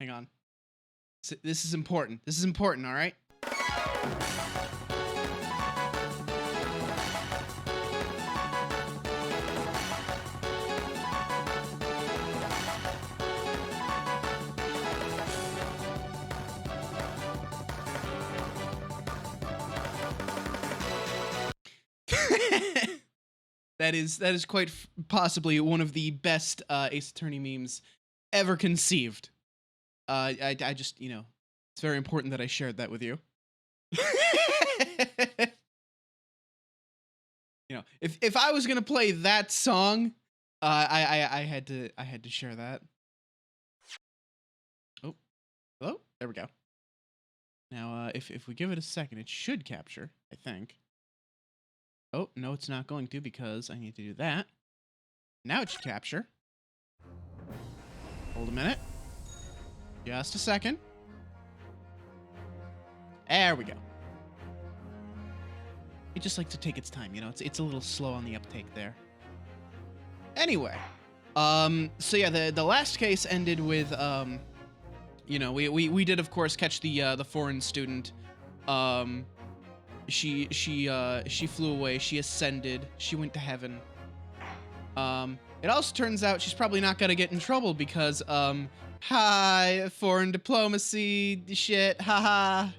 Hang on. This is important. This is important, all right? That is quite possibly one of the best Ace Attorney memes ever conceived. I just, you know, it's very important that I shared that with you. You know, if I was gonna play that song, I had to share that. Oh, hello, there we go. Now, if we give it a second, it should capture, I think. Oh, no, it's not going to because I need to do that. Now it should capture. Hold a minute. Just a second. There we go. It just likes to take its time, you know? It's a little slow on the uptake there. Anyway. So yeah, the last case ended with, you know, we did, of course, catch the foreign student. She flew away. She ascended. She went to heaven. It also turns out she's probably not gonna get in trouble because, hi, foreign diplomacy shit, haha.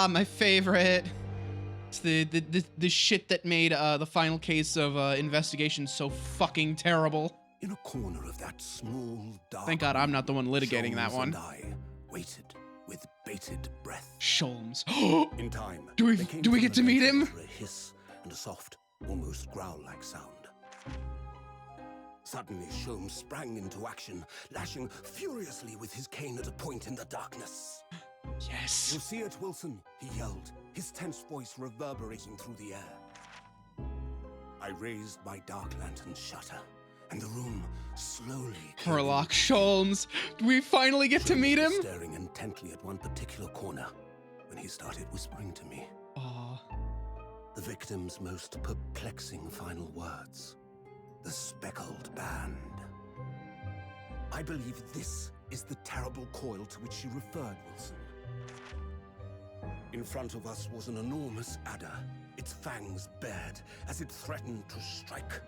My favorite. It's the shit that made the final case of investigation so fucking terrible. In a corner of that small, dark. Thank God I'm not the one litigating that one. And I waited with bated breath. Sholmes. In time, do we get to meet him? A hiss and a soft, almost growl-like sound. Suddenly, Sholmes sprang into action, lashing furiously with his cane at a point in the darkness. Yes. You see it, Wilson? He yelled, his tense voice reverberating through the air. I raised my dark lantern shutter, and the room slowly. Herlock Sholmes. Do we finally get to meet him? Staring intently at one particular corner when he started whispering to me. Aww. The victim's most perplexing final words. The speckled band. I believe this is the terrible coil to which you referred, Wilson. In front of us was an enormous adder, its fangs bared as it threatened to strike.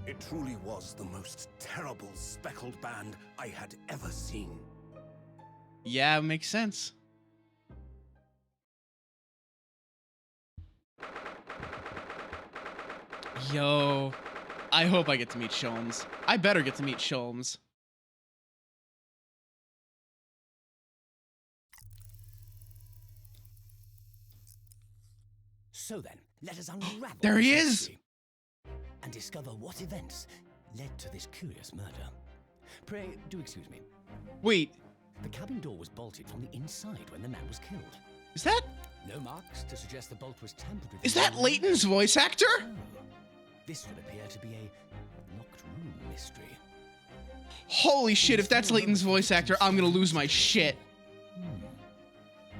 It truly was the most terrible speckled band I had ever seen. Yeah, it makes sense. Yo, I hope I get to meet Sholmes. I better get to meet Sholmes. So then, let us unravel there he this is! mystery and discover what events led to this curious murder. Pray, do excuse me. Wait, The cabin door was bolted from the inside when the man was killed. is that No marks to suggest the bolt was tampered with. is that Layton's voice actor? Oh, this would appear to be a locked room mystery. Holy shit, if that's Layton's voice actor, I'm gonna lose my shit.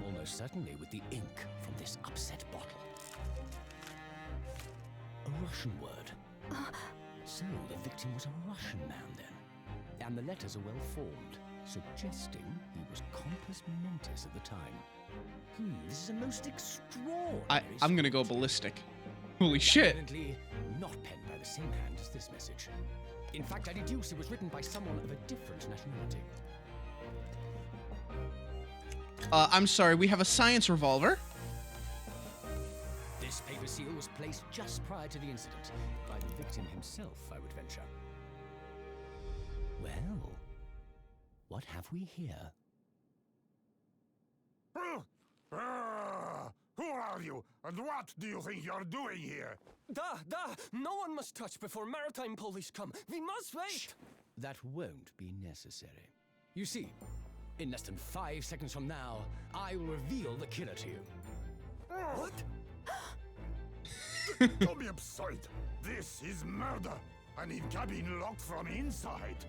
Almost certainly with the ink from this upset bottle. A Russian word. So the victim was a Russian man then. And the letters are well formed, suggesting he was compos mentis at the time. This is a most extraordinary. I'm gonna go ballistic. Holy shit. Definitely not penned by the same hand as this message. In fact, I deduce it was written by someone of a different nationality. I'm sorry, we have a science revolver. This paper seal was placed just prior to the incident by the victim himself, I would venture. Well, what have we here? Who are you, and what do you think you're doing here? No one must touch before maritime police come. We must wait. Shh. That won't be necessary. You see, in less than 5 seconds from now, I will reveal the killer to you. What? Don't be absurd. This is murder. I need cabin locked from inside.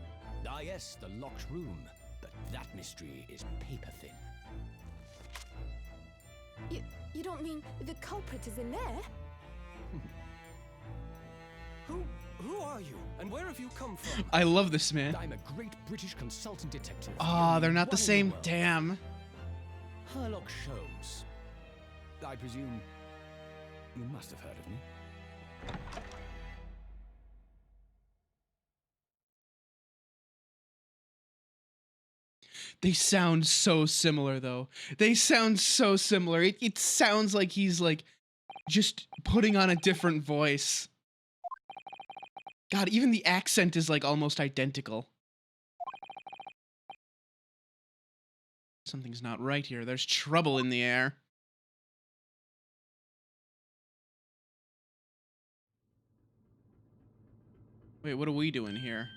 Ah yes, the locked room. But that mystery is paper thin. You don't mean the culprit is in there? Who are you? And where have you come from? I love this man. I'm a great British consultant detective. Ah, they're not the One in same. world. Damn. Herlock Sholmes. I presume you must have heard of me. They sound so similar, though. They sound so similar. It sounds like he's, like, just putting on a different voice. God, even the accent is, like, almost identical. Something's not right here. There's trouble in the air. Wait, what are we doing here?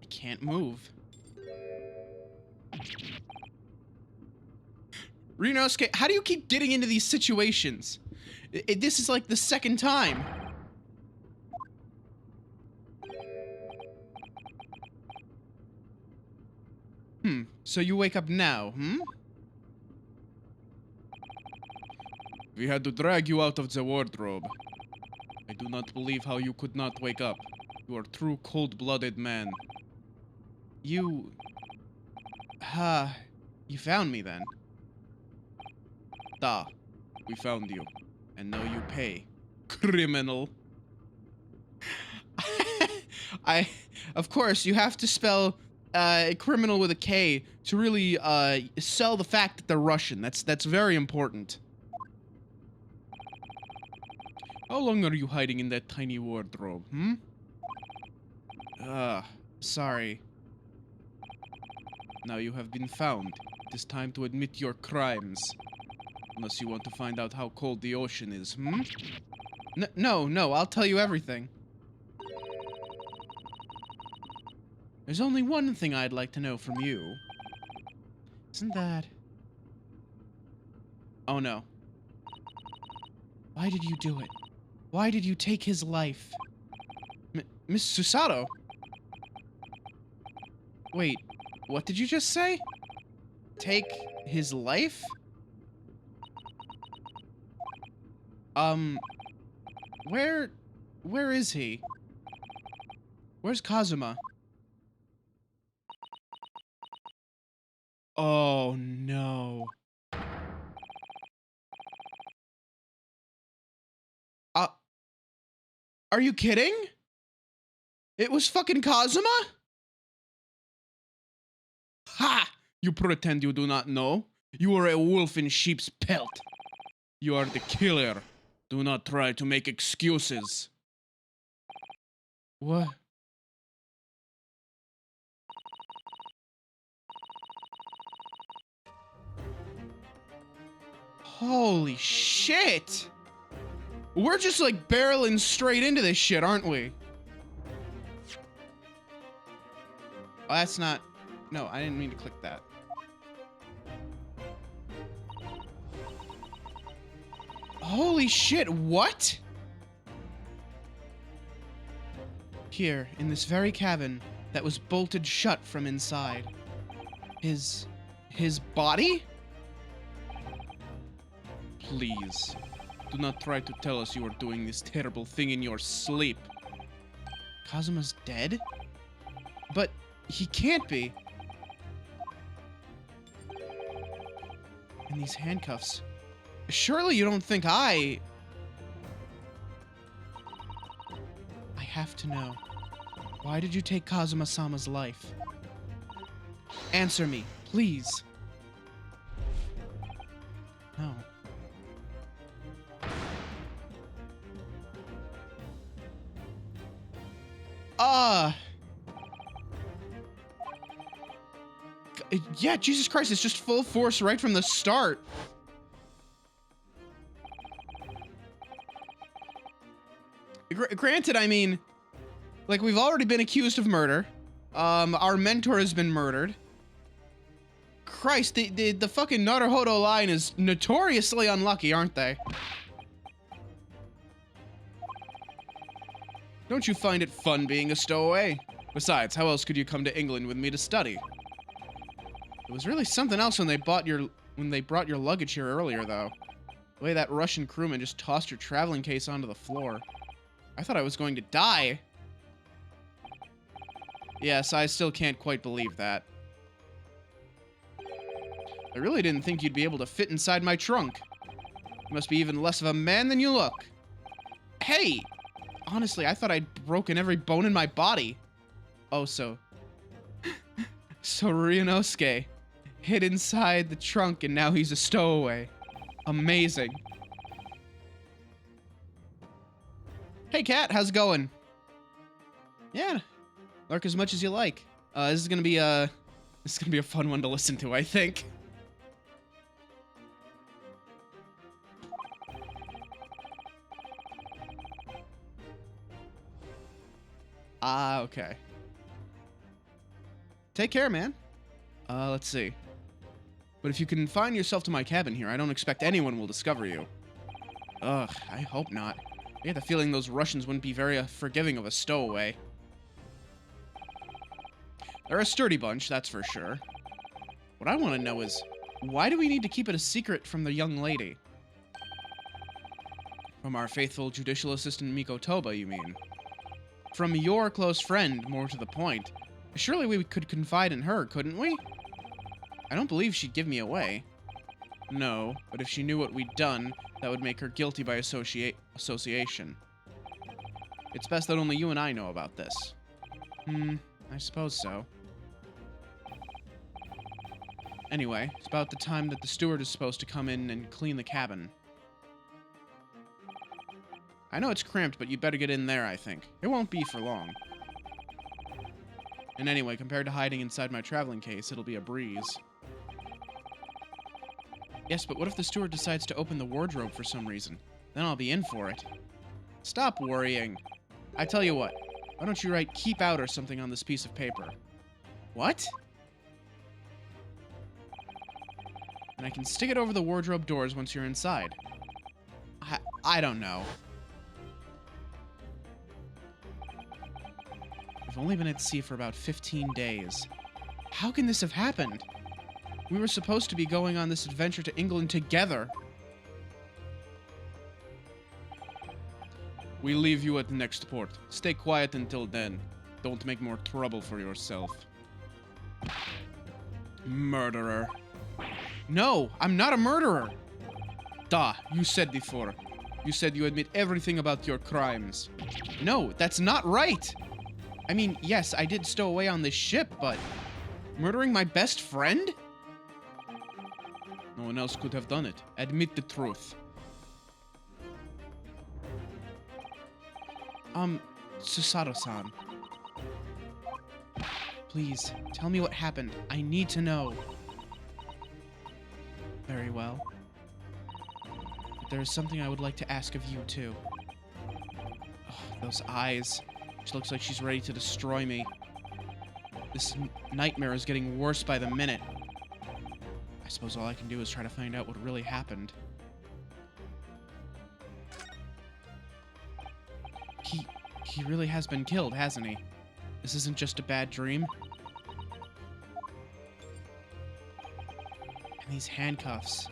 I can't move. Renosuke, how do you keep getting into these situations? This is like the second time. So you wake up now, We had to drag you out of the wardrobe. I do not believe how you could not wake up. You are a true cold-blooded man. You found me then. Da, we found you. And now you pay. Criminal. Of course, you have to spell criminal with a K to really sell the fact that they're Russian. That's very important. How long are you hiding in that tiny wardrobe, sorry. Now you have been found. It is time to admit your crimes. Unless you want to find out how cold the ocean is, No, I'll tell you everything. There's only one thing I'd like to know from you. Isn't that... Oh no. Why did you do it? Why did you take his life? Miss Susato? Wait, what did you just say? Take his life? Where is he? Where's Kazuma? Oh no. Are you kidding? It was fucking Kazuma? Ha! You pretend you do not know. You are a wolf in sheep's pelt. You are the killer. Do not try to make excuses. What? Holy shit! We're just like barreling straight into this shit, aren't we? Oh, that's not... No, I didn't mean to click that. Holy shit, what? Here, in this very cabin that was bolted shut from inside. His body? Please, do not try to tell us you are doing this terrible thing in your sleep. Kazuma's dead? But he can't be. And these handcuffs. Surely you don't think I have to know. Why did you take Kazuma-sama's life? Answer me, please. No. Yeah, Jesus Christ, it's just full force right from the start. Granted, I mean, like, we've already been accused of murder. Our mentor has been murdered. Christ, the fucking Naruhodo line is notoriously unlucky, aren't they? Don't you find it fun being a stowaway? Besides, how else could you come to England with me to study? It was really something else when they brought your luggage here earlier, though. The way that Russian crewman just tossed your traveling case onto the floor. I thought I was going to die. Yes, I still can't quite believe that. I really didn't think you'd be able to fit inside my trunk. You must be even less of a man than you look. Hey! Honestly, I thought I'd broken every bone in my body. Oh, so Ryunosuke hid inside the trunk and now he's a stowaway. Amazing. Hey, Kat, how's it going? Yeah, lurk as much as you like. This is gonna be a fun one to listen to, I think. Okay. Take care, man. Let's see. But if you confine yourself to my cabin here, I don't expect anyone will discover you. Ugh, I hope not. I get the feeling those Russians wouldn't be very forgiving of a stowaway. They're a sturdy bunch, that's for sure. What I want to know is, why do we need to keep it a secret from the young lady? From our faithful judicial assistant Miko Toba, you mean? From your close friend, more to the point. Surely we could confide in her, couldn't we? I don't believe she'd give me away. No, but if she knew what we'd done, that would make her guilty by association. It's best that only you and I know about this. I suppose so. Anyway, it's about the time that the steward is supposed to come in and clean the cabin. I know it's cramped, but you'd better get in there, I think. It won't be for long. And anyway, compared to hiding inside my traveling case, it'll be a breeze. Yes, but what if the steward decides to open the wardrobe for some reason? Then I'll be in for it. Stop worrying. I tell you what, why don't you write "keep out" or something on this piece of paper? What? And I can stick it over the wardrobe doors once you're inside. I don't know. We've only been at sea for about 15 days. How can this have happened? We were supposed to be going on this adventure to England together. We leave you at the next port. Stay quiet until then. Don't make more trouble for yourself. Murderer. No, I'm not a murderer. Duh, you said before. You said you admit everything about your crimes. No, that's not right. I mean, yes, I did stow away on this ship, but murdering my best friend? No one else could have done it. Admit the truth. Susato-san. Please, tell me what happened. I need to know. Very well. But there is something I would like to ask of you, too. Oh, those eyes. She looks like she's ready to destroy me. This nightmare is getting worse by the minute. I suppose all I can do is try to find out what really happened. He really has been killed, hasn't he? This isn't just a bad dream. And these handcuffs.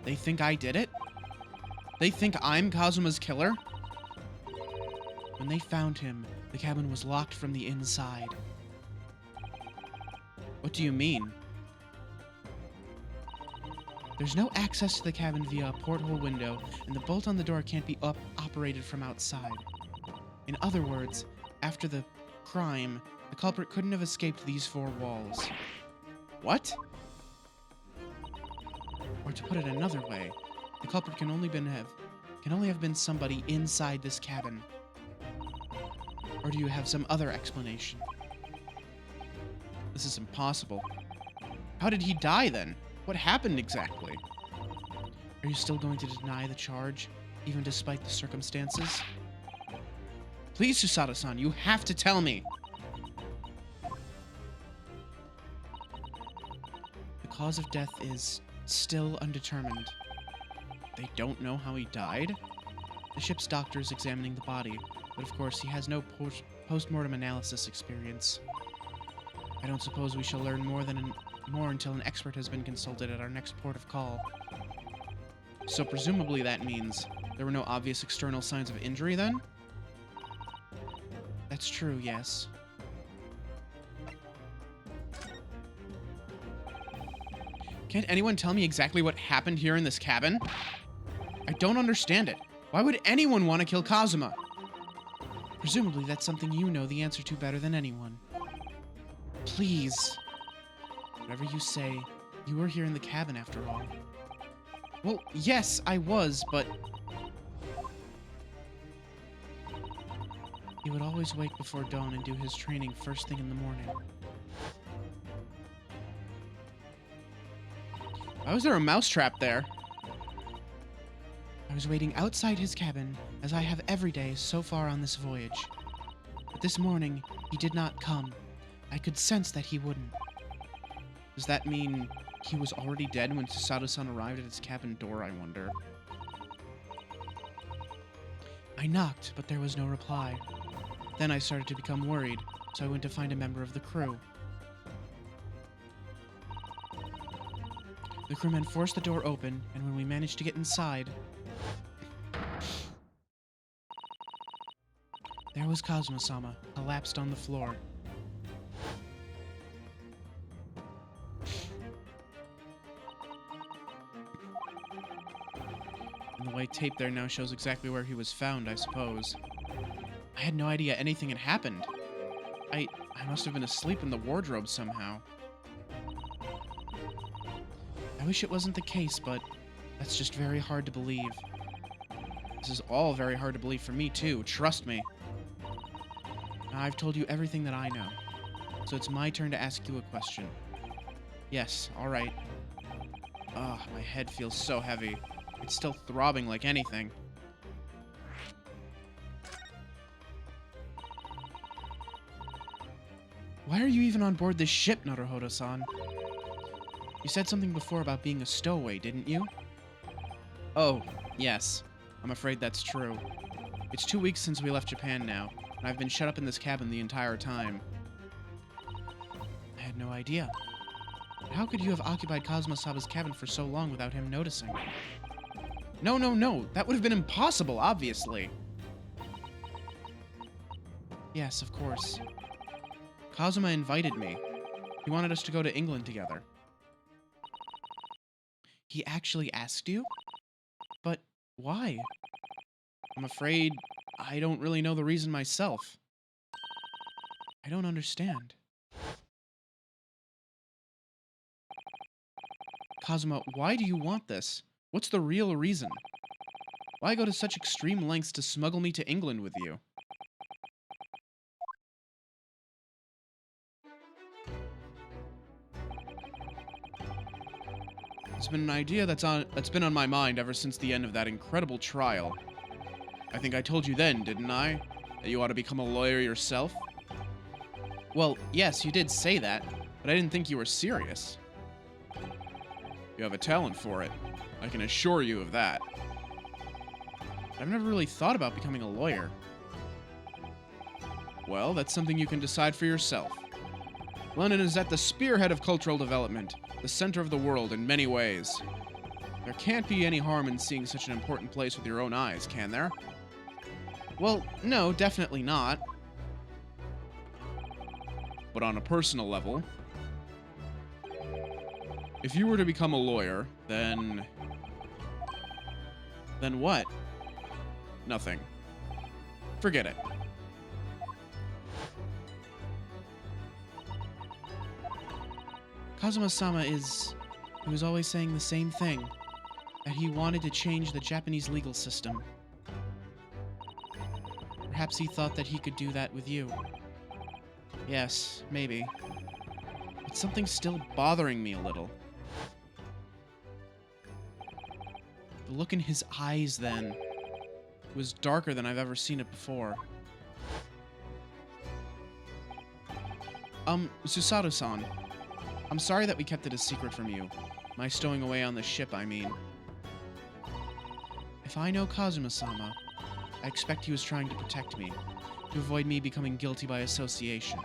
They think I did it? They think I'm Kazuma's killer? When they found him, the cabin was locked from the inside. What do you mean? There's no access to the cabin via a porthole window, and the bolt on the door can't be operated from outside. In other words, after the crime, the culprit couldn't have escaped these four walls. What? Or to put it another way, the culprit can only have been somebody inside this cabin. Or do you have some other explanation? This is impossible. How did he die then? What happened exactly? Are you still going to deny the charge, even despite the circumstances? Please, Susato-san, you have to tell me! The cause of death is still undetermined. They don't know how he died? The ship's doctor is examining the body, but of course he has no post-mortem analysis experience. I don't suppose we shall learn more until an expert has been consulted at our next port of call. So presumably that means there were no obvious external signs of injury then? That's true, yes. Can't anyone tell me exactly what happened here in this cabin? I don't understand it. Why would anyone want to kill Kazuma? Presumably that's something you know the answer to better than anyone. Please. Whatever you say, you were here in the cabin after all. Well, yes, I was, but... He would always wake before dawn and do his training first thing in the morning. Why was there a mousetrap there? I was waiting outside his cabin, as I have every day so far on this voyage. But this morning, he did not come. I could sense that he wouldn't. Does that mean he was already dead when Susato-san arrived at his cabin door, I wonder? I knocked, but there was no reply. Then I started to become worried, so I went to find a member of the crew. The crewmen forced the door open, and when we managed to get inside, there was Kazuma-sama, collapsed on the floor. And the white tape there now shows exactly where he was found, I suppose. I had no idea anything had happened. I must have been asleep in the wardrobe somehow. I wish it wasn't the case, but that's just very hard to believe. This is all very hard to believe for me, too. Trust me. Now, I've told you everything that I know, so it's my turn to ask you a question. Yes, all right. Ugh, my head feels so heavy. It's still throbbing like anything. Why are you even on board this ship, Naruhodo-san? You said something before about being a stowaway, didn't you? Oh, yes. I'm afraid that's true. It's 2 weeks since we left Japan now, and I've been shut up in this cabin the entire time. I had no idea. But how could you have occupied Kazuma-sama's cabin for so long without him noticing? No, no, no! That would have been impossible, obviously! Yes, of course. Kazuma invited me. He wanted us to go to England together. He actually asked you? But why? I'm afraid I don't really know the reason myself. I don't understand. Kazuma, why do you want this? What's the real reason? Why go to such extreme lengths to smuggle me to England with you? It's been an idea that's been on my mind ever since the end of that incredible trial. I think I told you then, didn't I? That you ought to become a lawyer yourself? Well, yes, you did say that, but I didn't think you were serious. You have a talent for it. I can assure you of that. I've never really thought about becoming a lawyer. Well, that's something you can decide for yourself. London is at the spearhead of cultural development, the center of the world in many ways. There can't be any harm in seeing such an important place with your own eyes, can there? Well, no, definitely not. But on a personal level, if you were to become a lawyer, then... Then what? Nothing. Forget it. Kazuma-sama he was always saying the same thing, that he wanted to change the Japanese legal system. Perhaps he thought that he could do that with you. Yes, maybe. But something's still bothering me a little. The look in his eyes then was darker than I've ever seen it before. Susato-san. I'm sorry that we kept it a secret from you. My stowing away on the ship, I mean. If I know Kazuma-sama, I expect he was trying to protect me, to avoid me becoming guilty by association.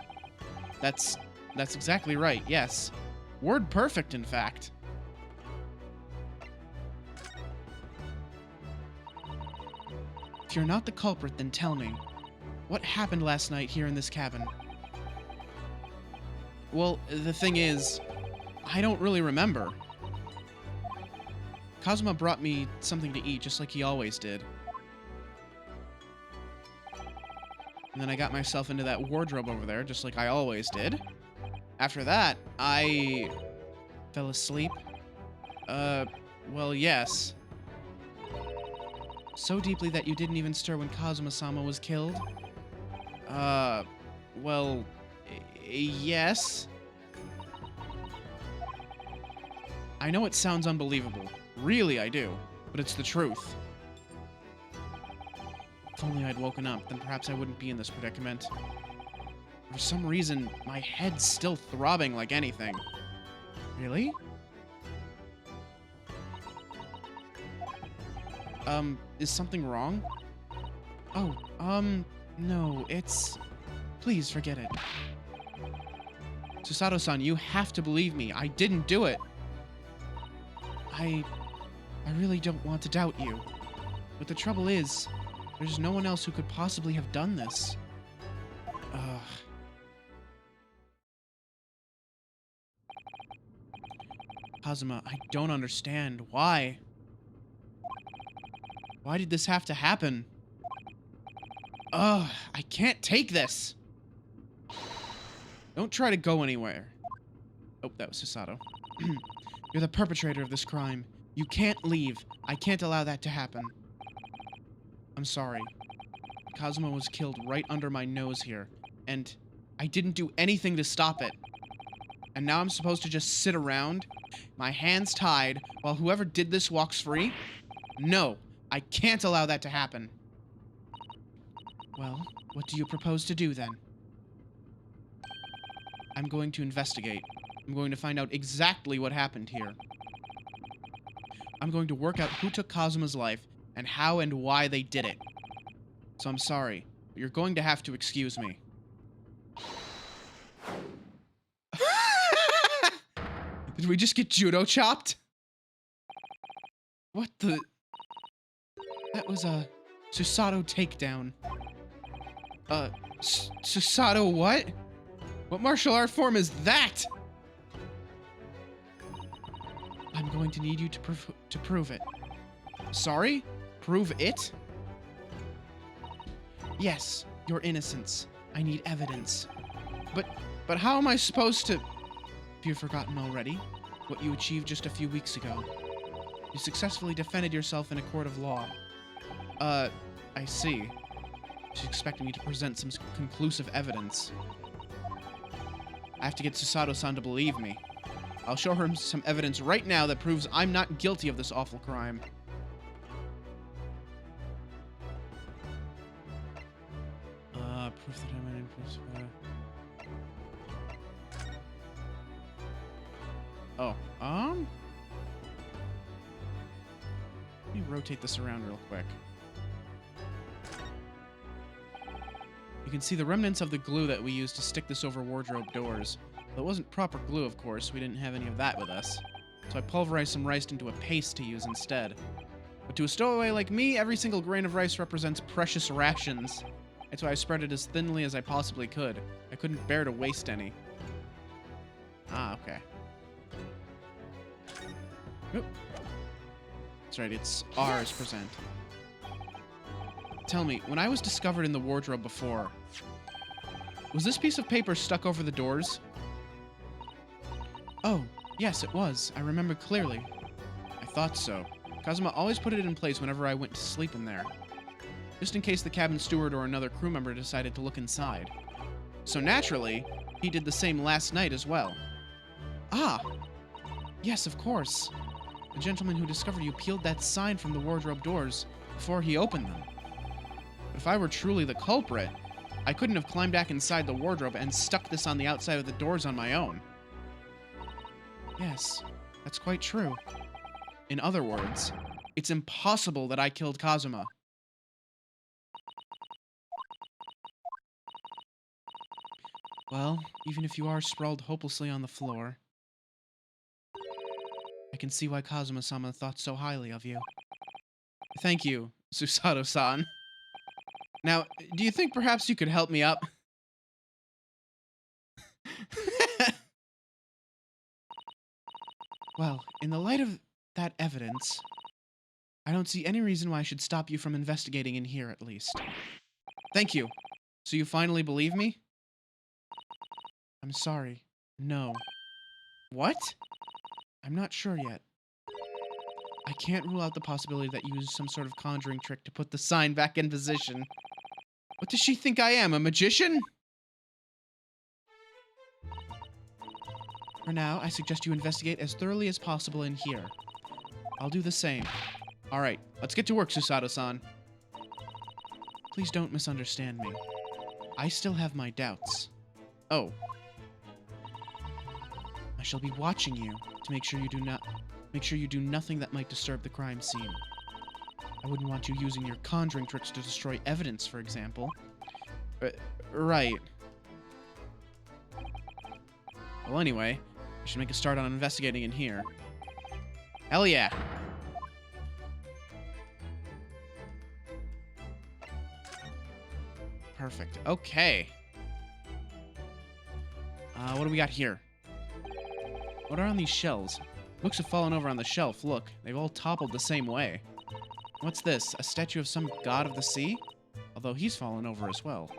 That's exactly right, yes. Word perfect, in fact. If you're not the culprit, then tell me. What happened last night here in this cabin? Well, the thing is, I don't really remember. Kazuma brought me something to eat, just like he always did. And then I got myself into that wardrobe over there, just like I always did. After that, I fell asleep. Well, yes. So deeply that you didn't even stir when Kazuma-sama was killed? Well, yes. I know it sounds unbelievable. Really, I do. But it's the truth. If only I'd woken up, then perhaps I wouldn't be in this predicament. For some reason, my head's still throbbing like anything. Really? Is something wrong? Oh, no, it's... Please, forget it. Susato-san, you have to believe me. I didn't do it. I really don't want to doubt you. But the trouble is, there's no one else who could possibly have done this. Ugh. Kazuma, I don't understand. Why? Why did this have to happen? Ugh, I can't take this! Don't try to go anywhere. Oh, that was Susato. You're the perpetrator of this crime. You can't leave. I can't allow that to happen. I'm sorry. Kazuma was killed right under my nose here, and I didn't do anything to stop it. And now I'm supposed to just sit around, my hands tied, while whoever did this walks free? No, I can't allow that to happen. Well, what do you propose to do then? I'm going to investigate. I'm going to find out exactly what happened here. I'm going to work out who took Kazuma's life and how and why they did it. So I'm sorry, but you're going to have to excuse me. Did we just get judo chopped? What the... That was a Susato takedown. Susato what? What martial art form is that? I'm going to need you to prove it. Sorry? Prove it? Yes, your innocence. I need evidence. But how am I supposed to... Have you forgotten already what you achieved just a few weeks ago? You successfully defended yourself in a court of law. I see. She's expecting me to present some conclusive evidence. I have to get Susato-san to believe me. I'll show her some evidence right now that proves I'm not guilty of this awful crime. Proof that I'm an imposter. Oh, let me rotate this around real quick. You can see the remnants of the glue that we used to stick this over wardrobe doors. But it wasn't proper glue, of course. We didn't have any of that with us. So I pulverized some rice into a paste to use instead. But to a stowaway like me, every single grain of rice represents precious rations. That's why I spread it as thinly as I possibly could. I couldn't bear to waste any. Ah, okay. Oop. That's right, it's ours present. Tell me, when I was discovered in the wardrobe before, was this piece of paper stuck over the doors? Oh, yes, it was. I remember clearly. I thought so. Kazuma always put it in place whenever I went to sleep in there, just in case the cabin steward or another crew member decided to look inside. So naturally, he did the same last night as well. Ah! Yes, of course. The gentleman who discovered you peeled that sign from the wardrobe doors before he opened them. But if I were truly the culprit, I couldn't have climbed back inside the wardrobe and stuck this on the outside of the doors on my own. Yes, that's quite true. In other words, it's impossible that I killed Kazuma. Well, even if you are sprawled hopelessly on the floor, I can see why Kazuma-sama thought so highly of you. Thank you, Susato-san. Now, do you think perhaps you could help me up? Well, in the light of that evidence, I don't see any reason why I should stop you from investigating in here, at least. Thank you. So you finally believe me? I'm sorry. No. What? I'm not sure yet. I can't rule out the possibility that you used some sort of conjuring trick to put the sign back in position. What does she think I am, a magician? For now, I suggest you investigate as thoroughly as possible in here. I'll do the same. Alright, let's get to work, Susato-san. Please don't misunderstand me. I still have my doubts. Oh. I shall be watching you to make sure you do nothing that might disturb the crime scene. I wouldn't want you using your conjuring tricks to destroy evidence, for example. Right. Well, anyway, we should make a start on investigating in here. Hell yeah. Perfect. Okay. What do we got here? What are on these shelves? Books have fallen over on the shelf. Look, they've all toppled the same way. What's this? A statue of some god of the sea? Although he's fallen over as well.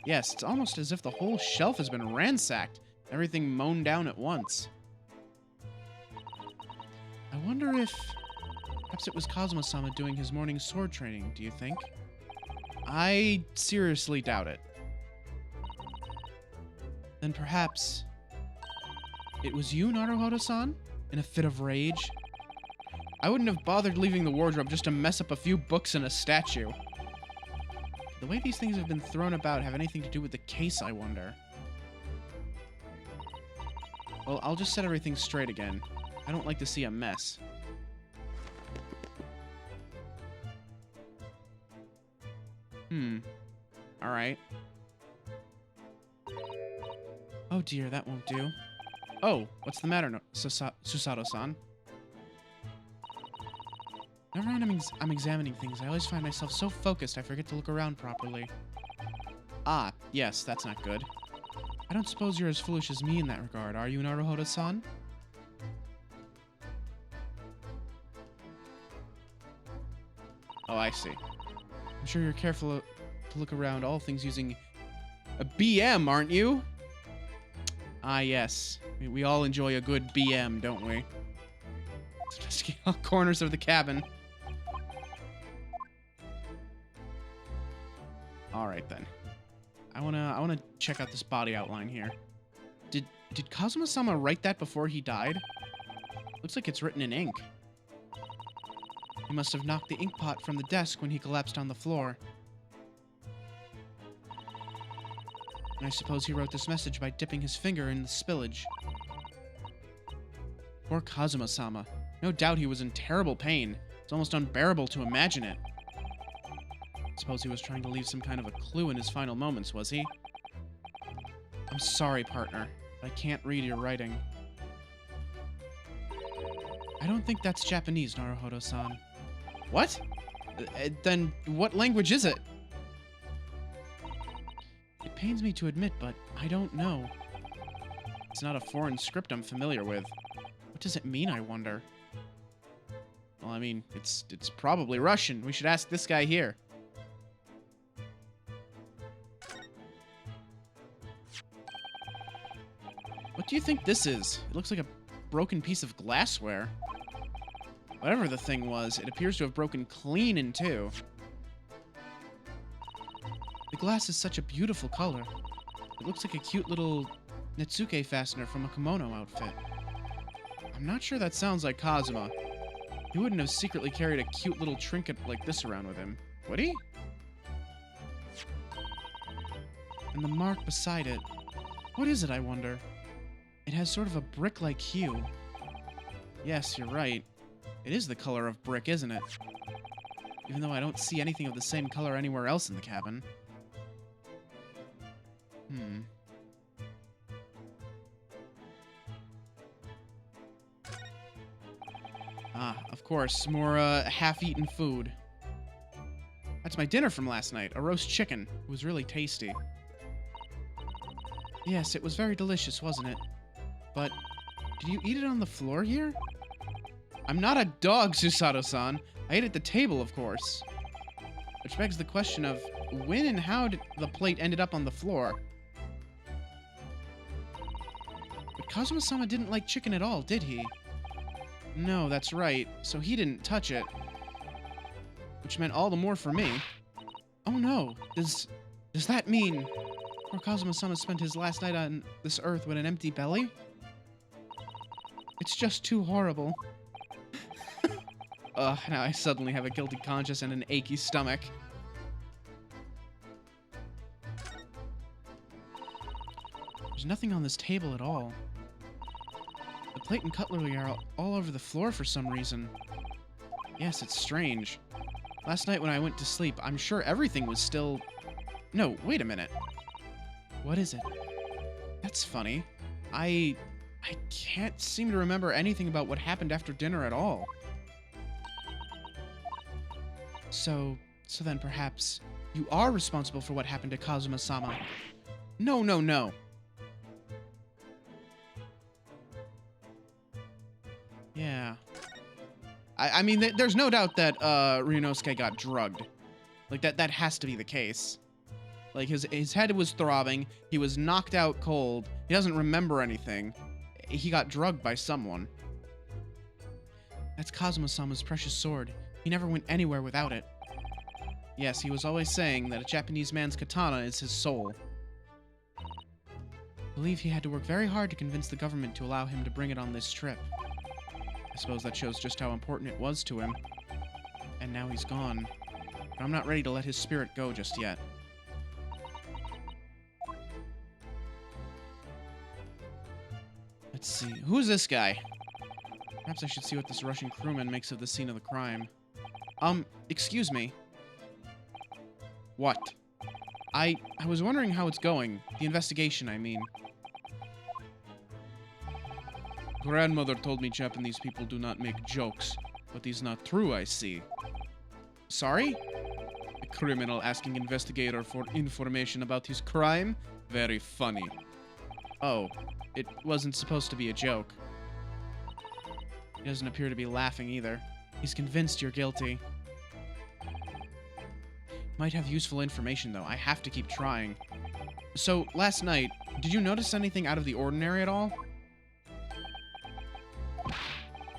Yes, it's almost as if the whole shelf has been ransacked. Everything mown down at once. I wonder if... perhaps it was Kazuma-sama doing his morning sword training, do you think? I seriously doubt it. Then perhaps... it was you, Naruhodo-san? In a fit of rage? I wouldn't have bothered leaving the wardrobe just to mess up a few books and a statue. The way these things have been thrown about have anything to do with the case, I wonder. Well, I'll just set everything straight again. I don't like to see a mess. Alright. Oh dear, that won't do. Oh, what's the matter, Susato-san? Whenever I'm examining things, I always find myself so focused I forget to look around properly. Ah, yes, that's not good. I don't suppose you're as foolish as me in that regard, are you, Naruhodo-san? Oh, I see. I'm sure you're careful to look around all things using a BM, aren't you? Ah, yes. We all enjoy a good BM, don't we? Let's investigate all corners of the cabin. Alright, then. I wanna check out this body outline here. Did Kazuma-sama write that before he died? Looks like it's written in ink. He must have knocked the ink pot from the desk when he collapsed on the floor. And I suppose he wrote this message by dipping his finger in the spillage. Poor Kazuma-sama. No doubt he was in terrible pain. It's almost unbearable to imagine it. Suppose he was trying to leave some kind of a clue in his final moments, was he? I'm sorry, partner, but I can't read your writing. I don't think that's Japanese, Naruhodo-san. What? Then what language is it? It pains me to admit, but I don't know. It's not a foreign script I'm familiar with. What does it mean, I wonder? Well, I mean, it's probably Russian. We should ask this guy here. What do you think this is? It looks like a broken piece of glassware. Whatever the thing was, it appears to have broken clean in two. The glass is such a beautiful color. It looks like a cute little Netsuke fastener from a kimono outfit. I'm not sure that sounds like Kazuma. He wouldn't have secretly carried a cute little trinket like this around with him, would he? And the mark beside it. What is it, I wonder? It has sort of a brick-like hue. Yes, you're right. It is the color of brick, isn't it? Even though I don't see anything of the same color anywhere else in the cabin. Ah, of course, more half-eaten food. That's my dinner from last night, a roast chicken. It was really tasty. Yes, it was very delicious, wasn't it? But, did you eat it on the floor here? I'm not a dog, Susato-san. I ate at the table, of course. Which begs the question of, when and how did the plate ended up on the floor? But Kazuma-sama didn't like chicken at all, did he? No, that's right. So he didn't touch it. Which meant all the more for me. Oh no, does that mean poor Kazuma-sama spent his last night on this earth with an empty belly? It's just too horrible. Ugh, now I suddenly have a guilty conscience and an achy stomach. There's nothing on this table at all. The plate and cutlery are all over the floor for some reason. Yes, it's strange. Last night when I went to sleep, I'm sure everything was still... No, wait a minute. What is it? That's funny. I can't seem to remember anything about what happened after dinner at all. So then perhaps you are responsible for what happened to Kazuma-sama. No. Yeah. I mean, there's no doubt that Ryunosuke got drugged. Like, that has to be the case. Like, his head was throbbing, he was knocked out cold, he doesn't remember anything. He got drugged by someone. That's Kazuma-sama's precious sword. He never went anywhere without it. Yes, he was always saying that a Japanese man's katana is his soul. I believe he had to work very hard to convince the government to allow him to bring it on this trip. I suppose that shows just how important it was to him. And now he's gone. But I'm not ready to let his spirit go just yet. Let's see. Who's this guy? Perhaps I should see what this Russian crewman makes of the scene of the crime. Excuse me. What? I was wondering how it's going. The investigation, I mean. Grandmother told me Japanese people do not make jokes, but it's not true, I see. Sorry? A criminal asking investigator for information about his crime? Very funny. Oh, it wasn't supposed to be a joke. He doesn't appear to be laughing either. He's convinced you're guilty. Might have useful information, though. I have to keep trying. So, last night, did you notice anything out of the ordinary at all?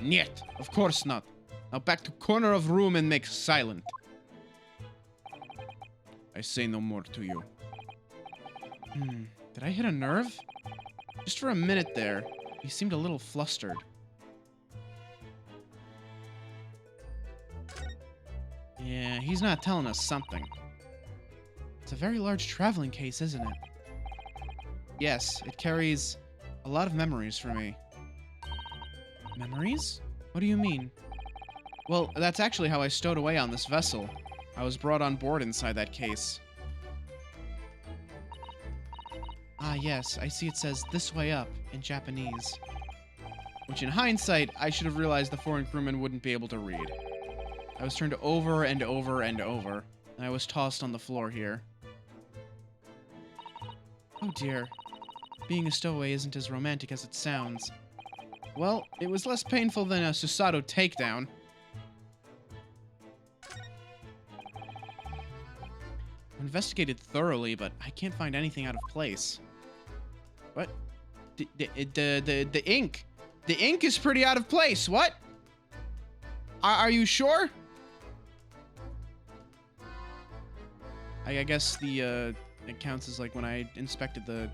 Niet, of course not. Now back to corner of room and make silent. I say no more to you. Did I hit a nerve? Just for a minute there, he seemed a little flustered. Yeah, he's not telling us something. It's a very large traveling case, isn't it? Yes, it carries a lot of memories for me. Memories? What do you mean? Well, that's actually how I stowed away on this vessel. I was brought on board inside that case. Ah, yes, I see it says "this way up" in Japanese. Which in hindsight, I should have realized the foreign crewman wouldn't be able to read. I was turned over and over and over, and I was tossed on the floor here. Oh dear. Being a stowaway isn't as romantic as it sounds. Well, it was less painful than a Susato takedown. I investigated thoroughly, but I can't find anything out of place. What? The ink! The ink is pretty out of place! What? Are you sure? I guess it counts as like when I inspected the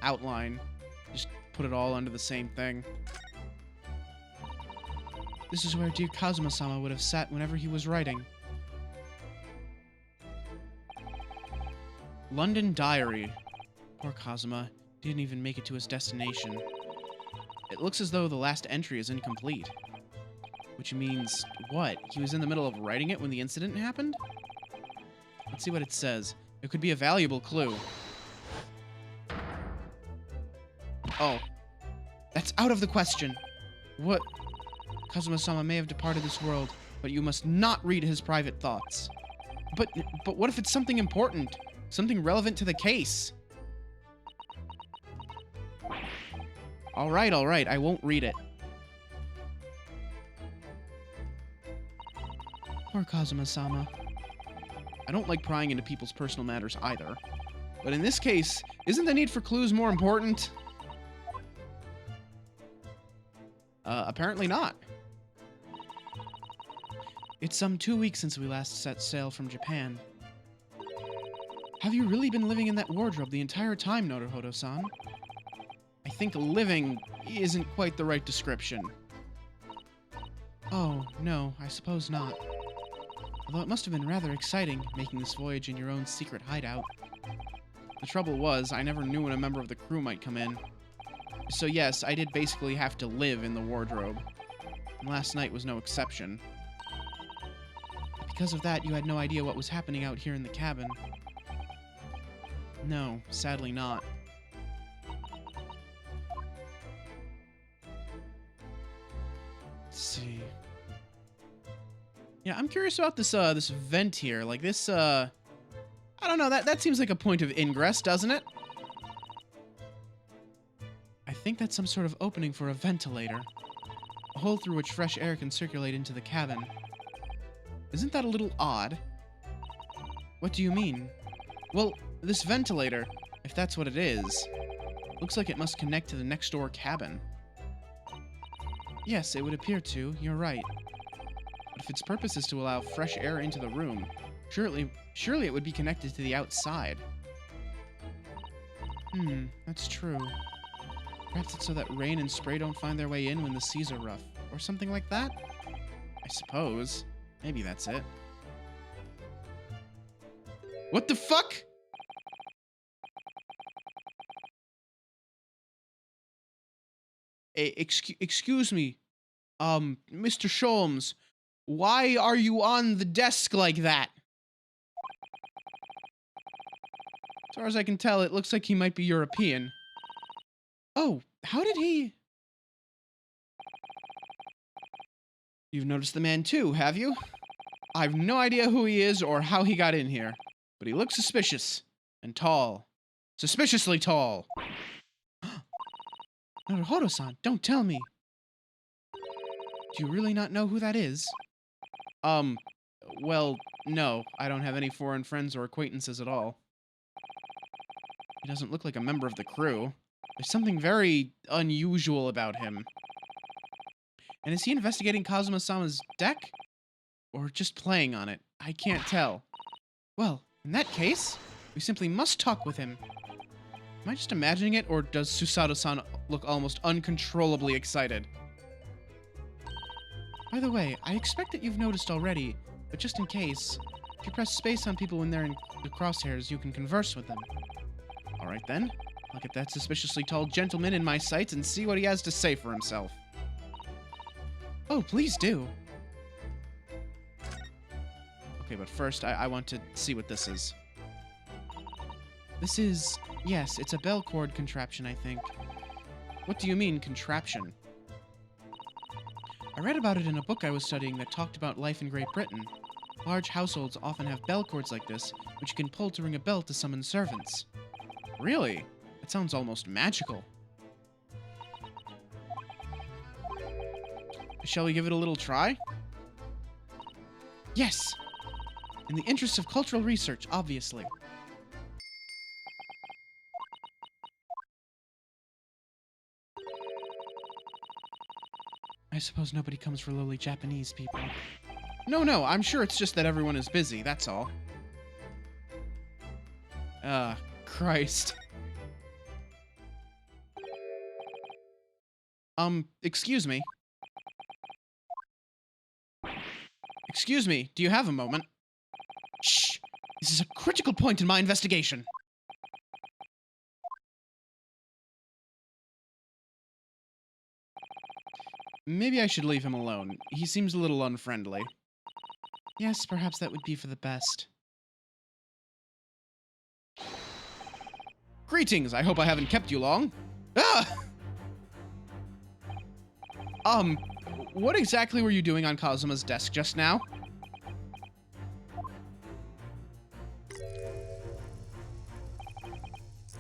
outline. Just put it all under the same thing. This is where dear Kazuma-sama would have sat whenever he was writing. London Diary. Poor Kazuma. Didn't even make it to his destination. It looks as though the last entry is incomplete. Which means, what? He was in the middle of writing it when the incident happened? Let's see what it says. It could be a valuable clue. Oh. That's out of the question. What? Kazuma-sama may have departed this world, but you must not read his private thoughts. But what if it's something important? Something relevant to the case? All right, I won't read it. Poor Kazuma-sama. I don't like prying into people's personal matters either. But in this case, isn't the need for clues more important? Apparently not. It's some 2 weeks since we last set sail from Japan. Have you really been living in that wardrobe the entire time, Nodohodo-san? I think living isn't quite the right description. Oh, no, I suppose not. Although it must have been rather exciting, making this voyage in your own secret hideout. The trouble was, I never knew when a member of the crew might come in. So yes, I did basically have to live in the wardrobe. And last night was no exception. Because of that, you had no idea what was happening out here in the cabin. No, sadly not. Let's see. Yeah, I'm curious about this this vent here. Like this I don't know, that seems like a point of ingress, doesn't it? I think that's some sort of opening for a ventilator. A hole through which fresh air can circulate into the cabin. Isn't that a little odd? What do you mean? Well, this ventilator, if that's what it is, looks like it must connect to the next door cabin. Yes, it would appear to. You're right. But if its purpose is to allow fresh air into the room, surely it would be connected to the outside. That's true. Perhaps it's so that rain and spray don't find their way in when the seas are rough, or something like that? I suppose. Maybe that's it. What the fuck? Excuse me. Mr. Sholmes, why are you on the desk like that? As far as I can tell, it looks like he might be European. Oh, how did he... You've noticed the man too, have you? I've no idea who he is or how he got in here, but he looks suspicious and tall. Suspiciously tall. Naruhodo-san, don't tell me. Do you really not know who that is? Well, no. I don't have any foreign friends or acquaintances at all. He doesn't look like a member of the crew. There's something very unusual about him. And is he investigating Kazuma-sama's deck? Or just playing on it? I can't tell. Well, in that case, we simply must talk with him. Am I just imagining it, or does Susato-san look almost uncontrollably excited? By the way, I expect that you've noticed already, but just in case, if you press space on people when they're in the crosshairs, you can converse with them. Alright then, I'll get that suspiciously tall gentleman in my sights and see what he has to say for himself. Oh, please do. Okay, but first, I want to see what this is. This is... yes, it's a bell cord contraption, I think. What do you mean, contraption? I read about it in a book I was studying that talked about life in Great Britain. Large households often have bell cords like this, which you can pull to ring a bell to summon servants. Really? That sounds almost magical. Shall we give it a little try? Yes! In the interests of cultural research, obviously. I suppose nobody comes for lowly Japanese people. No, I'm sure it's just that everyone is busy, that's all. Christ. Excuse me. Excuse me, do you have a moment? Shh! This is a critical point in my investigation. Maybe I should leave him alone. He seems a little unfriendly. Yes, perhaps that would be for the best. Greetings, I hope I haven't kept you long. Ah! What exactly were you doing on Kazuma's desk just now?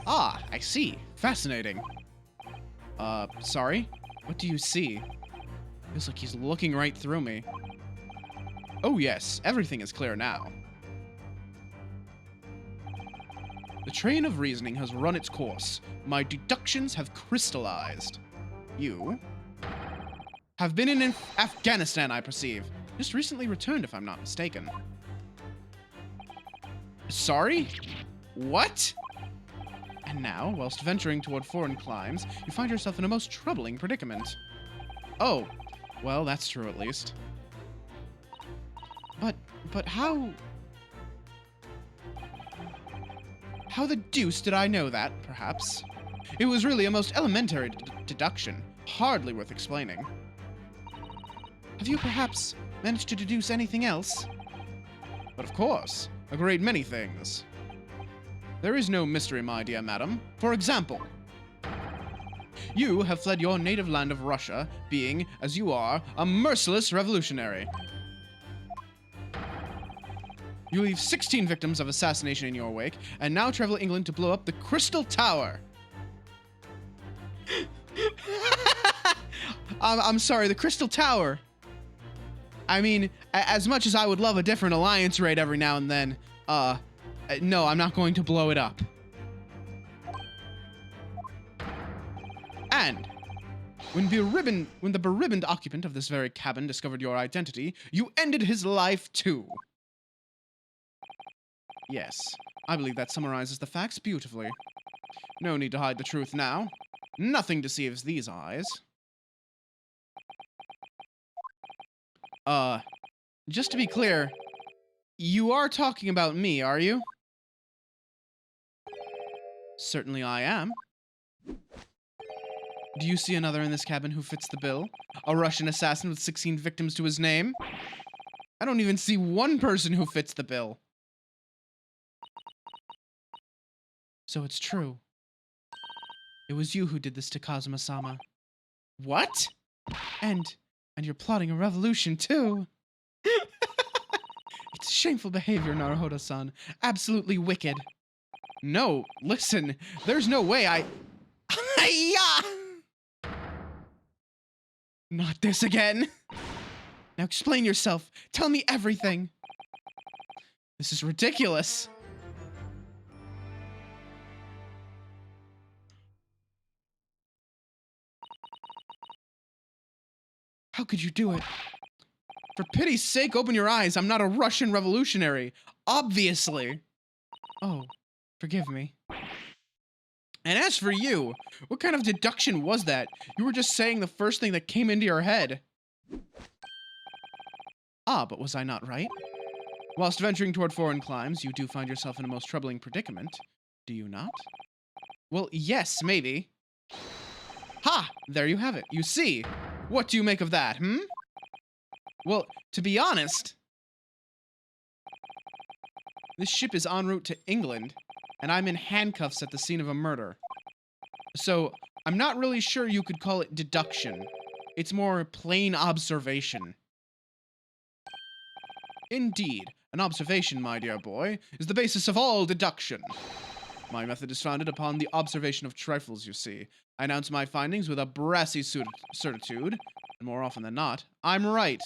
Ah, I see. Fascinating. Sorry? What do you see? Feels like he's looking right through me. Oh yes, everything is clear now. The train of reasoning has run its course. My deductions have crystallized. You have been in Afghanistan, I perceive. Just recently returned, if I'm not mistaken. Sorry? What? And now, whilst venturing toward foreign climes, you find yourself in a most troubling predicament. Oh, well, that's true at least. But how... How the deuce did I know that, perhaps? It was really a most elementary deduction, hardly worth explaining. Have you perhaps managed to deduce anything else? But of course, a great many things. There is no mystery, my dear madam. For example, you have fled your native land of Russia, being, as you are, a merciless revolutionary. You leave 16 victims of assassination in your wake, and now travel England to blow up the Crystal Tower. I'm sorry, the Crystal Tower. I mean, as much as I would love a different alliance raid every now and then, no, I'm not going to blow it up. And when the beribboned occupant of this very cabin discovered your identity, you ended his life too. Yes, I believe that summarizes the facts beautifully. No need to hide the truth now. Nothing deceives these eyes. Just to be clear, you are talking about me, are you? Certainly I am. Do you see another in this cabin who fits the bill? A Russian assassin with 16 victims to his name? I don't even see one person who fits the bill. So it's true. It was you who did this to Kazuma-sama. What? And you're plotting a revolution too. It's shameful behavior, Naruhodo-san. Absolutely wicked. No, listen, there's no way Not this again. Now explain yourself. Tell me everything. This is ridiculous. How could you do it? For pity's sake, open your eyes. I'm not a Russian revolutionary. Obviously. Oh, forgive me. And as for you, what kind of deduction was that? You were just saying the first thing that came into your head. Ah, but was I not right? Whilst venturing toward foreign climes, you do find yourself in a most troubling predicament. Do you not? Well, yes, maybe. Ha! There you have it. You see. What do you make of that, hmm? Well, to be honest, this ship is en route to England, and I'm in handcuffs at the scene of a murder. So, I'm not really sure you could call it deduction. It's more plain observation. Indeed, an observation, my dear boy, is the basis of all deduction. My method is founded upon the observation of trifles, you see. I announce my findings with a brassy certitude, and more often than not, I'm right.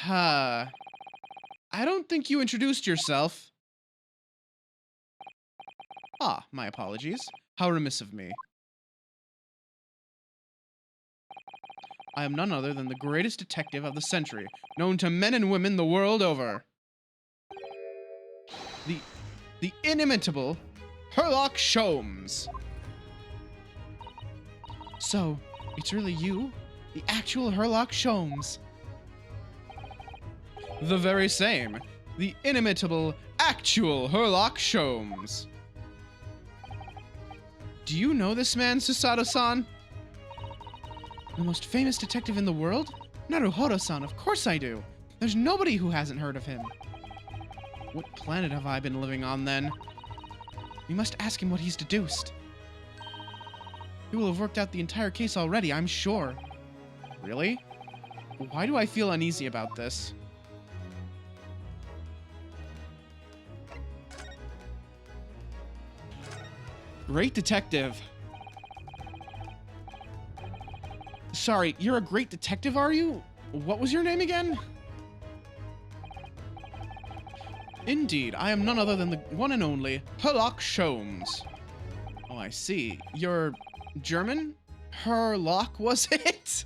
I don't think you introduced yourself. Ah, my apologies. How remiss of me. I am none other than the greatest detective of the century, known to men and women the world over. The inimitable Sherlock Sholmes. So, it's really you? The actual Sherlock Sholmes? The very same. The inimitable, actual Sherlock Sholmes. Do you know this man, Susato-san? The most famous detective in the world? Naruhodo-san, of course I do. There's nobody who hasn't heard of him. What planet have I been living on, then? We must ask him what he's deduced. He will have worked out the entire case already, I'm sure. Really? Why do I feel uneasy about this? Great detective. Sorry, you're a great detective, are you? What was your name again? Indeed, I am none other than the one and only Herlock Sholmes. Oh, I see. You're German? Herlock, was it?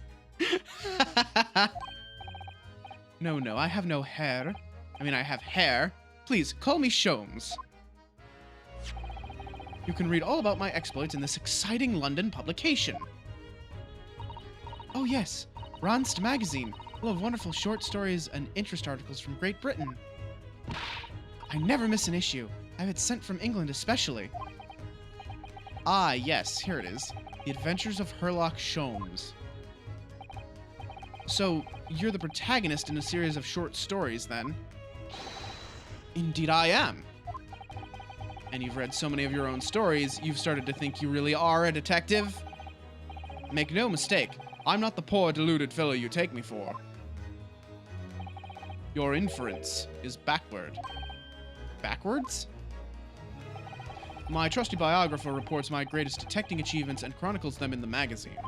No, I have no hair. I mean, I have hair. Please, call me Sholmes. You can read all about my exploits in this exciting London publication. Oh yes, Ronst magazine, full of wonderful short stories and interest articles from Great Britain. I never miss an issue. I have it sent from England especially. Ah, yes, here it is. The Adventures of Herlock Sholmes. So, you're the protagonist in a series of short stories, then? Indeed I am. And you've read so many of your own stories, you've started to think you really are a detective? Make no mistake, I'm not the poor, deluded fellow you take me for. Your inference is backward. Backwards? My trusty biographer reports my greatest detecting achievements and chronicles them in the magazine.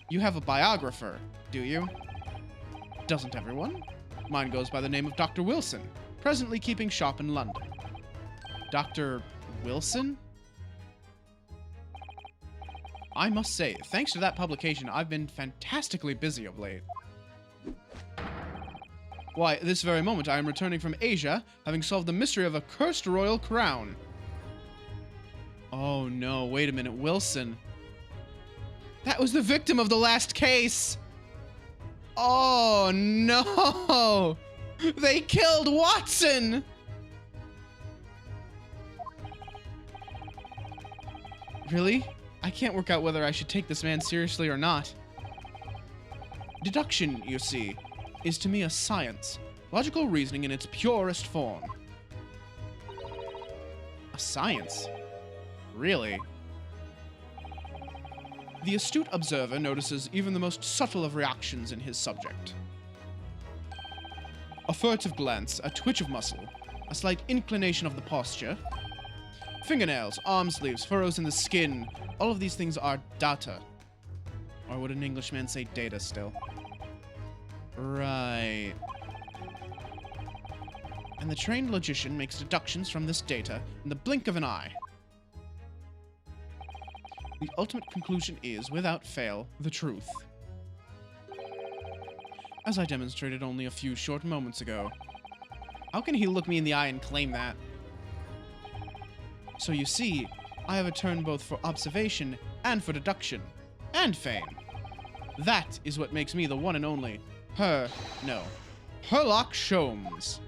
You have a biographer, do you? Doesn't everyone? Mine goes by the name of Dr. Wilson, presently keeping shop in London. Dr. Wilson? I must say, thanks to that publication, I've been fantastically busy of late. Why, this very moment I am returning from Asia, having solved the mystery of a cursed royal crown. Oh no, wait a minute, Wilson. That was the victim of the last case! Oh no! They killed Watson! Really? I can't work out whether I should take this man seriously or not. Deduction, you see, is to me a science. Logical reasoning in its purest form. A science? Really? The astute observer notices even the most subtle of reactions in his subject. A furtive glance, a twitch of muscle, a slight inclination of the posture. Fingernails, arm sleeves, furrows in the skin, all of these things are data. Or would an Englishman say data still? Right. And the trained logician makes deductions from this data in the blink of an eye. The ultimate conclusion is, without fail, the truth. As I demonstrated only a few short moments ago. How can he look me in the eye and claim that? So you see, I have a turn both for observation and for deduction. And fame. That is what makes me the one and only Herlock Sholmes.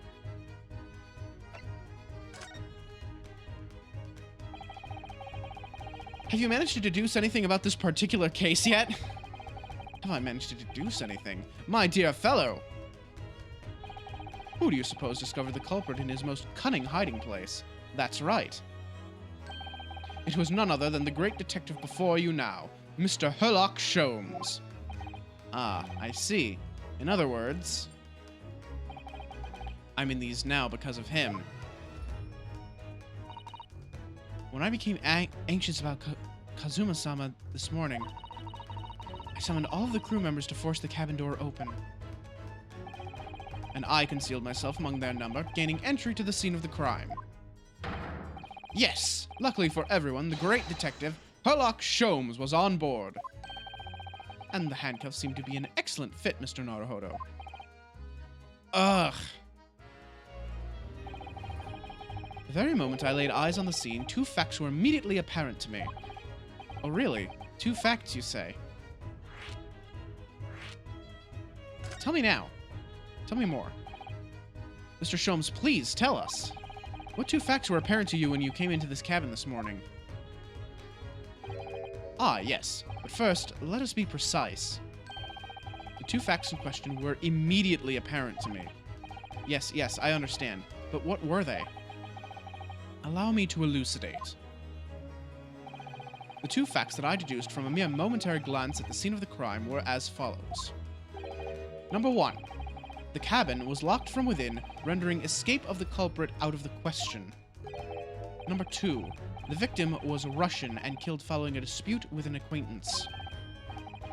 Have you managed to deduce anything about this particular case yet? Have I managed to deduce anything? My dear fellow! Who do you suppose discovered the culprit in his most cunning hiding place? That's right. It was none other than the great detective before you now, Mr. Herlock Sholmes. Ah, I see. In other words, I'm in these now because of him. When I became anxious about Kazuma-sama this morning, I summoned all of the crew members to force the cabin door open. And I concealed myself among their number, gaining entry to the scene of the crime. Yes! Luckily for everyone, the great detective, Herlock Sholmes, was on board. And the handcuffs seem to be an excellent fit, Mr. Naruhodo. Ugh. The very moment I laid eyes on the scene, two facts were immediately apparent to me. Oh, really? Two facts, you say? Tell me now. Tell me more. Mr. Sholmes, please, tell us. What two facts were apparent to you when you came into this cabin this morning? Ah, yes. But first, let us be precise. The two facts in question were immediately apparent to me. Yes, I understand. But what were they? Allow me to elucidate. The two facts that I deduced from a mere momentary glance at the scene of the crime were as follows. Number one, the cabin was locked from within, rendering escape of the culprit out of the question. Number two, The victim was Russian and killed following a dispute with an acquaintance.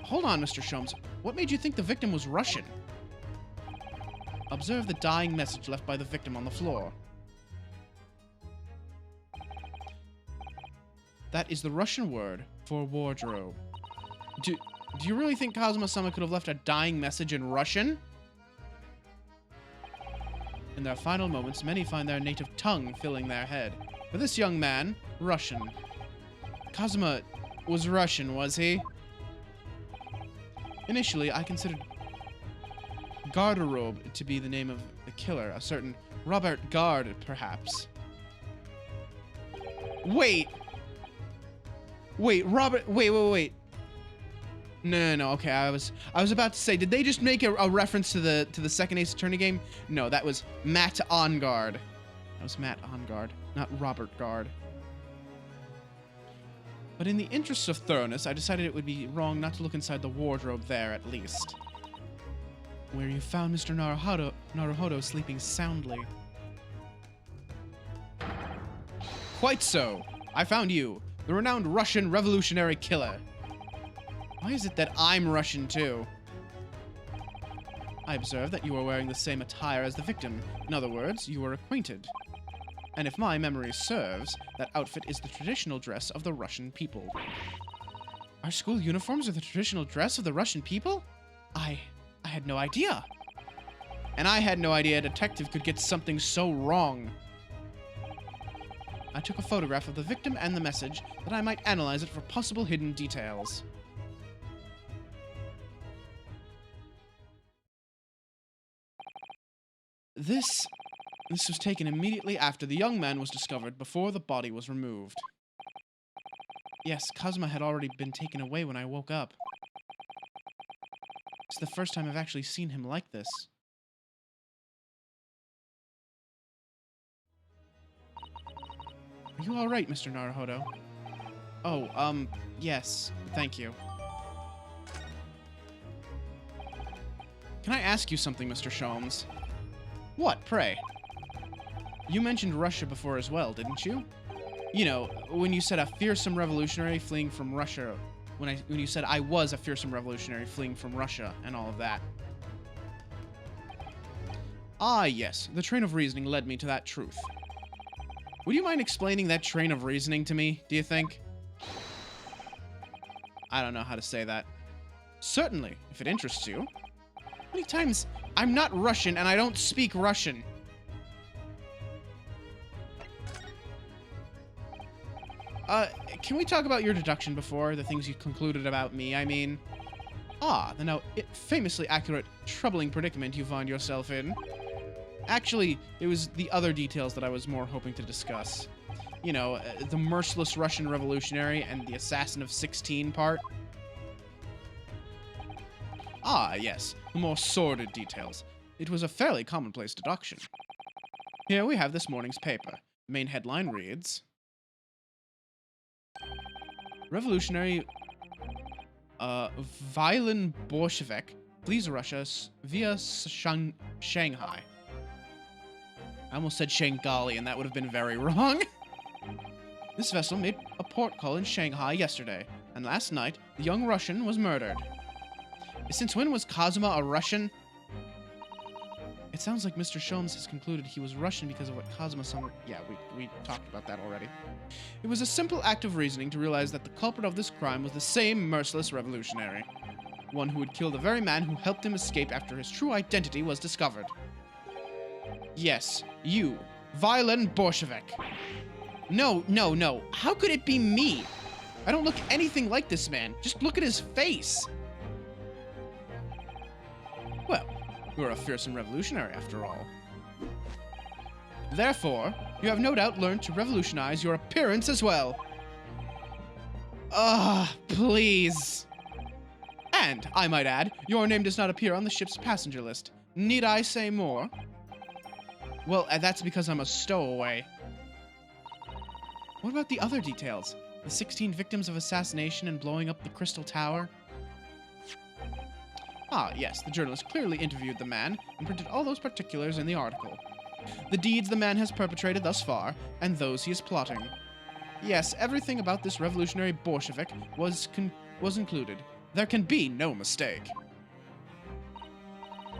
Hold on, Mr. Sholmes. What made you think the victim was Russian? Observe the dying message left by the victim on the floor. That is the Russian word for wardrobe. Do you really think Kazuma-sama could have left a dying message in Russian? In their final moments, many find their native tongue filling their head. For this young man, Russian. Kazuma was Russian, was he? Initially, I considered Garderobe to be the name of the killer, a certain Robert Gard, perhaps. Wait, Robert, wait. No, okay, I was about to say, did they just make a reference to the second Ace Attorney game? No, that was Matt Ongard. That was Matt Ongard, not Robert Gard. But in the interest of thoroughness, I decided it would be wrong not to look inside the wardrobe there, at least. Where you found Mr. Naruhodo sleeping soundly. Quite so. I found you, the renowned Russian revolutionary killer. Why is it that I'm Russian too? I observed that you were wearing the same attire as the victim. In other words, you were acquainted. And if my memory serves, that outfit is the traditional dress of the Russian people. Our school uniforms are the traditional dress of the Russian people? I had no idea. And I had no idea a detective could get something so wrong. I took a photograph of the victim and the message that I might analyze it for possible hidden details. This was taken immediately after the young man was discovered, before the body was removed. Yes, Kazuma had already been taken away when I woke up. It's the first time I've actually seen him like this. Are you alright, Mr. Naruhodo? Oh, yes. Thank you. Can I ask you something, Mr. Sholmes? What, pray? You mentioned Russia before as well, didn't you? You know, when you said a fearsome revolutionary fleeing from Russia. When you said I was a fearsome revolutionary fleeing from Russia and all of that. Ah, yes. The train of reasoning led me to that truth. Would you mind explaining that train of reasoning to me, do you think? I don't know how to say that. Certainly, if it interests you. How many times? I'm not Russian and I don't speak Russian. Can we talk about your deduction before? The things you concluded about me, I mean. The now famously accurate, troubling predicament you find yourself in. Actually, it was the other details that I was more hoping to discuss. You know, the merciless Russian revolutionary and the assassin of 16 part. Yes, the more sordid details. It was a fairly commonplace deduction. Here we have this morning's paper. The main headline reads... Revolutionary Violin Bolshevik flees Russia via Shanghai. I almost said Shanghai, and that would have been very wrong. This vessel made a port call in Shanghai yesterday, and last night, the young Russian was murdered. Since when was Kazuma a Russian? It sounds like Mr. Sholmes has concluded he was Russian because of what Kazuma-sama... Yeah, we talked about that already. It was a simple act of reasoning to realize that the culprit of this crime was the same merciless revolutionary. One who would kill the very man who helped him escape after his true identity was discovered. Yes, you, Violin Bolshevik. No. How could it be me? I don't look anything like this man. Just look at his face. Well, you're a fearsome revolutionary after all. Therefore, you have no doubt learned to revolutionize your appearance as well. Please. And, I might add, your name does not appear on the ship's passenger list. Need I say more? Well, that's because I'm a stowaway. What about the other details? The 16 victims of assassination and blowing up the Crystal Tower? Yes, the journalist clearly interviewed the man and printed all those particulars in the article. The deeds the man has perpetrated thus far, and those he is plotting. Yes, everything about this revolutionary Bolshevik was included. There can be no mistake.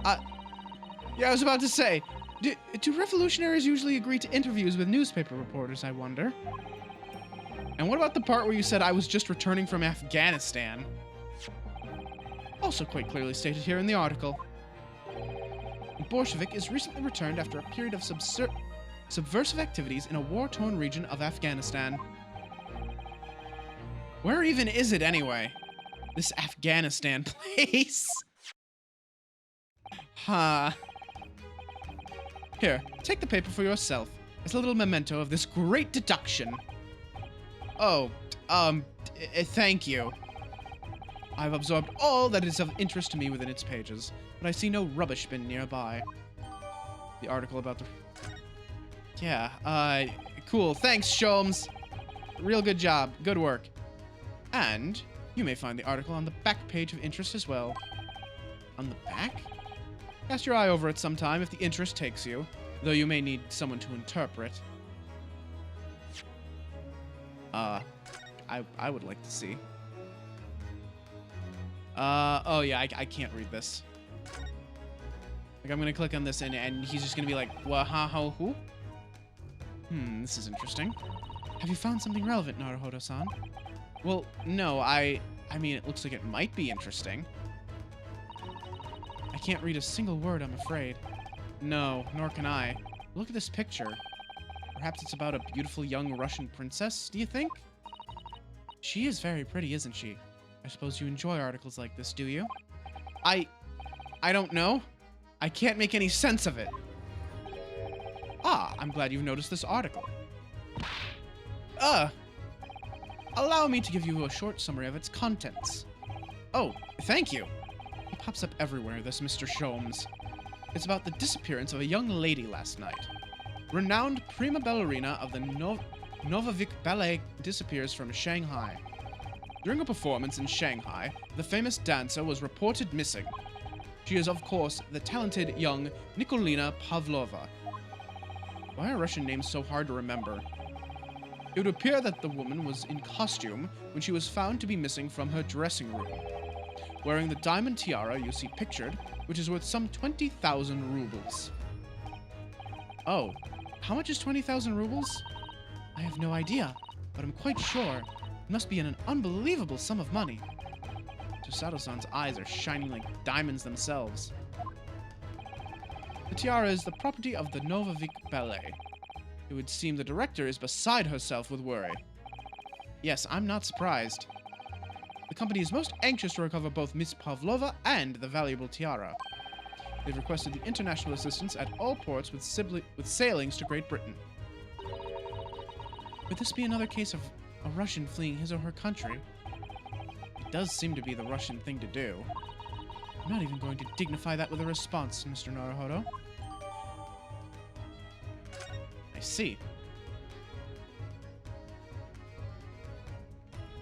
Yeah, I was about to say, do revolutionaries usually agree to interviews with newspaper reporters, I wonder? And what about the part where you said I was just returning from Afghanistan? Also quite clearly stated here in the article. The Bolshevik is recently returned after a period of subversive activities in a war-torn region of Afghanistan. Where even is it anyway? This Afghanistan place? Huh. Here, take the paper for yourself, as a little memento of this great deduction. Oh, thank you. I've absorbed all that is of interest to me within its pages, but I see no rubbish bin nearby. The article about the... Yeah, cool. Thanks, Sholmes. Real good job. Good work. And you may find the article on the back page of interest as well. On the back? Cast your eye over it sometime if the interest takes you, though you may need someone to interpret. I would like to see. Oh yeah, I can't read this. Like, I'm gonna click on this and he's just gonna be like, who? This is interesting. Have you found something relevant, Naruhodo-san? Well, no, I mean, it looks like it might be interesting. I can't read a single word, I'm afraid. No, nor can I. Look at this picture. Perhaps it's about a beautiful young Russian princess, do you think? She is very pretty, isn't she? I suppose you enjoy articles like this, do you? I don't know. I can't make any sense of it. Ah, I'm glad you've noticed this article. Allow me to give you a short summary of its contents. Oh, thank you. He pops up everywhere, this Mr. Sholmes. It's about the disappearance of a young lady last night. Renowned prima ballerina of the Novavik Ballet disappears from Shanghai. During a performance in Shanghai, the famous dancer was reported missing. She is, of course, the talented young Nikolina Pavlova. Why are Russian names so hard to remember? It would appear that the woman was in costume when she was found to be missing from her dressing room, wearing the diamond tiara you see pictured, which is worth some 20,000 rubles. Oh, how much is 20,000 rubles? I have no idea, but I'm quite sure it must be an unbelievable sum of money. Susato-san's eyes are shining like diamonds themselves. The tiara is the property of the Novavik Ballet. It would seem the director is beside herself with worry. Yes, I'm not surprised. The company is most anxious to recover both Miss Pavlova and the valuable tiara. They've requested the international assistance at all ports with sailings to Great Britain. Would this be another case of a Russian fleeing his or her country? It does seem to be the Russian thing to do. I'm not even going to dignify that with a response, Mr. Naruhodo. I see.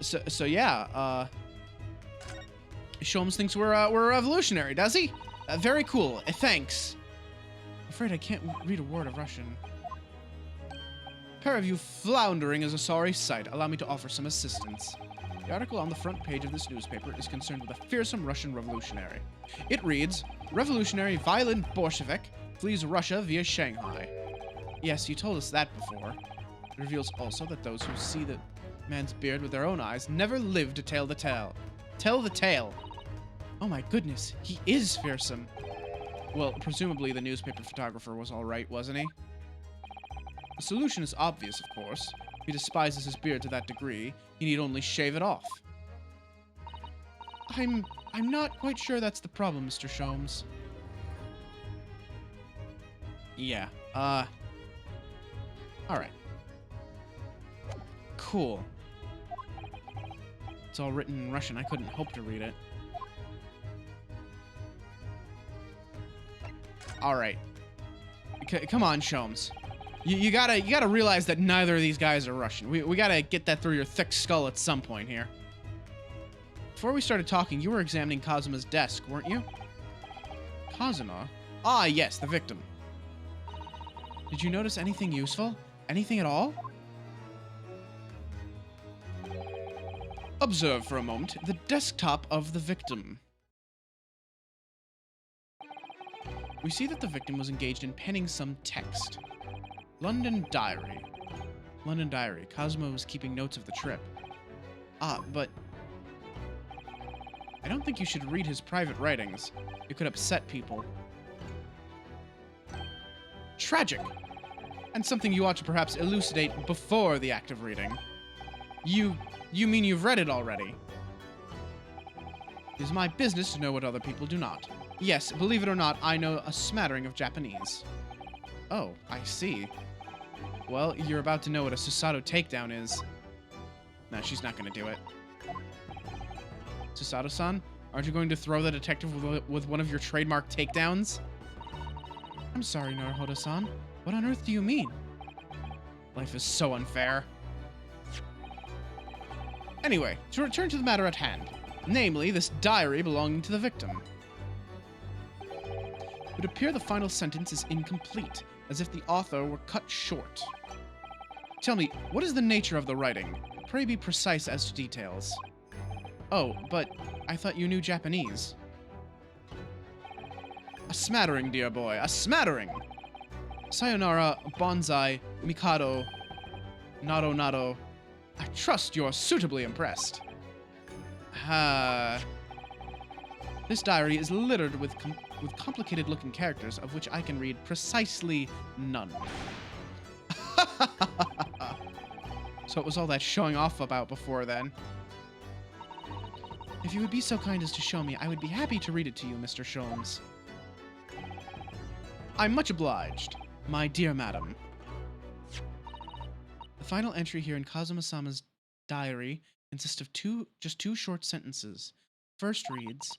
So yeah, Sholmes thinks we're revolutionary, does he? Very cool. Thanks. I'm afraid I can't read a word of Russian. Pair of you floundering is a sorry sight. Allow me to offer some assistance. The article on the front page of this newspaper is concerned with a fearsome Russian revolutionary. It reads, Revolutionary violent Bolshevik flees Russia via Shanghai. Yes, you told us that before. It reveals also that those who see the man's beard with their own eyes never live to tell the tale. Tell the tale. Oh my goodness, he is fearsome. Well, presumably the newspaper photographer was alright, wasn't he? The solution is obvious, of course. If he despises his beard to that degree, he need only shave it off. I'm not quite sure that's the problem, Mr. Sholmes. Yeah, alright. Cool. It's all written in Russian. I couldn't hope to read it. Alright. Come on, Sholmes. You gotta realize that neither of these guys are Russian. We gotta get that through your thick skull at some point here. Before we started talking, you were examining Kazuma's desk, weren't you? Kazuma? Ah, yes, the victim. Did you notice anything useful? Anything at all? Observe for a moment the desktop of the victim. We see that the victim was engaged in penning some text. London Diary. London Diary. Cosmo was keeping notes of the trip. Ah, but I don't think you should read his private writings. It could upset people. Tragic! And something you ought to perhaps elucidate before the act of reading. You mean you've read it already? It is my business to know what other people do not. Yes, believe it or not, I know a smattering of Japanese. Oh, I see. Well, you're about to know what a Susato takedown is. No, she's not going to do it. Susato-san, aren't you going to throw the detective with one of your trademark takedowns? I'm sorry, Naruhodo-san. What on earth do you mean? Life is so unfair. Anyway, to return to the matter at hand. Namely, this diary belonging to the victim. It would appear the final sentence is incomplete, as if the author were cut short. Tell me, what is the nature of the writing? Pray be precise as to details. Oh, but I thought you knew Japanese. A smattering, dear boy, a smattering! Sayonara, bonsai, mikado, nado nado. I trust you're suitably impressed. This diary is littered with complicated-looking characters, of which I can read precisely none. So it was all that showing off about before then. If you would be so kind as to show me, I would be happy to read it to you, Mr. Sholmes. I'm much obliged, my dear madam. The final entry here in Kazuma-sama's diary consists of just two short sentences. First reads,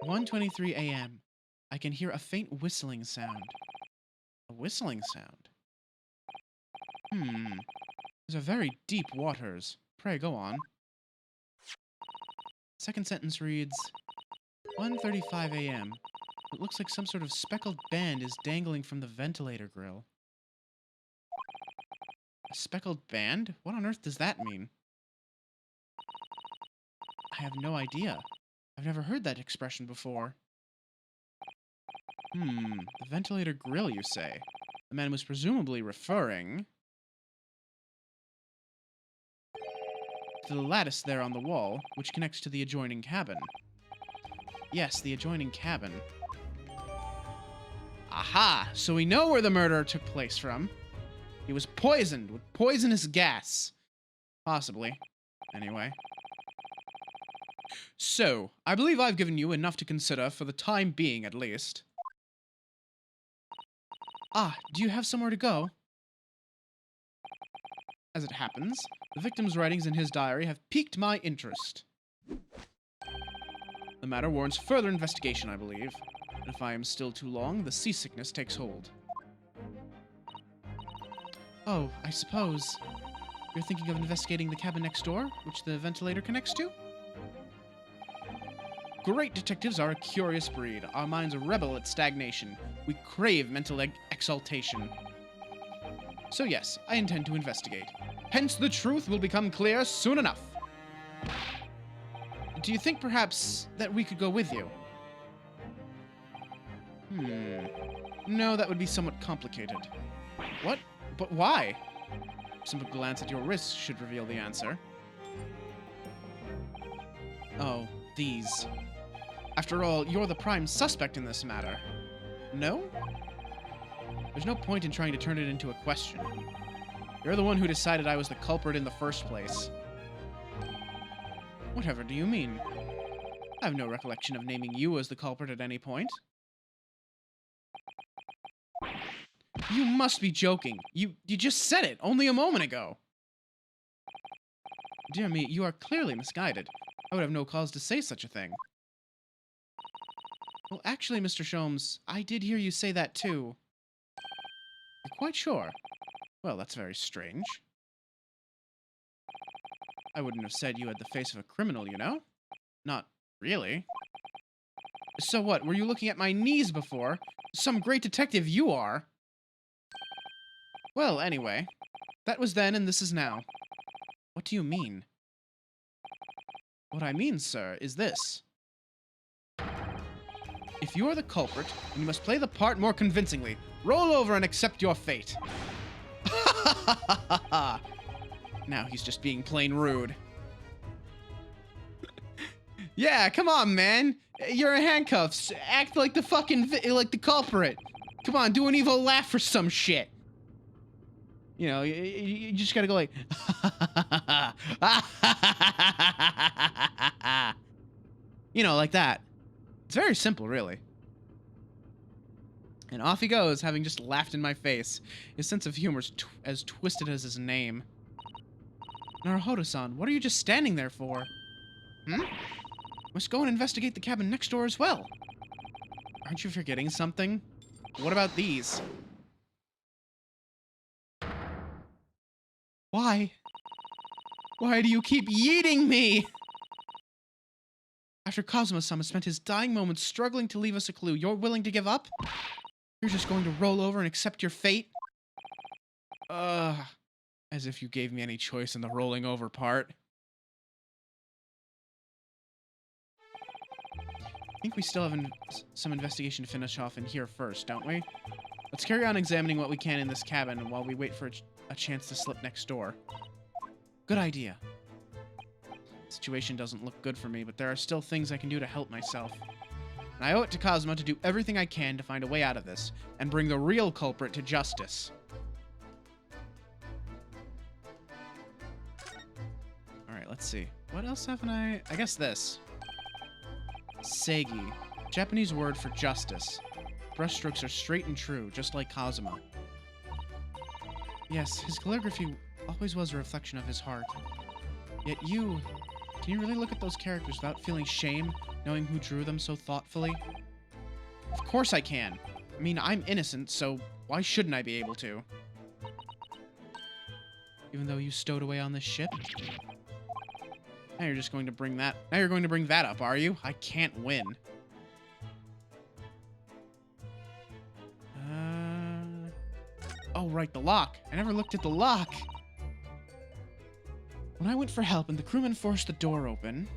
1:23 a.m. I can hear a faint whistling sound. A whistling sound? These are very deep waters. Pray go on. Second sentence reads, 1:35 a.m. It looks like some sort of speckled band is dangling from the ventilator grill. A speckled band? What on earth does that mean? I have no idea. I've never heard that expression before. The ventilator grill, you say? The man was presumably referring to the lattice there on the wall, which connects to the adjoining cabin. Yes, the adjoining cabin. Aha! So we know where the murder took place from. He was poisoned with poisonous gas. Possibly. Anyway. So, I believe I've given you enough to consider, for the time being at least. Ah, do you have somewhere to go? As it happens, the victim's writings in his diary have piqued my interest. The matter warrants further investigation, I believe. And if I am still too long, the seasickness takes hold. Oh, I suppose you're thinking of investigating the cabin next door, which the ventilator connects to? Great detectives are a curious breed. Our minds rebel at stagnation. We crave mental exaltation. So yes, I intend to investigate. Hence the truth will become clear soon enough. Do you think perhaps that we could go with you? No, that would be somewhat complicated. What? But why? A simple glance at your wrists should reveal the answer. Oh, these. After all, you're the prime suspect in this matter. No? There's no point in trying to turn it into a question. You're the one who decided I was the culprit in the first place. Whatever do you mean? I have no recollection of naming you as the culprit at any point. You must be joking. You just said it only a moment ago. Dear me, you are clearly misguided. I would have no cause to say such a thing. Well, actually, Mr. Sholmes, I did hear you say that too. You're quite sure? Well, that's very strange. I wouldn't have said you had the face of a criminal, you know? Not really. So what, were you looking at my knees before? Some great detective you are! Well, anyway. That was then and this is now. What do you mean? What I mean, sir, is this. If you are the culprit, then you must play the part more convincingly. Roll over and accept your fate. Now he's just being plain rude. Yeah, come on, man. You're in handcuffs. Act like the fucking like the culprit. Come on, do an evil laugh or some shit. You know, you just gotta go like, you know, like that. It's very simple, really. And off he goes, having just laughed in my face. His sense of humor is as twisted as his name. Naruhodo-san, what are you just standing there for? Hmm? Must go and investigate the cabin next door as well. Aren't you forgetting something? What about these? Why? Why do you keep yeeting me? After Kazuma-sama spent his dying moments struggling to leave us a clue, you're willing to give up? You're just going to roll over and accept your fate? As if you gave me any choice in the rolling over part. I think we still have some investigation to finish off in here first, don't we? Let's carry on examining what we can in this cabin while we wait for a chance to slip next door. Good idea. The situation doesn't look good for me, but there are still things I can do to help myself. And I owe it to Kazuma to do everything I can to find a way out of this, and bring the real culprit to justice. Alright, let's see. What else haven't I guess this. Seigi. Japanese word for justice. Brushstrokes are straight and true, just like Kazuma. Yes, his calligraphy always was a reflection of his heart. Yet you... Can you really look at those characters without feeling shame, knowing who drew them so thoughtfully? Of course I can. I mean, I'm innocent, so why shouldn't I be able to? Even though you stowed away on this ship? Now you're just going to bring that... Now you're going to bring that up, are you? I can't win. Oh, right, the lock. I never looked at the lock. When I went for help and the crewmen forced the door open,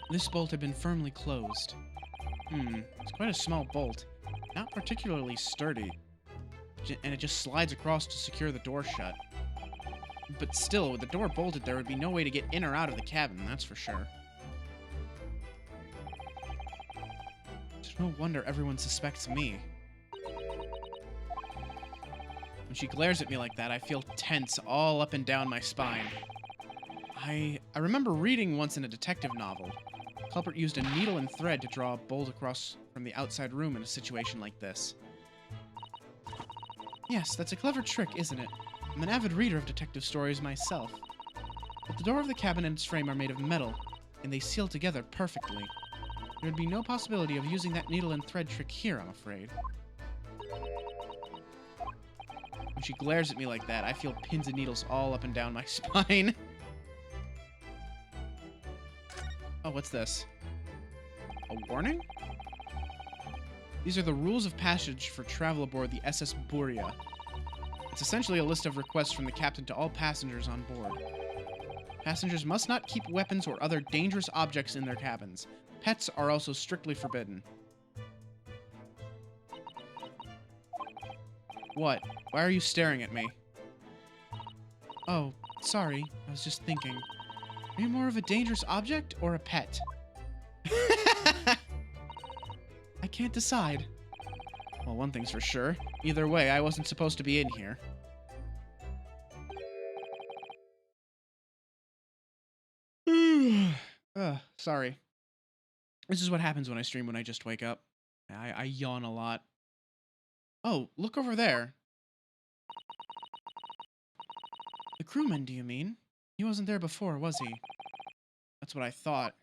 this bolt had been firmly closed. It's quite a small bolt. Not particularly sturdy. And it just slides across to secure the door shut. But still, with the door bolted, there would be no way to get in or out of the cabin, that's for sure. It's no wonder everyone suspects me. When she glares at me like that, I feel tense all up and down my spine. I remember reading once in a detective novel. The culprit used a needle and thread to draw a bolt across from the outside room in a situation like this. Yes, that's a clever trick, isn't it? I'm an avid reader of detective stories myself. But the door of the cabin and its frame are made of metal, and they seal together perfectly. There would be no possibility of using that needle and thread trick here, I'm afraid. When she glares at me like that, I feel pins and needles all up and down my spine. Oh, what's this? A warning? These are the rules of passage for travel aboard the SS Buria. It's essentially a list of requests from the captain to all passengers on board. Passengers must not keep weapons or other dangerous objects in their cabins. Pets are also strictly forbidden. What? Why are you staring at me? Oh, sorry. I was just thinking. Are you more of a dangerous object or a pet? I can't decide. Well, one thing's for sure. Either way, I wasn't supposed to be in here. Sorry. This is what happens when I stream when I just wake up. I yawn a lot. Oh, look over there. The crewman, do you mean? He wasn't there before, was he? That's what I thought.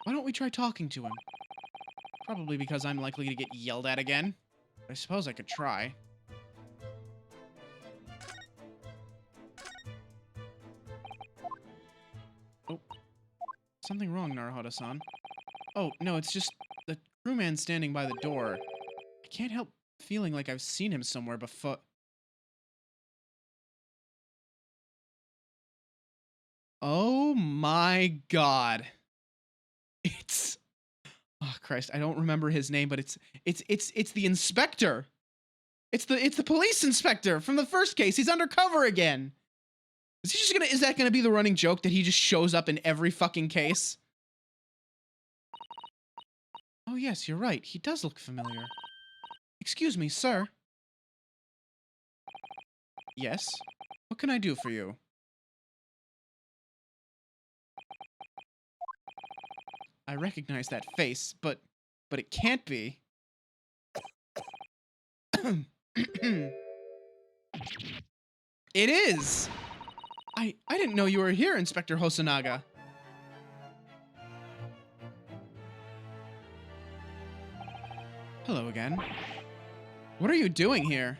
Why don't we try talking to him? Probably because I'm likely to get yelled at again. I suppose I could try. Oh. Something wrong, Naruhodo-san. Oh, no, it's just the crewman standing by the door. I can't help feeling like I've seen him somewhere before. Oh my god. It's oh Christ, I don't remember his name, but it's the inspector. It's the police inspector from the first case. He's undercover again. Is that gonna be the running joke that he just shows up in every fucking case? Oh yes, you're right. He does look familiar. Excuse me, sir. Yes? What can I do for you? I recognize that face, but it can't be. It is! I didn't know you were here, Inspector Hosonaga. Hello again. What are you doing here?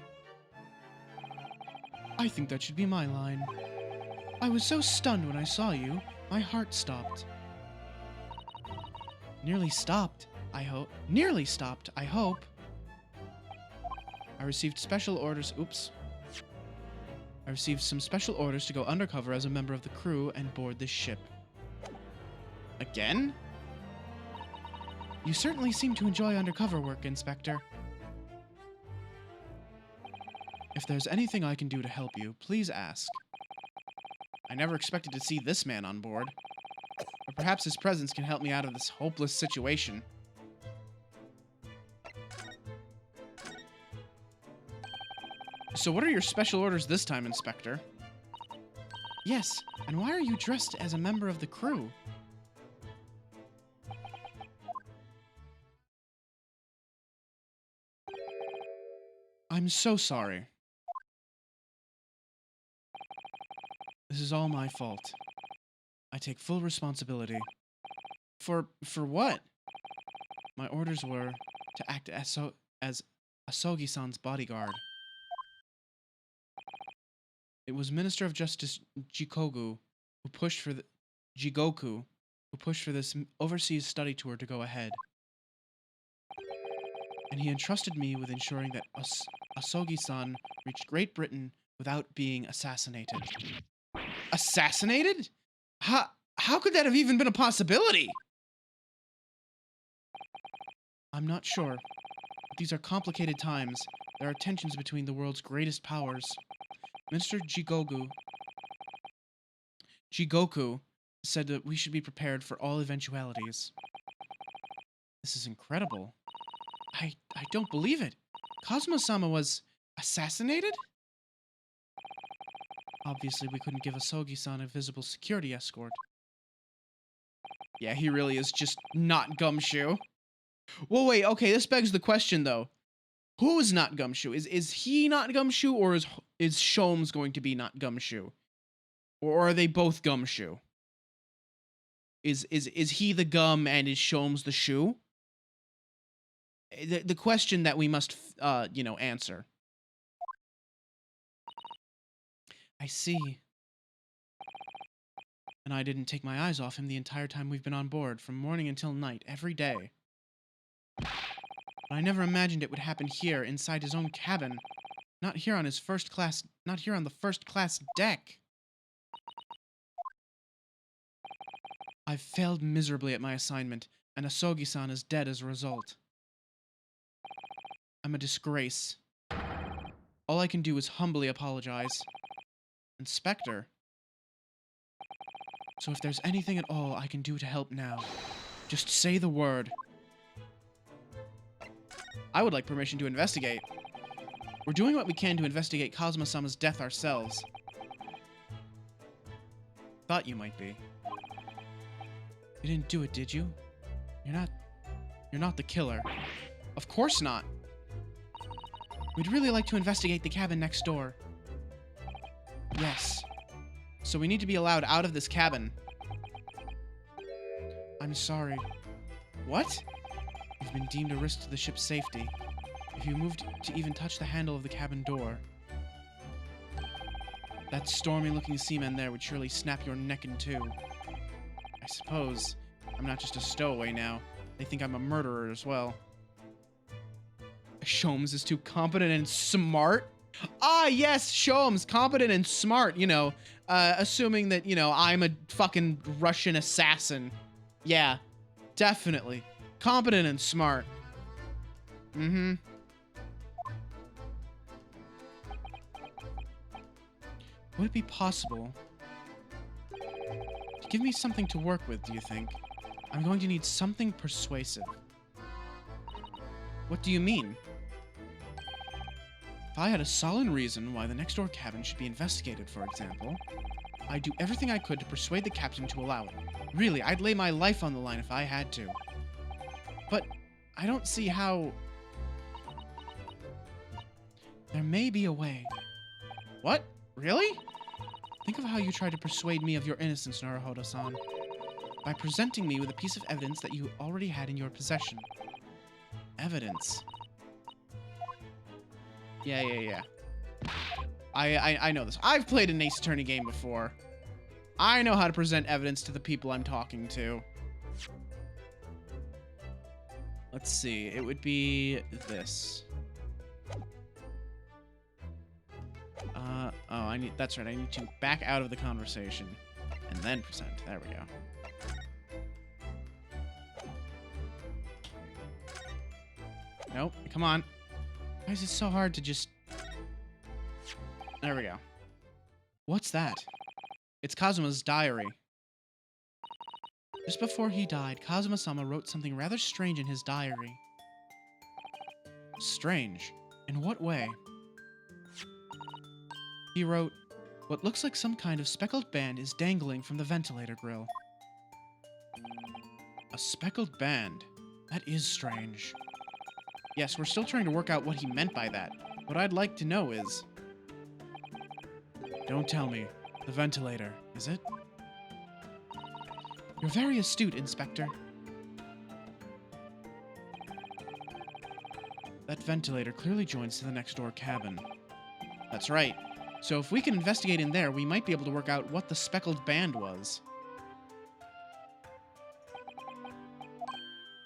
I think that should be my line. I was so stunned when I saw you, my heart stopped. Nearly stopped, I hope. Nearly stopped, I hope. I received special orders. Oops. I received some special orders to go undercover as a member of the crew and board this ship. Again? You certainly seem to enjoy undercover work, Inspector. If there's anything I can do to help you, please ask. I never expected to see this man on board. But perhaps his presence can help me out of this hopeless situation. So what are your special orders this time, Inspector? Yes, and why are you dressed as a member of the crew? I'm so sorry. This is all my fault. I take full responsibility. For what? My orders were to act as Asogi-san's bodyguard. It was Minister of Justice Jigoku who pushed for this overseas study tour to go ahead. And he entrusted me with ensuring that Asogi-san reached Great Britain without being assassinated. Assassinated? How could that have even been a possibility? I'm not sure. But these are complicated times. There are tensions between the world's greatest powers. Minister Jigoku said that we should be prepared for all eventualities. This is incredible. I don't believe it. Cosmo-sama was assassinated? Obviously, we couldn't give Asogi-san a visible security escort. Yeah, he really is just not Gumshoe. Well, wait, okay, this begs the question, though. Who is not Gumshoe? Is he not Gumshoe, or is Sholmes going to be not Gumshoe? Or are they both Gumshoe? Is he the gum and is Sholmes the shoe? The question that we must, answer. I see. And I didn't take my eyes off him the entire time we've been on board, from morning until night, every day. But I never imagined it would happen here, inside his own cabin. Not here on the first class deck. I've failed miserably at my assignment, and Asogi-san is dead as a result. I'm a disgrace. All I can do is humbly apologize. Inspector. So if there's anything at all I can do to help now, just say the word. I would like permission to investigate. We're doing what we can to investigate Cosmo-sama's death ourselves. Thought you might be. You didn't do it, did you? You're not the killer. Of course not. We'd really like to investigate the cabin next door. Yes. So we need to be allowed out of this cabin. I'm sorry. What? You've been deemed a risk to the ship's safety. If you moved to even touch the handle of the cabin door, that stormy-looking seaman there would surely snap your neck in two. I suppose I'm not just a stowaway now. They think I'm a murderer as well. Sholmes is too competent and smart? Ah, yes, Sholmes, competent and smart, you know, assuming that, you know, I'm a fucking Russian assassin. Yeah, definitely. Competent and smart. Mm-hmm. Would it be possible to give me something to work with, do you think? I'm going to need something persuasive. What do you mean? If I had a solid reason why the next door cabin should be investigated, for example, I'd do everything I could to persuade the captain to allow it. Really, I'd lay my life on the line if I had to. But I don't see how... There may be a way. What? Really? Think of how you tried to persuade me of your innocence, Naruhodo-san. By presenting me with a piece of evidence that you already had in your possession. Evidence. Yeah. I know this. I've played an Ace Attorney game before. I know how to present evidence to the people I'm talking to. Let's see. It would be this. Oh, that's right. I need to back out of the conversation and then present. There we go. Nope. Come on. Why is it so hard to just... There we go. What's that? It's Kazuma's diary. Just before he died, Kazuma-sama wrote something rather strange in his diary. Strange? In what way? He wrote, "What looks like some kind of speckled band is dangling from the ventilator grill." A speckled band? That is strange. Yes, we're still trying to work out what he meant by that. What I'd like to know is... Don't tell me. The ventilator, is it? You're very astute, Inspector. That ventilator clearly joins to the next door cabin. That's right. So if we can investigate in there, we might be able to work out what the speckled band was.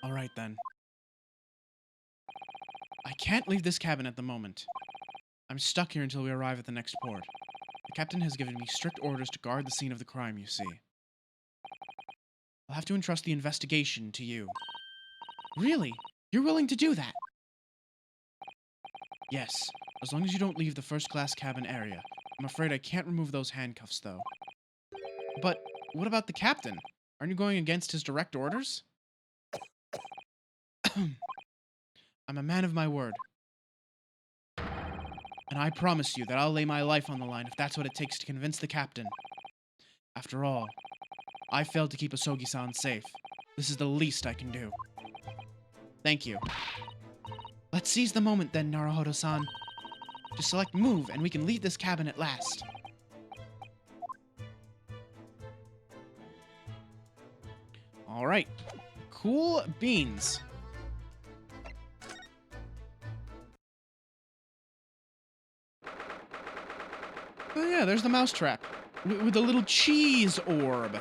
Alright then. I can't leave this cabin at the moment. I'm stuck here until we arrive at the next port. The captain has given me strict orders to guard the scene of the crime, you see. I'll have to entrust the investigation to you. Really? You're willing to do that? Yes, as long as you don't leave the first-class cabin area. I'm afraid I can't remove those handcuffs, though. But what about the captain? Aren't you going against his direct orders? I'm a man of my word. And I promise you that I'll lay my life on the line if that's what it takes to convince the captain. After all, I failed to keep Asogi-san safe. This is the least I can do. Thank you. Let's seize the moment then, Naruhodo-san. Just select move and we can leave this cabin at last. Alright. Cool beans. Oh yeah, there's the mousetrap. With the little cheese orb.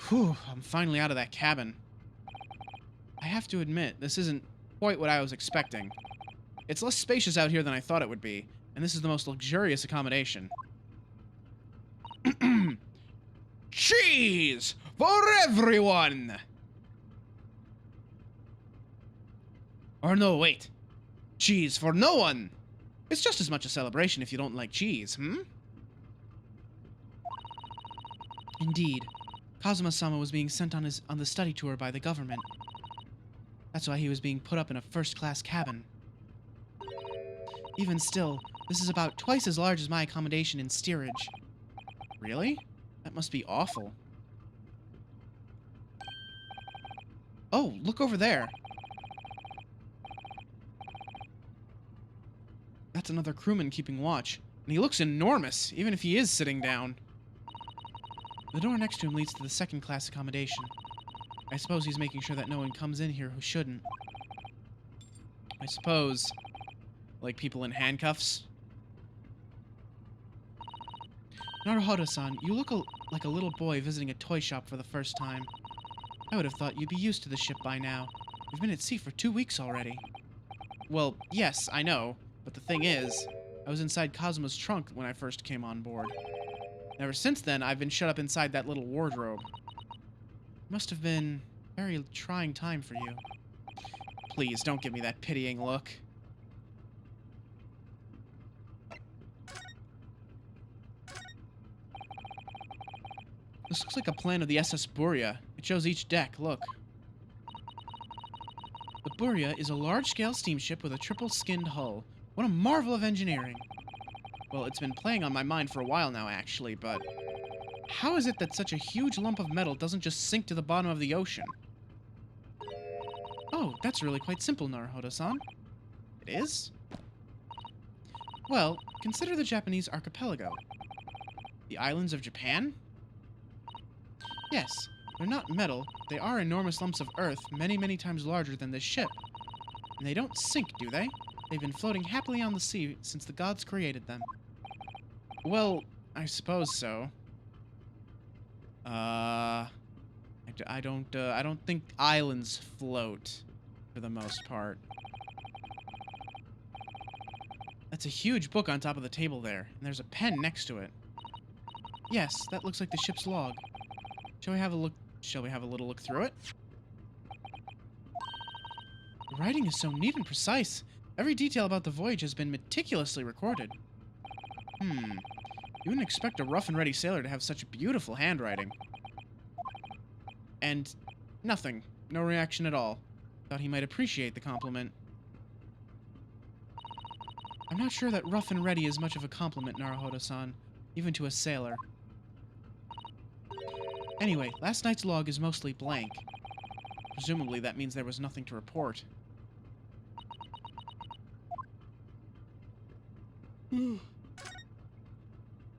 Whew, I'm finally out of that cabin. I have to admit, this isn't quite what I was expecting. It's less spacious out here than I thought it would be, and this is the most luxurious accommodation. Cheese for everyone! Or no, wait. Cheese for no one! It's just as much a celebration if you don't like cheese, Indeed. Kazuma-sama was being sent on the study tour by the government. That's why he was being put up in a first-class cabin. Even still, this is about twice as large as my accommodation in steerage. Really? That must be awful. Oh, look over there. That's another crewman keeping watch. And he looks enormous, even if he is sitting down. The door next to him leads to the second-class accommodation. I suppose he's making sure that no one comes in here who shouldn't. I suppose. Like people in handcuffs. Naruhodo-san, you look like a little boy visiting a toy shop for the first time. I would have thought you'd be used to the ship by now. We've been at sea for 2 weeks already. Well, yes, I know. But the thing is, I was inside Cosmo's trunk when I first came on board. Ever since then, I've been shut up inside that little wardrobe. Must have been a very trying time for you. Please, don't give me that pitying look. This looks like a plan of the SS Buria. It shows each deck, look. The Buria is a large-scale steamship with a triple-skinned hull. What a marvel of engineering. Well, it's been playing on my mind for a while now, actually, but... how is it that such a huge lump of metal doesn't just sink to the bottom of the ocean? Oh, that's really quite simple, Naruhodo-san. It is? Well, consider the Japanese archipelago. The islands of Japan? Yes, they're not metal. They are enormous lumps of earth, many, many times larger than this ship. And they don't sink, do they? They've been floating happily on the sea since the gods created them. Well, I suppose so. I don't think islands float, for the most part. That's a huge book on top of the table there, and there's a pen next to it. Yes, that looks like the ship's log. Shall we have a little look through it? The writing is so neat and precise. Every detail about the voyage has been meticulously recorded. You wouldn't expect a rough and ready sailor to have such beautiful handwriting. And nothing. No reaction at all. Thought he might appreciate the compliment. I'm not sure that rough and ready is much of a compliment, Naruhodo-san, even to a sailor. Anyway, last night's log is mostly blank. Presumably that means there was nothing to report.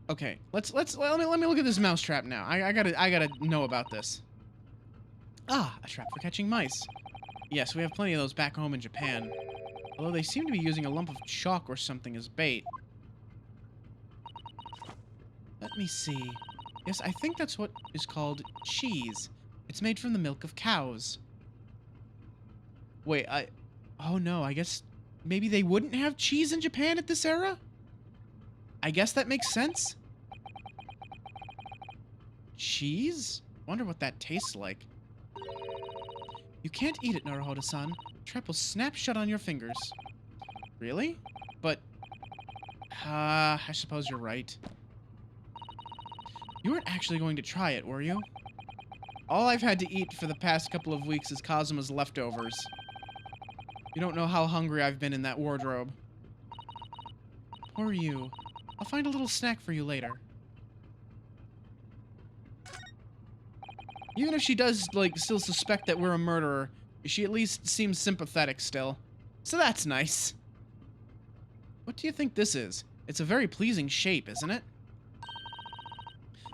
Okay, let me look at this mousetrap now. I gotta know about this. Ah, a trap for catching mice. Yes, we have plenty of those back home in Japan. Although they seem to be using a lump of chalk or something as bait. Let me see. Yes, I think that's what is called cheese. It's made from the milk of cows. Wait, oh no, I guess maybe they wouldn't have cheese in Japan at this era? I guess that makes sense. Cheese? Wonder what that tastes like. You can't eat it, Naruhodo-san. The trap will snap shut on your fingers. Really? But... I suppose you're right. You weren't actually going to try it, were you? All I've had to eat for the past couple of weeks is Kazuma's leftovers. You don't know how hungry I've been in that wardrobe. Poor you. I'll find a little snack for you later. Even if she does, like, still suspect that we're a murderer, she at least seems sympathetic still. So that's nice. What do you think this is? It's a very pleasing shape, isn't it?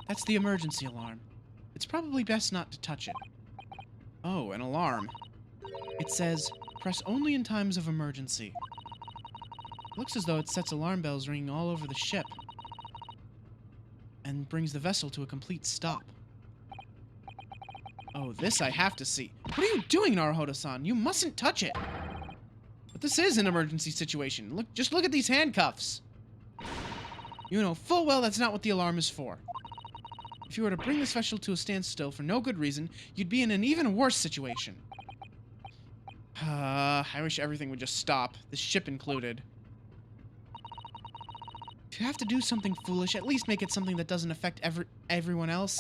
That's the emergency alarm. It's probably best not to touch it. Oh, an alarm. It says, press only in times of emergency. Looks as though it sets alarm bells ringing all over the ship. And brings the vessel to a complete stop. Oh, this I have to see. What are you doing, Naruhodo-san? You mustn't touch it. But this is an emergency situation. Just look at these handcuffs. You know full well that's not what the alarm is for. If you were to bring this vessel to a standstill for no good reason, you'd be in an even worse situation. I wish everything would just stop, this ship included. If you have to do something foolish, at least make it something that doesn't affect everyone else.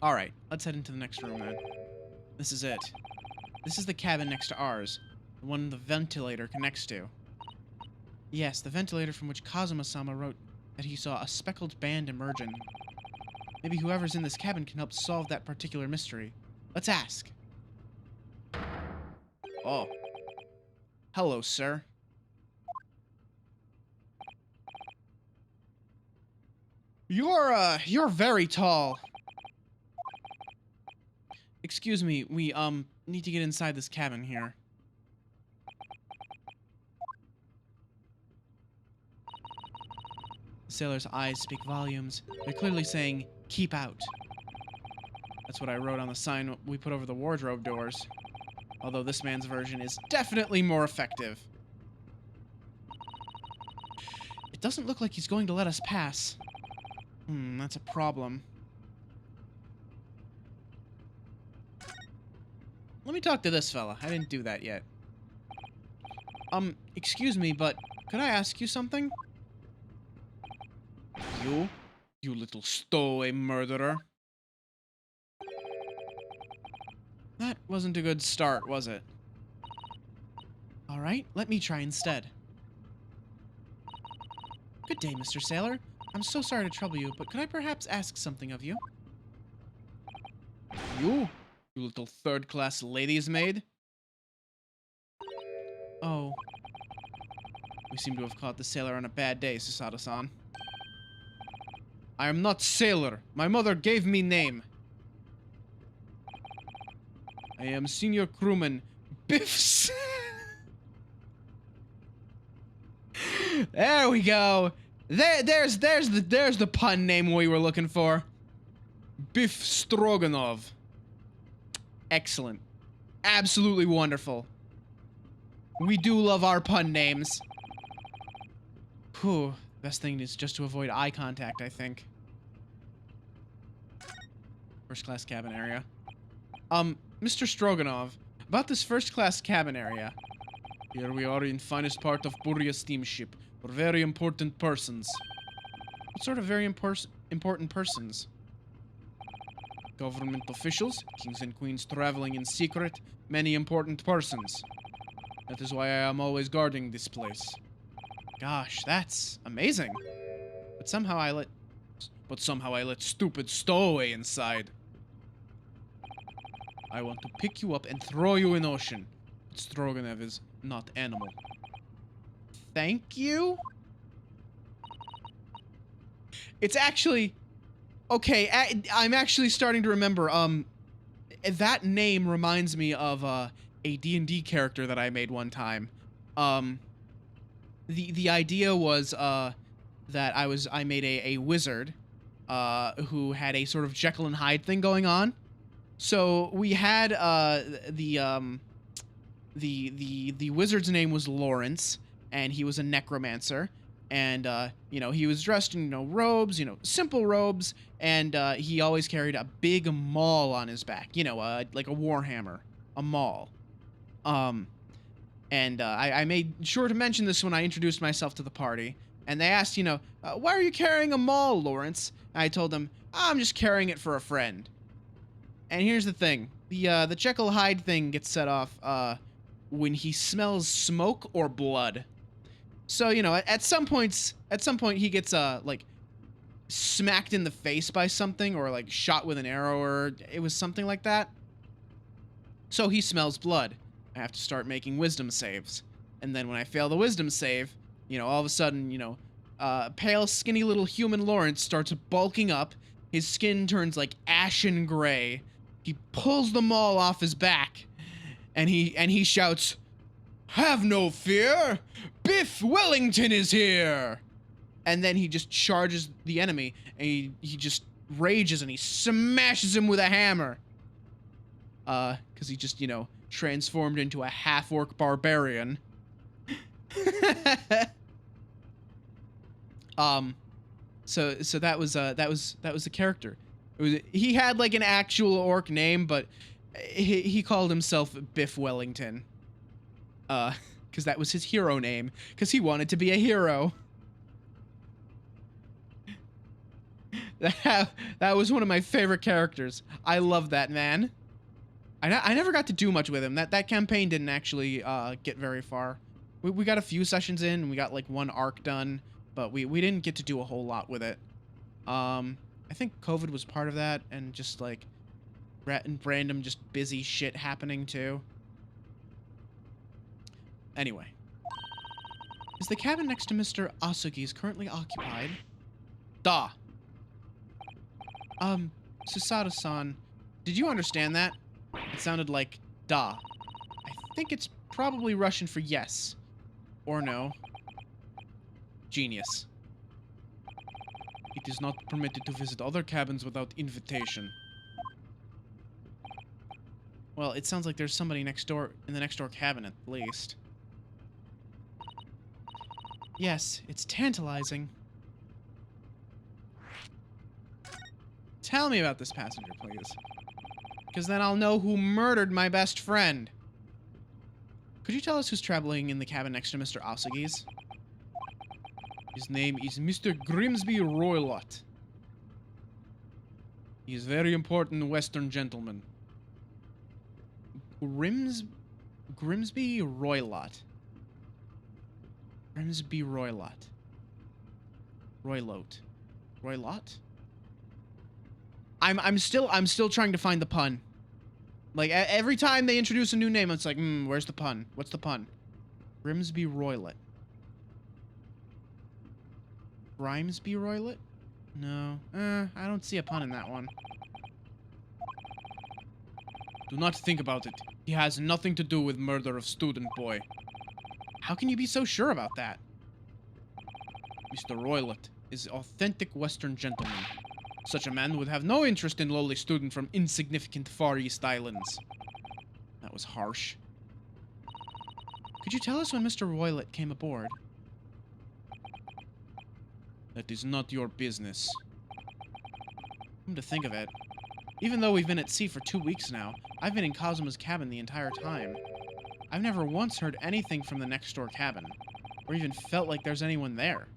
Alright, let's head into the next room then. This is it. This is the cabin next to ours. The one the ventilator connects to. Yes, the ventilator from which Kazuma-sama wrote that he saw a speckled band emerging. Maybe whoever's in this cabin can help solve that particular mystery. Let's ask. Oh. Hello, sir. You're very tall. Excuse me, we, need to get inside this cabin here. The sailor's eyes speak volumes. They're clearly saying, keep out. That's what I wrote on the sign we put over the wardrobe doors. Although this man's version is definitely more effective. It doesn't look like he's going to let us pass. That's a problem. Let me talk to this fella. I didn't do that yet. Excuse me, but could I ask you something? You little stowaway murderer. That wasn't a good start, was it? Alright, let me try instead. Good day, Mr. Sailor. I'm so sorry to trouble you, but could I perhaps ask something of you? You little third-class lady's maid? Oh. We seem to have caught the sailor on a bad day, Susato-san. I am not sailor. My mother gave me name. I am senior crewman Biffs. There we go. There's the pun name we were looking for. Biff Stroganov. Excellent. Absolutely wonderful. We do love our pun names. Whew. Best thing is just to avoid eye contact, I think. First class cabin area. Mr. Stroganov, about this first class cabin area. Here we are in finest part of Buria steamship for very important persons. What sort of very important persons? Government officials, kings and queens traveling in secret, many important persons. That is why I am always guarding this place. Gosh, that's amazing. But somehow I let stupid stowaway inside. I want to pick you up and throw you in ocean. But Stroganoff is not animal. Thank you? It's actually... Okay, I'm actually starting to remember, that name reminds me of, a D&D character that I made one time. The idea was, that I made a wizard, who had a sort of Jekyll and Hyde thing going on. So we had, the wizard's name was Lawrence, and he was a necromancer. And, you know, he was dressed in, robes, simple robes, and, he always carried a big maul on his back, like a warhammer, a maul. And I made sure to mention this when I introduced myself to the party, and they asked, why are you carrying a maul, Lawrence? And I told them, I'm just carrying it for a friend. And here's the thing, the Jekyll Hyde thing gets set off, when he smells smoke or blood. So, at some point he gets, like, smacked in the face by something, or, like, shot with an arrow, or it was something like that. So he smells blood. I have to start making wisdom saves. And then when I fail the wisdom save, all of a sudden, pale, skinny little human Lawrence starts bulking up. His skin turns, like, ashen gray. He pulls the maul off his back, and he shouts, "Have no fear! Biff Wellington is here!" And then he just charges the enemy, and he just rages, and he smashes him with a hammer. Because he just, transformed into a half-orc barbarian. So that was the character. He had like an actual orc name, but he called himself Biff Wellington. Because that was his hero name, because he wanted to be a hero. That was one of my favorite characters. I love that man. I never got to do much with him. That campaign didn't actually get very far. We got a few sessions in, and we got like one arc done, but we didn't get to do a whole lot with it. I think COVID was part of that, and just like random just busy shit happening too. Anyway. Is the cabin next to Mr. Asugi's currently occupied? Da. Susato-san, did you understand that? It sounded like da. I think it's probably Russian for yes. Or no. Genius. It is not permitted to visit other cabins without invitation. Well, it sounds like there's somebody next door, in the next door cabin at least. Yes, it's tantalizing. Tell me about this passenger, please. Because then I'll know who murdered my best friend. Could you tell us who's traveling in the cabin next to Mr. Osagi's? His name is Mr. Grimsby Roylott. He is very important Western gentleman. Grimsby Roylott. Grimsby Roylott. Roylott? I'm still trying to find the pun. Like every time they introduce a new name, it's like, where's the pun? What's the pun? Grimsby Roylott. Grimsby Roylott? No. I don't see a pun in that one. Do not think about it. He has nothing to do with murder of student boy. How can you be so sure about that? Mr. Roylott is authentic Western gentleman. Such a man would have no interest in lowly student from insignificant Far East Islands. That was harsh. Could you tell us when Mr. Roylott came aboard? That is not your business. Come to think of it, even though we've been at sea for 2 weeks now, I've been in Kazuma's cabin the entire time. I've never once heard anything from the next door cabin, or even felt like there's anyone there.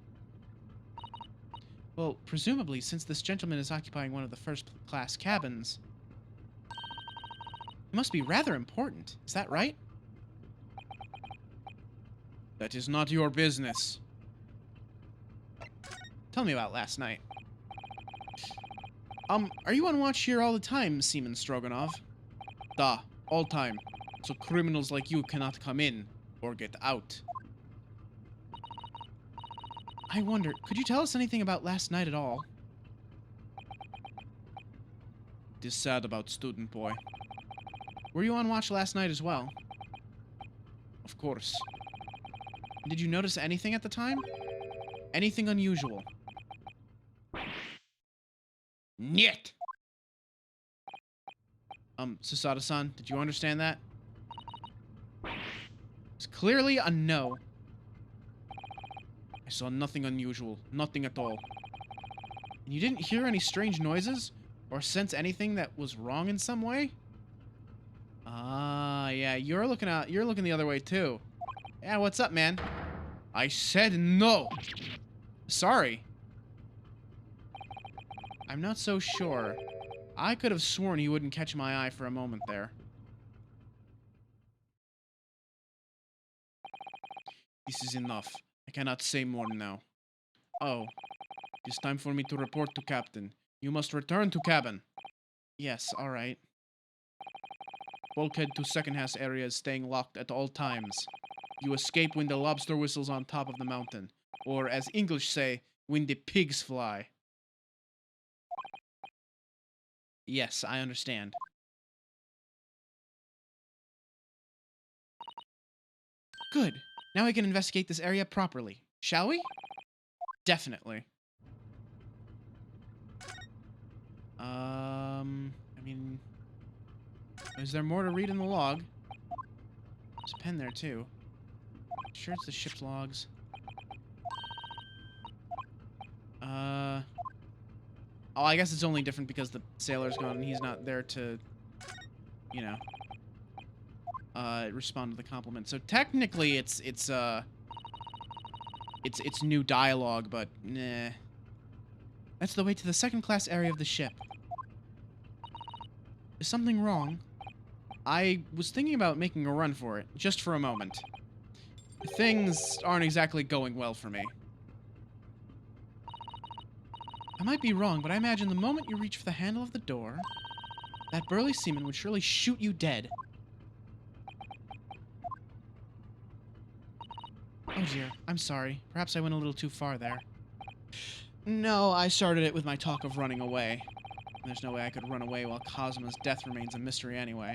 Well, presumably, since this gentleman is occupying one of the first-class cabins, it must be rather important. Is that right? That is not your business. Tell me about last night. Are you on watch here all the time, Seaman Stroganoff? Da, all time. So criminals like you cannot come in or get out. I wonder, could you tell us anything about last night at all? It is sad about student boy. Were you on watch last night as well? Of course. Did you notice anything at the time? Anything unusual? Niet! Susada-san, did you understand that? It's clearly a no. I saw nothing unusual. Nothing at all. And you didn't hear any strange noises? Or sense anything that was wrong in some way? Ah, yeah, you're looking the other way too. Yeah, what's up, man? I said no! Sorry. I'm not so sure. I could have sworn he wouldn't catch my eye for a moment there. This is enough. I cannot say more now. Oh. It's time for me to report to Captain. You must return to cabin. Yes, alright. Bulkhead to second-house area is staying locked at all times. You escape when the lobster whistles on top of the mountain. Or, as English say, when the pigs fly. Yes, I understand. Good. Now we can investigate this area properly. Shall we? Definitely. I mean... Is there more to read in the log? There's a pen there, too. Sure it's the ship's logs. Oh, I guess it's only different because the sailor's gone and he's not there to, you know, respond to the compliment. So technically it's new dialogue, but nah. That's the way to the second-class area of the ship. Is something wrong? I was thinking about making a run for it, just for a moment. Things aren't exactly going well for me. I might be wrong, but I imagine the moment you reach for the handle of the door, that burly seaman would surely shoot you dead. Oh dear, I'm sorry. Perhaps I went a little too far there. No, I started it with my talk of running away. There's no way I could run away while Kazuma's death remains a mystery anyway.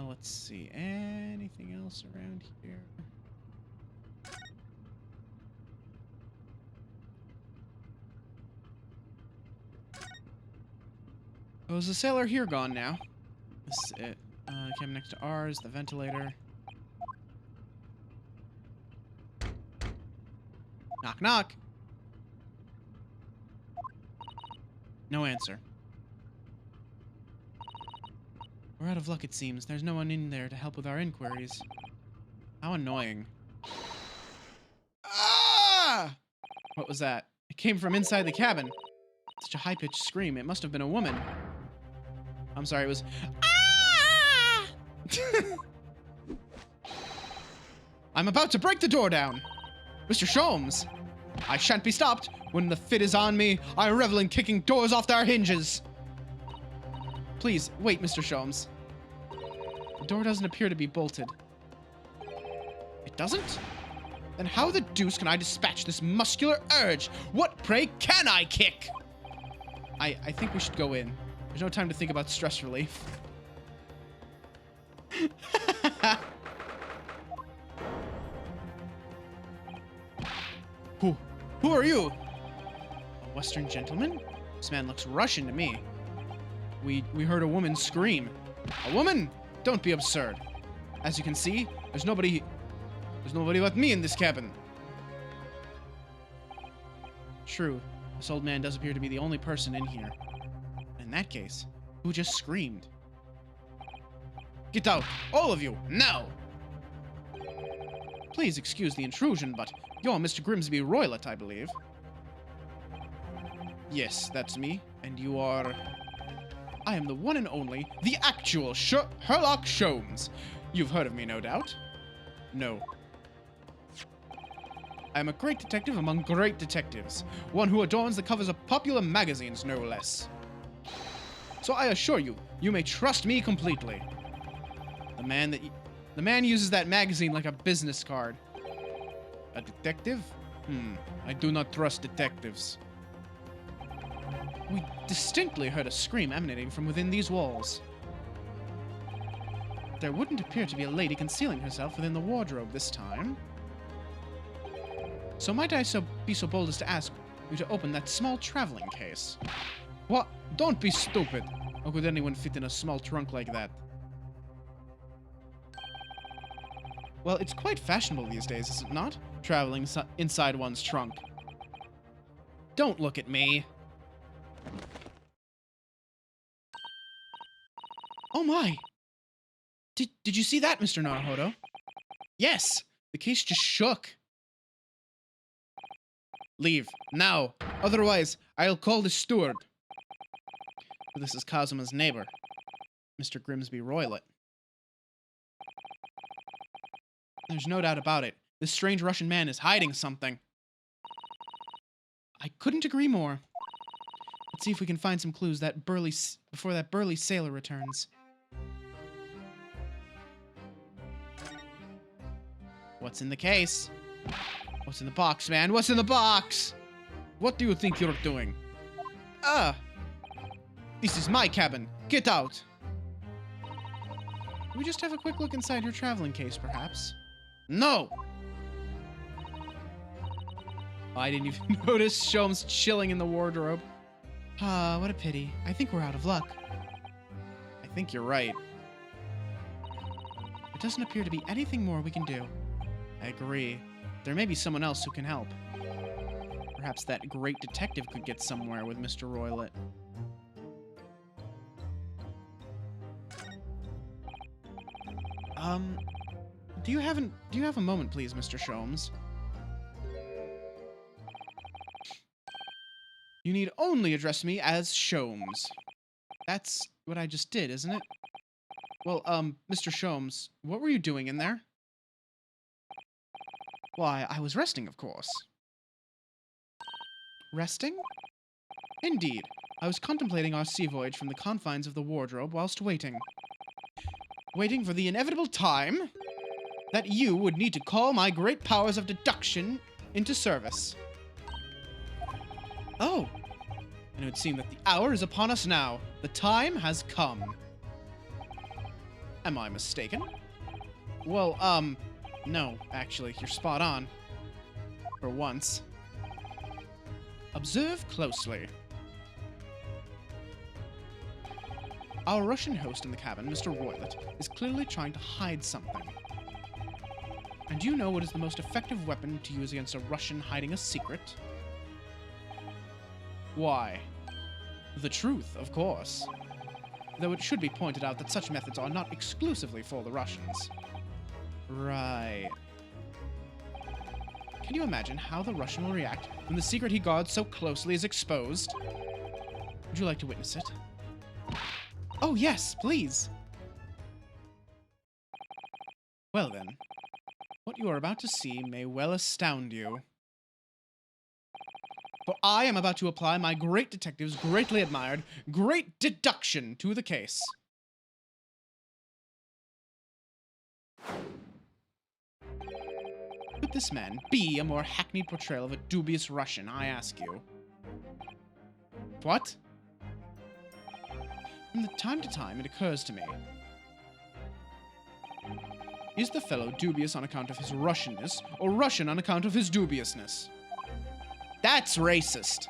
Let's see. Anything else around here? Oh, is the sailor here gone now? This is it. Came next to ours, the ventilator. Knock, knock. No answer. We're out of luck, it seems. There's no one in there to help with our inquiries. How annoying. Ah! What was that? It came from inside the cabin. Such a high-pitched scream. It must have been a woman. I'm sorry, it was... Ah! I'm about to break the door down. Mr. Sholmes, I shan't be stopped. When the fit is on me, I revel in kicking doors off their hinges. Please, wait, Mr. Sholmes. The door doesn't appear to be bolted. It doesn't? Then how the deuce can I dispatch this muscular urge? What, pray, can I kick? I think we should go in. There's no time to think about stress relief. Who are you? A Western gentleman? This man looks Russian to me. We heard a woman scream. A woman? Don't be absurd. As you can see, there's nobody but me in this cabin. True. This old man does appear to be the only person in here. In that case, who just screamed? Get out, all of you, now! Please excuse the intrusion, but you're Mr. Grimsby Roylott, I believe. Yes, that's me. And you are... I am the one and only, the actual Sherlock Sholmes. You've heard of me, no doubt? No. I am a great detective among great detectives. One who adorns the covers of popular magazines, no less. So I assure you, you may trust me completely. The man uses that magazine like a business card. A detective? I do not trust detectives. We distinctly heard a scream emanating from within these walls. There wouldn't appear to be a lady concealing herself within the wardrobe this time. So might I be so bold as to ask you to open that small traveling case? What? Don't be stupid! How could anyone fit in a small trunk like that? Well, it's quite fashionable these days, is it not? Traveling inside one's trunk. Don't look at me. Oh my! Did you see that, Mr. Naruhodo? Yes! The case just shook. Leave, now. Otherwise, I'll call the steward. This is Kazuma's neighbor, Mr. Grimsby Roylott. There's no doubt about it. This strange Russian man is hiding something. I couldn't agree more. Let's see if we can find some clues before that burly sailor returns. What's in the case? What's in the box, man? What's in the box? What do you think you're doing? This is my cabin. Get out. Can we just have a quick look inside your traveling case, perhaps? No! I didn't even notice Sholmes chilling in the wardrobe. Ah, what a pity. I think we're out of luck. I think you're right. There doesn't appear to be anything more we can do. I agree. There may be someone else who can help. Perhaps that great detective could get somewhere with Mr. Roylott. Do you have a moment, please, Mr. Sholmes? You need only address me as Sholmes. That's what I just did, isn't it? Well, Mr. Sholmes, what were you doing in there? Why, I was resting, of course. Resting? Indeed. I was contemplating our sea voyage from the confines of the wardrobe whilst waiting. Waiting for the inevitable time that you would need to call my great powers of deduction into service. Oh, and it would seem that the hour is upon us now. The time has come. Am I mistaken? Well, no, actually, you're spot on. For once. Observe closely. Our Russian host in the cabin, Mr. Roylet, is clearly trying to hide something. And do you know what is the most effective weapon to use against a Russian hiding a secret? Why? The truth, of course. Though it should be pointed out that such methods are not exclusively for the Russians. Right. Can you imagine how the Russian will react when the secret he guards so closely is exposed? Would you like to witness it? Oh yes, please! Well then, what you are about to see may well astound you. For I am about to apply my great detective's greatly admired great deduction to the case. Could this man be a more hackneyed portrayal of a dubious Russian, I ask you? What? From time to time, it occurs to me. Is the fellow dubious on account of his Russianness, or Russian on account of his dubiousness? That's racist.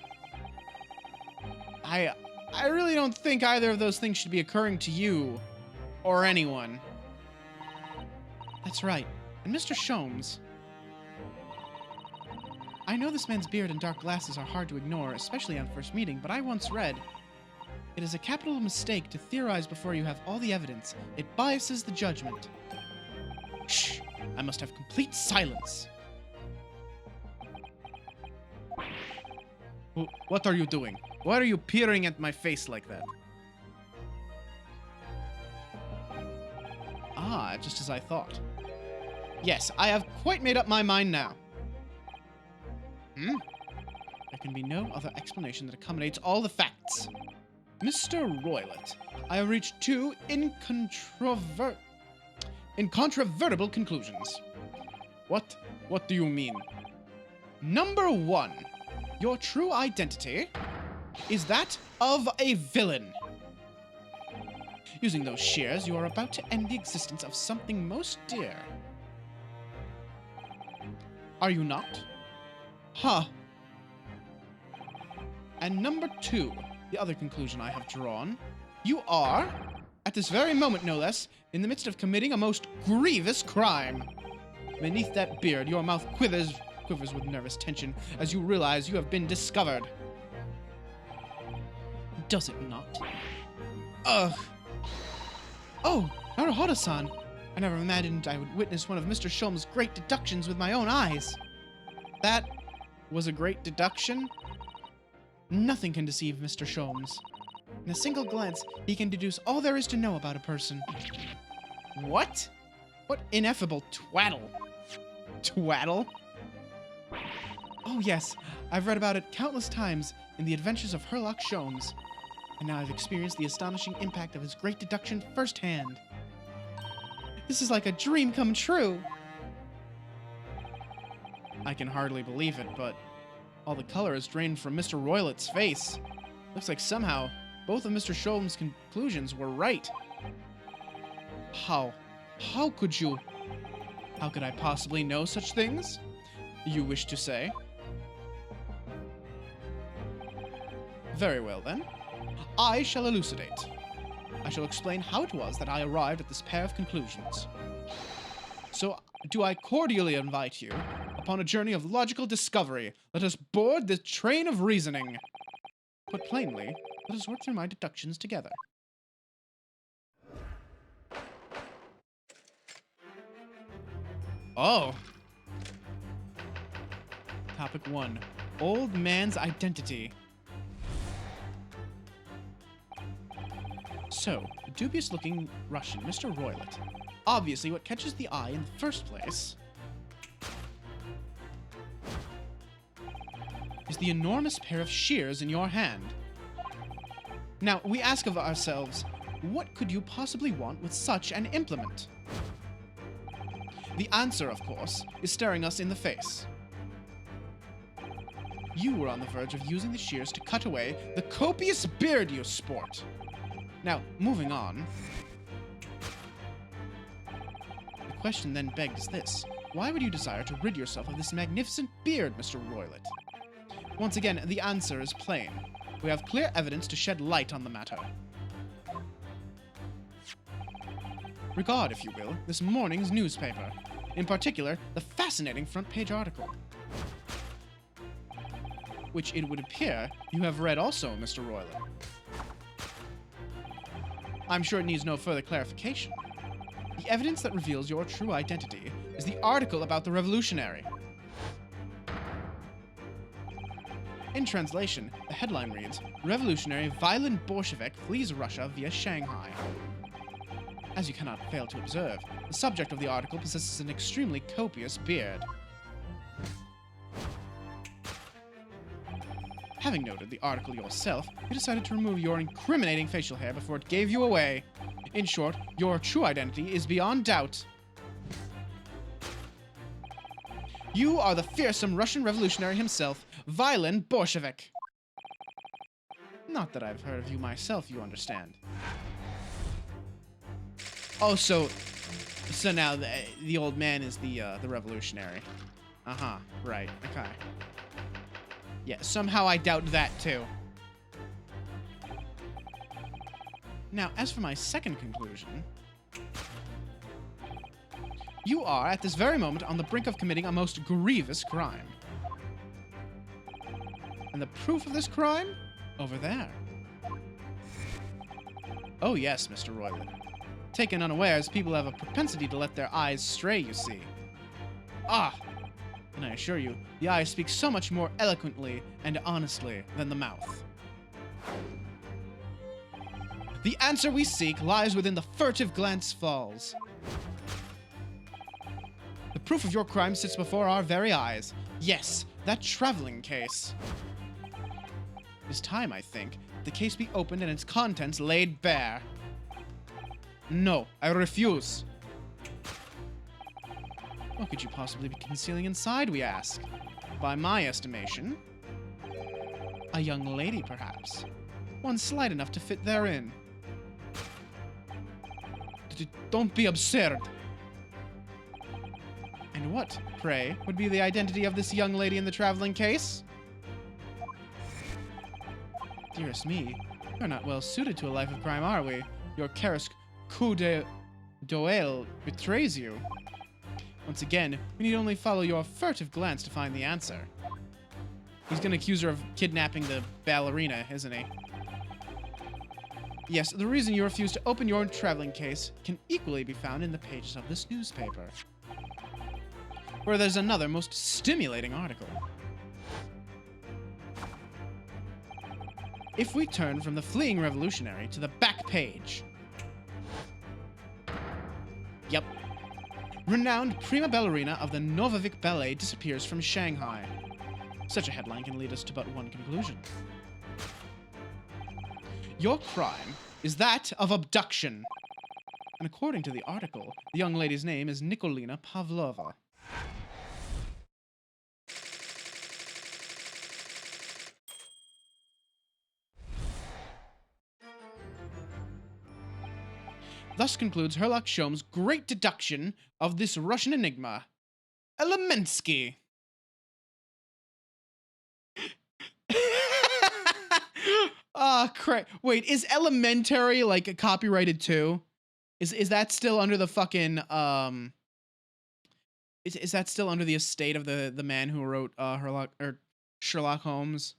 I really don't think either of those things should be occurring to you, or anyone. That's right. And Mr. Sholmes, I know this man's beard and dark glasses are hard to ignore, especially on first meeting, but I once read, it is a capital mistake to theorize before you have all the evidence. It biases the judgment. Shh! I must have complete silence. What are you doing? Why are you peering at my face like that? Ah, just as I thought. Yes, I have quite made up my mind now. There can be no other explanation that accommodates all the facts. Mr. Roylet, I have reached two incontrovertible conclusions. What do you mean? Number one, your true identity is that of a villain. Using those shears, you are about to end the existence of something most dear. Are you not? Huh. And number two, the other conclusion I have drawn, you are, at this very moment no less, in the midst of committing a most grievous crime. Beneath that beard, your mouth quivers with nervous tension as you realize you have been discovered. Does it not? Ugh. Oh, Naruhodo-san. I never imagined I would witness one of Mr. Sholmes' great deductions with my own eyes. That was a great deduction? Nothing can deceive Mr. Sholmes. In a single glance, he can deduce all there is to know about a person. What? What ineffable twaddle. Twaddle? Oh yes, I've read about it countless times in the adventures of Herlock Sholmes, and now I've experienced the astonishing impact of his great deduction firsthand. This is like a dream come true. I can hardly believe it, but all the color has drained from Mr. Roylet's face. Looks like somehow both of Mr. Sholmes' conclusions were right. How could you? How could I possibly know such things? You wish to say? Very well then. I shall elucidate. I shall explain how it was that I arrived at this pair of conclusions. So, do I cordially invite you upon a journey of logical discovery. Let us board the train of reasoning. Put plainly, let us work through my deductions together. Oh. Topic 1. Old man's identity. So, the dubious-looking Russian, Mr. Roylet. Obviously, what catches the eye in the first place is the enormous pair of shears in your hand. Now, we ask of ourselves, what could you possibly want with such an implement? The answer, of course, is staring us in the face. You were on the verge of using the shears to cut away the copious beard you sport. Now, moving on. The question then begged is this. Why would you desire to rid yourself of this magnificent beard, Mr. Roylet? Once again, the answer is plain. We have clear evidence to shed light on the matter. regard, if you will, this morning's newspaper. In particular, the fascinating front page article. Which it would appear you have read also, Mr. Royler. I'm sure it needs no further clarification. The evidence that reveals your true identity is the article about the revolutionary. In translation, the headline reads, Revolutionary Violent Bolshevik flees Russia via Shanghai. As you cannot fail to observe, the subject of the article possesses an extremely copious beard. Having noted the article yourself, you decided to remove your incriminating facial hair before it gave you away. In short, your true identity is beyond doubt. You are the fearsome Russian revolutionary himself, Violent Bolshevik. Not that I've heard of you myself, you understand. Oh, so now the old man is the revolutionary. Uh-huh, right, okay. Yeah, somehow I doubt that too. Now, as for my second conclusion, you are at this very moment on the brink of committing a most grievous crime. And the proof of this crime? Over there. Oh yes, Mr. Royland. Taken unawares, people have a propensity to let their eyes stray, you see. Ah! And I assure you, the eye speaks so much more eloquently and honestly than the mouth. The answer we seek lies within the furtive glance falls. The proof of your crime sits before our very eyes. Yes, that traveling case. It is time, I think, the case be opened and its contents laid bare. No, I refuse. What could you possibly be concealing inside, we ask? By my estimation, a young lady, perhaps. One slight enough to fit therein. Don't be absurd. And what, pray, would be the identity of this young lady in the traveling case? Dearest me, you're not well suited to a life of crime, are we? Your Karisk coup d'oeil betrays you. Once again, we need only follow your furtive glance to find the answer. He's gonna accuse her of kidnapping the ballerina, isn't he? Yes, the reason you refuse to open your traveling case can equally be found in the pages of this newspaper, where there's another most stimulating article. If we turn from the fleeing revolutionary to the back page. Yep. Renowned prima ballerina of the Novovik Ballet disappears from Shanghai. Such a headline can lead us to but one conclusion. Your crime is that of abduction. And according to the article, the young lady's name is Nikolina Pavlova. Thus concludes Herlock Sholmes' great deduction of this Russian enigma. Elemensky. Ah, crap. Wait, is Elementary, like, copyrighted too? Is that still under the fucking, Is that still under the estate of the man who wrote, Sherlock Holmes?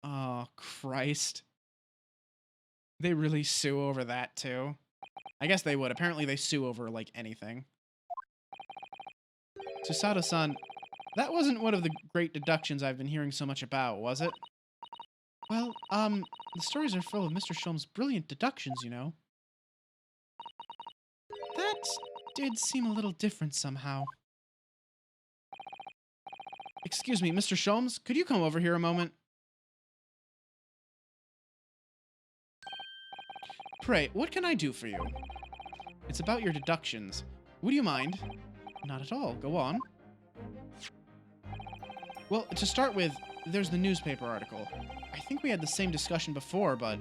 Oh, Christ. They really sue over that, too. I guess they would. Apparently, they sue over, like, anything. Susato-san, that wasn't one of the great deductions I've been hearing so much about, was it? Well, the stories are full of Mr. Sholmes' brilliant deductions, you know. That did seem a little different somehow. Excuse me, Mr. Sholmes, could you come over here a moment? Pray, what can I do for you? It's about your deductions. Would you mind? Not at all. Go on. Well, to start with, there's the newspaper article. I think we had the same discussion before, but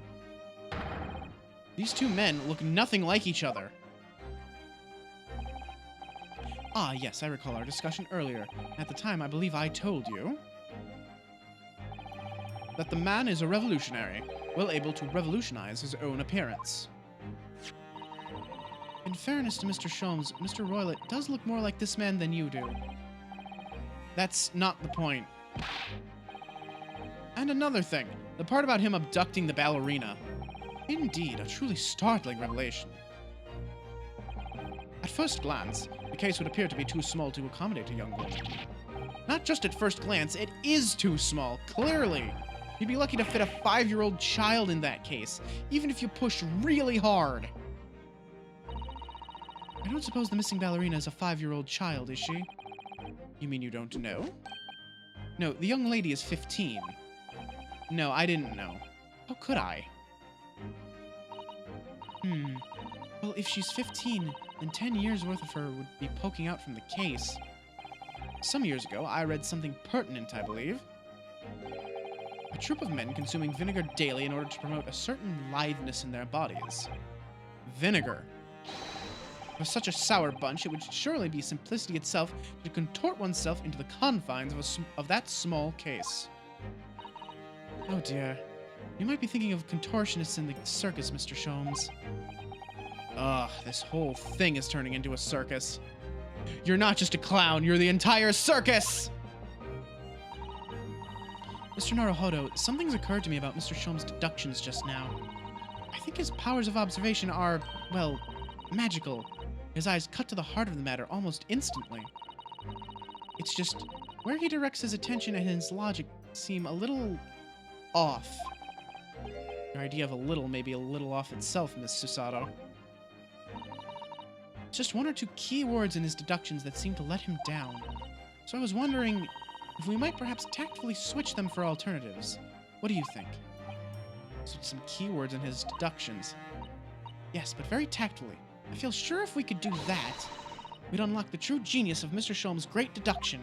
these two men look nothing like each other. Ah, yes, I recall our discussion earlier. At the time, I believe I told you that the man is a revolutionary, well able to revolutionize his own appearance. In fairness to Mr. Sholmes, Mr. Roylott does look more like this man than you do. That's not the point. And another thing, the part about him abducting the ballerina. Indeed, a truly startling revelation. At first glance, the case would appear to be too small to accommodate a young woman. Not just at first glance, it is too small, clearly. You'd be lucky to fit a 5-year-old child in that case, even if you pushed really hard. I don't suppose the missing ballerina is a 5-year-old child, is she? You mean you don't know? No, the young lady is 15. No, I didn't know. How could I? Well, if she's 15, then 10 years worth of her would be poking out from the case. Some years ago, I read something pertinent, I believe. A troop of men consuming vinegar daily in order to promote a certain litheness in their bodies. Vinegar. For such a sour bunch, it would surely be simplicity itself to contort oneself into the confines of that small case. Oh dear. You might be thinking of contortionists in the circus, Mr. Sholmes. Ugh, this whole thing is turning into a circus. You're not just a clown, you're the entire circus! Mr. Naruhodo, something's occurred to me about Mr. Sholmes' deductions just now. I think his powers of observation are, well, magical. His eyes cut to the heart of the matter almost instantly. It's just, where he directs his attention and his logic seem a little off. Your idea of a little may be a little off itself, Miss Susato. Just one or two key words in his deductions that seem to let him down. So I was wondering if we might perhaps tactfully switch them for alternatives. What do you think? Switch some keywords in his deductions. Yes, but very tactfully. I feel sure if we could do that, we'd unlock the true genius of Mr. Sholmes' great deduction.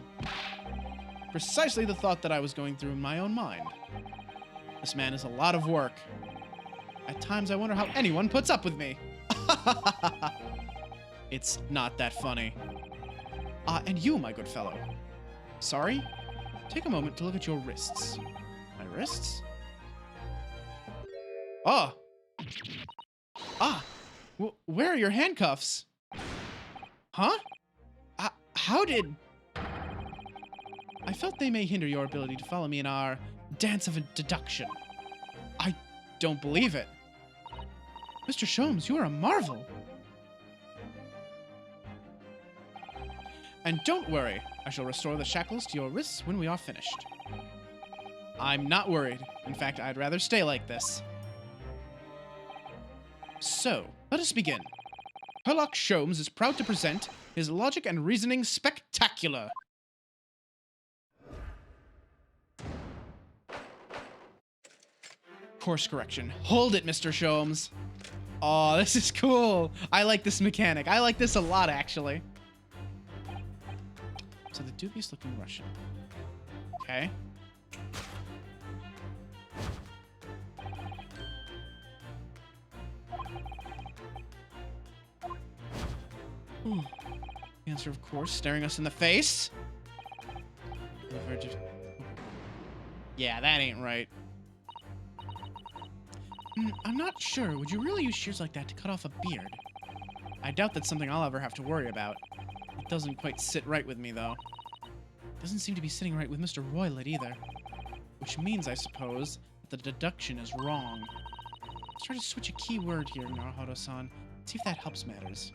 Precisely the thought that I was going through in my own mind. This man is a lot of work. At times I wonder how anyone puts up with me. It's not that funny. And you, my good fellow. Sorry? Take a moment to look at your wrists. My wrists? Oh! Where are your handcuffs? Huh? How did... I felt they may hinder your ability to follow me in our dance of deduction. I don't believe it. Mr. Sholmes, you are a marvel. And don't worry, I shall restore the shackles to your wrists when we are finished. I'm not worried. In fact, I'd rather stay like this. So, let us begin. Herlock Sholmes is proud to present his logic and reasoning spectacular. Course correction. Hold it, Mr. Sholmes. Oh, this is cool. I like this mechanic. I like this a lot, actually. So the dubious-looking Russian. Okay. Ooh. Answer, of course, staring us in the face. Yeah, that ain't right. I'm not sure. Would you really use shears like that to cut off a beard? I doubt that's something I'll ever have to worry about. It doesn't quite sit right with me, though. It doesn't seem to be sitting right with Mr. Roylott either. Which means, I suppose, that the deduction is wrong. Let's try to switch a key word here, Naruhodo-san. See if that helps matters.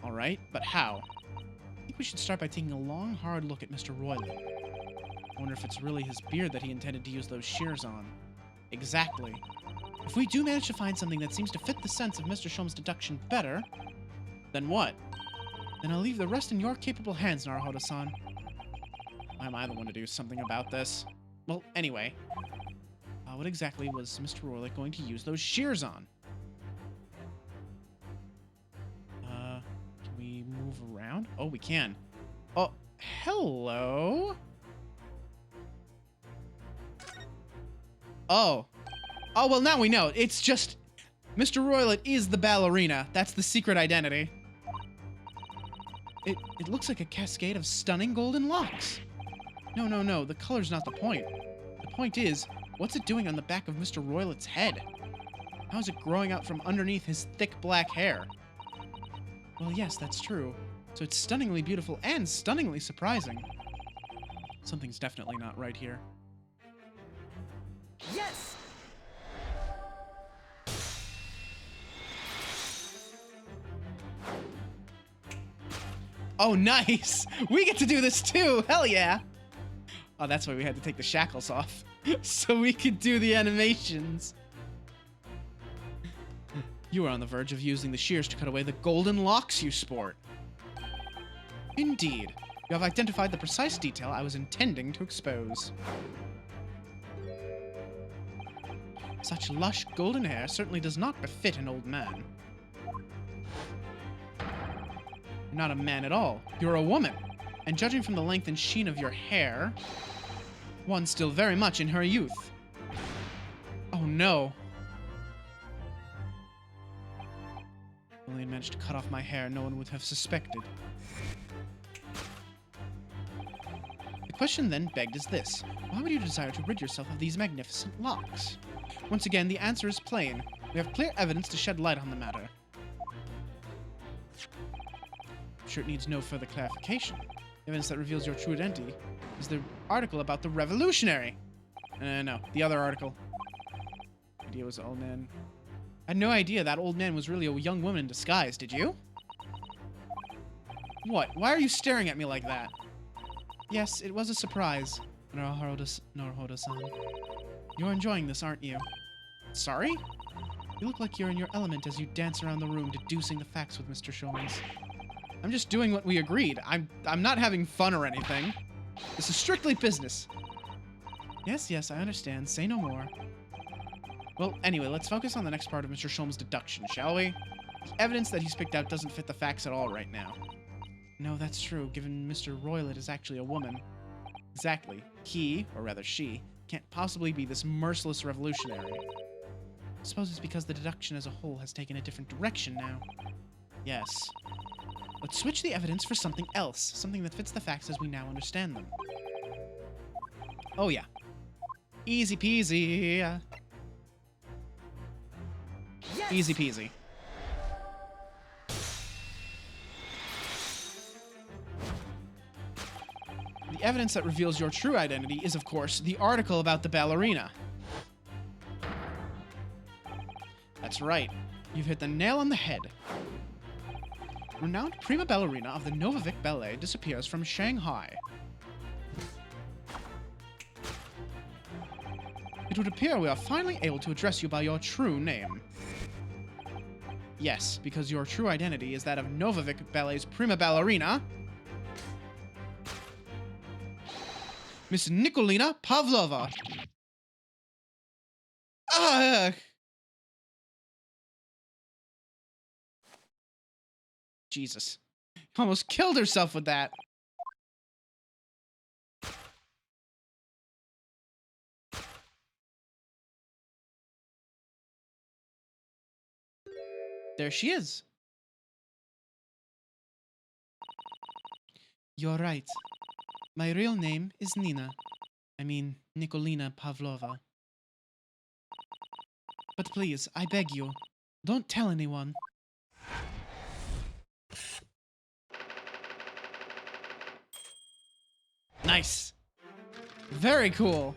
Alright, but how? I think we should start by taking a long, hard look at Mr. Roylott. I wonder if it's really his beard that he intended to use those shears on. Exactly. If we do manage to find something that seems to fit the sense of Mr. Sholmes' deduction better, then what? Then I'll leave the rest in your capable hands, Naruhodo-san. Why am I the one to do something about this? Well, anyway. What exactly was Mr. Roylott going to use those shears on? Can we move around? Oh, we can. Oh, hello? Oh. Oh, well, now we know. It's just... Mr. Roylott is the ballerina. That's the secret identity. It looks like a cascade of stunning golden locks. No. The color's not the point. The point is, what's it doing on the back of Mr. Roylott's head? How is it growing out from underneath his thick black hair? Well, yes, that's true. So it's stunningly beautiful and stunningly surprising. Something's definitely not right here. Yes! Oh, nice! We get to do this too! Hell yeah! Oh, that's why we had to take the shackles off. So we could do the animations. You are on the verge of using the shears to cut away the golden locks you sport. Indeed. You have identified the precise detail I was intending to expose. Such lush golden hair certainly does not befit an old man. You're not a man at all. You're a woman. And judging from the length and sheen of your hair, one still very much in her youth. Oh no. If only I managed to cut off my hair, no one would have suspected. The question then begged is this: why would you desire to rid yourself of these magnificent locks? Once again, the answer is plain. We have clear evidence to shed light on the matter. I'm sure it needs no further clarification. Evidence that reveals your true identity is the article about the revolutionary. No, the other article. Idea was an old man. I had no idea that old man was really a young woman in disguise, did you? What? Why are you staring at me like that? Yes, it was a surprise, Naruhodo-san. You're enjoying this, aren't you? Sorry? You look like you're in your element as you dance around the room deducing the facts with Mr. Sholmes. I'm just doing what we agreed. I'm not having fun or anything. This is strictly business. Yes, I understand. Say no more. Well, anyway, let's focus on the next part of Mr. Sholmes' deduction, shall we? The evidence that he's picked out doesn't fit the facts at all right now. No, that's true, given Mr. Roylott is actually a woman. Exactly. He, or rather she, can't possibly be this merciless revolutionary. I suppose it's because the deduction as a whole has taken a different direction now. Yes. Let's switch the evidence for something else, something that fits the facts as we now understand them. Oh yeah. Easy peasy. Yes! Easy peasy. The evidence that reveals your true identity is, of course, the article about the ballerina. That's right. You've hit the nail on the head. Renowned prima ballerina of the Novovic Ballet disappears from Shanghai. It would appear we are finally able to address you by your true name. Yes, because your true identity is that of Novovic Ballet's prima ballerina, Miss Nikolina Pavlova. Ugh! Jesus. Almost killed herself with that. There she is. You're right. My real name is Nina. I mean, Nikolina Pavlova. But please, I beg you, don't tell anyone. Nice. Very cool.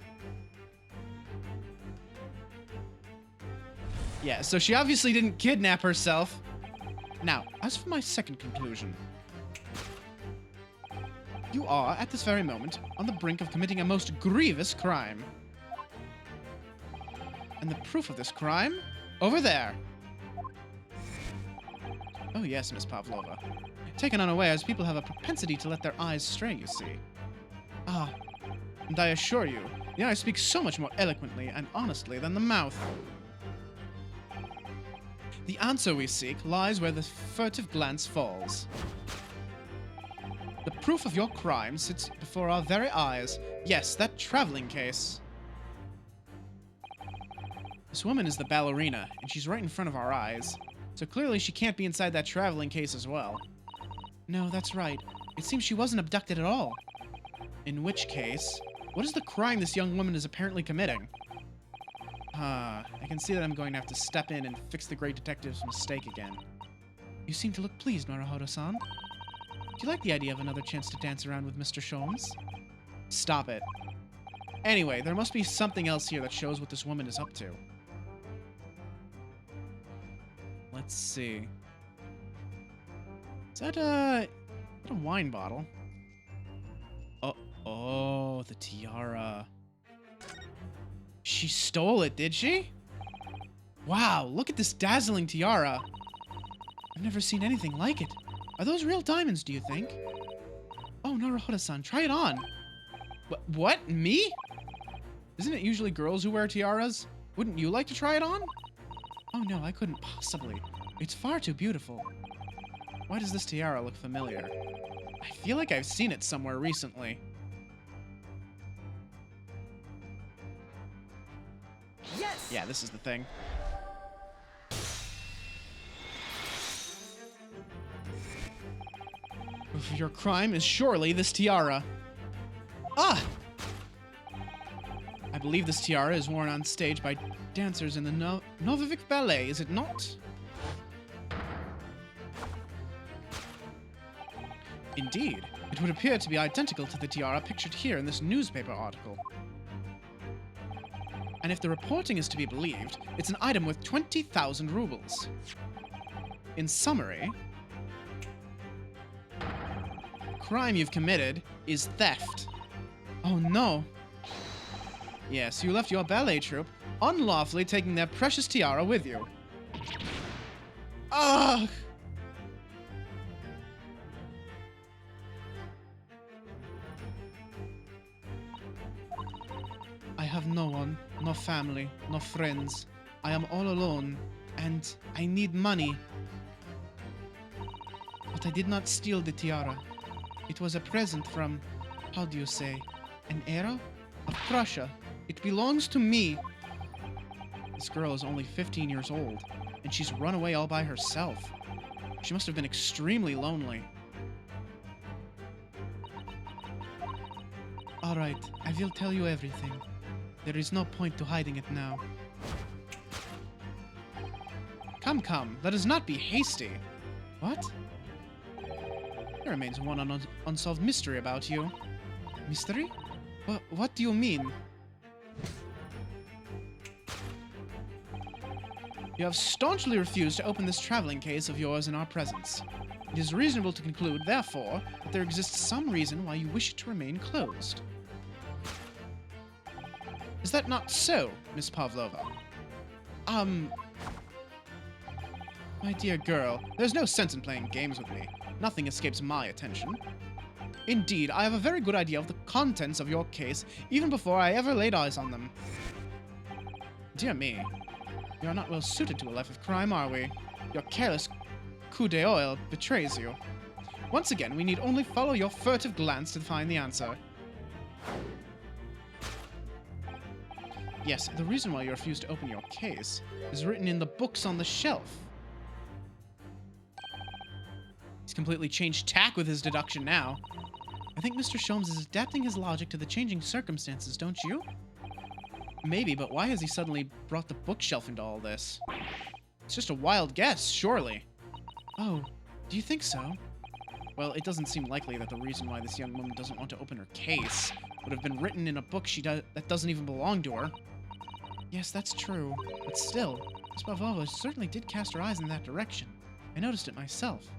Yeah, so she obviously didn't kidnap herself. Now, as for my second conclusion. You are, at this very moment, on the brink of committing a most grievous crime. And the proof of this crime? Over there. Oh yes, Miss Pavlova. Taken unawares, people have a propensity to let their eyes stray, you see. Ah, and I assure you, the eye speaks so much more eloquently and honestly than the mouth. The answer we seek lies where the furtive glance falls. The proof of your crime sits before our very eyes. Yes, that traveling case. This woman is the ballerina, and she's right in front of our eyes. So clearly she can't be inside that traveling case as well. No, that's right. It seems she wasn't abducted at all. In which case, what is the crime this young woman is apparently committing? I can see that I'm going to have to step in and fix the great detective's mistake again. You seem to look pleased, Naruhodo-san. Do you like the idea of another chance to dance around with Mr. Sholmes? Stop it. Anyway, there must be something else here that shows what this woman is up to. Let's see. Is that a wine bottle? Oh, the tiara. She stole it, did she? Wow, look at this dazzling tiara. I've never seen anything like it. Are those real diamonds, do you think? Oh, Naruhodo-san, try it on. What? Me? Isn't it usually girls who wear tiaras? Wouldn't you like to try it on? Oh no, I couldn't possibly. It's far too beautiful. Why does this tiara look familiar? I feel like I've seen it somewhere recently. Yes! Yeah, this is the thing. Your crime is surely this tiara. Ah! I believe this tiara is worn on stage by dancers in the Novivik Ballet, is it not? Indeed. It would appear to be identical to the tiara pictured here in this newspaper article. And if the reporting is to be believed, it's an item worth 20,000 rubles. In summary, crime you've committed is theft. Oh no. Yes, you left your ballet troupe unlawfully taking their precious tiara with you. Ugh! I have no one, no family, no friends. I am all alone, and I need money. But I did not steal the tiara. It was a present from, how do you say, an era of Prussia. It belongs to me. This girl is only 15 years old, and she's run away all by herself. She must have been extremely lonely. All right, I will tell you everything. There is no point to hiding it now. Come, come, let us not be hasty. What? There remains one unsolved mystery about you. Mystery? What do you mean? You have staunchly refused to open this traveling case of yours in our presence. It is reasonable to conclude, therefore, that there exists some reason why you wish it to remain closed. Is that not so, Miss Pavlova? My dear girl, there's no sense in playing games with me. Nothing escapes my attention. Indeed, I have a very good idea of the contents of your case, even before I ever laid eyes on them. Dear me, we are not well suited to a life of crime, are we? Your careless coup d'oeil betrays you. Once again, we need only follow your furtive glance to find the answer. Yes, the reason why you refuse to open your case is written in the books on the shelf. He's completely changed tack with his deduction now. I think Mr. Sholmes is adapting his logic to the changing circumstances, don't you? Maybe, but why has he suddenly brought the bookshelf into all this? It's just a wild guess, surely. Oh, do you think so? Well, it doesn't seem likely that the reason why this young woman doesn't want to open her case would have been written in a book that doesn't even belong to her. Yes, that's true. But still, Miss Pavlova certainly did cast her eyes in that direction. I noticed it myself.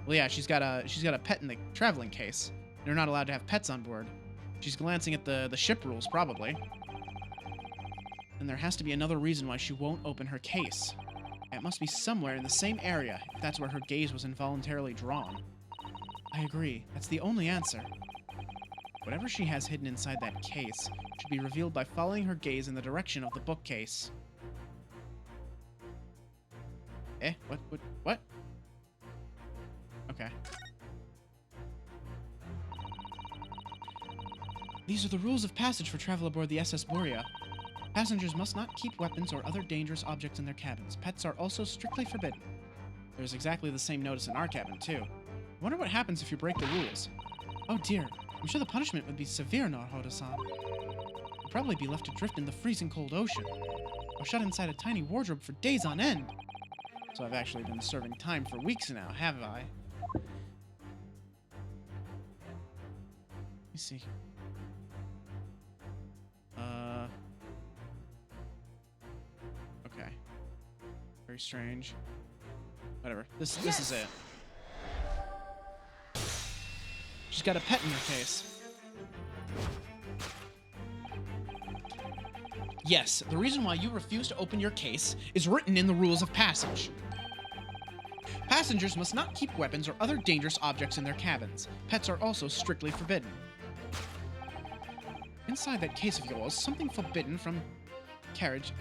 Well, yeah, she's got a pet in the traveling case. They're not allowed to have pets on board. She's glancing at the ship rules, probably. And there has to be another reason why she won't open her case. It must be somewhere in the same area, if that's where her gaze was involuntarily drawn. I agree. That's the only answer. Whatever she has hidden inside that case should be revealed by following her gaze in the direction of the bookcase. Eh? What? Okay. These are the rules of passage for travel aboard the SS Borea. Passengers must not keep weapons or other dangerous objects in their cabins. Pets are also strictly forbidden. There's exactly the same notice in our cabin, too. I wonder what happens if you break the rules. Oh dear, I'm sure the punishment would be severe, Naruhodo-san. You'd probably be left adrift in the freezing cold ocean, or shut inside a tiny wardrobe for days on end. So I've actually been serving time for weeks now, have I? Let me see. Okay. Very strange. Whatever. This is it. She's got a pet in her case. Yes, the reason why you refuse to open your case is written in the rules of passage. Passengers must not keep weapons or other dangerous objects in their cabins. Pets are also strictly forbidden. Inside that case of yours, something forbidden from carriage.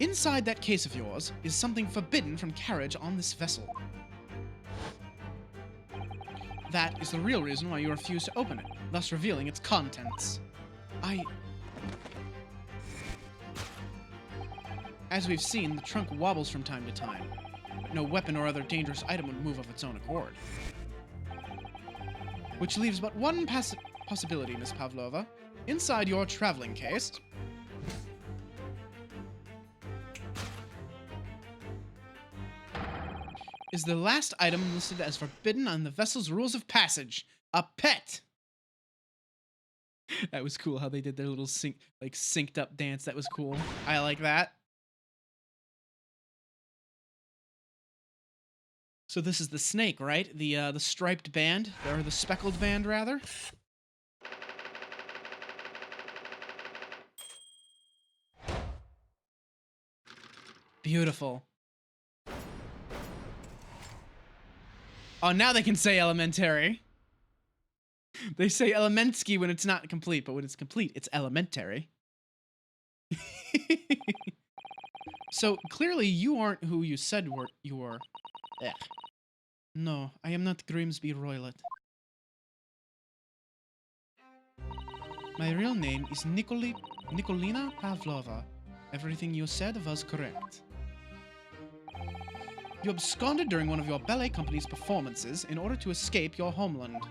Inside that case of yours is something forbidden from carriage on this vessel. That is the real reason why you refuse to open it, thus revealing its contents. As we've seen, the trunk wobbles from time to time, but no weapon or other dangerous item would move of its own accord. Which leaves but one possibility, Miss Pavlova. Inside your traveling case is the last item listed as forbidden on the vessel's rules of passage. A pet! That was cool how they did their little synced up dance. That was cool. I like that. So this is the snake, right? The striped band, or the speckled band, rather. Beautiful. Oh, now they can say elementary. They say elementsky when it's not complete, but when it's complete, it's elementary. So, clearly you aren't who you said you were. Ugh. No, I am not Grimsby Roylet. My real name is Nikolina Pavlova. Everything you said was correct. You absconded during one of your ballet company's performances in order to escape your homeland.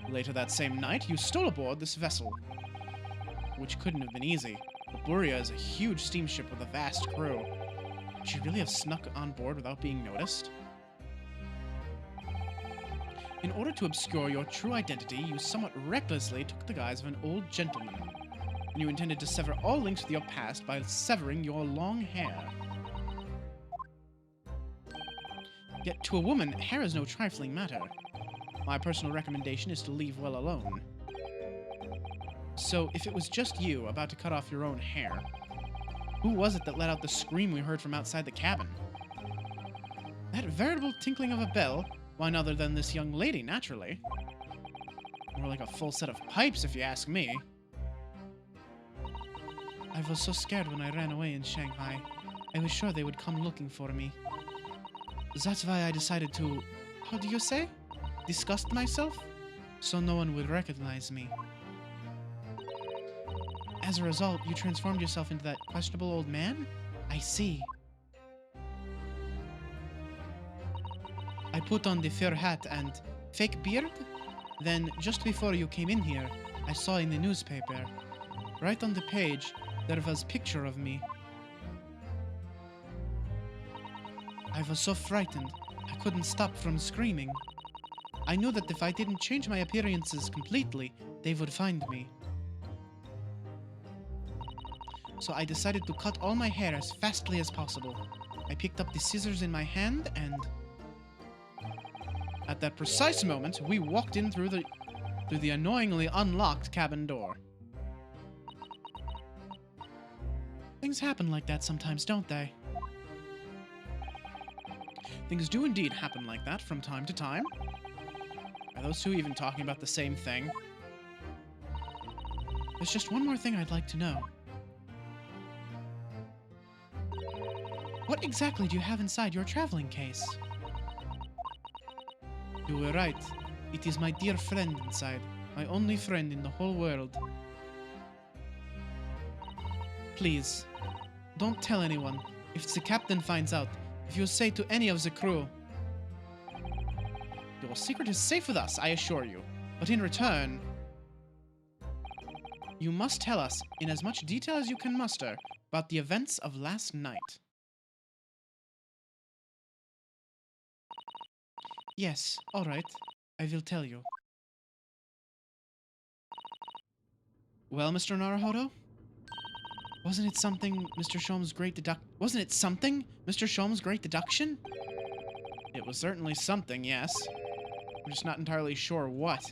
Later that same night, you stole aboard this vessel. Which couldn't have been easy. The Buria is a huge steamship with a vast crew. Would she really have snuck on board without being noticed? In order to obscure your true identity, you somewhat recklessly took the guise of an old gentleman. And you intended to sever all links with your past by severing your long hair. Yet to a woman, hair is no trifling matter. My personal recommendation is to leave well alone. So, if it was just you about to cut off your own hair, who was it that let out the scream we heard from outside the cabin? That veritable tinkling of a bell, why none other than this young lady, naturally. More like a full set of pipes, if you ask me. I was so scared when I ran away in Shanghai. I was sure they would come looking for me. That's why I decided to, how do you say? Disgust myself? So no one would recognize me. As a result, you transformed yourself into that questionable old man? I see. I put on the fur hat and fake beard? Then, just before you came in here, I saw in the newspaper, right on the page, there was a picture of me. I was so frightened, I couldn't stop from screaming. I knew that if I didn't change my appearances completely, they would find me. So I decided to cut all my hair as fastly as possible. I picked up the scissors in my hand and... At that precise moment, we walked in through the annoyingly unlocked cabin door. Things happen like that sometimes, don't they? Things do indeed happen like that from time to time. Are those two even talking about the same thing? There's just one more thing I'd like to know. What exactly do you have inside your traveling case? You were right. It is my dear friend inside. My only friend in the whole world. Please, don't tell anyone. If the captain finds out, if you say to any of the crew... Your secret is safe with us, I assure you. But in return... You must tell us, in as much detail as you can muster, about the events of last night. Yes, all right. I will tell you. Well, Mr. Naruhodo? Wasn't it something Mr. Sholmes' great deduction? It was certainly something, yes. I'm just not entirely sure what.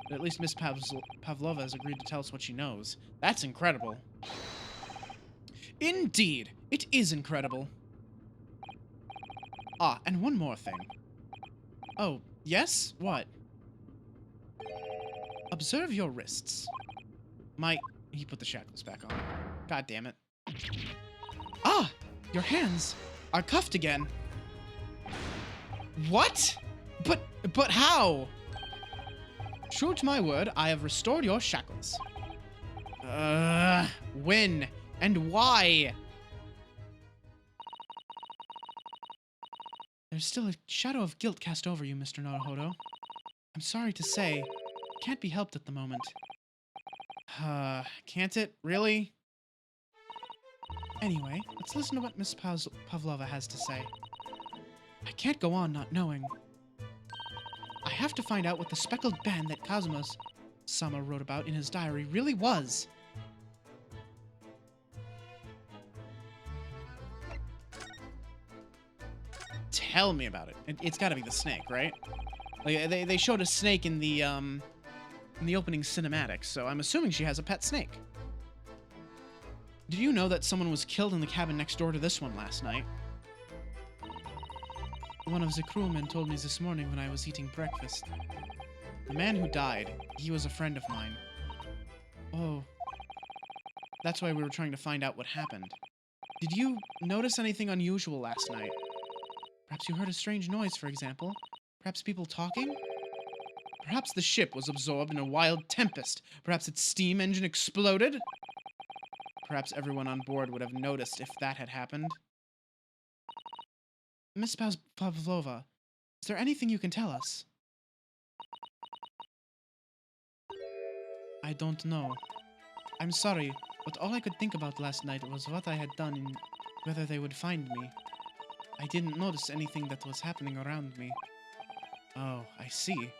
But at least Miss Pavlova has agreed to tell us what she knows. That's incredible. Indeed, it is incredible. Ah, and one more thing. Oh, yes? What? Observe your wrists. He put the shackles back on. God damn it. Ah! Your hands are cuffed again. What? But how? True to my word, I have restored your shackles. When? And why? There's still a shadow of guilt cast over you, Mr. Naruhodo. I'm sorry to say, it can't be helped at the moment. Can't it? Really? Anyway, let's listen to what Miss Pavlova has to say. I can't go on not knowing. I have to find out what the speckled band that Kazuma-sama wrote about in his diary really was. Tell me about it. It's gotta be the snake, right? Like, they showed a snake in the opening cinematics, so I'm assuming she has a pet snake. Did you know that someone was killed in the cabin next door to this one last night? One of the crewmen told me this morning when I was eating breakfast. The man who died, he was a friend of mine. Oh. That's why we were trying to find out what happened. Did you notice anything unusual last night? Perhaps you heard a strange noise, for example? Perhaps people talking? Perhaps the ship was absorbed in a wild tempest. Perhaps its steam engine exploded? Perhaps everyone on board would have noticed if that had happened. Miss Pavlova, is there anything you can tell us? I don't know. I'm sorry, but all I could think about last night was what I had done and whether they would find me. I didn't notice anything that was happening around me. Oh, I see.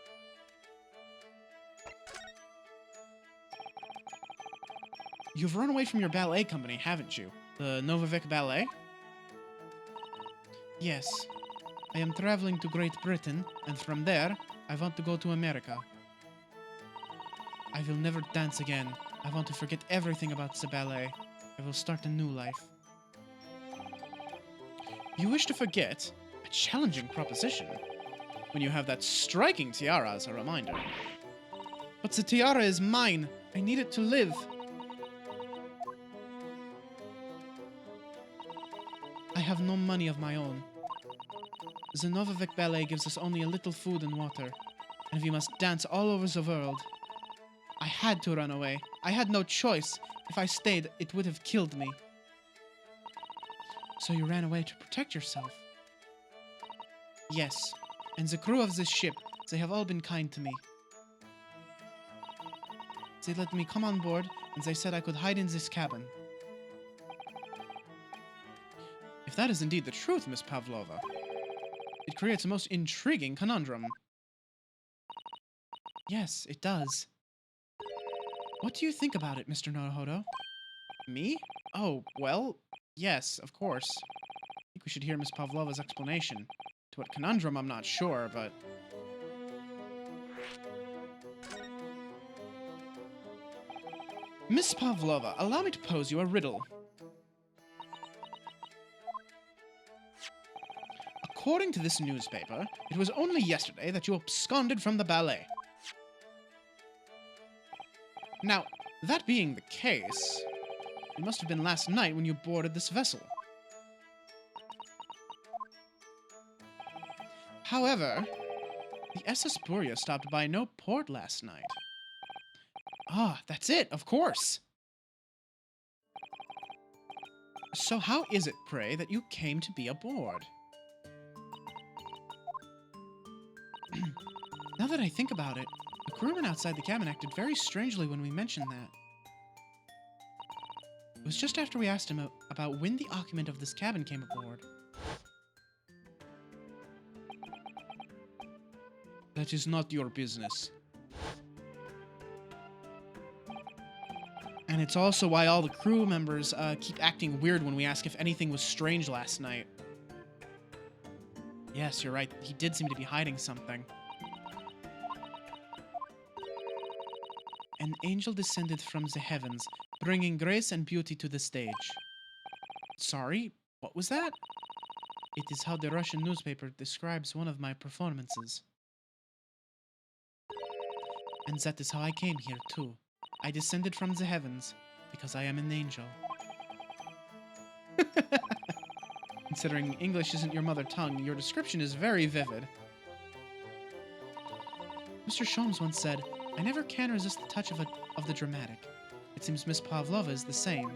You've run away from your ballet company, haven't you? The Novivik Ballet? Yes. I am traveling to Great Britain, and from there, I want to go to America. I will never dance again. I want to forget everything about the ballet. I will start a new life. You wish to forget? A challenging proposition. When you have that striking tiara as a reminder. But the tiara is mine. I need it to live. I have no money of my own. The Novivik Ballet gives us only a little food and water, and we must dance all over the world. I had to run away. I had no choice. If I stayed, it would have killed me. So you ran away to protect yourself? Yes, and the crew of this ship, they have all been kind to me. They let me come on board, and they said I could hide in this cabin. If that is indeed the truth, Miss Pavlova, it creates a most intriguing conundrum. Yes, it does. What do you think about it, Mr. Naruhodo? Me? Oh, well, yes, of course. I think we should hear Miss Pavlova's explanation. To what conundrum, I'm not sure, but... Miss Pavlova, allow me to pose you a riddle. According to this newspaper, it was only yesterday that you absconded from the ballet. Now, that being the case, it must have been last night when you boarded this vessel. However, the SS Buria stopped by no port last night. Ah, that's it, of course. So how is it, pray, that you came to be aboard? Now that I think about it, the crewman outside the cabin acted very strangely when we mentioned that. It was just after we asked him about when the occupant of this cabin came aboard. That is not your business. And it's also why all the crew members keep acting weird when we ask if anything was strange last night. Yes, you're right. He did seem to be hiding something. An angel descended from the heavens, bringing grace and beauty to the stage. Sorry, what was that? It is how the Russian newspaper describes one of my performances. And that is how I came here, too. I descended from the heavens, because I am an angel. Considering English isn't your mother tongue, your description is very vivid. Mr. Sholmes once said, I never can resist the touch of the dramatic. It seems Miss Pavlova is the same.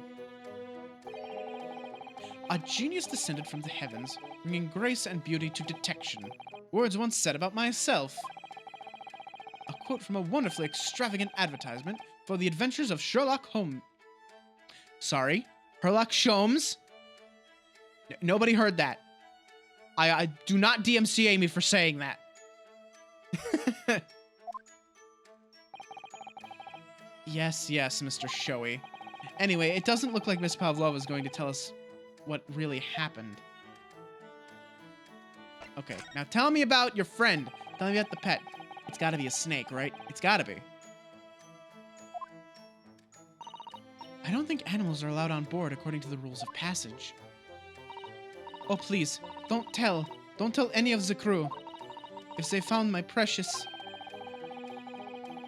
A genius descended from the heavens, bringing grace and beauty to detection. Words once said about myself. A quote from a wonderfully extravagant advertisement for the adventures of Sherlock Holmes. Sorry, Sherlock Sholmes? Nobody heard that. I do not DMCA me for saying that. Yes, Mr. Showy. Anyway, it doesn't look like Miss Pavlova is going to tell us what really happened. Okay, now tell me about your friend. Tell me about the pet. It's gotta be a snake, right? It's gotta be. I don't think animals are allowed on board according to the rules of passage. Oh, please, don't tell any of the crew. If they found my precious...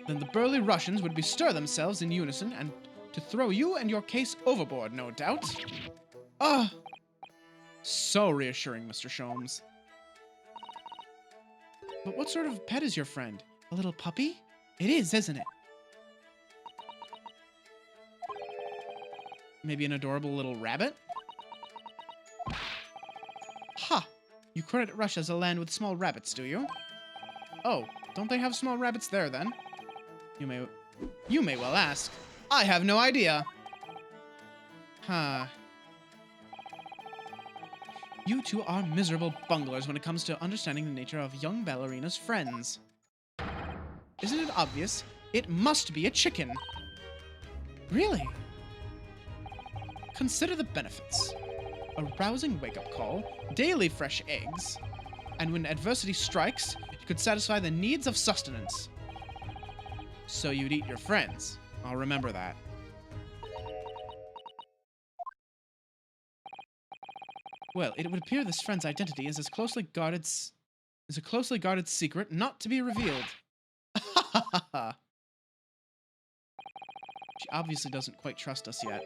Then the burly Russians would bestir themselves in unison and to throw you and your case overboard, no doubt. Ah! So reassuring, Mr. Sholmes. But what sort of pet is your friend? A little puppy? It is, isn't it? Maybe an adorable little rabbit? Ha! You credit Russia as a land with small rabbits, do you? Oh, don't they have small rabbits there, then? You may well ask. I have no idea. Huh. You two are miserable bunglers when it comes to understanding the nature of young ballerina's friends. Isn't it obvious? It must be a chicken. Really? Consider the benefits. A rousing wake-up call, daily fresh eggs, and when adversity strikes, it could satisfy the needs of sustenance. So you'd eat your friends. I'll remember that. Well, it would appear this friend's identity is a closely guarded secret not to be revealed. She obviously doesn't quite trust us yet.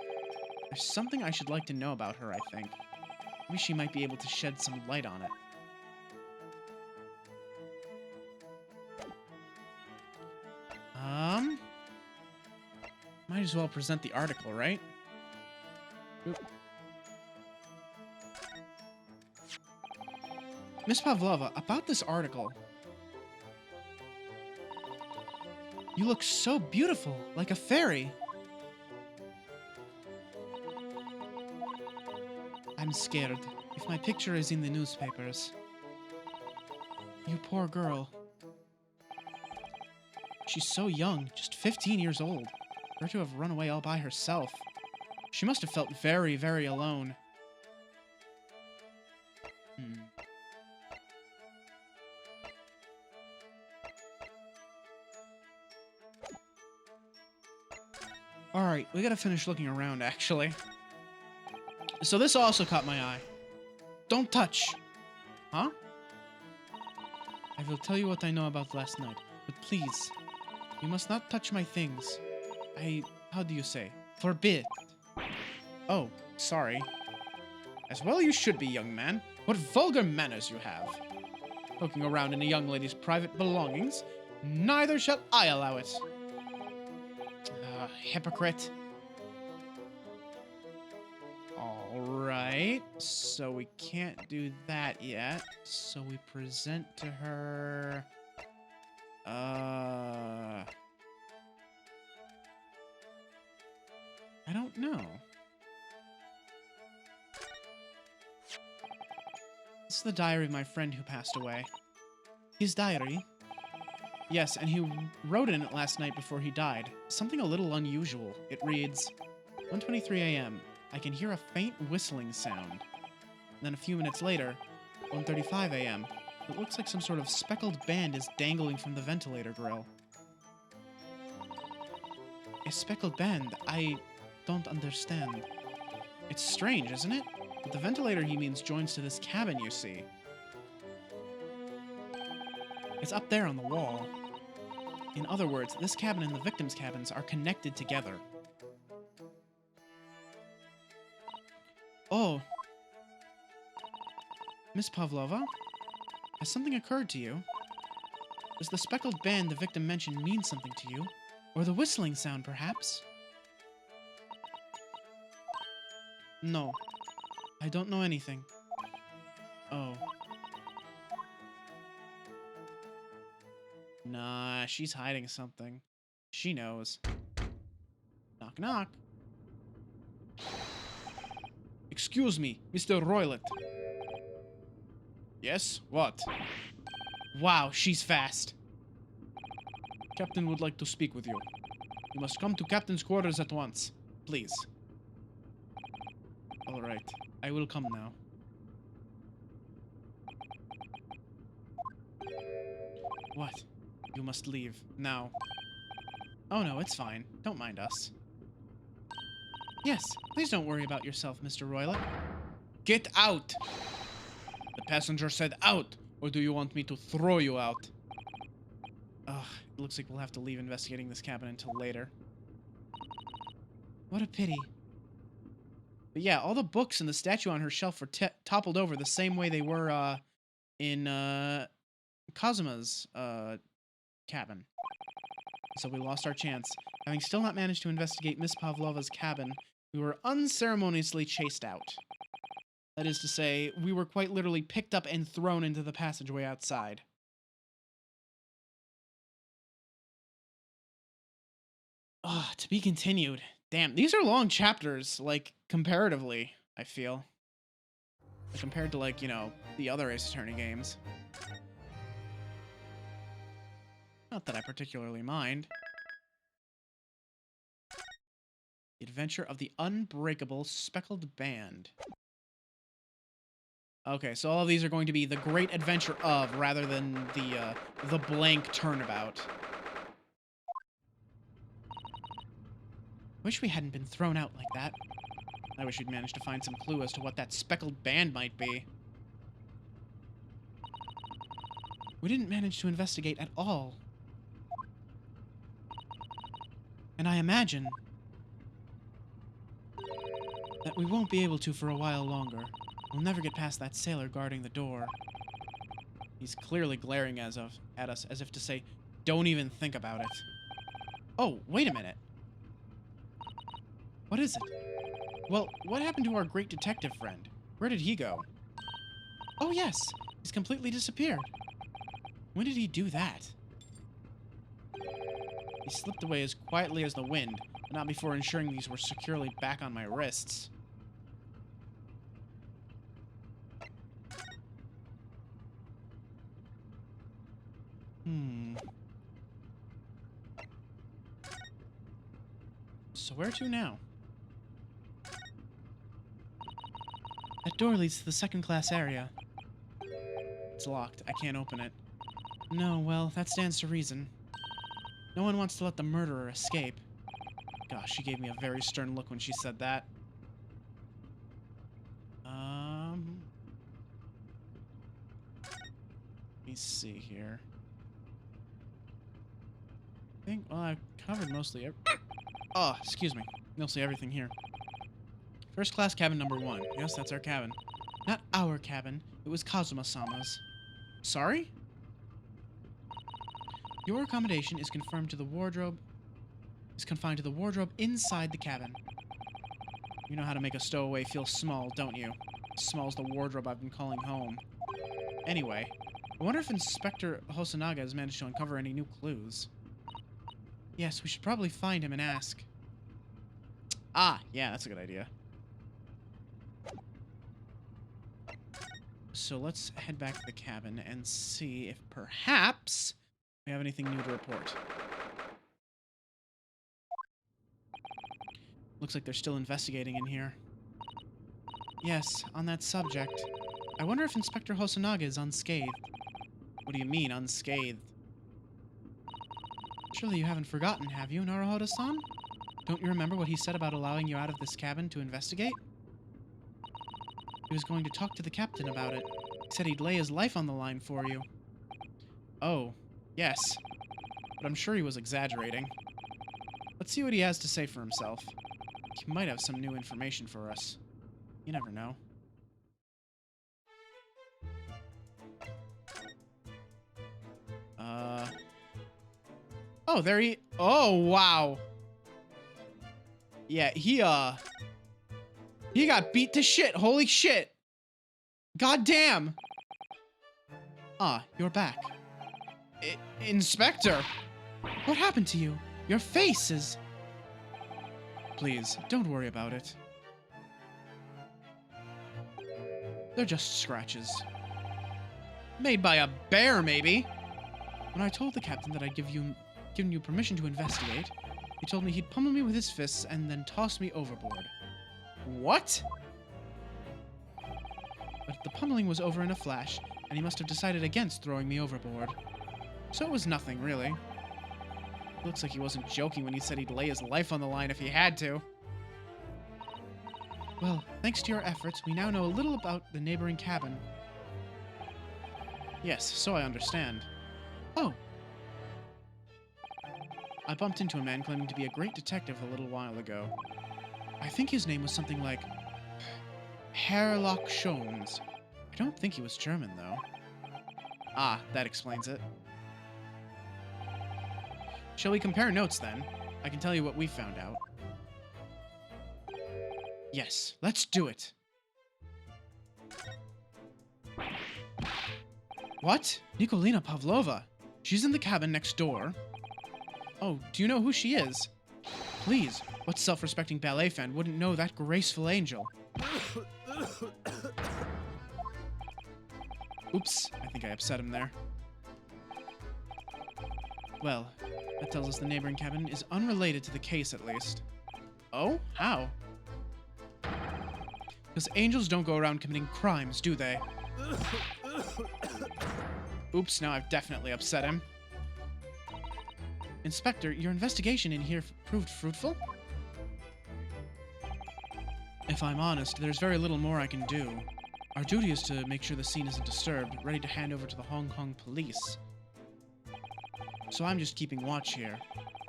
There's something I should like to know about her, I think. Maybe she might be able to shed some light on it. Might as well present the article, right? Oop. Miss Pavlova, about this article. You look so beautiful, like a fairy. I'm scared. If my picture is in the newspapers. You poor girl. She's so young, just 15 years old. For her to have run away all by herself. She must have felt very, very alone. Alright, we gotta finish looking around, actually. So this also caught my eye. Don't touch! Huh? I will tell you what I know about last night, but please, you must not touch my things. How do you say? Forbid. Oh, sorry. As well you should be, young man. What vulgar manners you have. Poking around in a young lady's private belongings. Neither shall I allow it. Hypocrite. Alright, so we can't do that yet. So we present to her... I don't know. the diary of my friend who passed away. His diary? Yes, and he wrote in it last night before he died. Something a little unusual. It reads, 1:23 a.m. I can hear a faint whistling sound. Then a few minutes later, 1:35 a.m. It looks like some sort of speckled band is dangling from the ventilator grill. A speckled band? I don't understand. It's strange, isn't it? But the ventilator he means joins to this cabin, you see. It's up there on the wall. In other words, this cabin and the victims' cabins are connected together. Oh. Miss Pavlova? Has something occurred to you? Does the speckled band the victim mentioned mean something to you? Or the whistling sound, perhaps? No. I don't know anything. Oh. Nah, she's hiding something. She knows. Knock, knock. Excuse me, Mr. Roylett. Yes? What? Wow, she's fast. Captain would like to speak with you. You must come to Captain's quarters at once. Please. Alright, I will come now. What? You must leave. Now. Oh no, it's fine. Don't mind us. Yes, please don't worry about yourself, Mr. Roylett. Get out! The passenger said out! Or do you want me to throw you out? Ugh, it looks like we'll have to leave investigating this cabin until later. What a pity. But yeah, all the books and the statue on her shelf were toppled over the same way they were, in, Kazuma's, cabin. So we lost our chance. Having still not managed to investigate Miss Pavlova's cabin, we were unceremoniously chased out. That is to say, we were quite literally picked up and thrown into the passageway outside. Ugh, to be continued. Damn, these are long chapters, like, comparatively, I feel. Like, compared to, like, you know, the other Ace Attorney games. Not that I particularly mind. The Adventure of the Unbreakable Speckled Band. Okay, so all of these are going to be the Great Adventure of, rather than the blank turnabout. Wish we hadn't been thrown out like that. I wish we'd managed to find some clue as to what that speckled band might be. We didn't manage to investigate at all. And I imagine that we won't be able to for a while longer. We'll never get past that sailor guarding the door. He's clearly glaring at us as if to say, don't even think about it. Oh, wait a minute. What is it? Well, what happened to our great detective friend? Where did he go? Oh yes, he's completely disappeared. When did he do that? He slipped away as quietly as the wind, but not before ensuring these were securely back on my wrists. So where to now? That door leads to the second-class area. It's locked. I can't open it. No, well, that stands to reason. No one wants to let the murderer escape. Gosh, she gave me a very stern look when she said that. Let me see here. I think, well, I've covered mostly oh, excuse me. Mostly everything here. First class cabin number 1. Yes, that's our cabin. Not our cabin. It was Kazuma-sama's. Sorry? Your accommodation is confined to the wardrobe inside the cabin. You know how to make a stowaway feel small, don't you? Small's the wardrobe I've been calling home. Anyway, I wonder if Inspector Hosonaga has managed to uncover any new clues. Yes, we should probably find him and ask. Ah, yeah, that's a good idea. So let's head back to the cabin and see if perhaps we have anything new to report. Looks like they're still investigating in here. Yes, on that subject. I wonder if Inspector Hosonaga is unscathed. What do you mean, unscathed? Surely you haven't forgotten, have you, Naruhodo-san? Don't you remember what he said about allowing you out of this cabin to investigate? He was going to talk to the captain about it. He said he'd lay his life on the line for you. Oh, yes. But I'm sure he was exaggerating. Let's see what he has to say for himself. He might have some new information for us. You never know. Oh, there he... Oh, wow. Yeah, he got beat to shit. Holy shit. God damn. Ah, you're back. Inspector. What happened to you? Your face is... Please, don't worry about it. They're just scratches. Made by a bear, maybe. When I told the captain that I'd given you permission to investigate, he told me he'd pummel me with his fists and then toss me overboard. What? But the pummeling was over in a flash, and he must have decided against throwing me overboard. So it was nothing, really. Looks like he wasn't joking when he said he'd lay his life on the line if he had to. Well, thanks to your efforts, we now know a little about the neighboring cabin. Yes, so I understand. Oh. I bumped into a man claiming to be a great detective a little while ago. I think his name was something like Herlock Sholmes. I don't think he was German, though. Ah, that explains it. Shall we compare notes, then? I can tell you what we found out. Yes, let's do it. What? Nikolina Pavlova. She's in the cabin next door. Oh, do you know who she is? Please, what self-respecting ballet fan wouldn't know that graceful angel? Oops, I think I upset him there. Well, that tells us the neighboring cabin is unrelated to the case, at least. Oh? How? Because angels don't go around committing crimes, do they? Oops, now I've definitely upset him. Inspector, your investigation in here proved fruitful? If I'm honest, there's very little more I can do. Our duty is to make sure the scene isn't disturbed, ready to hand over to the Hong Kong police. So I'm just keeping watch here,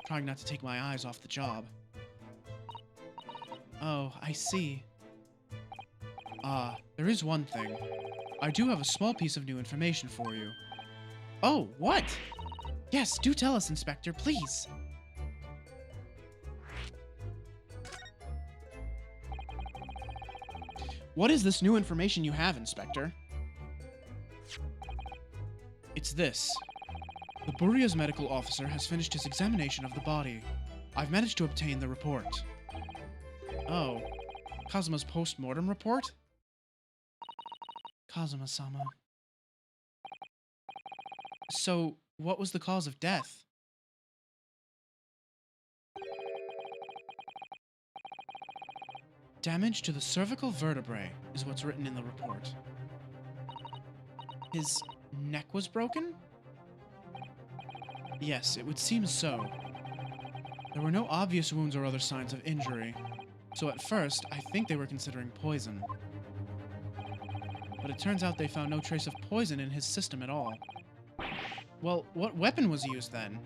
trying not to take my eyes off the job. Oh, I see. There is one thing. I do have a small piece of new information for you. Oh, what? Yes, do tell us, Inspector, please. What is this new information you have, Inspector? It's this. The Buria's medical officer has finished his examination of the body. I've managed to obtain the report. Oh. Kazuma's post-mortem report? Kazuma-sama. So, what was the cause of death? Damage to the cervical vertebrae is what's written in the report. His neck was broken? Yes, it would seem so. There were no obvious wounds or other signs of injury, so at first, I think they were considering poison. But it turns out they found no trace of poison in his system at all. Well, what weapon was used then?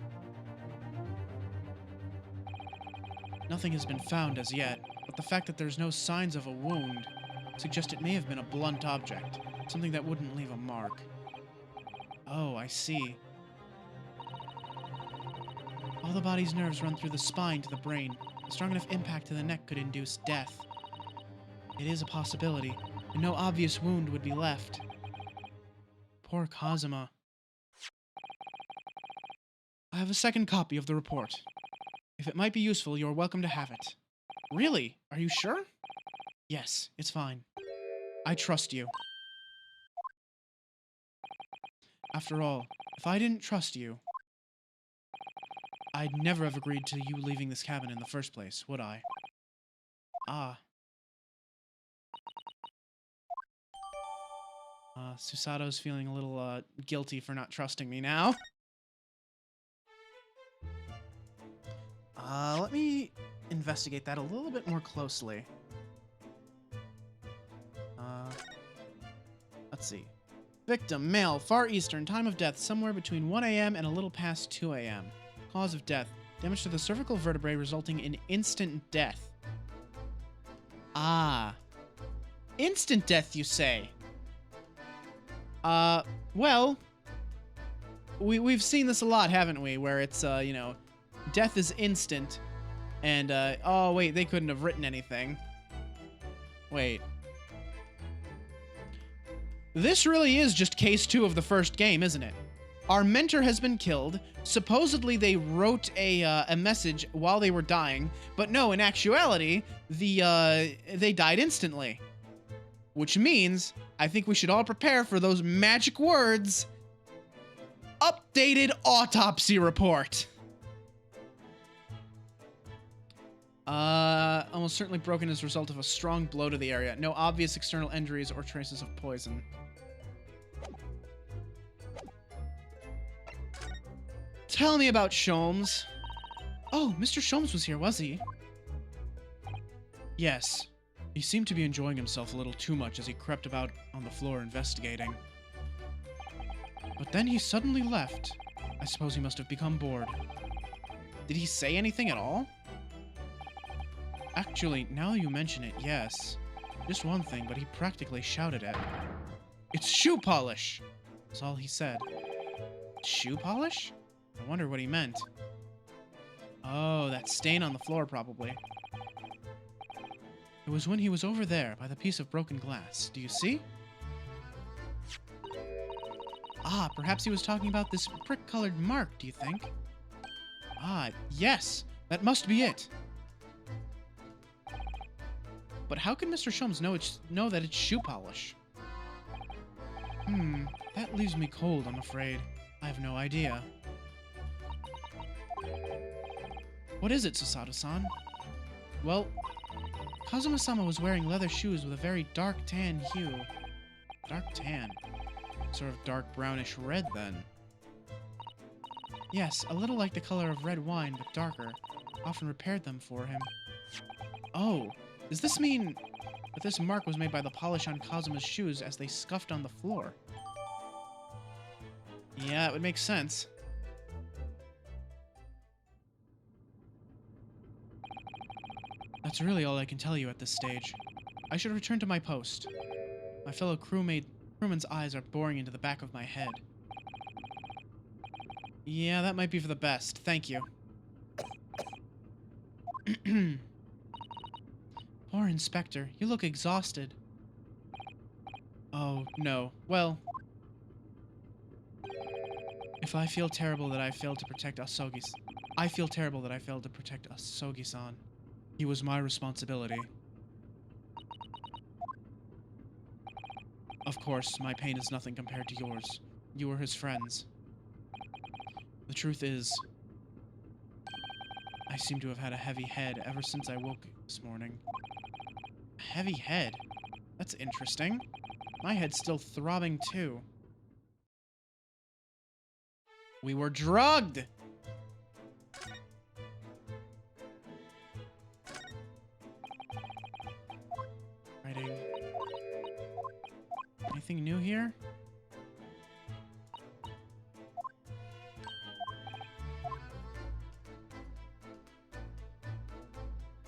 Nothing has been found as yet, but the fact that there's no signs of a wound suggests it may have been a blunt object, something that wouldn't leave a mark. Oh, I see. All the body's nerves run through the spine to the brain. A strong enough impact to the neck could induce death. It is a possibility, and no obvious wound would be left. Poor Kazuma. I have a second copy of the report. If it might be useful, you're welcome to have it. Really? Are you sure? Yes, it's fine. I trust you. After all, if I didn't trust you, I'd never have agreed to you leaving this cabin in the first place, would I? Ah. Susato's feeling a little, guilty for not trusting me now. Let me investigate that a little bit more closely. Let's see. Victim, male, Far Eastern, time of death, somewhere between 1 a.m. and a little past 2 a.m. Cause of death, damage to the cervical vertebrae resulting in instant death. Ah. Instant death, you say? Well, we've seen this a lot, haven't we? Where it's, you know, death is instant, and, oh, wait, they couldn't have written anything. Wait. This really is just case 2 of the first game, isn't it? Our mentor has been killed. Supposedly they wrote a message while they were dying, but no, in actuality, they died instantly. Which means, I think we should all prepare for those magic words. Updated autopsy report. Almost certainly broken as a result of a strong blow to the area. No obvious external injuries or traces of poison. Tell me about Sholmes. Oh, Mr. Sholmes was here, was he? Yes. He seemed to be enjoying himself a little too much as he crept about on the floor investigating. But then he suddenly left. I suppose he must have become bored. Did he say anything at all? Actually, now you mention it, yes. Just one thing, but he practically shouted it. It's shoe polish! That's all he said. Shoe polish? I wonder what he meant. Oh, that stain on the floor, probably. It was when he was over there, by the piece of broken glass. Do you see? Ah, perhaps he was talking about this brick-colored mark, do you think? Ah, yes! That must be it! But how can Mr. Sholmes know that it's shoe polish? That leaves me cold, I'm afraid. I have no idea. What is it, Susato-san? Well, Kazuma-sama was wearing leather shoes with a very dark tan hue. Dark tan? Sort of dark brownish red, then. Yes, a little like the color of red wine, but darker. Often repaired them for him. Oh, does this mean that this mark was made by the polish on Kazuma's shoes as they scuffed on the floor? Yeah, it would make sense. That's really all I can tell you at this stage. I should return to my post. My fellow crewman's eyes are boring into the back of my head. Yeah, that might be for the best. Thank you. Poor Inspector. You look exhausted. Oh, no. Well, if I feel terrible that I failed to protect Asogi-san. I feel terrible that I failed to protect Asogi-san. He was my responsibility. Of course, my pain is nothing compared to yours. You were his friends. The truth is, I seem to have had a heavy head ever since I woke this morning. A heavy head? That's interesting. My head's still throbbing too. We were drugged! Writing. Anything new here?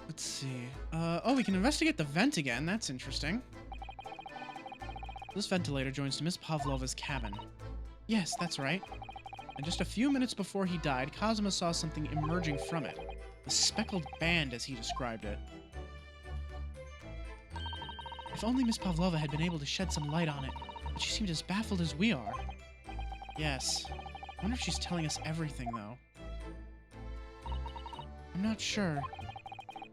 Let's see. Oh, we can investigate the vent again. That's interesting. This ventilator joins to Miss Pavlova's cabin. Yes, that's right. And just a few minutes before he died, Kazuma saw something emerging from it. The speckled band, as he described it. If only Miss Pavlova had been able to shed some light on it, but she seemed as baffled as we are. Yes. I wonder if she's telling us everything, though. I'm not sure.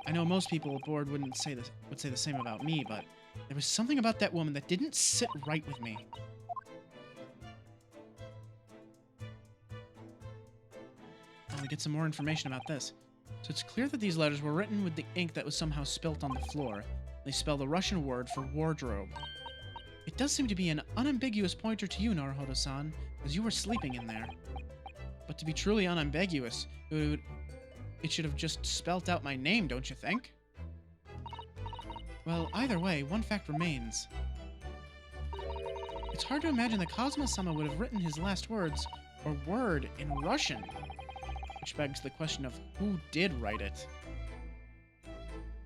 I know most people aboard would say the same about me, but there was something about that woman that didn't sit right with me. we get some more information about this. So it's clear that these letters were written with the ink that was somehow spilt on the floor. They spell the Russian word for wardrobe. It does seem to be an unambiguous pointer to you, Naruhodo-san, as you were sleeping in there. But to be truly unambiguous, it should have just spelt out my name, don't you think? Well, either way, one fact remains. It's hard to imagine that Kazuma-sama would have written his last words, or word, in Russian. Which begs the question of who did write it.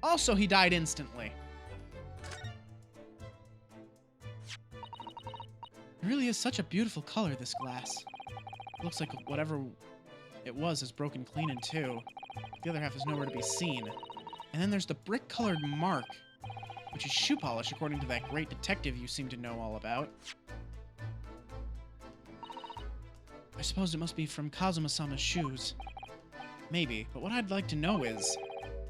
Also, he died instantly. It really is such a beautiful color, this glass. It looks like whatever it was is broken clean in two. The other half is nowhere to be seen. And then there's the brick-colored mark, which is shoe polish, according to that great detective you seem to know all about. I suppose it must be from Kazuma-sama's shoes. Maybe, but what I'd like to know is,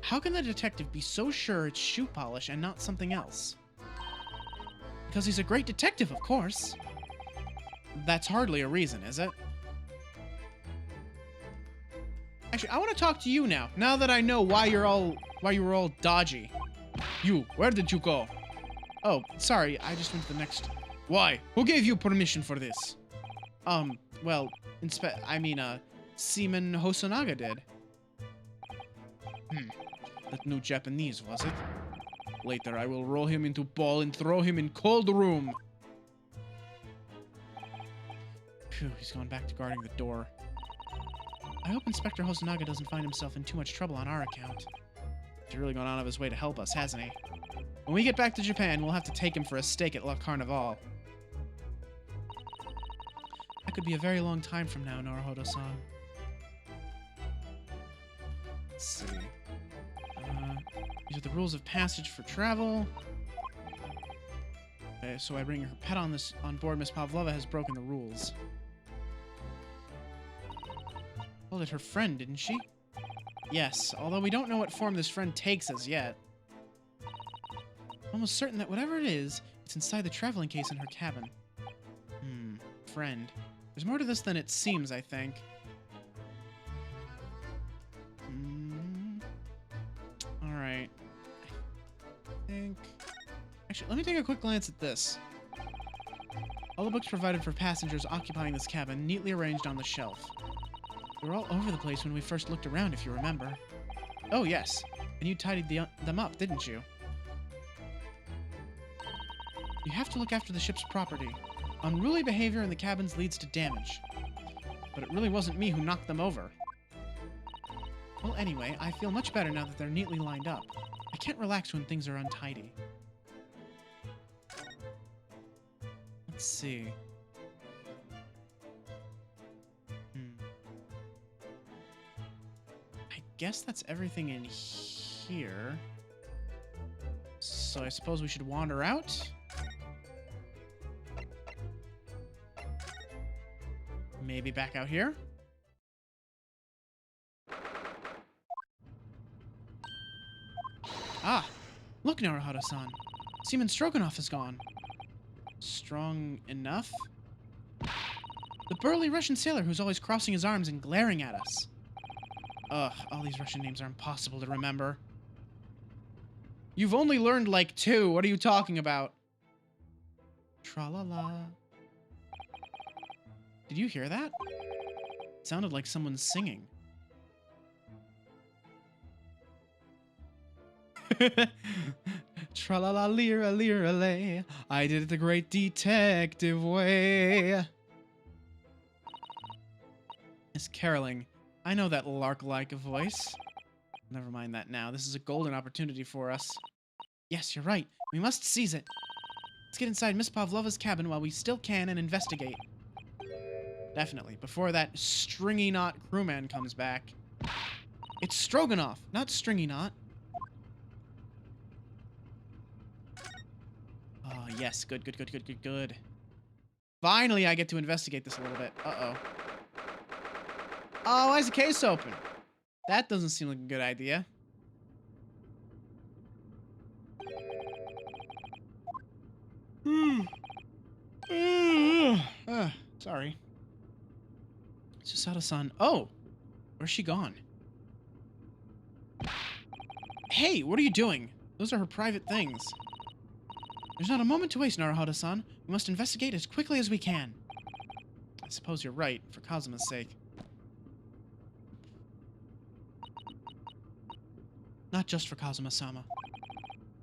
how can the detective be so sure it's shoe polish and not something else? Because he's a great detective, of course. That's hardly a reason, is it? Actually, I want to talk to you now that I know why you were all dodgy. You, where did you go? Oh, sorry, I just went to the next... Why? Who gave you permission for this? Well, Seaman Hosonaga did. That new Japanese, was it? Later, I will roll him into ball and throw him in cold room. Phew, he's going back to guarding the door. I hope Inspector Hosonaga doesn't find himself in too much trouble on our account. He's really gone out of his way to help us, hasn't he? When we get back to Japan, we'll have to take him for a steak at La Carnival. That could be a very long time from now, Naruhodo-san. Let's see. These are the rules of passage for travel. Okay, so I bring her pet on board. Miss Pavlova has broken the rules. Called it her friend, didn't she? Yes, although we don't know what form this friend takes as yet. Almost certain that whatever it is, it's inside the traveling case in her cabin. Friend. There's more to this than it seems, I think. Alright. I think... Actually, let me take a quick glance at this. All the books provided for passengers occupying this cabin, neatly arranged on the shelf. They were all over the place when we first looked around, if you remember. Oh, yes. And you tidied them up, didn't you? You have to look after the ship's property. Unruly behavior in the cabins leads to damage. But it really wasn't me who knocked them over. Well, anyway, I feel much better now that they're neatly lined up. I can't relax when things are untidy. Let's see. I guess that's everything in here. So I suppose we should wander out? Maybe back out here? Ah! Look, Naruhodo-san. Seaman Stroganoff is gone. Strong enough? The burly Russian sailor who's always crossing his arms and glaring at us. Ugh, all these Russian names are impossible to remember. You've only learned like 2. What are you talking about? Tra-la-la. Did you hear that? It sounded like someone singing. Tra-la-la-lira-lira-lay. I did it the great detective way. Miss Caroling, I know that lark-like voice. Never mind that now. This is a golden opportunity for us. Yes, you're right. We must seize it. Let's get inside Miss Pavlova's cabin while we still can and investigate. Definitely. Before that stringy knot crewman comes back. It's Stroganoff, not Stringy Knot. Oh, yes. Good, good, good, good, good, good. Finally, I get to investigate this a little bit. Uh-oh. Oh, why is the case open? That doesn't seem like a good idea. Sorry. Susato-san. Oh! Where's she gone? Hey, what are you doing? Those are her private things. There's not a moment to waste, Naruhodo-san. We must investigate as quickly as we can. I suppose you're right, for Kazuma's sake. Not just for Kazuma-sama.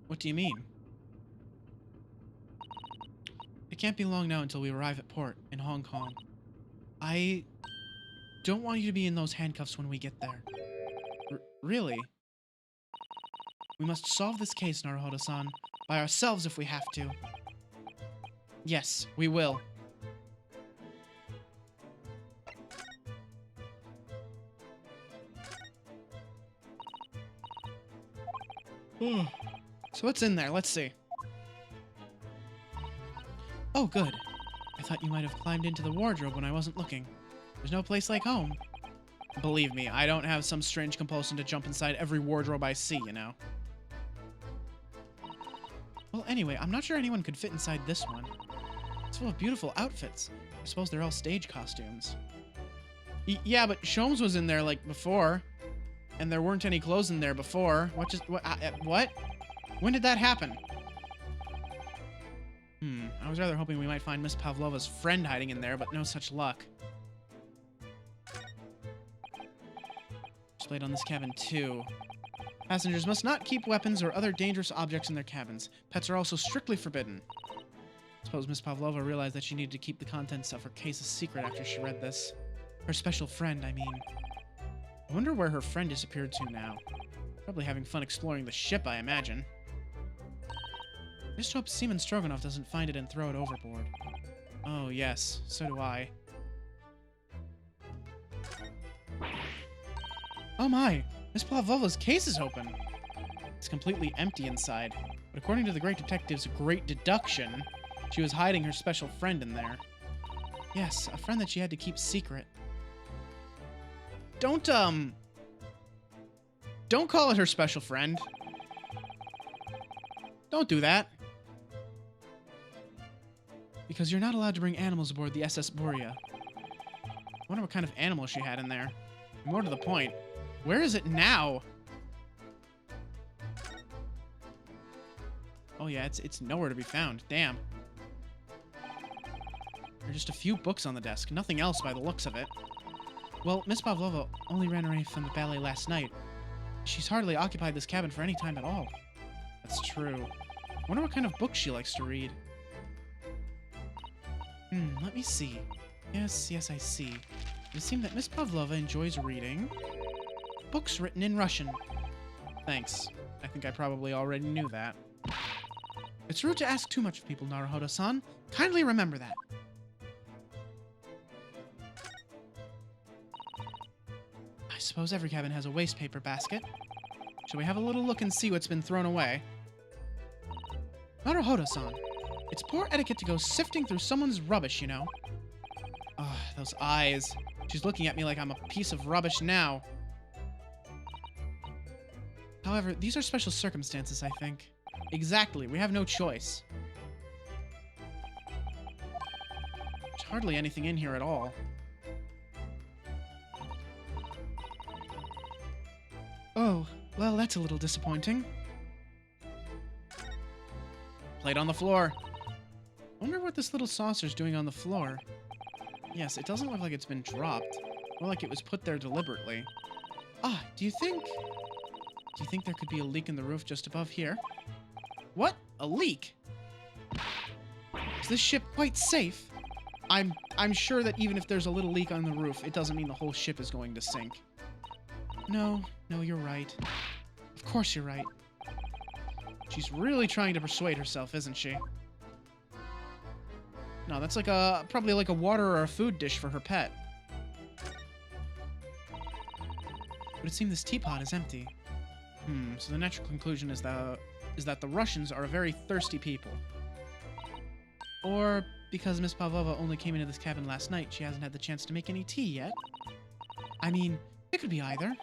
What do you mean? It can't be long now until we arrive at port in Hong Kong. I don't want you to be in those handcuffs when we get there. Really? We must solve this case, Naruhodo-san, by ourselves if we have to. Yes, we will. So what's in there? Let's see. Oh, good. I thought you might have climbed into the wardrobe when I wasn't looking. There's no place like home. Believe me, I don't have some strange compulsion to jump inside every wardrobe I see, you know. Well, anyway, I'm not sure anyone could fit inside this one. It's full of beautiful outfits. I suppose they're all stage costumes. Yeah, but Sholmes was in there, like, before. And there weren't any clothes in there before. What? When did that happen? I was rather hoping we might find Miss Pavlova's friend hiding in there, but no such luck. Displayed on this cabin, too. Passengers must not keep weapons or other dangerous objects in their cabins. Pets are also strictly forbidden. Suppose Miss Pavlova realized that she needed to keep the contents of her case a secret after she read this. Her special friend, I mean. I wonder where her friend disappeared to now. Probably having fun exploring the ship, I imagine. I just hope Seaman Stroganoff doesn't find it and throw it overboard. Oh, yes. So do I. Oh my! Miss Pavlova's case is open! It's completely empty inside, but according to the great detective's great deduction, she was hiding her special friend in there. Yes, a friend that she had to keep secret. Don't call it her special friend. Don't do that. Because you're not allowed to bring animals aboard the SS Borea. I wonder what kind of animal she had in there. More to the point, where is it now? Oh yeah, it's nowhere to be found. Damn. There are just a few books on the desk, nothing else by the looks of it. Well, Miss Pavlova only ran away from the ballet last night. She's hardly occupied this cabin for any time at all. That's true. I wonder what kind of books she likes to read. Let me see. Yes, I see. It would seem that Miss Pavlova enjoys reading books written in Russian. Thanks. I think I probably already knew that. It's rude to ask too much of people, Naruhodo-san. Kindly remember that. I suppose every cabin has a waste paper basket. Shall we have a little look and see what's been thrown away? Naruhodo-san, it's poor etiquette to go sifting through someone's rubbish, you know. Ugh, those eyes. She's looking at me like I'm a piece of rubbish now. However, these are special circumstances, I think. Exactly, we have no choice. There's hardly anything in here at all. Oh, well, that's a little disappointing. Plate on the floor. Wonder what this little saucer's doing on the floor. Yes, it doesn't look like it's been dropped. More like it was put there deliberately. Ah, do you think there could be a leak in the roof just above here? What? A leak? Is this ship quite safe? I'm sure that even if there's a little leak on the roof, it doesn't mean the whole ship is going to sink. No, you're right. Of course you're right. She's really trying to persuade herself, isn't she? No, that's like probably like a water or a food dish for her pet. But it seems this teapot is empty. So the natural conclusion is that the Russians are a very thirsty people. Or because Miss Pavlova only came into this cabin last night, she hasn't had the chance to make any tea yet. I mean, it could be either.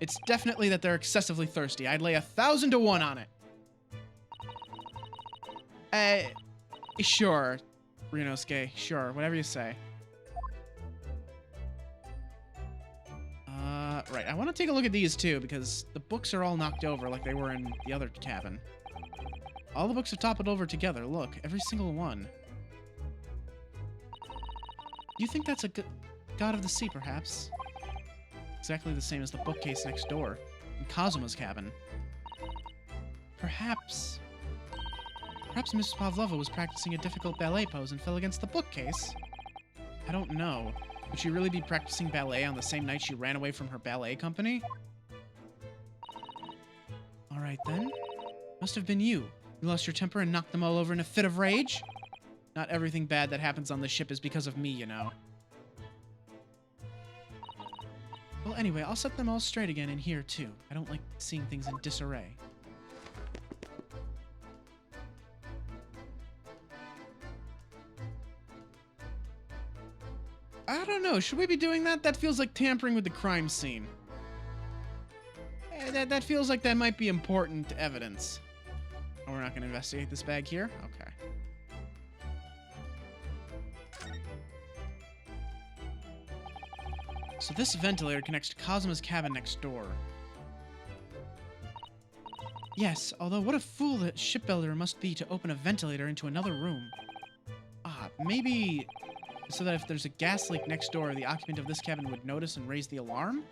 It's definitely that they're excessively thirsty. I'd lay 1,000 to 1 on it. Sure, Ryunosuke. Sure, whatever you say. Right, I want to take a look at these too, because the books are all knocked over like they were in the other cabin. All the books are toppled over together. Look, every single one. You think that's a god of the sea, perhaps? Exactly the same as the bookcase next door, in Kazuma's cabin. Perhaps Mrs. Pavlova was practicing a difficult ballet pose and fell against the bookcase? I don't know. Would she really be practicing ballet on the same night she ran away from her ballet company? Alright then. Must have been you. You lost your temper and knocked them all over in a fit of rage? Not everything bad that happens on the ship is because of me, you know. Well, anyway, I'll set them all straight again in here, too. I don't like seeing things in disarray. I don't know. Should we be doing that? That feels like tampering with the crime scene. That feels like that might be important evidence. Oh, we're not going to investigate this bag here? Okay. So this ventilator connects to Kazuma's cabin next door. Yes, although what a fool the shipbuilder must be to open a ventilator into another room. Ah, maybe so that if there's a gas leak next door, the occupant of this cabin would notice and raise the alarm?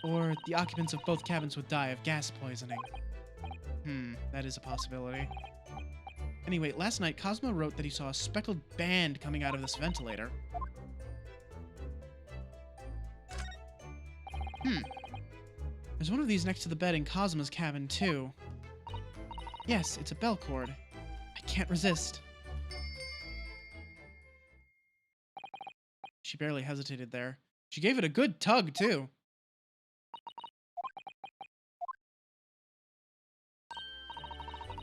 Or the occupants of both cabins would die of gas poisoning. That is a possibility. Anyway, last night, Kazuma wrote that he saw a speckled band coming out of this ventilator. There's one of these next to the bed in Kazuma's cabin, too. Yes, it's a bell cord. I can't resist. She barely hesitated there. She gave it a good tug, too.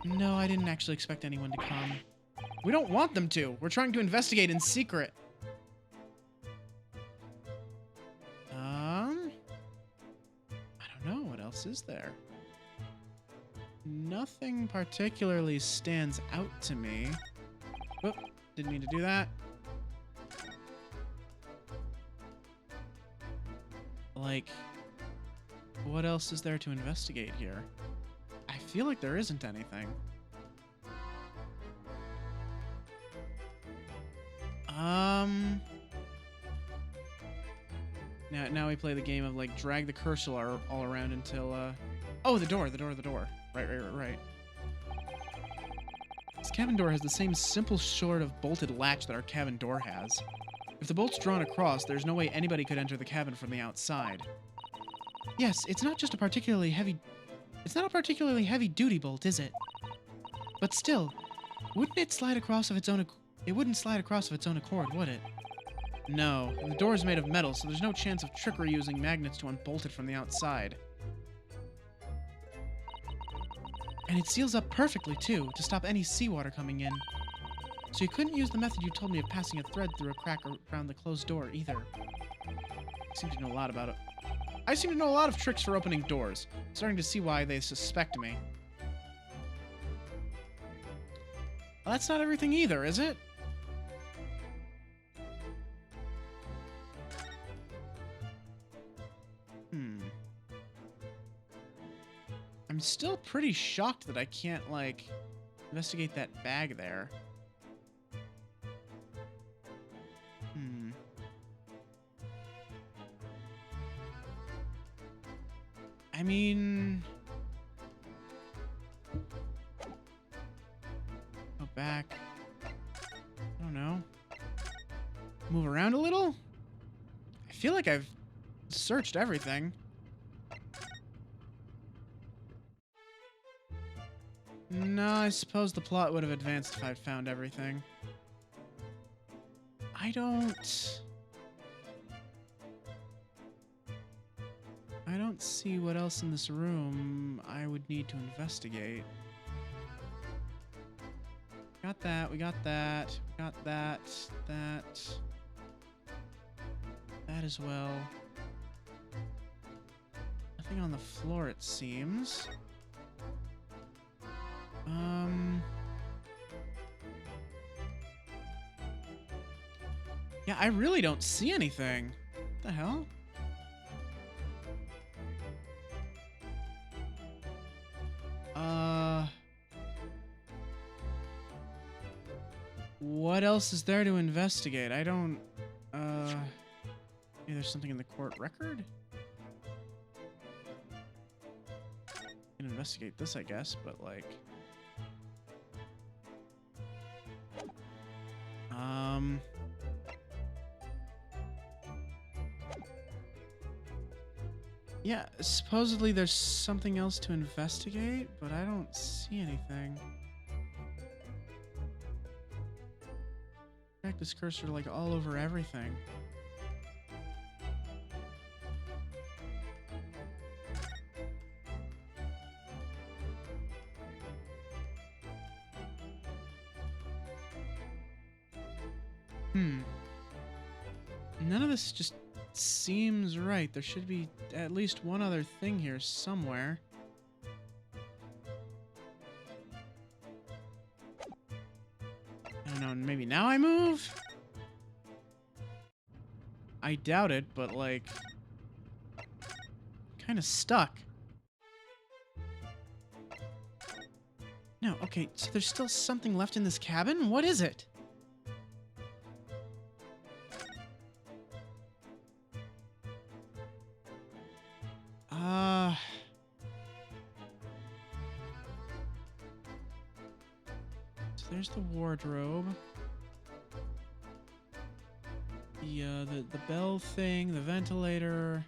No, I didn't actually expect anyone to come. We don't want them to. We're trying to investigate in secret. I don't know. What else is there? Nothing particularly stands out to me. Whoop, didn't mean to do that. Like, what else is there to investigate here? I feel like there isn't anything. Now we play the game of, like, drag the cursor all around until, oh, the door. Right. This cabin door has the same simple sort of bolted latch that our cabin door has. If the bolt's drawn across, there's no way anybody could enter the cabin from the outside. Yes, it's not a particularly heavy-duty bolt, is it? But still, wouldn't it slide across of its own it wouldn't slide across of its own accord, would it? No, and the door is made of metal, so there's no chance of trickery using magnets to unbolt it from the outside. And it seals up perfectly, too, to stop any seawater coming in. So you couldn't use the method you told me of passing a thread through a crack around the closed door, either. I seem to know a lot about it. I seem to know a lot of tricks for opening doors. I'm starting to see why they suspect me. Well, that's not everything either, is it? I'm still pretty shocked that I can't, like, investigate that bag there. I mean... Go back. I don't know. Move around a little? I feel like I've searched everything. No, I suppose the plot would have advanced if I'd found everything. I don't see what else in this room I would need to investigate. Got that, we got that, we got that, that as well. Nothing on the floor, it seems. Yeah, I really don't see anything. What the hell? What else is there to investigate? I don't... Maybe there's something in the court record? Can investigate this, I guess, but like... Yeah, supposedly there's something else to investigate, but I don't see anything. Drag this cursor like all over everything. None of this just seems right. There should be at least one other thing here somewhere. I don't know, maybe now I move? I doubt it, but like... kind of stuck. No, okay, so there's still something left in this cabin? What is it? So there's the wardrobe. The bell thing, the ventilator.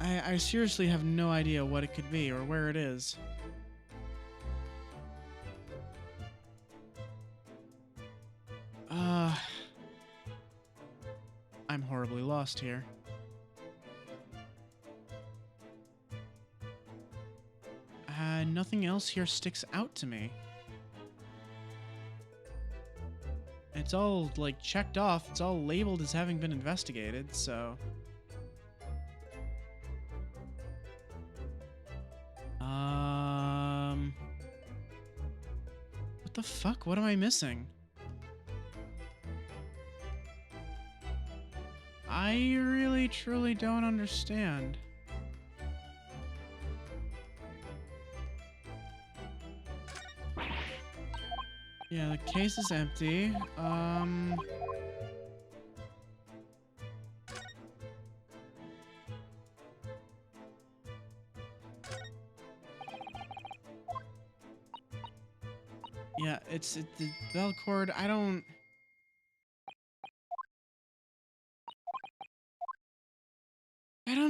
I seriously have no idea what it could be or where it is. I'm horribly lost here. Nothing else here sticks out to me. It's all, like, checked off. It's all labeled as having been investigated, so... What the fuck? What am I missing? I really, truly don't understand. Yeah, the case is empty. Yeah, it's the bell cord. I don't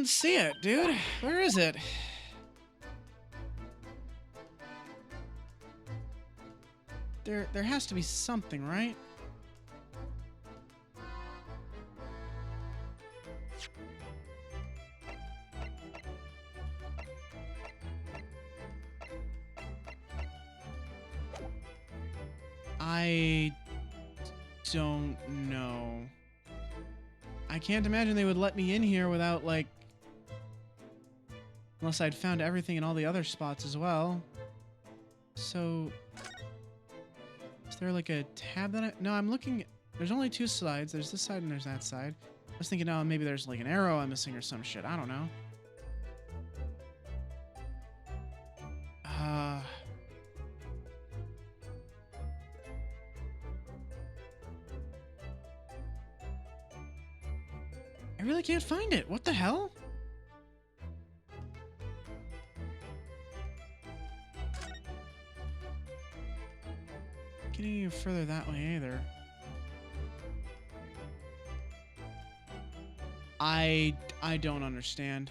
see it, dude. Where is it? There has to be something, right? I don't know. I can't imagine they would let me in here without, like... Unless I'd found everything in all the other spots as well. So... Is there, like, a tab that I... No, I'm looking... There's only two sides. There's this side and there's that side. I was thinking, oh, maybe there's, like, an arrow I'm missing or some shit. I don't know. I really can't find it. What the hell? Getting any further that way either. I don't understand.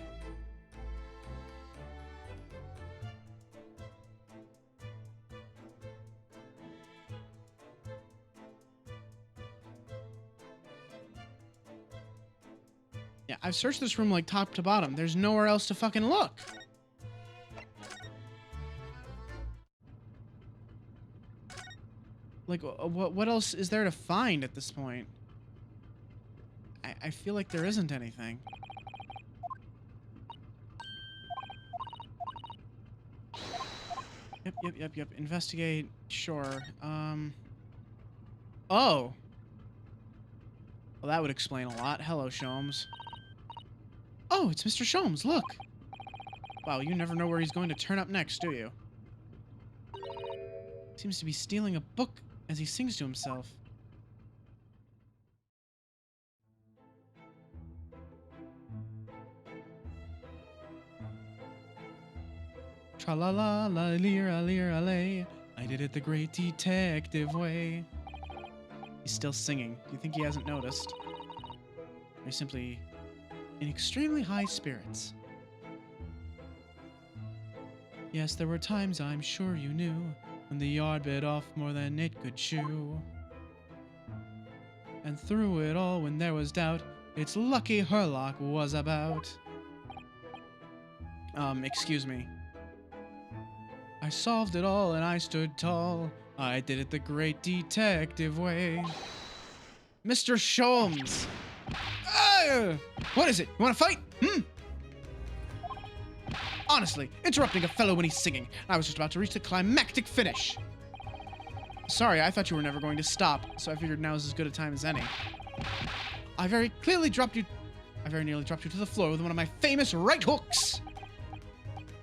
Yeah, I've searched this room like top to bottom. There's nowhere else to fucking look. Like, what else is there to find at this point? I feel like there isn't anything. Yep. Investigate. Sure. Oh. Well, that would explain a lot. Hello, Sholmes. Oh, it's Mr. Sholmes, look! Wow, you never know where he's going to turn up next, do you? Seems to be stealing a book as he sings to himself. Tra-la-la-la-leer-a-leer-a-lay. I did it the great detective way. He's still singing. Do you think he hasn't noticed? Or he's simply in extremely high spirits? Yes, there were times, I'm sure you knew, when the yard bit off more than it could chew. And through it all, when there was doubt, it's lucky Herlock was about. Excuse me. I solved it all and I stood tall. I did it the great detective way. Mr. Sholmes! What is it? You want to fight? Honestly, interrupting a fellow when he's singing. I was just about to reach the climactic finish. Sorry, I thought you were never going to stop, so I figured now is as good a time as any. I very nearly dropped you to the floor with one of my famous right hooks.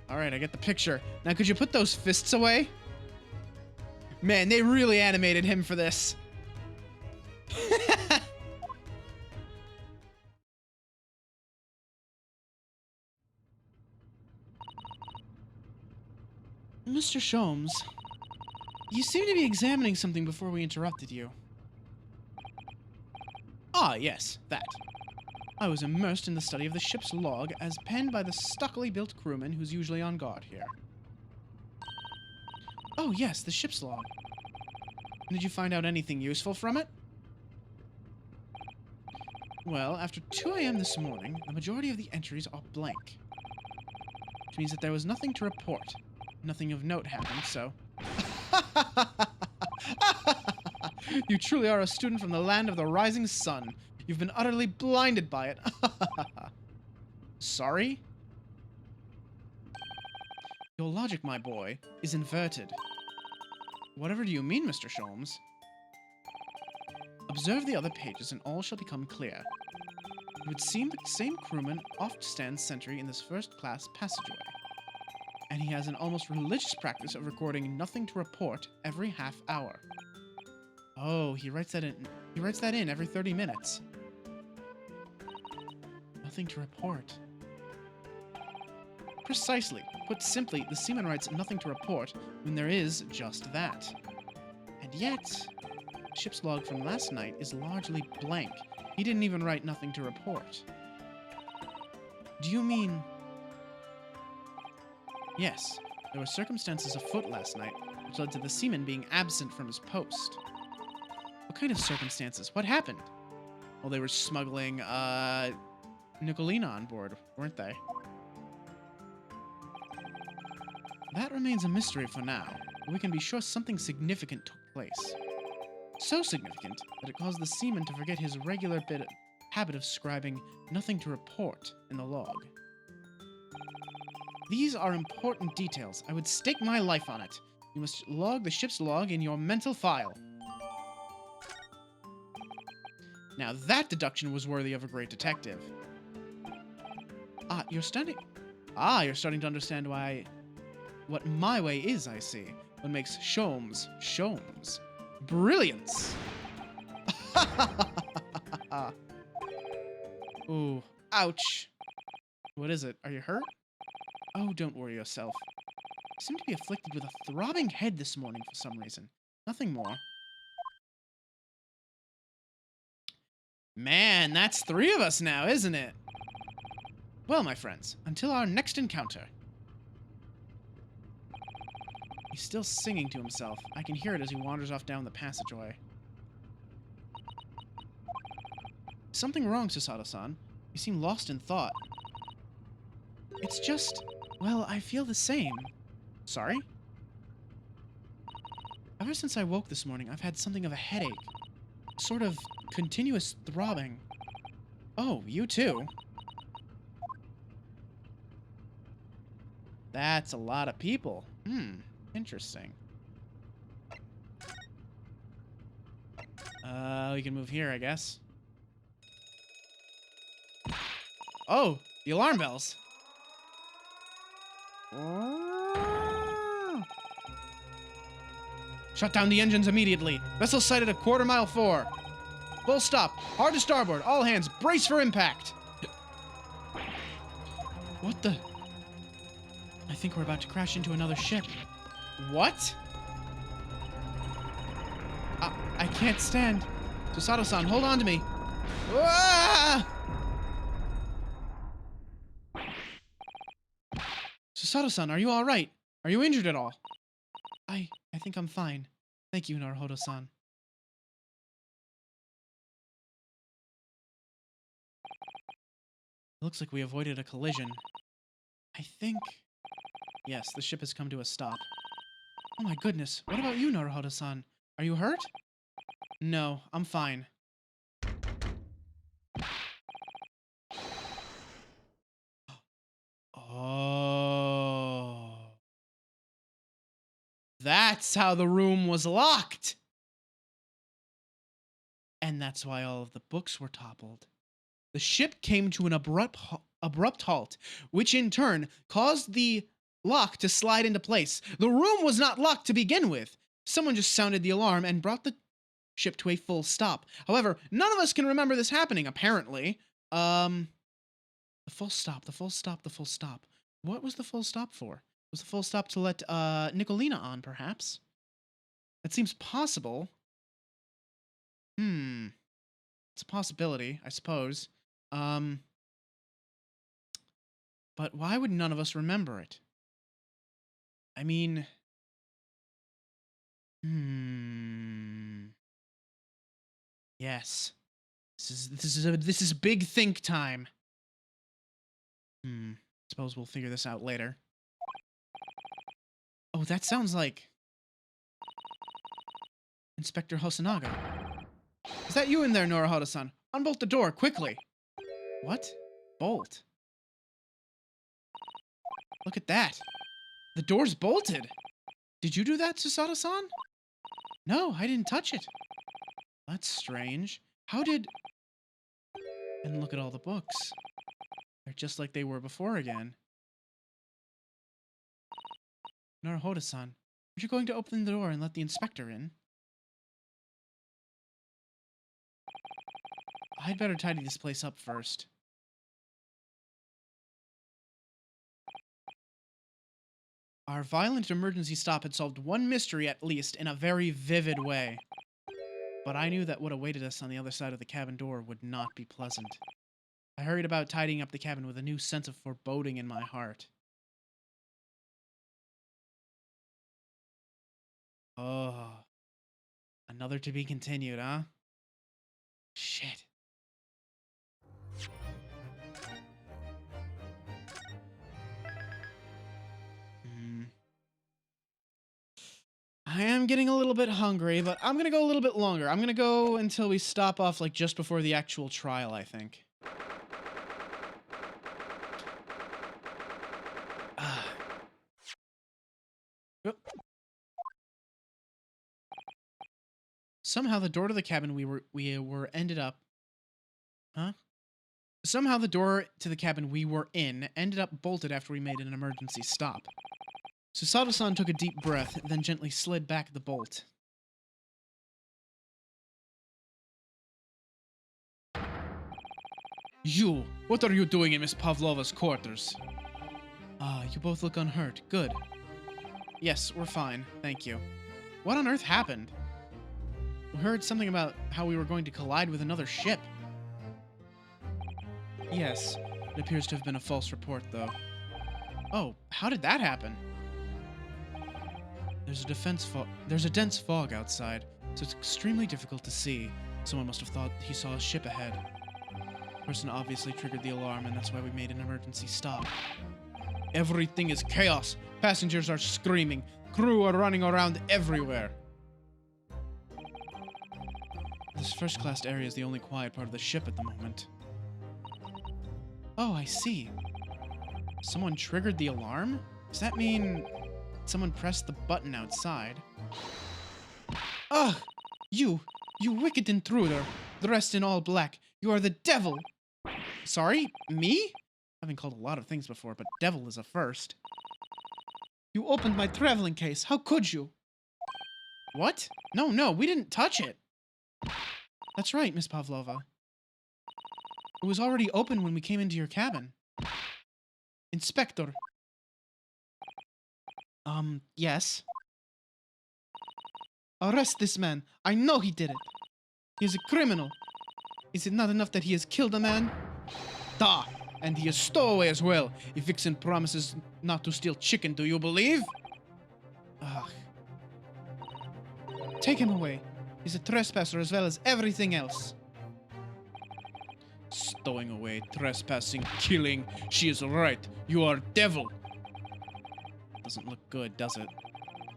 Alright, I get the picture. Now, could you put those fists away? Man, they really animated him for this. Mr. Sholmes, you seem to be examining something before we interrupted you. Ah, yes, that. I was immersed in the study of the ship's log as penned by the stockily built crewman who's usually on guard here. Oh, yes, the ship's log. Did you find out anything useful from it? Well, after 2 a.m. this morning, the majority of the entries are blank. Which means that there was nothing to report. Nothing of note happened, so... You truly are a student from the land of the rising sun. You've been utterly blinded by it. Sorry? Your logic, my boy, is inverted. Whatever do you mean, Mr. Sholmes? Observe the other pages and all shall become clear. It would seem the same crewman oft stands sentry in this first-class passageway. And he has an almost religious practice of recording nothing to report every half hour. Oh, he writes that in every 30 minutes. Nothing to report. Precisely. Put simply, the seaman writes nothing to report when there is just that. And yet, the ship's log from last night is largely blank. He didn't even write nothing to report. Do you mean... Yes, there were circumstances afoot last night which led to the seaman being absent from his post. What kind of circumstances? What happened? Well, they were smuggling, Nicolina on board, weren't they? That remains a mystery for now, but we can be sure something significant took place. So significant that it caused the seaman to forget his regular habit of scribing nothing to report in the log. These are important details. I would stake my life on it. You must log the ship's log in your mental file. Now that deduction was worthy of a great detective. You're starting to understand what my way is, I see. What makes Sholmes, Sholmes. Brilliance! Ooh, ouch. What is it? Are you hurt? Oh, don't worry yourself. I seem to be afflicted with a throbbing head this morning for some reason. Nothing more. Man, that's 3 of us now, isn't it? Well, my friends, until our next encounter. He's still singing to himself. I can hear it as he wanders off down the passageway. Something wrong, Susato-san. You seem lost in thought. It's just... well, I feel the same. Sorry? Ever since I woke this morning, I've had something of a headache. Sort of continuous throbbing. Oh, you too? That's a lot of people. Interesting. We can move here, I guess. Oh, the alarm bells. Shut down the engines immediately. Vessel sighted at quarter mile 4. Full stop. Hard to starboard. All hands, brace for impact. What the? I think we're about to crash into another ship. What? I can't stand. Susato-san, hold on to me. Ah! Susato-san, are you all right? Are you injured at all? I think I'm fine. Thank you, Naruhodo-san. Looks like we avoided a collision. I think... Yes, the ship has come to a stop. Oh my goodness, what about you, Naruhodo-san? Are you hurt? No, I'm fine. Oh. That's how the room was locked! And that's why all of the books were toppled. The ship came to an abrupt halt, which in turn caused the lock to slide into place. The room was not locked to begin with. Someone just sounded the alarm and brought the ship to a full stop. However, none of us can remember this happening, apparently. The full stop, the full stop, the full stop. What was the full stop for? Was the full stop to let Nicolina on, perhaps? That seems possible. It's a possibility, I suppose. But why would none of us remember it? I mean... Yes. This is big think time. Suppose we'll figure this out later. Oh, that sounds like... Inspector Hosonaga. Is that you in there, Naruhodo-san? Unbolt the door, quickly! What? Bolt? Look at that! The door's bolted! Did you do that, Susato-san? No, I didn't touch it. That's strange. How did... And look at all the books. They're just like they were before again. Naruhodo-san, aren't you going to open the door and let the inspector in? I'd better tidy this place up first. Our violent emergency stop had solved one mystery, at least, in a very vivid way. But I knew that what awaited us on the other side of the cabin door would not be pleasant. I hurried about tidying up the cabin with a new sense of foreboding in my heart. Oh. Another to be continued, huh? Shit. I am getting a little bit hungry, but I'm gonna go a little bit longer. I'm gonna go until we stop off, like, just before the actual trial, I think. Somehow the door to the cabin we were ended up... Huh? Somehow the door to the cabin we were in ended up bolted after we made an emergency stop. Susato-san took a deep breath, then gently slid back the bolt. You! What are you doing in Miss Pavlova's quarters? You both look unhurt. Good. Yes, we're fine. Thank you. What on earth happened? We heard something about how we were going to collide with another ship. Yes, it appears to have been a false report, though. Oh, how did that happen? There's a dense fog outside, so it's extremely difficult to see. Someone must have thought he saw a ship ahead. The person obviously triggered the alarm, and that's why we made an emergency stop. Everything is chaos. Passengers are screaming. Crew are running around everywhere. This first-class area is the only quiet part of the ship at the moment. Oh, I see. Someone triggered the alarm? Does that mean someone pressed the button outside? Ugh! You You wicked intruder, dressed in all black. You are the devil. Sorry? Me? I've been called a lot of things before, but devil is a first. You opened my traveling case. How could you? What? No, we didn't touch it. That's right, Miss Pavlova. It was already open when we came into your cabin. Inspector. Yes. Arrest this man. I know he did it. He is a criminal. Is it not enough that he has killed a man? Da! And he is stowaway as well. If Vixen promises not to steal chicken, do you believe? Ugh. Take him away. He's a trespasser as well as everything else. Stowing away, trespassing, killing. She is right. You are devil. Doesn't look good, does it?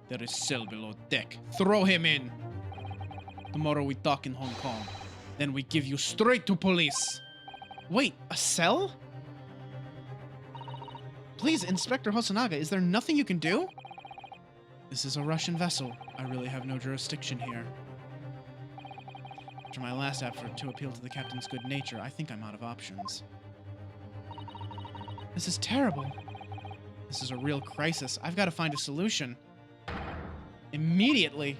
There is cell below deck. Throw him in. Tomorrow we dock in Hong Kong. Then we give you straight to police. Wait, a cell? Please, Inspector Hosonaga, is there nothing you can do? This is a Russian vessel. I really have no jurisdiction here. After my last effort to appeal to the captain's good nature, I think I'm out of options. This is terrible. This is a real crisis. I've got to find a solution. Immediately.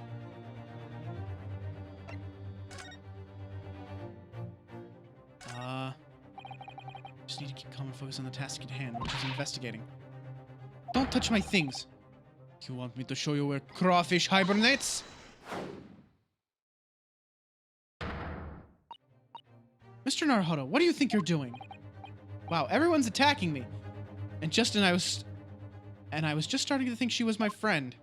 Just need to keep calm and focus on the task at hand, which is investigating. Don't touch my things. You want me to show you where crawfish hibernates? Mr. Naruhodo, what do you think you're doing? Wow, everyone's attacking me. And I was just starting to think she was my friend.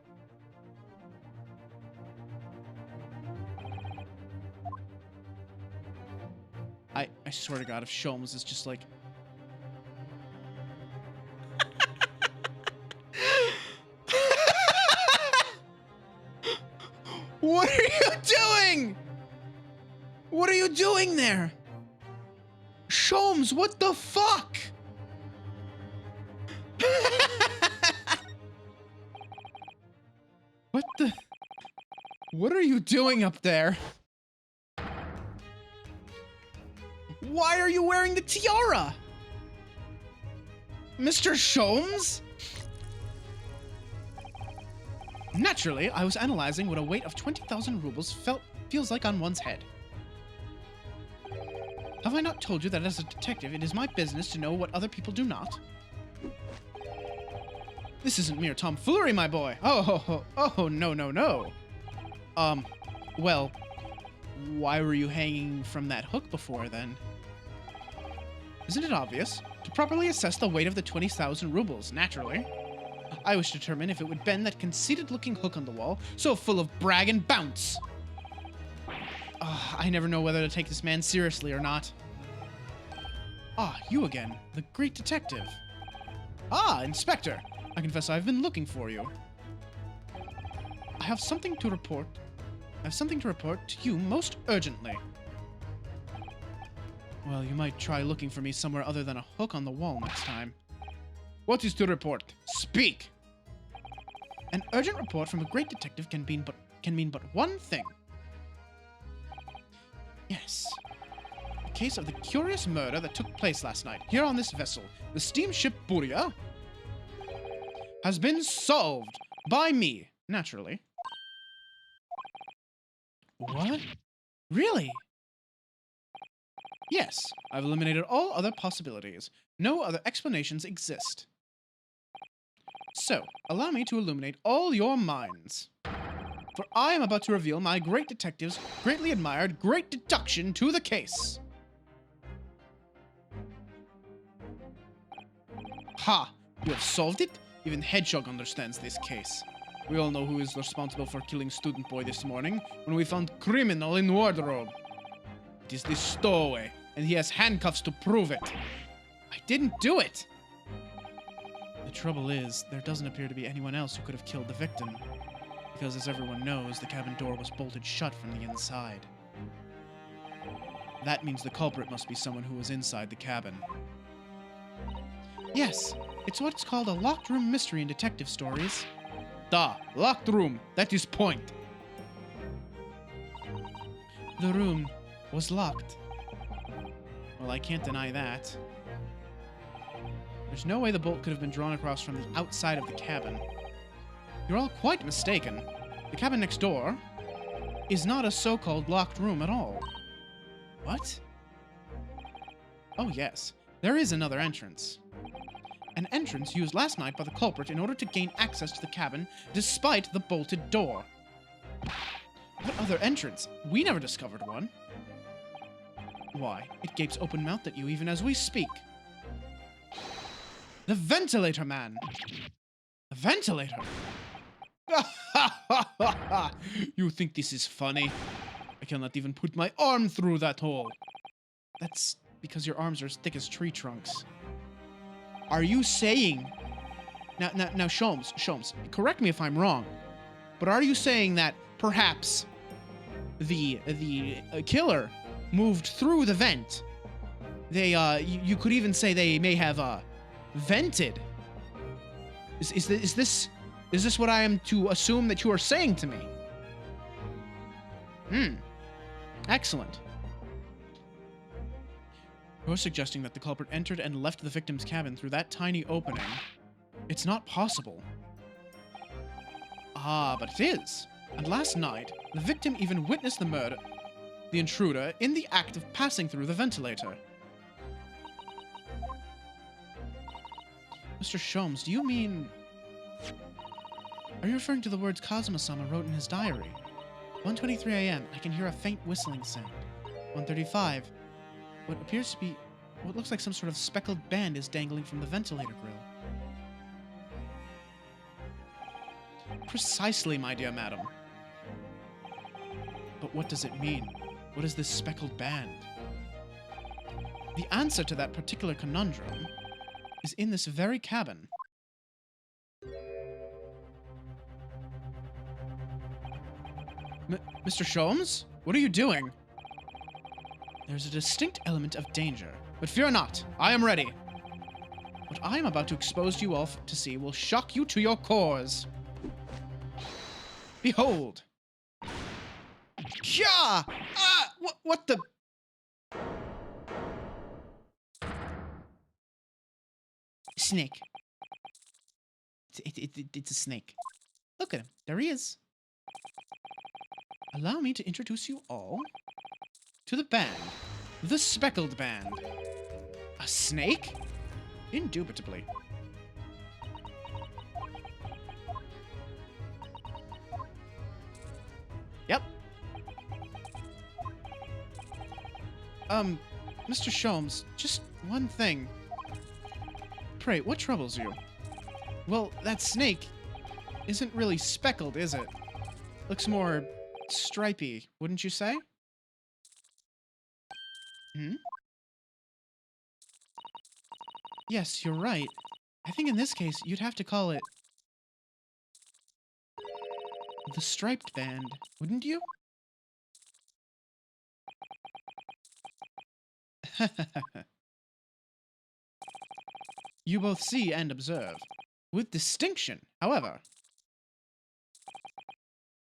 I swear to God, if Sholmes is just like... What are you doing? What are you doing there? Sholmes, what the fuck? What the... What are you doing up there? Why are you wearing the tiara? Mr. Sholmes? Naturally, I was analyzing what a weight of 20,000 rubles feels like on one's head. Have I not told you that as a detective, it is my business to know what other people do not? This isn't mere tomfoolery, my boy. Oh, no. Well, why were you hanging from that hook before, then? Isn't it obvious? To properly assess the weight of the 20,000 rubles, naturally. I wish to determine if it would bend that conceited-looking hook on the wall, so full of brag and bounce. I never know whether to take this man seriously or not. Ah, you again, the great detective. Ah, Inspector. I confess I've been looking for you. I have something to report to you most urgently. Well, you might try looking for me somewhere other than a hook on the wall next time. What is to report? Speak! An urgent report from a great detective can mean but one thing. Yes. The case of the curious murder that took place last night here on this vessel, the steamship Buria, has been solved by me, naturally. What? Really? Yes, I've eliminated all other possibilities. No other explanations exist. So, allow me to illuminate all your minds. For I am about to reveal my great detective's greatly admired great deduction to the case. Ha! You have solved it? Even Hedgehog understands this case. We all know who is responsible for killing Student Boy this morning when we found criminal in wardrobe. It is this stowaway, and he has handcuffs to prove it. I didn't do it! The trouble is, there doesn't appear to be anyone else who could have killed the victim. Because as everyone knows, the cabin door was bolted shut from the inside. That means the culprit must be someone who was inside the cabin. Yes, it's what's called a locked room mystery in detective stories. Da, locked room, that is point. The room was locked. Well, I can't deny that. There's no way the bolt could have been drawn across from the outside of the cabin. You're all quite mistaken. The cabin next door is not a so-called locked room at all. What? Oh yes, there is another entrance. An entrance used last night by the culprit in order to gain access to the cabin despite the bolted door. What other entrance? We never discovered one. Why, it gapes open-mouthed at you even as we speak. The ventilator man! The ventilator? You think this is funny? I cannot even put my arm through that hole. That's because your arms are as thick as tree trunks. Are you saying... Now, Sholmes, correct me if I'm wrong, but are you saying that perhaps the killer moved through the vent? They, you could even say they may have, vented. Is this what I am to assume that you are saying to me? Excellent. You're suggesting that the culprit entered and left the victim's cabin through that tiny opening. It's not possible. Ah, but it is. And last night, the victim even witnessed the murder, the intruder, in the act of passing through the ventilator. Mr. Sholmes, do you mean... Are you referring to the words Kazuma-sama wrote in his diary? 1:23 a.m. I can hear a faint whistling sound. 1:35. What looks like some sort of speckled band is dangling from the ventilator grill. Precisely, my dear madam. But what does it mean? What is this speckled band? The answer to that particular conundrum is in this very cabin. Mr. Sholmes? What are you doing? There's a distinct element of danger, but fear not, I am ready. What I am about to expose you all to see will shock you to your cores. Behold! Kya! Ah! What the... Snake. It's a snake. Look at him. There he is. Allow me to introduce you all to the band. The Speckled Band. A snake? Indubitably. Yep. Mr. Sholmes, just one thing. Pray, what troubles you? Well, that snake isn't really speckled, is it? Looks more stripy, wouldn't you say? Yes, you're right. I think in this case, you'd have to call it the Striped Band, wouldn't you? You both see and observe. With distinction, however.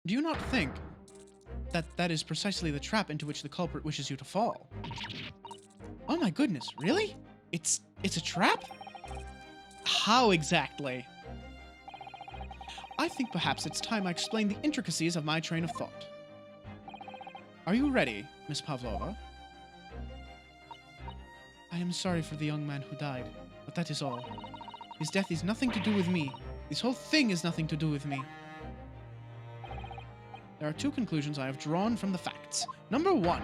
Do you not think that that is precisely the trap into which the culprit wishes you to fall? Oh my goodness, really? It's a trap? How exactly? I think perhaps it's time I explain the intricacies of my train of thought. Are you ready, Miss Pavlova? I am sorry for the young man who died, but that is all. His death is nothing to do with me. This whole thing is nothing to do with me. There are two conclusions I have drawn from the facts. Number one,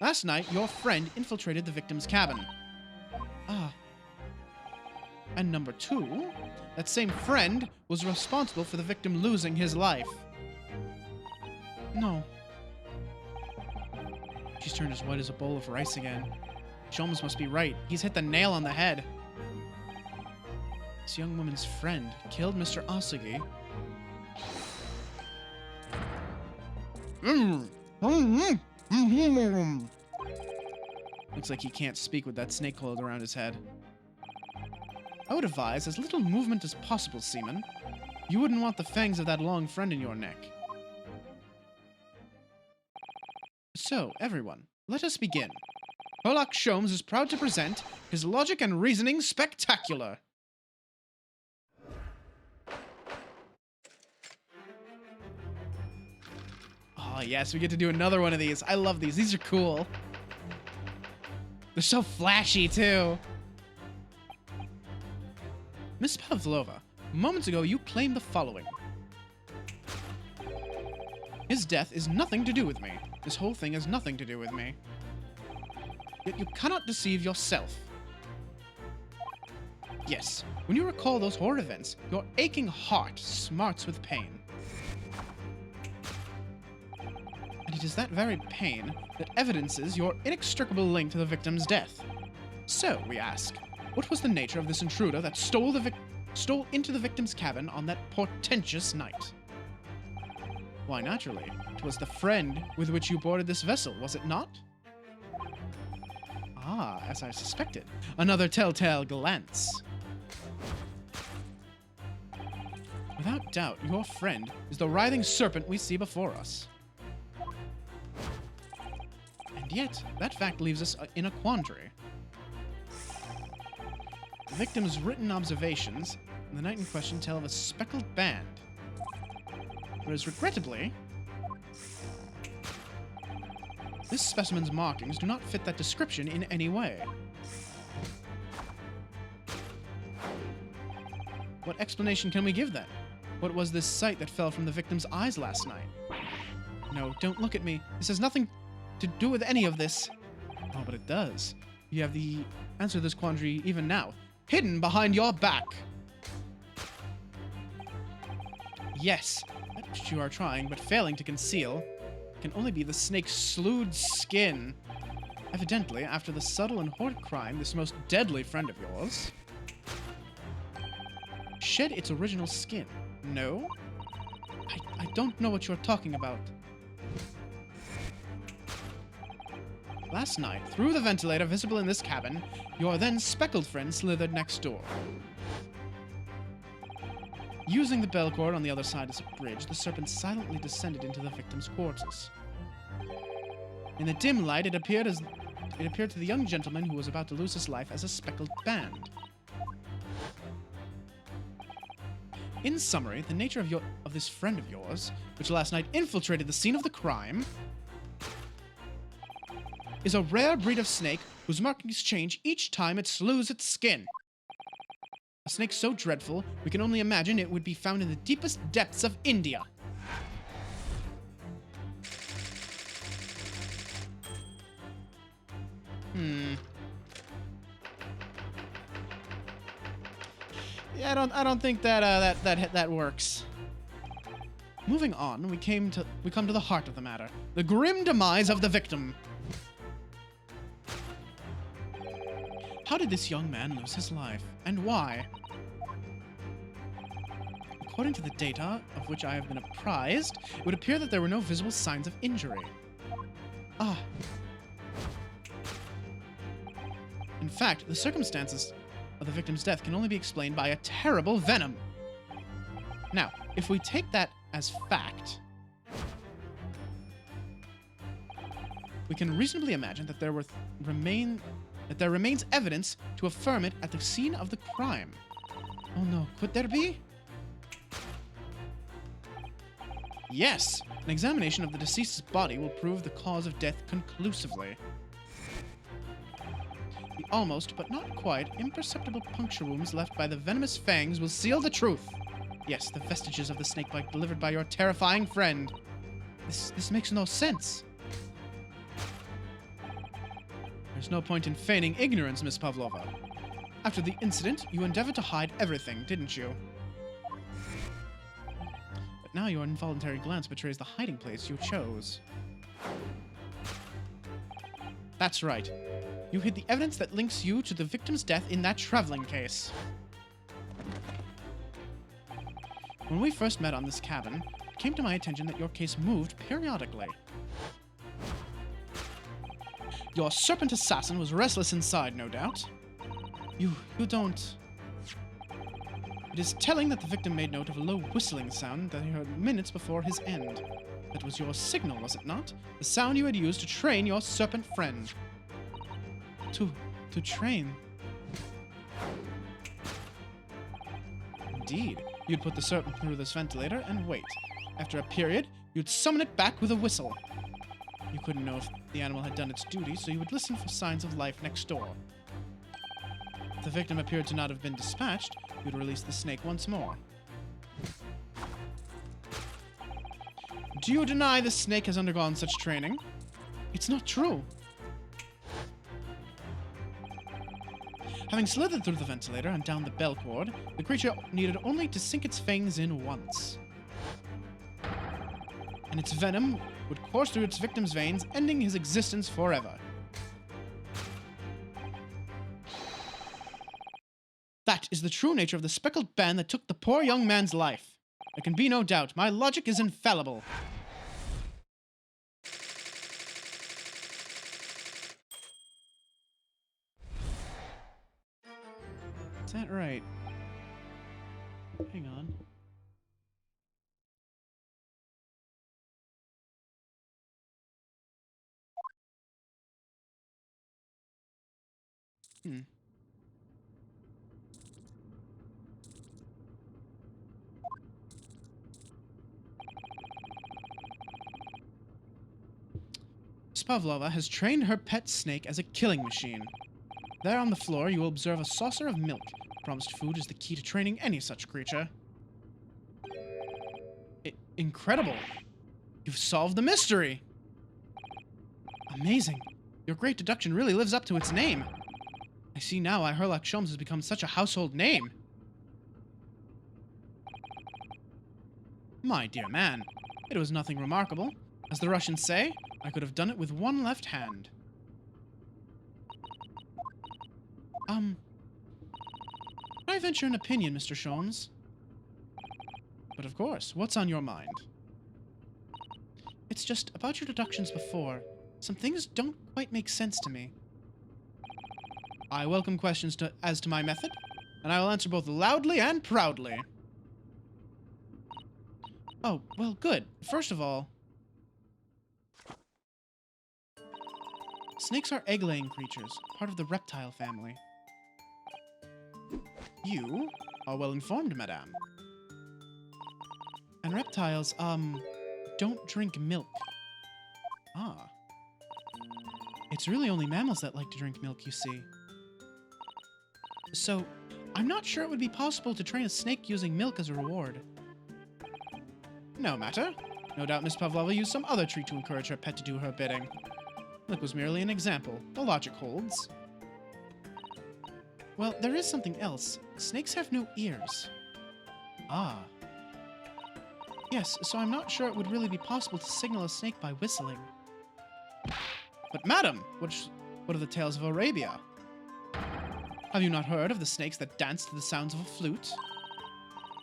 last night your friend infiltrated the victim's cabin. Ah. And number two, that same friend was responsible for the victim losing his life. No. She's turned as white as a bowl of rice again. Sholmes must be right. He's hit the nail on the head. This young woman's friend killed Mr. Asagi. Looks like he can't speak with that snake coiled around his head. I would advise as little movement as possible, Seaman. You wouldn't want the fangs of that long friend in your neck. So, everyone, let us begin. Sherlock Sholmes is proud to present his logic and reasoning spectacular. Oh, yes, we get to do another one of these. I love these. These are cool. They're so flashy, too. Miss Pavlova, moments ago you claimed the following. His death is nothing to do with me. This whole thing has nothing to do with me. Yet you cannot deceive yourself. Yes, when you recall those horrid events, your aching heart smarts with pain. And it is that very pain that evidences your inextricable link to the victim's death. So, we ask, what was the nature of this intruder that stole into the victim's cabin on that portentous night? Why, naturally, it was the friend with which you boarded this vessel, was it not? Ah, as I suspected. Another telltale glance. Without doubt, your friend is the writhing serpent we see before us. And yet, that fact leaves us in a quandary. The victim's written observations on the night in question tell of a speckled band. Whereas, regrettably, this specimen's markings do not fit that description in any way. What explanation can we give then? What was this sight that fell from the victim's eyes last night? No, don't look at me. This has nothing to do with any of this. Oh, but it does. You have the answer to this quandary even now. Hidden behind your back. Yes, that which you are trying, but failing to conceal, can only be the snake's slewed skin. Evidently, after the subtle and horrid crime, this most deadly friend of yours shed its original skin. No? I don't know what you're talking about. Last night, through the ventilator visible in this cabin, your then speckled friend slithered next door. Using the bell cord on the other side as a bridge, the serpent silently descended into the victim's quarters. In the dim light, it appeared to the young gentleman who was about to lose his life as a speckled band. In summary, the nature of this friend of yours, which last night infiltrated the scene of the crime, is a rare breed of snake whose markings change each time it slews its skin. A snake so dreadful, we can only imagine it would be found in the deepest depths of India. Yeah, I don't think that works. Moving on, we come to the heart of the matter. The grim demise of the victim. How did this young man lose his life, and why? According to the data of which I have been apprised, it would appear that there were no visible signs of injury. Ah. In fact, the circumstances of the victim's death can only be explained by a terrible venom. Now, if we take that as fact, we can reasonably imagine that there remains evidence to affirm it at the scene of the crime. Oh no, could there be? Yes, an examination of the deceased's body will prove the cause of death conclusively. The almost, but not quite, imperceptible puncture wounds left by the venomous fangs will seal the truth. Yes, the vestiges of the snakebite delivered by your terrifying friend. This makes no sense. There's no point in feigning ignorance, Miss Pavlova. After the incident, you endeavored to hide everything, didn't you? But now your involuntary glance betrays the hiding place you chose. That's right. You hid the evidence that links you to the victim's death in that traveling case. When we first met on this cabin, it came to my attention that your case moved periodically. Your serpent assassin was restless inside, no doubt. You don't... It is telling that the victim made note of a low whistling sound that he heard minutes before his end. That was your signal, was it not? The sound you had used to train your serpent friend. To train? Indeed. You'd put the serpent through this ventilator and wait. After a period, you'd summon it back with a whistle. You couldn't know if the animal had done its duty, so you would listen for signs of life next door. If the victim appeared to not have been dispatched, you'd release the snake once more. Do you deny the snake has undergone such training? It's not true. Having slithered through the ventilator and down the bell cord, the creature needed only to sink its fangs in once. And its venom would course through its victim's veins, ending his existence forever. That is the true nature of the speckled band that took the poor young man's life. There can be no doubt. My logic is infallible. Is that right? Hang on. Miss Pavlova has trained her pet snake as a killing machine. There on the floor, you will observe a saucer of milk. Promised food is the key to training any such creature. Incredible! You've solved the mystery! Amazing! Your great deduction really lives up to its name. I see now why Herlock Sholmes has become such a household name. My dear man, it was nothing remarkable. As the Russians say, I could have done it with one left hand. Can I venture an opinion, Mr. Sholmes? But of course, what's on your mind? It's just, about your deductions before, some things don't quite make sense to me. I welcome questions as to my method, and I will answer both loudly and proudly. Oh, well, good. First of all, snakes are egg-laying creatures, part of the reptile family. You are well informed, madame. And reptiles, don't drink milk. Ah. It's really only mammals that like to drink milk, you see. So, I'm not sure it would be possible to train a snake using milk as a reward. No matter. No doubt Miss Pavlova used some other treat to encourage her pet to do her bidding. Milk was merely an example. The logic holds. Well, there is something else. Snakes have no ears. Ah. Yes, so I'm not sure it would really be possible to signal a snake by whistling. But madam, what are the tales of Arabia? Have you not heard of the snakes that dance to the sounds of a flute?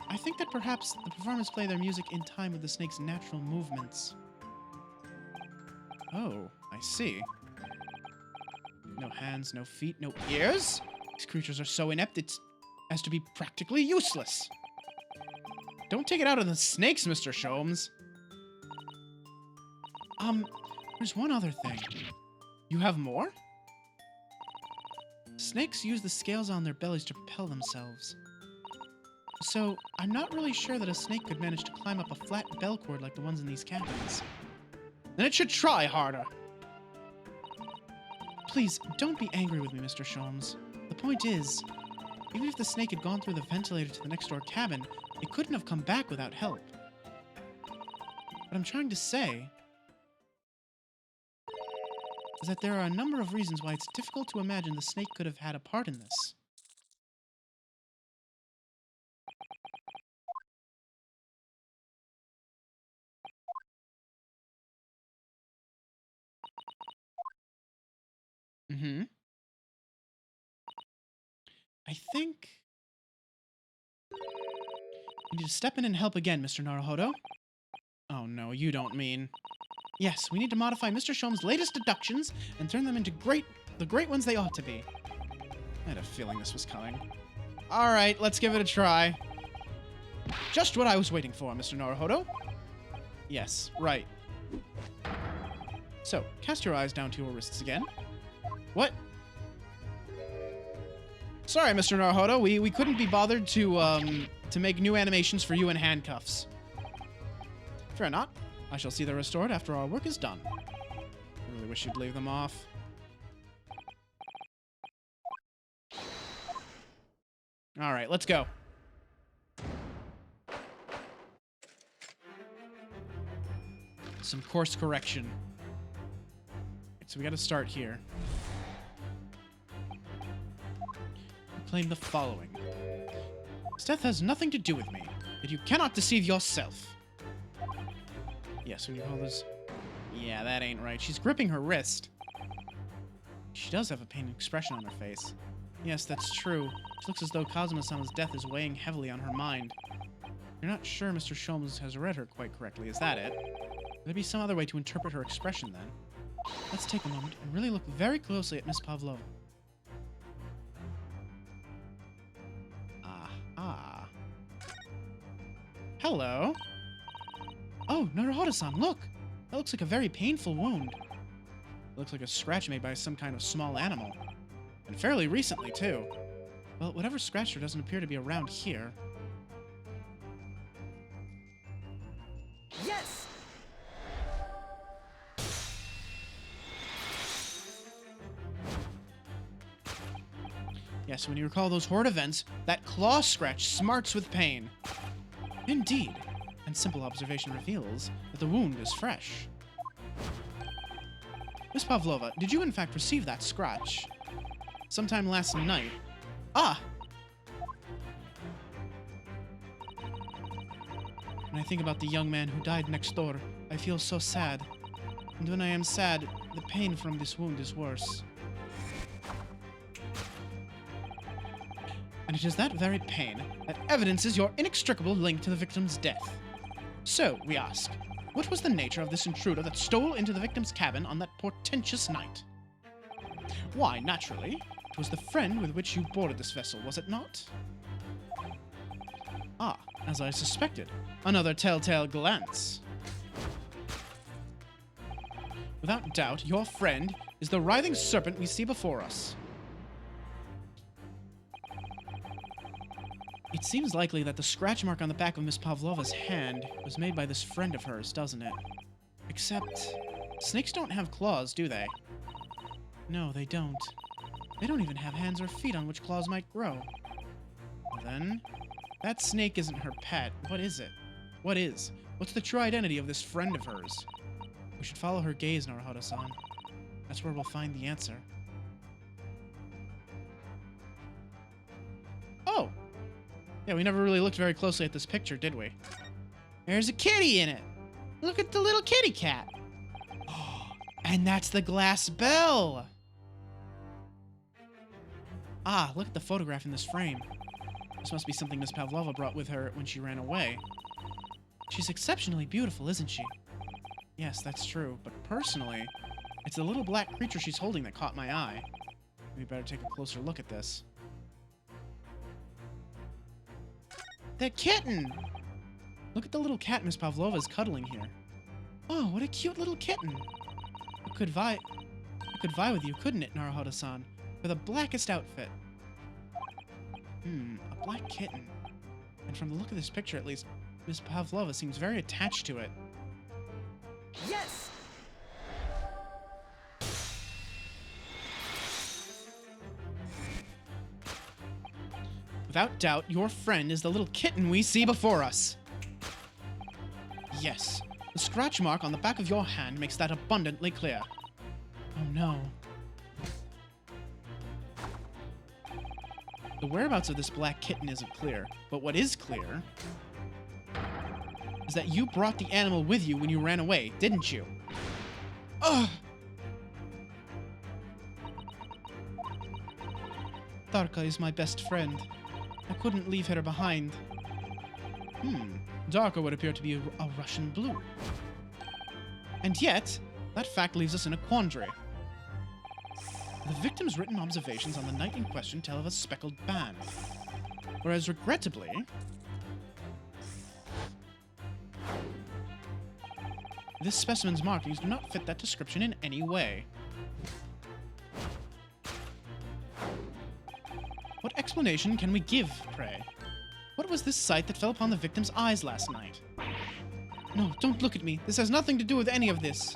I think that perhaps the performers play their music in time with the snake's natural movements. Oh, I see. No hands, no feet, no ears? These creatures are so inept as to be practically useless. Don't take it out on the snakes, Mr. Sholmes. There's one other thing. You have more? Snakes use the scales on their bellies to propel themselves. So, I'm not really sure that a snake could manage to climb up a flat bell cord like the ones in these cabins. Then it should try harder. Please, don't be angry with me, Mr. Sholmes. The point is, even if the snake had gone through the ventilator to the next door cabin, it couldn't have come back without help. What I'm trying to say is that there are a number of reasons why it's difficult to imagine the snake could have had a part in this. I think you need to step in and help again, Mr. Naruhodo. Oh no, you don't mean... Yes, we need to modify Mr. Sholmes' latest deductions and turn them into the great ones they ought to be. I had a feeling this was coming. Alright, let's give it a try. Just what I was waiting for, Mr. Naruhodo. Yes, right. So, cast your eyes down to your wrists again. What? Sorry, Mr. Naruhodo, we couldn't be bothered to make new animations for you in handcuffs. Fear not. I shall see they're restored after our work is done. I really wish you'd leave them off. Alright, let's go. Some course correction. So we gotta start here. Claim the following. This death has nothing to do with me, yet you cannot deceive yourself. Yes, when you call this... Yeah, that ain't right. She's gripping her wrist. She does have a pained expression on her face. Yes, that's true. She looks as though Kazuma-sama's death is weighing heavily on her mind. You're not sure Mr. Sholmes has read her quite correctly, is that it? Could there be some other way to interpret her expression, then? Let's take a moment and really look very closely at Miss Pavlova. Ah. Hello. Oh, Naruhodo-san, look! That looks like a very painful wound. It looks like a scratch made by some kind of small animal. And fairly recently, too. Well, whatever scratched her doesn't appear to be around here. Yes! Yes, when you recall those horrid events, that claw scratch smarts with pain. Indeed, and simple observation reveals that the wound is fresh. Miss Pavlova, did you in fact receive that scratch? Sometime last night. Ah! When I think about the young man who died next door, I feel so sad. And when I am sad, the pain from this wound is worse. And it is that very pain that evidences your inextricable link to the victim's death. So, we ask, what was the nature of this intruder that stole into the victim's cabin on that portentous night? Why, naturally, it was the friend with which you boarded this vessel, was it not? Ah, as I suspected, another telltale glance. Without doubt, your friend is the writhing serpent we see before us. It seems likely that the scratch mark on the back of Miss Pavlova's hand was made by this friend of hers, doesn't it? Except, snakes don't have claws, do they? No, they don't. They don't even have hands or feet on which claws might grow. Well then, that snake isn't her pet. What is it? What is? What's the true identity of this friend of hers? We should follow her gaze, Naruhodo-san. That's where we'll find the answer. Oh! Yeah, we never really looked very closely at this picture, did we? There's a kitty in it! Look at the little kitty cat! And that's the glass bell! Ah, look at the photograph in this frame. This must be something Miss Pavlova brought with her when she ran away. She's exceptionally beautiful, isn't she? Yes, that's true, but personally, it's the little black creature she's holding that caught my eye. We better take a closer look at this. The kitten! Look at the little cat Miss Pavlova is cuddling here. Oh, what a cute little kitten! It could vie with you, couldn't it, Naruhodo-san? For the blackest outfit. A black kitten. And from the look of this picture, at least, Miss Pavlova seems very attached to it. Yes! Without doubt, your friend is the little kitten we see before us. Yes, the scratch mark on the back of your hand makes that abundantly clear. Oh no. The whereabouts of this black kitten isn't clear, but what is clear is that you brought the animal with you when you ran away, didn't you? Ugh! Darka is my best friend. I couldn't leave her behind. Darka would appear to be a Russian blue. And yet, that fact leaves us in a quandary. The victim's written observations on the night in question tell of a speckled band. Whereas, regrettably, This specimen's markings do not fit that description in any way. What explanation can we give, pray? What was this sight that fell upon the victim's eyes last night? No, don't look at me. This has nothing to do with any of this.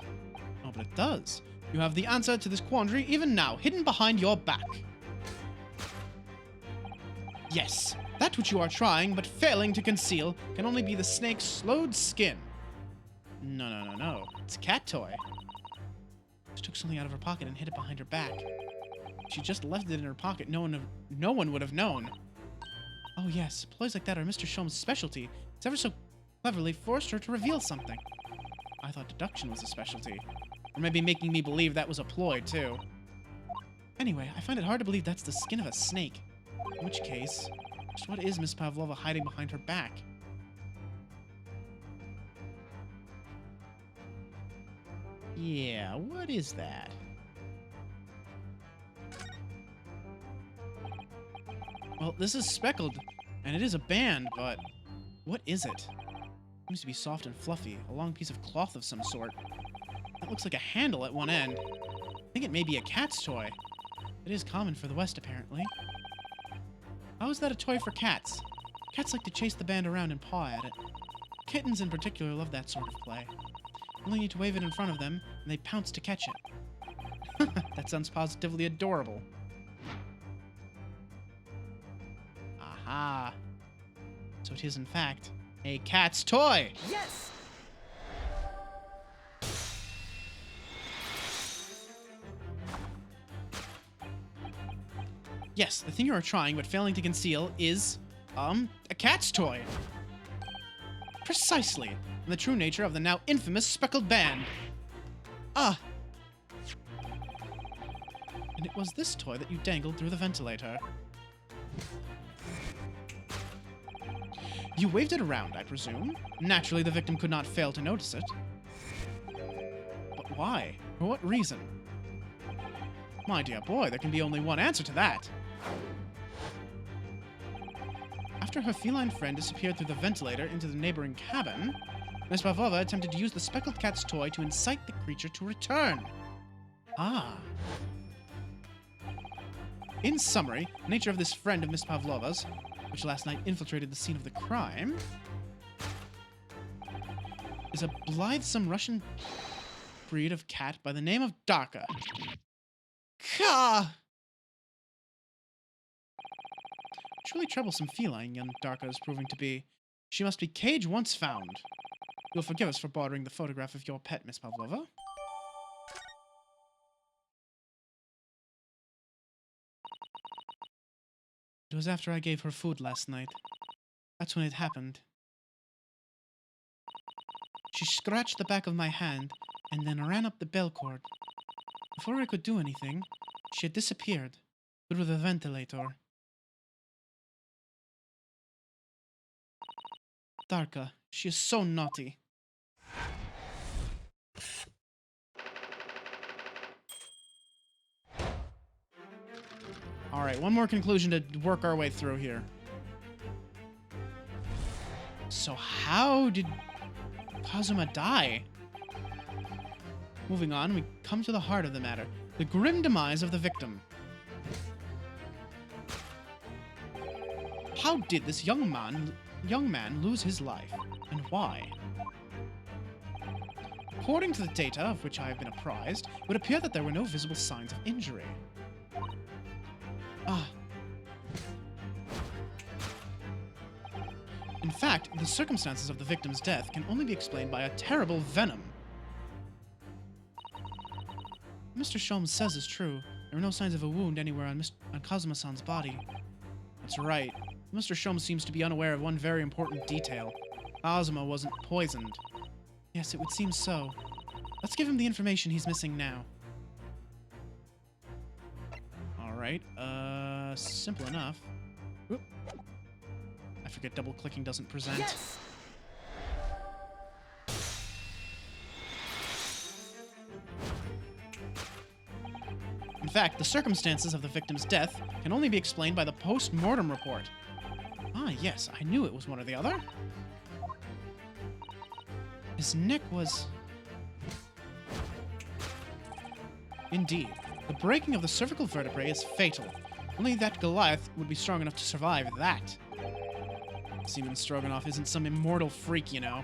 Oh, but it does. You have the answer to this quandary even now, hidden behind your back. Yes, that which you are trying, but failing to conceal, can only be the snake's slowed skin. No. It's a cat toy. She took something out of her pocket and hid it behind her back. She just left it in her pocket. No one would have known. Oh yes, ploys like that are Mr. Sholm's specialty. It's ever so cleverly forced her to reveal something. I thought deduction was a specialty. Or maybe making me believe that was a ploy, too. Anyway, I find it hard to believe that's the skin of a snake. In which case, just what is Miss Pavlova hiding behind her back? Yeah, what is that? Well, this is speckled, and it is a band, but what is it? It seems to be soft and fluffy, a long piece of cloth of some sort. That looks like a handle at one end. I think it may be a cat's toy. It is common for the West, apparently. How is that a toy for cats? Cats like to chase the band around and paw at it. Kittens in particular love that sort of play. You only need to wave it in front of them, and they pounce to catch it. That sounds positively adorable. Aha. So it is, in fact, a cat's toy! Yes! Yes, the thing you are trying but failing to conceal is, a cat's toy. Precisely, and the true nature of the now infamous speckled band. Ah! And it was this toy that you dangled through the ventilator. You waved it around, I presume. Naturally, the victim could not fail to notice it. But why? For what reason? My dear boy, there can be only one answer to that. After her feline friend disappeared through the ventilator into the neighboring cabin, Miss Pavlova attempted to use the speckled cat's toy to incite the creature to return. Ah. In summary, the nature of this friend of Miss Pavlova's, which last night infiltrated the scene of the crime, is a blithesome Russian breed of cat by the name of Darka. Ka! Truly troublesome feline young Darka is proving to be. She must be cage once found. You'll forgive us for bartering the photograph of your pet, Miss Pavlova. It was after I gave her food last night. That's when it happened. She scratched the back of my hand and then ran up the bell cord. Before I could do anything, she had disappeared through the ventilator. Darka, she is so naughty. Alright, one more conclusion to work our way through here. So how did Kazuma die? Moving on, we come to the heart of the matter. The grim demise of the victim. How did this young man lose his life, and why? According to the data of which I have been apprised, it would appear that there were no visible signs of injury. Ah. In fact, the circumstances of the victim's death can only be explained by a terrible venom. Mr. Sholmes says is true. There were no signs of a wound anywhere on Kazuma-san's body. That's right. Mr. Sholmes seems to be unaware of one very important detail. Kazuma wasn't poisoned. Yes, it would seem so. Let's give him the information he's missing now. Alright, simple enough. Oop. I forget double-clicking doesn't present. Yes! In fact, the circumstances of the victim's death can only be explained by the post-mortem report. Ah, yes, I knew it was one or the other. His neck was Indeed, the breaking of the cervical vertebrae is fatal. Only that Goliath would be strong enough to survive that. Seaman Stroganoff isn't some immortal freak, you know.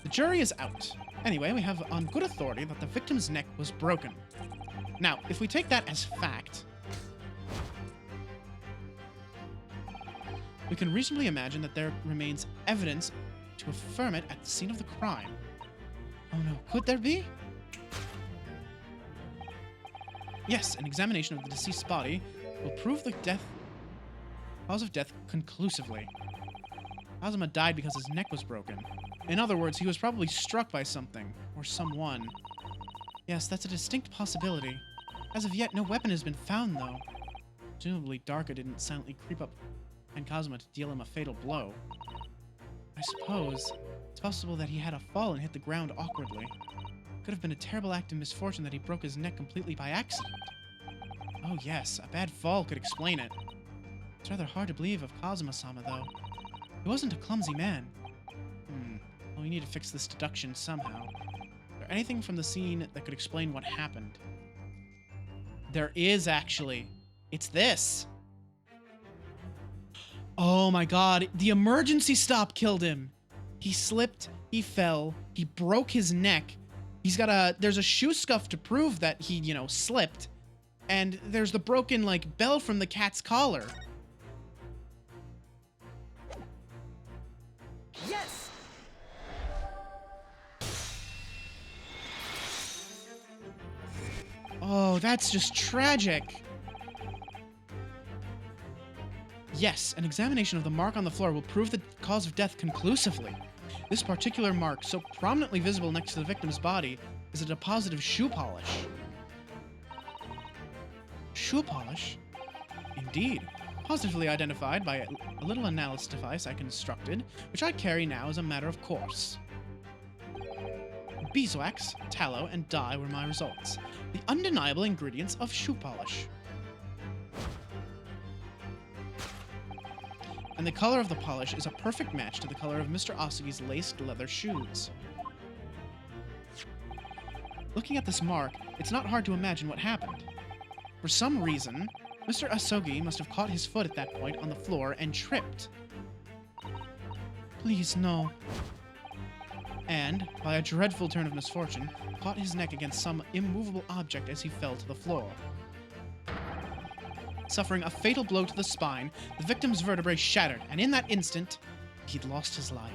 The jury is out. Anyway, we have on good authority that the victim's neck was broken. Now, if we take that as fact, we can reasonably imagine that there remains evidence to affirm it at the scene of the crime. Oh no, could there be? Yes, an examination of the deceased's body will prove the cause of death conclusively. Kazuma died because his neck was broken. In other words, he was probably struck by something, or someone. Yes, that's a distinct possibility. As of yet, no weapon has been found, though. Presumably, Darka didn't silently creep up behind Kazuma to deal him a fatal blow. I suppose it's possible that he had a fall and hit the ground awkwardly. Could have been a terrible act of misfortune that he broke his neck completely by accident. Oh yes, a bad fall could explain it. It's rather hard to believe of Kazuma-sama, though. He wasn't a clumsy man. Well, we need to fix this deduction somehow. Is there anything from the scene that could explain what happened? There is, actually. It's this. Oh my god, the emergency stop killed him. He slipped, he fell, he broke his neck. There's a shoe scuff to prove that he, slipped. And there's the broken, bell from the cat's collar. Yes! Oh, that's just tragic. Yes, an examination of the mark on the floor will prove the cause of death conclusively. This particular mark, so prominently visible next to the victim's body, is a deposit of shoe polish. Shoe polish? Indeed. Positively identified by a little analysis device I constructed, which I carry now as a matter of course. Beeswax, tallow, and dye were my results. The undeniable ingredients of shoe polish. And the color of the polish is a perfect match to the color of Mr. Asugi's laced leather shoes. Looking at this mark, it's not hard to imagine what happened. For some reason, Mr. Asugi must have caught his foot at that point on the floor and tripped. Please, no. And, by a dreadful turn of misfortune, caught his neck against some immovable object as he fell to the floor. Suffering a fatal blow to the spine, the victim's vertebrae shattered, and in that instant, he'd lost his life.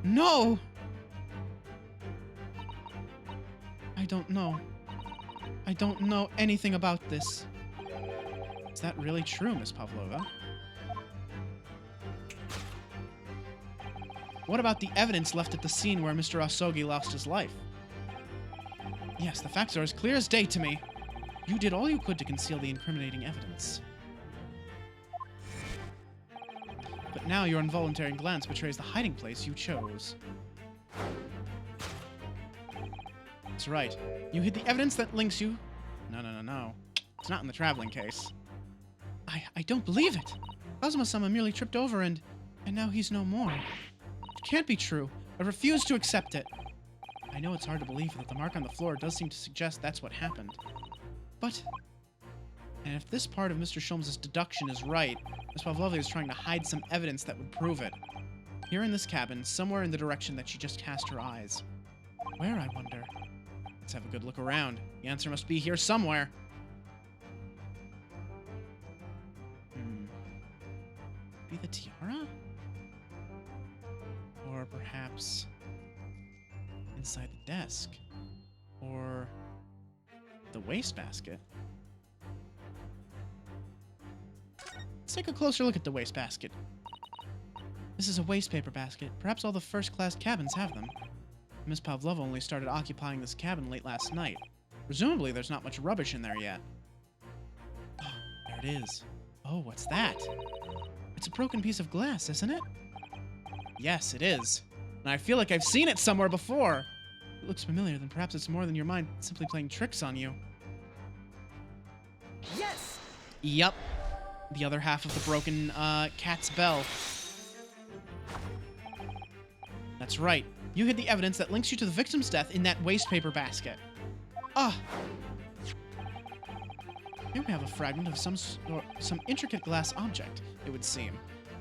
No! I don't know. I don't know anything about this. Is that really true, Miss Pavlova? What about the evidence left at the scene where Mr. Asugi lost his life? Yes, the facts are as clear as day to me. You did all you could to conceal the incriminating evidence. But now your involuntary glance betrays the hiding place you chose. That's right. You hid the evidence that links you... No. It's not in the traveling case. I don't believe it. Kazuma-sama merely tripped over and now he's no more. It can't be true. I refuse to accept it. I know it's hard to believe that the mark on the floor does seem to suggest that's what happened. But... And if this part of Mr. Sholmes' deduction is right, Miss Pavlova is trying to hide some evidence that would prove it. Here in this cabin, somewhere in the direction that she just cast her eyes. Where, I wonder? Let's have a good look around. The answer must be here somewhere. Be the tiara? Or perhaps inside the desk? Or the wastebasket? Let's take a closer look at the wastebasket. This is a wastepaper basket. Perhaps all the first-class cabins have them. Miss Pavlova only started occupying this cabin late last night. Presumably there's not much rubbish in there yet. Oh, there it is. Oh, what's that? It's a broken piece of glass, isn't it? Yes, it is. And I feel like I've seen it somewhere before. If it looks familiar, then perhaps it's more than your mind simply playing tricks on you. Yes! Yup. The other half of the broken cat's bell. That's right. You hid the evidence that links you to the victim's death in that wastepaper basket. Ah! Here we have a fragment of some intricate glass object, it would seem.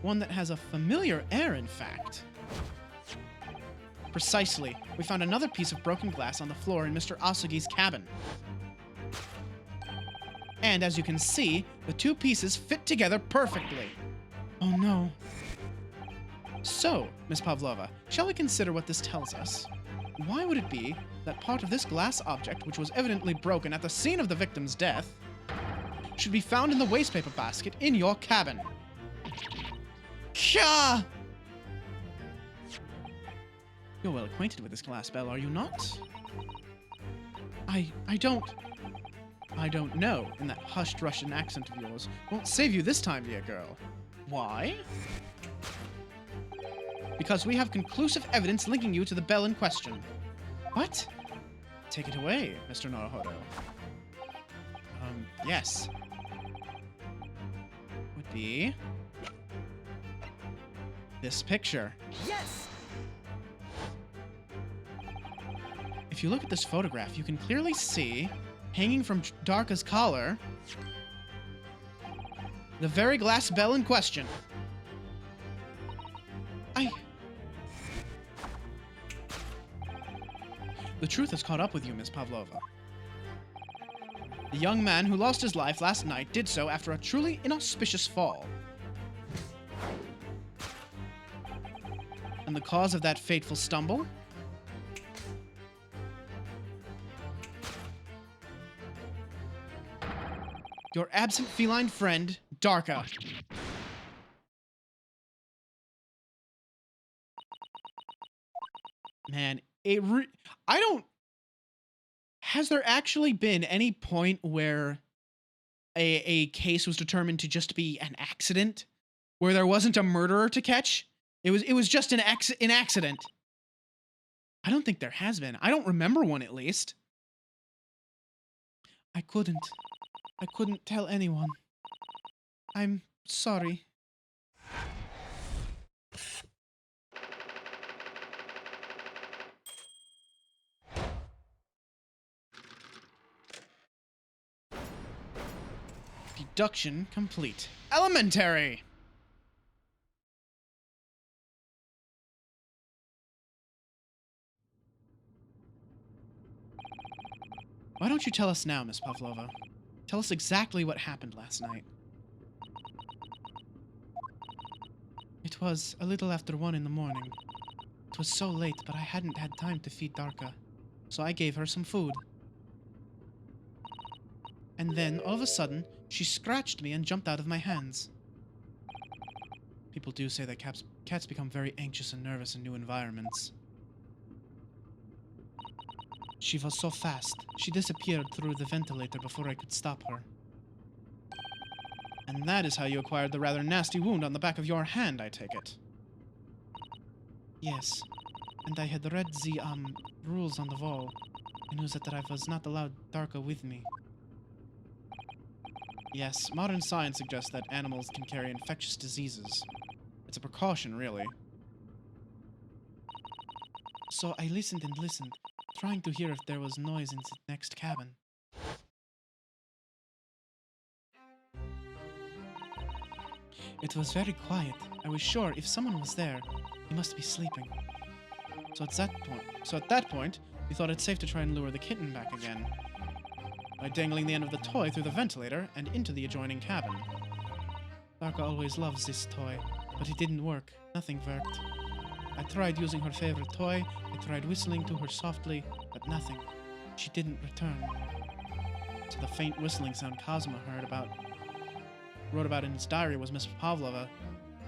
One that has a familiar air, in fact. Precisely. We found another piece of broken glass on the floor in Mr. Asugi's cabin. And as you can see, the two pieces fit together perfectly. Oh no. So, Miss Pavlova, shall we consider what this tells us? Why would it be that part of this glass object, which was evidently broken at the scene of the victim's death, should be found in the wastepaper basket in your cabin? Kya! You're well acquainted with this glass bell, are you not? I don't know, in that hushed Russian accent of yours. Won't save you this time, dear girl. Why? Because we have conclusive evidence linking you to the bell in question. What? Take it away, Mr. Naruhodo. Yes. Would be this picture. Yes! If you look at this photograph, you can clearly see, hanging from Darka's collar, the very glass bell in question. The truth has caught up with you, Miss Pavlova. The young man who lost his life last night did so after a truly inauspicious fall. And the cause of that fateful stumble? Your absent feline friend, Darka. Man, I don't... Has there actually been any point where a case was determined to just be an accident? Where there wasn't a murderer to catch? It was just an accident. I don't think there has been. I don't remember one, at least. I couldn't tell anyone. I'm sorry. Deduction complete. Elementary! Why don't you tell us now, Miss Pavlova? Tell us exactly what happened last night. It was a little after 1 in the morning. It was so late, but I hadn't had time to feed Darka, so I gave her some food. And then, all of a sudden, she scratched me and jumped out of my hands. People do say that cats become very anxious and nervous in new environments. She was so fast. She disappeared through the ventilator before I could stop her. And that is how you acquired the rather nasty wound on the back of your hand, I take it. Yes. And I had read the, rules on the wall. I knew that I was not allowed Darka with me. Yes, modern science suggests that animals can carry infectious diseases. It's a precaution, really. So I listened and listened, trying to hear if there was noise in the next cabin. It was very quiet. I was sure if someone was there, he must be sleeping. So at that point, we thought it safe to try and lure the kitten back again. By dangling the end of the toy through the ventilator and into the adjoining cabin. Darka always loves this toy, but it didn't work. Nothing worked. I tried using her favorite toy, I tried whistling to her softly, but nothing. She didn't return. So the faint whistling sound Kazuma wrote about in his diary was Miss Pavlova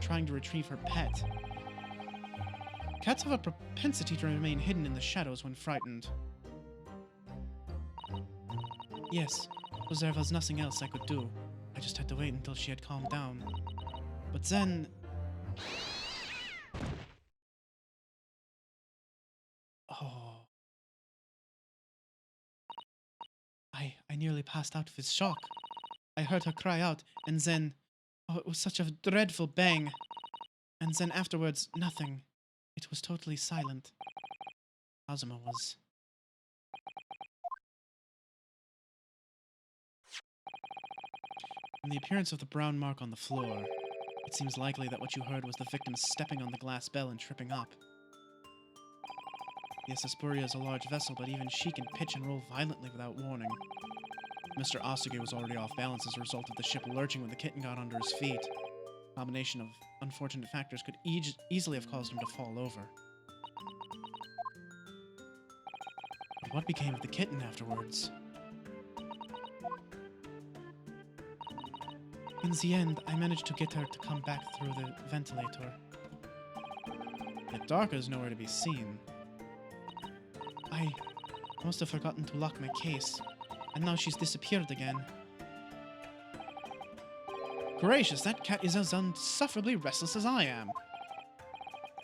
trying to retrieve her pet. Cats have a propensity to remain hidden in the shadows when frightened. Yes, because there was nothing else I could do. I just had to wait until she had calmed down. But then... Oh. I nearly passed out with shock. I heard her cry out, and then... Oh, it was such a dreadful bang. And then afterwards, nothing. It was totally silent. Kazuma was... From the appearance of the brown mark on the floor, it seems likely that what you heard was the victim stepping on the glass bell and tripping up. Yes, Aspuria is a large vessel, but even she can pitch and roll violently without warning. Mr. Osuge was already off balance as a result of the ship lurching when the kitten got under his feet. A combination of unfortunate factors could easily have caused him to fall over. But what became of the kitten afterwards? In the end, I managed to get her to come back through the ventilator. The dark is nowhere to be seen. I must have forgotten to lock my case, and now she's disappeared again. Gracious, that cat is as insufferably restless as I am.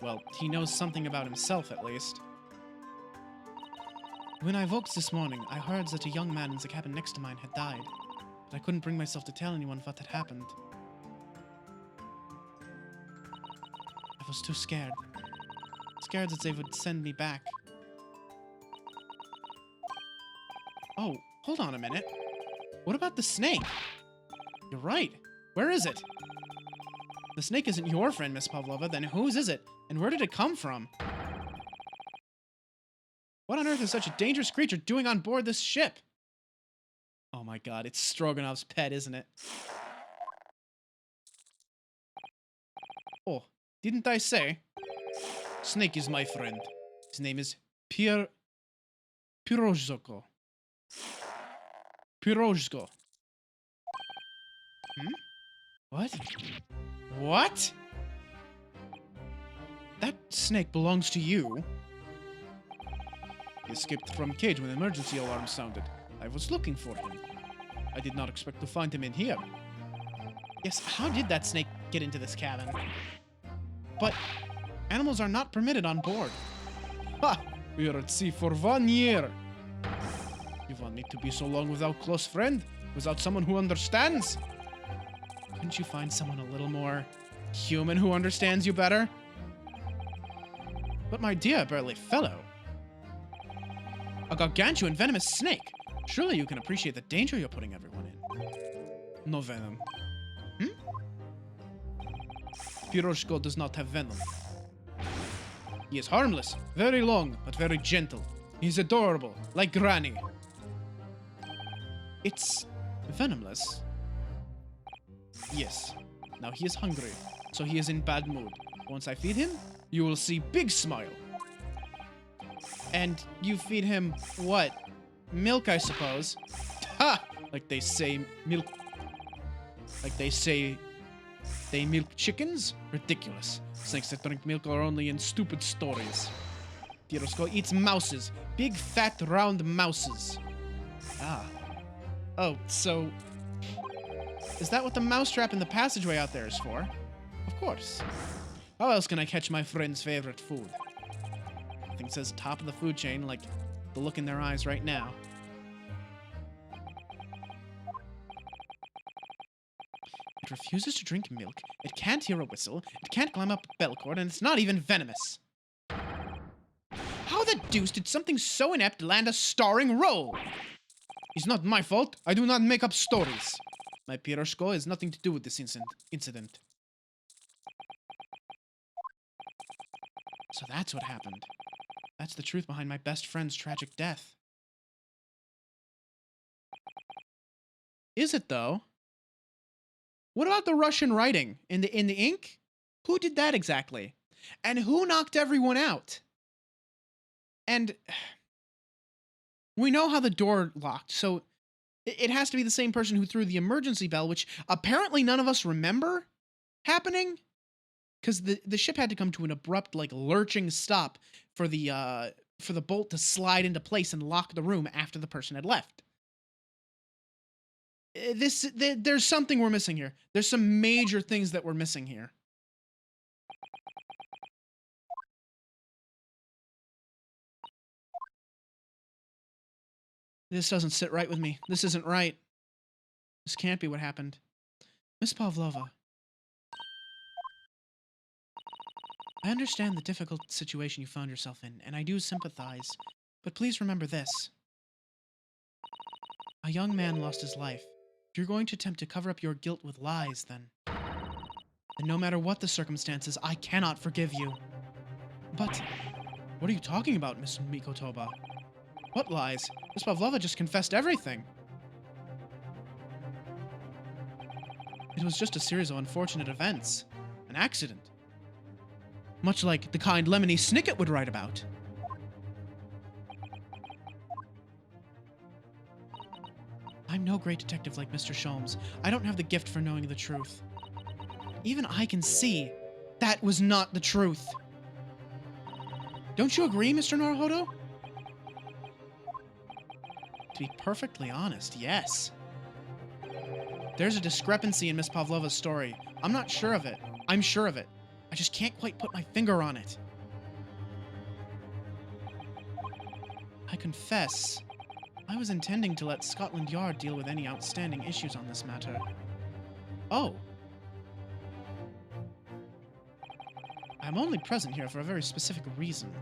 Well, he knows something about himself, at least. When I woke this morning, I heard that a young man in the cabin next to mine had died, but I couldn't bring myself to tell anyone what had happened. I was too scared. Scared that they would send me back. Oh, hold on a minute. What about the snake? You're right. Where is it? The snake isn't your friend, Miss Pavlova. Then whose is it? And where did it come from? What on earth is such a dangerous creature doing on board this ship? Oh my god, it's Stroganov's pet, isn't it? Oh, didn't I say? Snake is my friend. His name is Pirozhko. Pirozhko. What? What? That snake belongs to you. He escaped from cage when the emergency alarm sounded. I was looking for him. I did not expect to find him in here. Yes, how did that snake get into this cabin? But animals are not permitted on board. Ha! We are at sea for 1 year. You want me to be so long without close friend? Without someone who understands? Couldn't you find someone a little more human who understands you better? But my dear burly fellow, a gargantuan venomous snake. Surely you can appreciate the danger you're putting everyone in. No venom. Piroshko does not have venom. He is harmless, very long, but very gentle. He's adorable, like Granny. It's venomless. Yes. Now he is hungry, so he is in bad mood. Once I feed him, you will see big smile. And you feed him what? Milk, I suppose. Ha! Like they say milk. Like they say they milk chickens? Ridiculous. Snakes that drink milk are only in stupid stories. Piroshko eats mouses. Big, fat, round mouses. Ah. Oh, so... is that what the mousetrap in the passageway out there is for? Of course. How else can I catch my friend's favorite food? I think it says top of the food chain, like the look in their eyes right now. It refuses to drink milk, it can't hear a whistle, it can't climb up a bell cord, and it's not even venomous. How the deuce did something so inept land a starring role? It's not my fault. I do not make up stories. My Piroshko has nothing to do with this incident. So that's what happened. That's the truth behind my best friend's tragic death. Is it, though? What about the Russian writing in the ink? Who did that exactly? And who knocked everyone out? And we know how the door locked, so it has to be the same person who threw the emergency bell, which apparently none of us remember happening, because the ship had to come to an abrupt, like, lurching stop for the bolt to slide into place and lock the room after the person had left. There's something we're missing here. There's some major things that we're missing here. This doesn't sit right with me. This isn't right. This can't be what happened. Miss Pavlova. I understand the difficult situation you found yourself in, and I do sympathize. But please remember this. A young man lost his life, If you're going to attempt to cover up your guilt with lies, then no matter what the circumstances, I cannot forgive you. But what are you talking about, Miss Mikotoba? What lies? Miss Pavlova just confessed everything. It was just a series of unfortunate events. An accident. Much like the kind Lemony Snicket would write about. I'm no great detective like Mr. Sholmes. I don't have the gift for knowing the truth. Even I can see that was not the truth. Don't you agree, Mr. Naruhodo? To be perfectly honest, yes. There's a discrepancy in Miss Pavlova's story. I'm not sure of it. I'm sure of it. I just can't quite put my finger on it. I confess, I was intending to let Scotland Yard deal with any outstanding issues on this matter. Oh. I'm only present here for a very specific reason.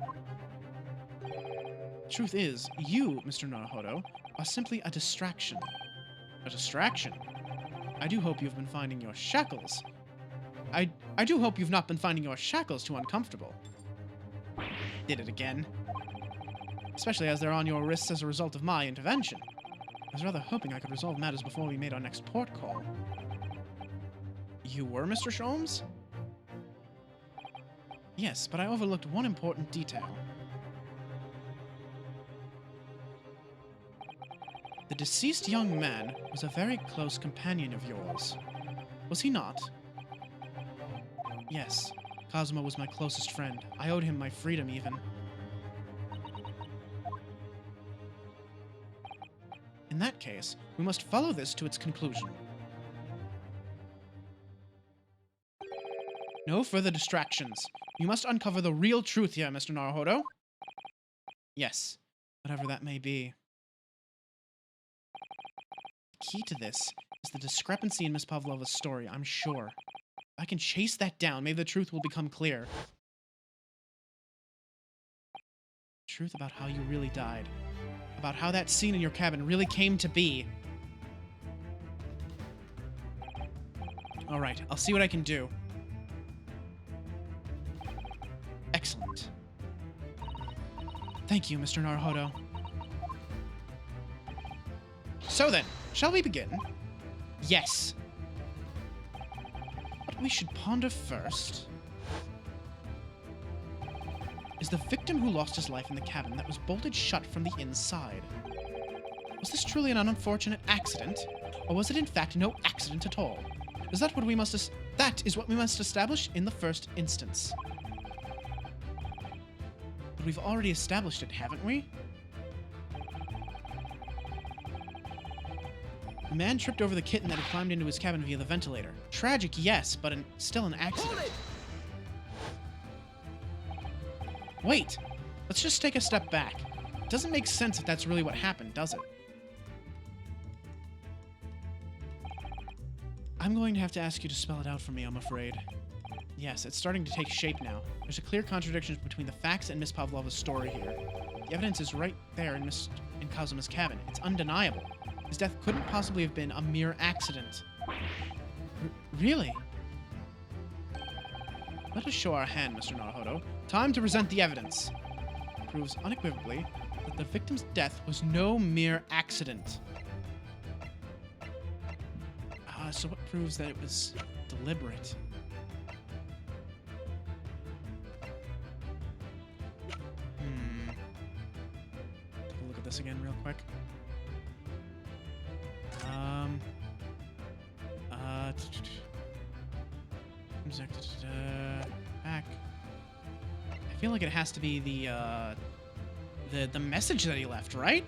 Truth is, you, Mr. Naruhodo, are simply a distraction. A distraction? I do hope you've been finding your shackles. I do hope you've not been finding your shackles too uncomfortable. Did it again. Especially as they're on your wrists as a result of my intervention. I was rather hoping I could resolve matters before we made our next port call. You were, Mr. Sholmes? Yes, but I overlooked one important detail. The deceased young man was a very close companion of yours. Was he not? Yes, Cosmo was my closest friend. I owed him my freedom, even. In that case, we must follow this to its conclusion. No further distractions. You must uncover the real truth here, Mr. Naruhodo. Yes, whatever that may be. The key to this is the discrepancy in Miss Pavlova's story, I'm sure. If I can chase that down, maybe the truth will become clear. Truth about how you really died. About how that scene in your cabin really came to be. Alright, I'll see what I can do. Excellent. Thank you, Mr. Naruhodo. So then, shall we begin? Yes. What we should ponder first is the victim who lost his life in the cabin that was bolted shut from the inside. Was this truly an unfortunate accident, or was it in fact no accident at all? Is that what we must that is what we must establish in the first instance. But we've already established it, haven't we? The man tripped over the kitten that had climbed into his cabin via the ventilator. Tragic, yes, but still an accident. Wait, let's just take a step back. It doesn't make sense if that's really what happened, does it? I'm going to have to ask you to spell it out for me, I'm afraid. Yes, it's starting to take shape now. There's a clear contradiction between the facts and Miss Pavlova's story here. The evidence is right there in Kazuma's cabin. It's undeniable. His death couldn't possibly have been a mere accident. Really? Let us show our hand, Mr. Naruhodo. Time to present the evidence. It proves unequivocally that the victim's death was no mere accident. So what proves that it was deliberate? Take a look at this again real quick. Back. I feel like it has to be the message that he left, right?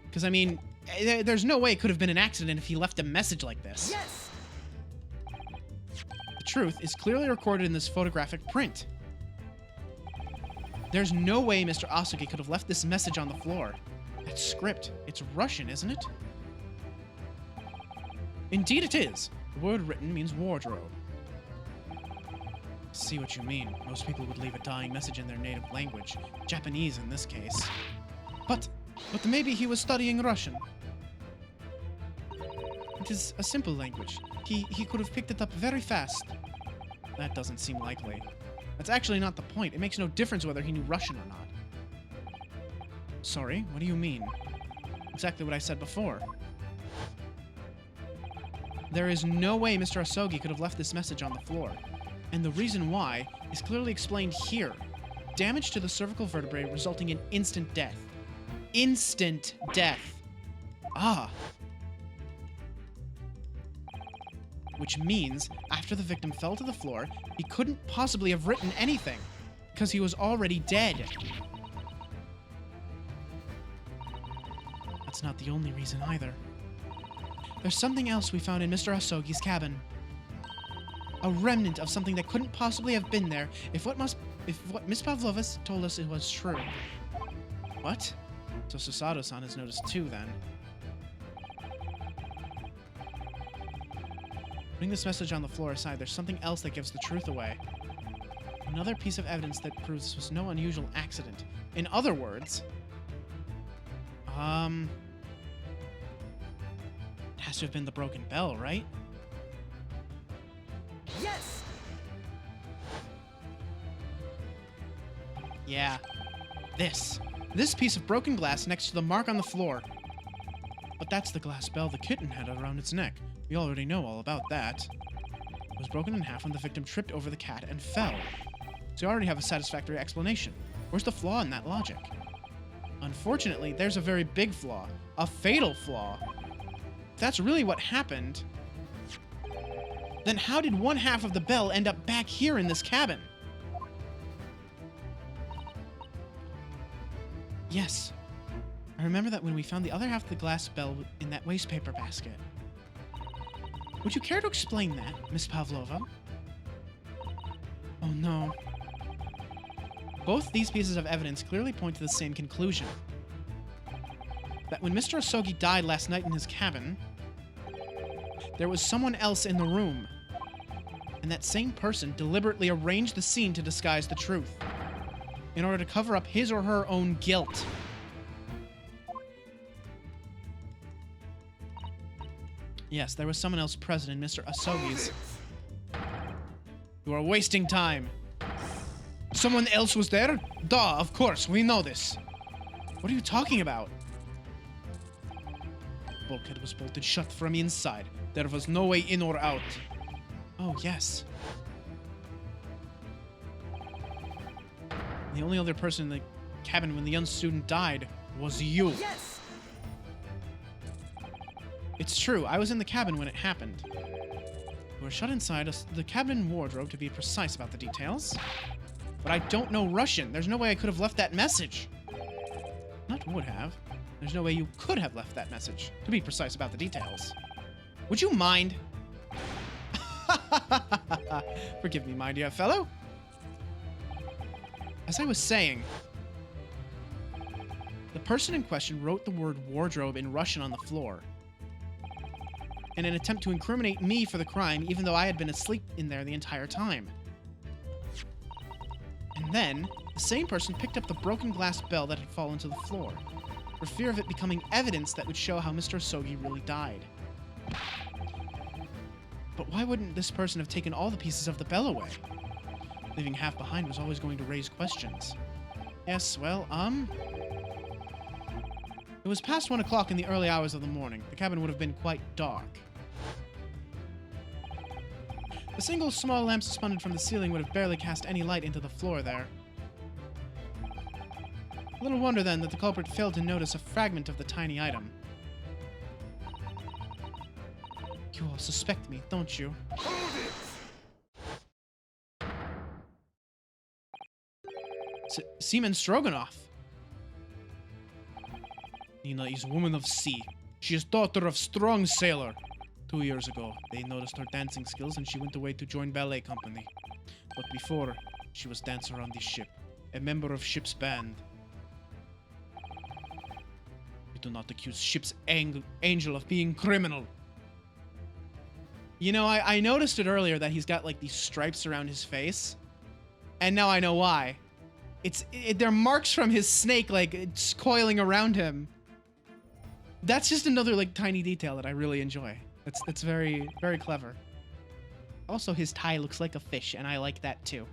Because I mean, there's no way it could have been an accident if he left a message like this. Yes! The truth is clearly recorded in this photographic print. There's no way Mr. Asuki could have left this message on the floor. That script, it's Russian, isn't it? Indeed it is. The word written means wardrobe. See what you mean. Most people would leave a dying message in their native language. Japanese in this case. But maybe he was studying Russian. It is a simple language. He could have picked it up very fast. That doesn't seem likely. That's actually not the point. It makes no difference whether he knew Russian or not. Sorry, what do you mean? Exactly what I said before. There is no way Mr. Asogi could have left this message on the floor. And the reason why is clearly explained here. Damage to the cervical vertebrae resulting in instant death. Instant death. Ah. Which means, after the victim fell to the floor, he couldn't possibly have written anything, because he was already dead. That's not the only reason either. There's something else we found in Mr. Asogi's cabin. A remnant of something that couldn't possibly have been there if what Miss Pavlovas told us it was true. What? So Susato-san has noticed too, then. Putting this message on the floor aside, there's something else that gives the truth away. Another piece of evidence that proves this was no unusual accident. In other words, it has to have been the broken bell, right? Yes! Yeah. This piece of broken glass next to the mark on the floor. But that's the glass bell the kitten had around its neck. We already know all about that. It was broken in half when the victim tripped over the cat and fell. So you already have a satisfactory explanation. Where's the flaw in that logic? Unfortunately, there's a very big flaw. A fatal flaw. If that's really what happened, then how did one half of the bell end up back here in this cabin? Yes. I remember that when we found the other half of the glass bell in that wastepaper basket. Would you care to explain that, Miss Pavlova? Oh no. Both these pieces of evidence clearly point to the same conclusion. That when Mr. Asogi died last night in his cabin, there was someone else in the room. And that same person deliberately arranged the scene to disguise the truth, in order to cover up his or her own guilt. Yes, there was someone else present in Mr. Asogi's. You are wasting time. Someone else was there? Duh, of course, we know this. What are you talking about? Bulkhead was bolted shut from inside. There was no way in or out. Oh, yes. The only other person in the cabin when the young student died was you. Yes! It's true, I was in the cabin when it happened. We were shut inside the cabin wardrobe, to be precise about the details. But I don't know Russian. There's no way I could have left that message. Not would have. There's no way you could have left that message, to be precise about the details. Would you mind? Forgive me, my dear fellow. As I was saying, the person in question wrote the word wardrobe in Russian on the floor, in an attempt to incriminate me for the crime, even though I had been asleep in there the entire time. And then, the same person picked up the broken glass bell that had fallen to the floor, for fear of it becoming evidence that would show how Mr. Asogi really died. But why wouldn't this person have taken all the pieces of the bell away? Leaving half behind was always going to raise questions. Yes, well, it was past 1 o'clock in the early hours of the morning. The cabin would have been quite dark. The single small lamp suspended from the ceiling would have barely cast any light into the floor there. Little wonder then that the culprit failed to notice a fragment of the tiny item. You all suspect me, don't you? Seaman Stroganoff. Nina is woman of sea. She is daughter of strong sailor. 2 years ago, they noticed her dancing skills and she went away to join ballet company. But before, she was dancer on the ship, a member of ship's band. We do not accuse ship's angel of being criminal. You know, I noticed it earlier that he's got like these stripes around his face. And now I know why. They're marks from his snake, like, it's coiling around him. That's just another, like, tiny detail that I really enjoy. That's very, very clever. Also, his tie looks like a fish, and I like that too.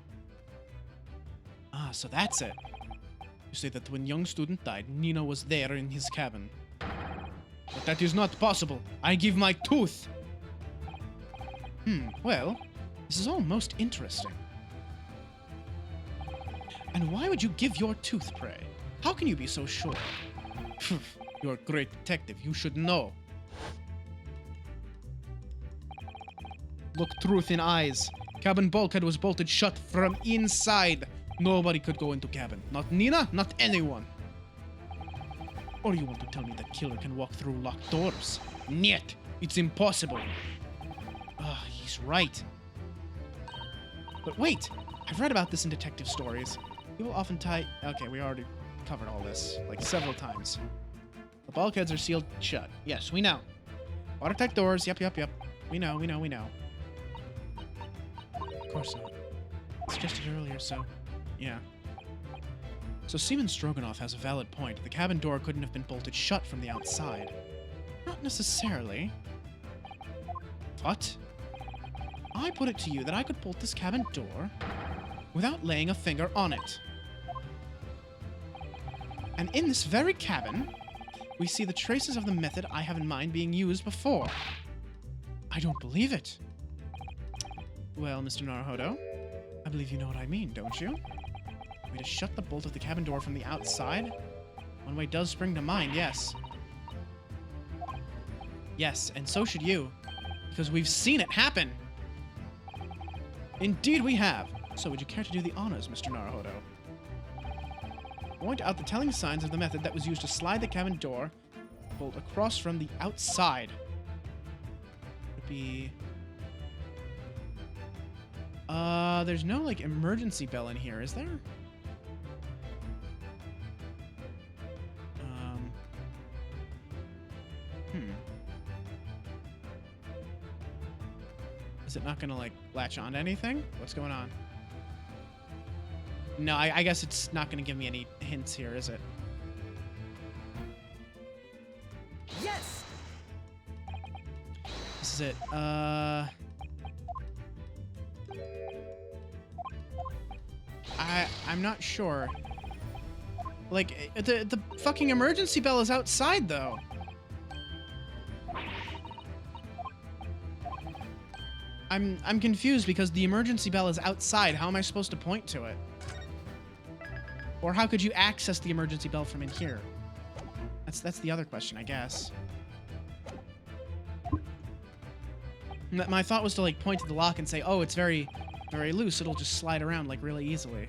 Ah, so that's it. You say that when young student died, Nina was there in his cabin. But that is not possible. I give my tooth. Well, this is all most interesting. And why would you give your tooth, pray? How can you be so sure? You're a great detective. You should know. Look truth in eyes. Cabin bulkhead was bolted shut from inside. Nobody could go into cabin. Not Nina, not anyone. Or you want to tell me the killer can walk through locked doors? Niet. It's impossible. Ah, he's right. But wait, I've read about this in detective stories. People often tie... Okay, we already covered all this, like, several times. The bulkheads are sealed shut. Yes, we know. Watertight doors. Yep. We know. Of course not. Suggested earlier, so... Yeah. So Seaman Stroganoff has a valid point. The cabin door couldn't have been bolted shut from the outside. Not necessarily. What? I put it to you that I could bolt this cabin door without laying a finger on it. And in this very cabin, we see the traces of the method I have in mind being used before. I don't believe it. Well, Mr. Naruhodo, I believe you know what I mean, don't you? Way to shut the bolt of the cabin door from the outside? One way does spring to mind, yes. Yes, and so should you, because we've seen it happen. Indeed we have. So would you care to do the honors, Mr. Naruhodo? Point out the telling signs of the method that was used to slide the cabin door bolt across from the outside. Would be... there's no, like, emergency bell in here, is there? Is it not gonna, like, latch on to anything? What's going on? No, I guess it's not gonna give me any hints here, is it? Yes! This is it. I'm not sure. Like, the fucking emergency bell is outside, though. I'm confused because the emergency bell is outside. How am I supposed to point to it? Or how could you access the emergency bell from in here? That's the other question, I guess. My thought was to, like, point to the lock and say, oh, it's very, very loose. It'll just slide around, like, really easily.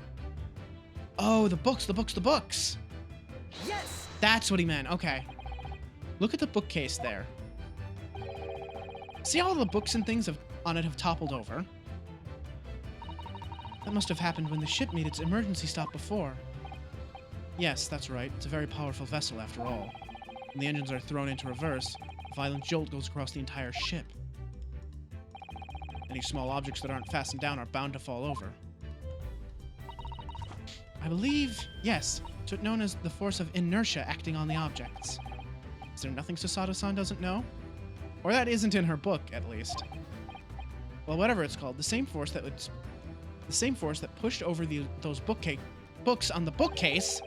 Oh, the books! Yes! That's what he meant. Okay. Look at the bookcase there. See how all the books and things on it have toppled over? That must have happened when the ship made its emergency stop before. Yes, that's right. It's a very powerful vessel, after all. When the engines are thrown into reverse, a violent jolt goes across the entire ship. Any small objects that aren't fastened down are bound to fall over. I believe, yes, it's what's known as the force of inertia acting on the objects. Is there nothing Susato-san doesn't know? Or that isn't in her book, at least. Well, whatever it's called, the same force that pushed over those books on the bookcase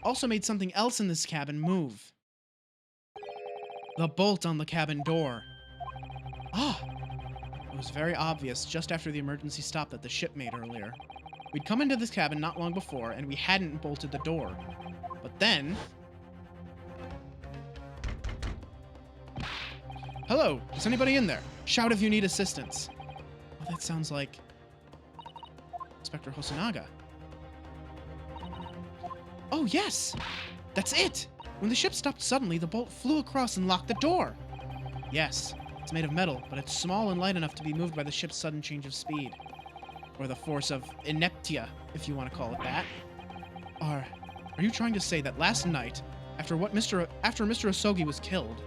also made something else in this cabin move. The bolt on the cabin door. Ah! It was very obvious just after the emergency stop that the ship made earlier. We'd come into this cabin not long before, and we hadn't bolted the door. But then... Hello! Is anybody in there? Shout if you need assistance. Oh, that sounds like... Inspector Hosonaga. Oh, yes! That's it! When the ship stopped suddenly, the bolt flew across and locked the door. Yes, it's made of metal, but it's small and light enough to be moved by the ship's sudden change of speed. Or the force of ineptia, if you want to call it that. Are you trying to say that last night, after Mr. Osogi was killed...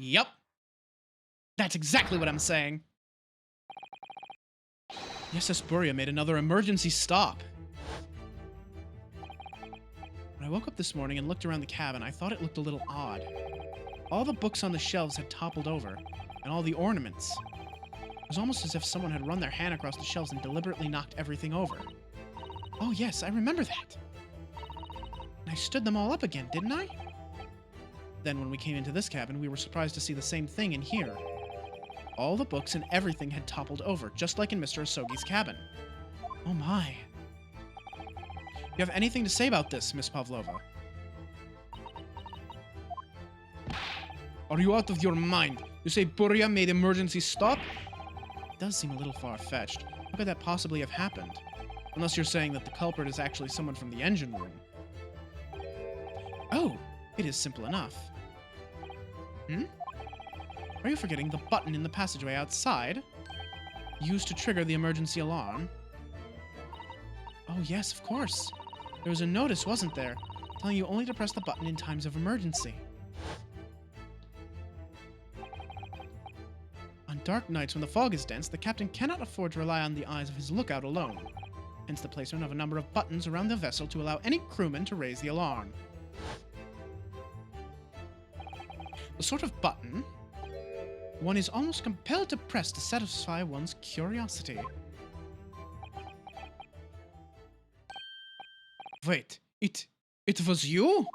Yup. That's exactly what I'm saying. Yes, Buria made another emergency stop. When I woke up this morning and looked around the cabin, I thought it looked a little odd. All the books on the shelves had toppled over, and all the ornaments. It was almost as if someone had run their hand across the shelves and deliberately knocked everything over. Oh yes, I remember that. And I stood them all up again, didn't I? Then when we came into this cabin, we were surprised to see the same thing in here. All the books and everything had toppled over, just like in Mr. Asogi's cabin. Oh my. You have anything to say about this, Miss Pavlova? Are you out of your mind? You say Buria made emergency stop? It does seem a little far-fetched. How could that possibly have happened? Unless you're saying that the culprit is actually someone from the engine room. Oh, it is simple enough. Are you forgetting the button in the passageway outside? Used to trigger the emergency alarm? Oh yes, of course. There was a notice, wasn't there? Telling you only to press the button in times of emergency. On dark nights when the fog is dense, the captain cannot afford to rely on the eyes of his lookout alone. Hence the placement of a number of buttons around the vessel to allow any crewman to raise the alarm. The sort of button one is almost compelled to press to satisfy one's curiosity. Wait, it was you?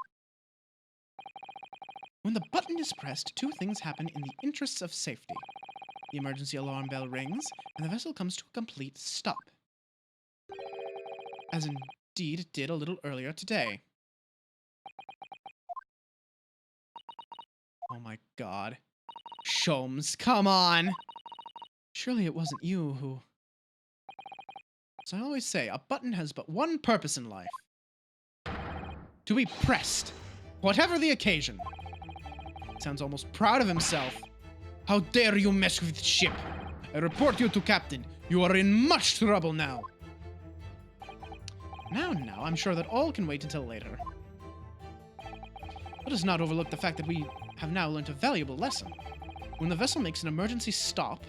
When the button is pressed, two things happen in the interests of safety. The emergency alarm bell rings, and the vessel comes to a complete stop. As indeed it did a little earlier today. Oh my god. Sholmes, come on! Surely it wasn't you who... As I always say, a button has but one purpose in life. To be pressed, whatever the occasion. Sounds almost proud of himself. How dare you mess with the ship? I report you to Captain. You are in much trouble now. Now, I'm sure that all can wait until later. Let us not overlook the fact that we have now learned a valuable lesson. When the vessel makes an emergency stop,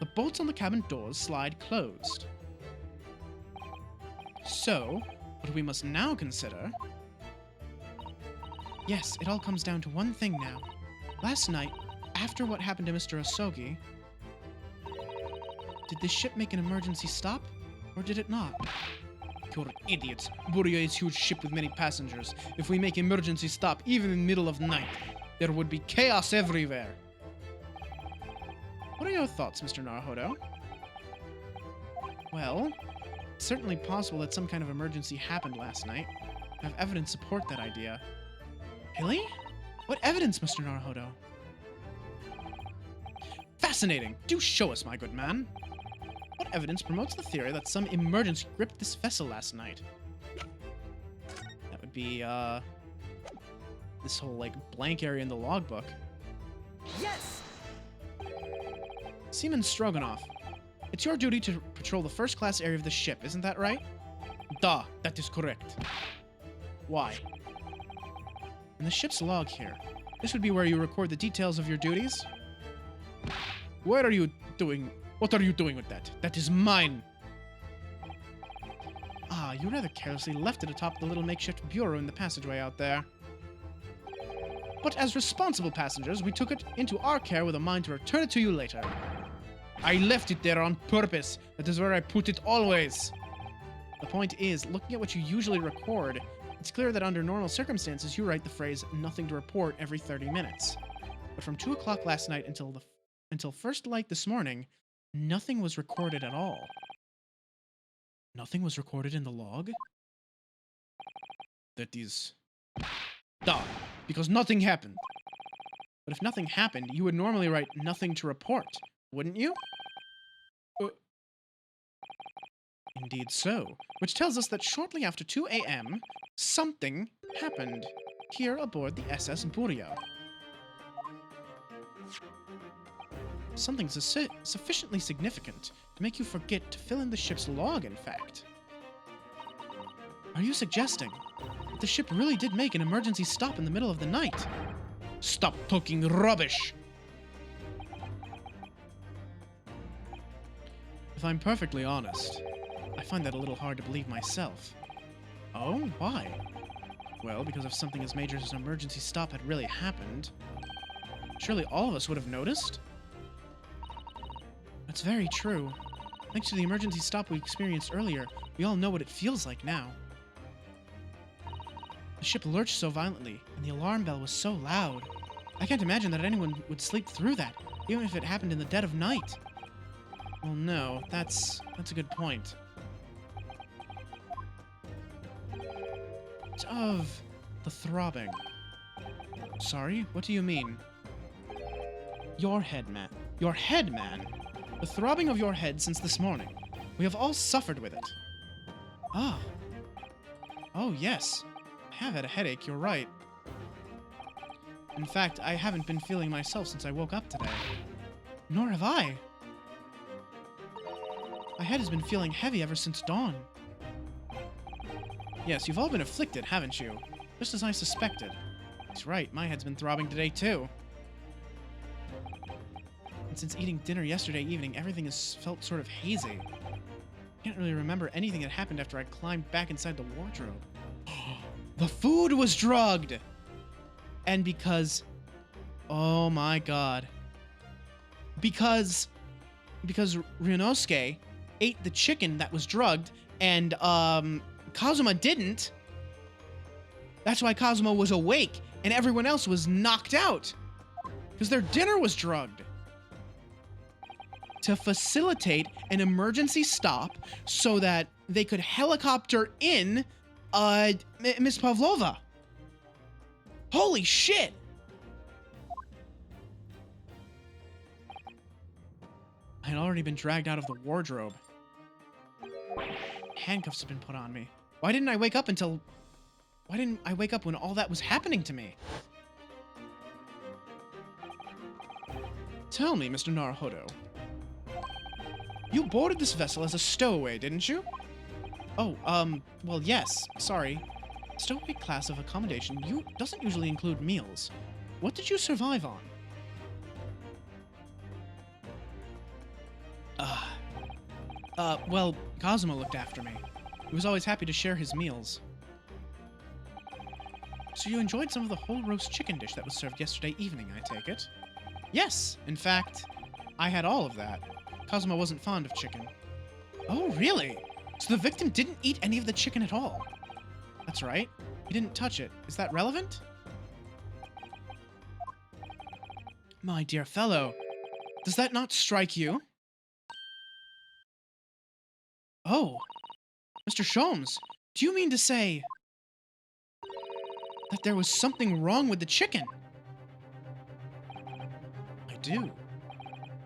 the bolts on the cabin doors slide closed. So, what we must now consider... Yes, it all comes down to one thing now. Last night, after what happened to Mr. Asogi, did the ship make an emergency stop, or did it not? You're idiots. Buria is a huge ship with many passengers. If we make emergency stop even in the middle of night, there would be chaos everywhere. What are your thoughts, Mr. Naruhodo? Well, it's certainly possible that some kind of emergency happened last night. I have evidence to support that idea. Really? What evidence, Mr. Naruhodo? Fascinating! Do show us, my good man. What evidence promotes the theory that some emergency gripped this vessel last night? That would be, this whole, like, blank area in the logbook. Yes! Seaman Stroganoff, it's your duty to patrol the first-class area of the ship, isn't that right? Duh, that is correct. Why? In the ship's log here, this would be where you record the details of your duties. What are you doing with that? That is mine. Ah, you rather carelessly left it atop the little makeshift bureau in the passageway out there. But as responsible passengers, we took it into our care with a mind to return it to you later. I left it there on purpose. That is where I put it always. The point is, looking at what you usually record, it's clear that under normal circumstances, you write the phrase, nothing to report, every 30 minutes. But from 2 o'clock last night until first light this morning, nothing was recorded at all. Nothing was recorded in the log? That is... Duh, because nothing happened. But if nothing happened, you would normally write nothing to report, wouldn't you? Indeed so, which tells us that shortly after 2 a.m., something happened here aboard the SS Buria. Something sufficiently significant to make you forget to fill in the ship's log, in fact. Are you suggesting that the ship really did make an emergency stop in the middle of the night? Stop talking rubbish! If I'm perfectly honest, I find that a little hard to believe myself. Oh, why? Well, because if something as major as an emergency stop had really happened, surely all of us would have noticed? That's very true. Thanks to the emergency stop we experienced earlier, we all know what it feels like now. The ship lurched so violently, and the alarm bell was so loud. I can't imagine that anyone would sleep through that, even if it happened in the dead of night. Well, no, that's a good point. It's of the throbbing. Sorry, what do you mean? Your head, man. Your head, man. The throbbing of your head since this morning. We have all suffered with it. Ah. Oh, yes. I have had a headache, you're right. In fact, I haven't been feeling myself since I woke up today. Nor have I. My head has been feeling heavy ever since dawn. Yes, you've all been afflicted, haven't you? Just as I suspected. That's right, my head's been throbbing today, too. And since eating dinner yesterday evening, everything has felt sort of hazy. I can't really remember anything that happened after I climbed back inside the wardrobe. The food was drugged! And because... Oh my god. Because Ryunosuke ate the chicken that was drugged, and, Kazuma didn't. That's why Kazuma was awake, and everyone else was knocked out. Because their dinner was drugged. To facilitate an emergency stop so that they could helicopter in, Miss Pavlova. Holy shit! I had already been dragged out of the wardrobe. Handcuffs had been put on me. Why didn't I wake up when all that was happening to me? Tell me, Mr. Naruhodo. You boarded this vessel as a stowaway, didn't you? Oh, well, yes. Sorry. Stowaway class of accommodation doesn't usually include meals. What did you survive on? Well, Kazuma looked after me. He was always happy to share his meals. So you enjoyed some of the whole roast chicken dish that was served yesterday evening, I take it? Yes, in fact, I had all of that. Kazuma wasn't fond of chicken. Oh, really? So the victim didn't eat any of the chicken at all? That's right. He didn't touch it. Is that relevant? My dear fellow, does that not strike you? Oh, Mr. Sholmes, do you mean to say that there was something wrong with the chicken? I do.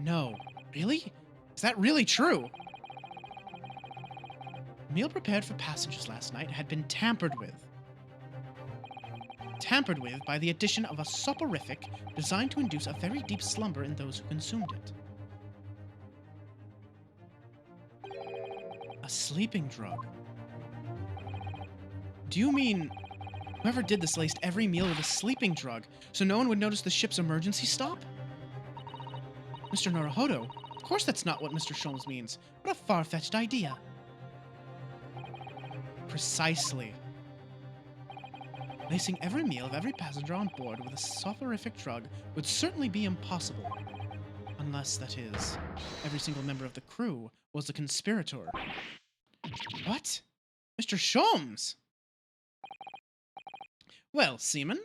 No. Really? Is that really true? The meal prepared for passengers last night had been tampered with. Tampered with by the addition of a soporific designed to induce a very deep slumber in those who consumed it. A sleeping drug. Do you mean whoever did this laced every meal with a sleeping drug so no one would notice the ship's emergency stop? Mr. Naruhodo, of course that's not what Mr. Sholmes means. What a far-fetched idea. Precisely. Lacing every meal of every passenger on board with a soporific drug would certainly be impossible. Unless, that is, every single member of the crew was a conspirator. What? Mr. Sholmes? Well, Seaman?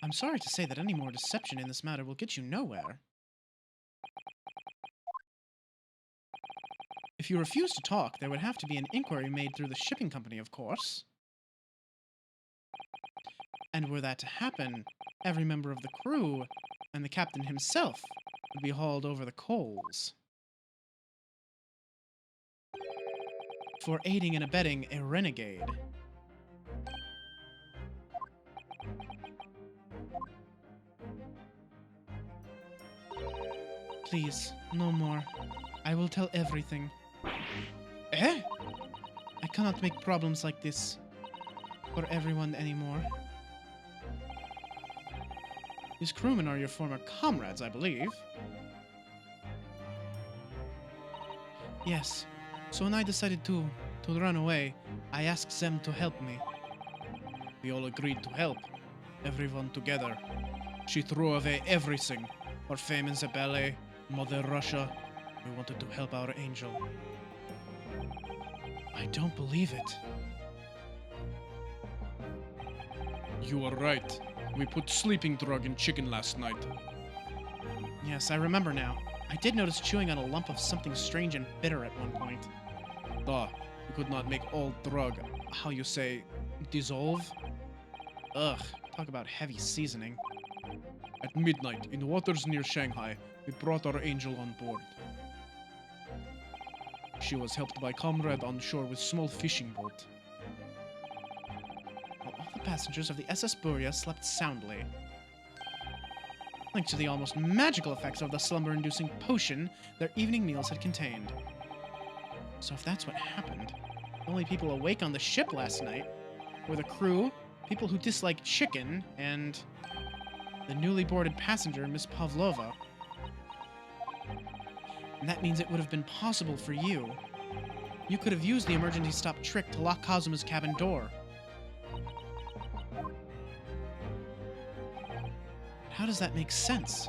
I'm sorry to say that any more deception in this matter will get you nowhere. If you refuse to talk, there would have to be an inquiry made through the shipping company, of course. And were that to happen, every member of the crew, and the captain himself, would be hauled over the coals. For aiding and abetting a renegade. Please, no more. I will tell everything. Eh? I cannot make problems like this for everyone anymore. These crewmen are your former comrades, I believe. Yes. So when I decided to run away, I asked them to help me. We all agreed to help. Everyone together. She threw away everything. Our fame in the ballet, Mother Russia. We wanted to help our angel. I don't believe it. You are right. We put sleeping drug in chicken last night. Yes, I remember now. I did notice chewing on a lump of something strange and bitter at one point. We could not make all drug, how you say, dissolve? Ugh, talk about heavy seasoning. At midnight, in waters near Shanghai, we brought our angel on board. She was helped by comrade on shore with small fishing boat. While all the passengers of the SS Buria slept soundly, thanks to the almost magical effects of the slumber-inducing potion their evening meals had contained. So if that's what happened, the only people awake on the ship last night were the crew, people who dislike chicken, and the newly boarded passenger, Miss Pavlova. And that means it would have been possible for you. You could have used the emergency stop trick to lock Kazuma's cabin door. How does that make sense?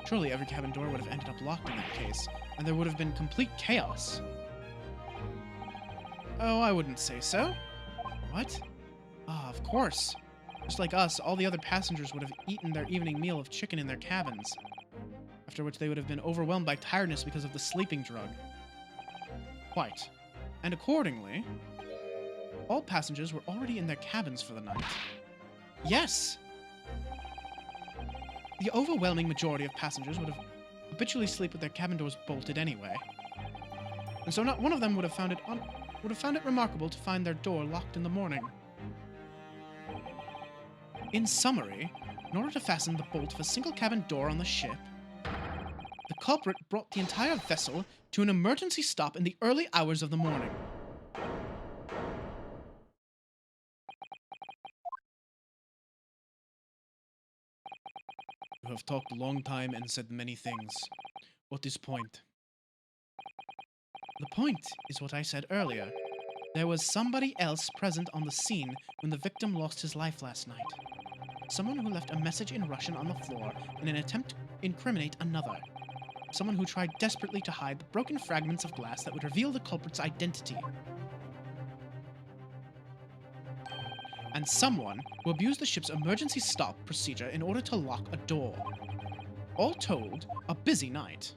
Surely every cabin door would have ended up locked in that case, and there would have been complete chaos. Oh, I wouldn't say so. What? Ah, of course. Just like us, all the other passengers would have eaten their evening meal of chicken in their cabins, after which they would have been overwhelmed by tiredness because of the sleeping drug. Quite. And accordingly, all passengers were already in their cabins for the night. Yes! The overwhelming majority of passengers would have habitually sleep with their cabin doors bolted anyway. And so not one of them would have found it remarkable to find their door locked in the morning. In summary, in order to fasten the bolt of a single cabin door on the ship, the culprit brought the entire vessel to an emergency stop in the early hours of the morning. You have talked a long time and said many things. What is point? The point is what I said earlier. There was somebody else present on the scene when the victim lost his life last night. Someone who left a message in Russian on the floor in an attempt to incriminate another. Someone who tried desperately to hide the broken fragments of glass that would reveal the culprit's identity. And someone who abused the ship's emergency stop procedure in order to lock a door. All told, a busy night.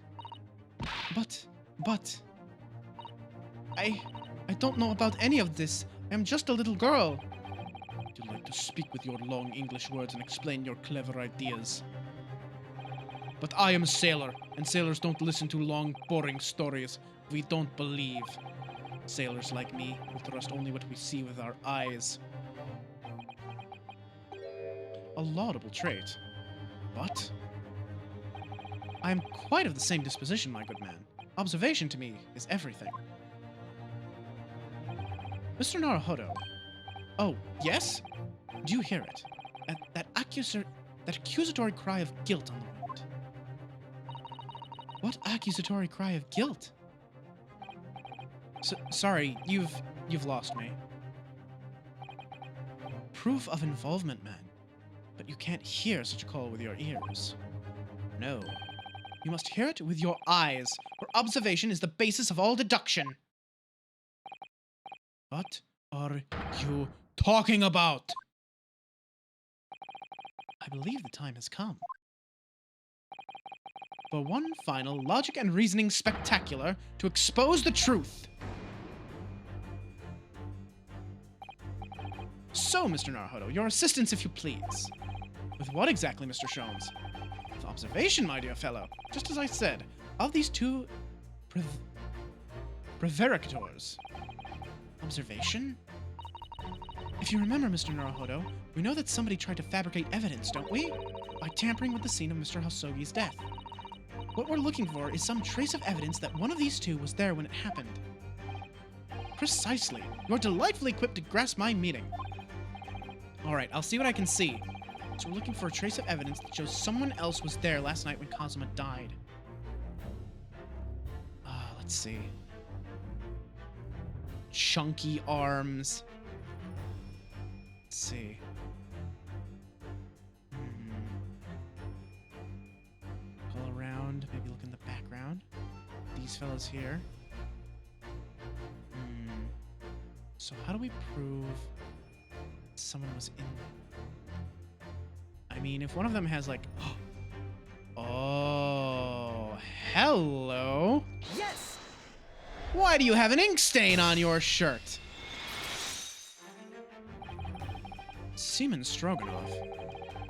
But... I don't know about any of this. I am just a little girl. Would you like to speak with your long English words and explain your clever ideas? But I am a sailor, and sailors don't listen to long, boring stories we don't believe. Sailors like me will trust only what we see with our eyes. A laudable trait. But I am quite of the same disposition, my good man. Observation to me is everything. Mr. Naruhodo. Oh, yes? Do you hear it? That accusatory cry of guilt on the wind. What accusatory cry of guilt? Sorry, you've lost me. Proof of involvement, man. But you can't hear such a call with your ears. No. You must hear it with your eyes, for observation is the basis of all deduction. What are you talking about? I believe the time has come. For one final logic and reasoning spectacular to expose the truth. So, Mr. Naruhodo, your assistance, if you please. With what exactly, Mr. Sholmes? With observation, my dear fellow. Just as I said, of these two prevaricators. Observation? If you remember, Mr. Naruhodo, we know that somebody tried to fabricate evidence, don't we? By tampering with the scene of Mr. Hosogi's death. What we're looking for is some trace of evidence that one of these two was there when it happened. Precisely. You're delightfully equipped to grasp my meaning. Alright, I'll see what I can see. So we're looking for a trace of evidence that shows someone else was there last night when Kazuma died. Let's see. Chunky arms. Let's see. Pull around, maybe look in the background. These fellas here. So how do we prove someone was in? I mean, if one of them has like, oh, hello. Yes! Why do you have an ink stain on your shirt? Seaman Stroganoff,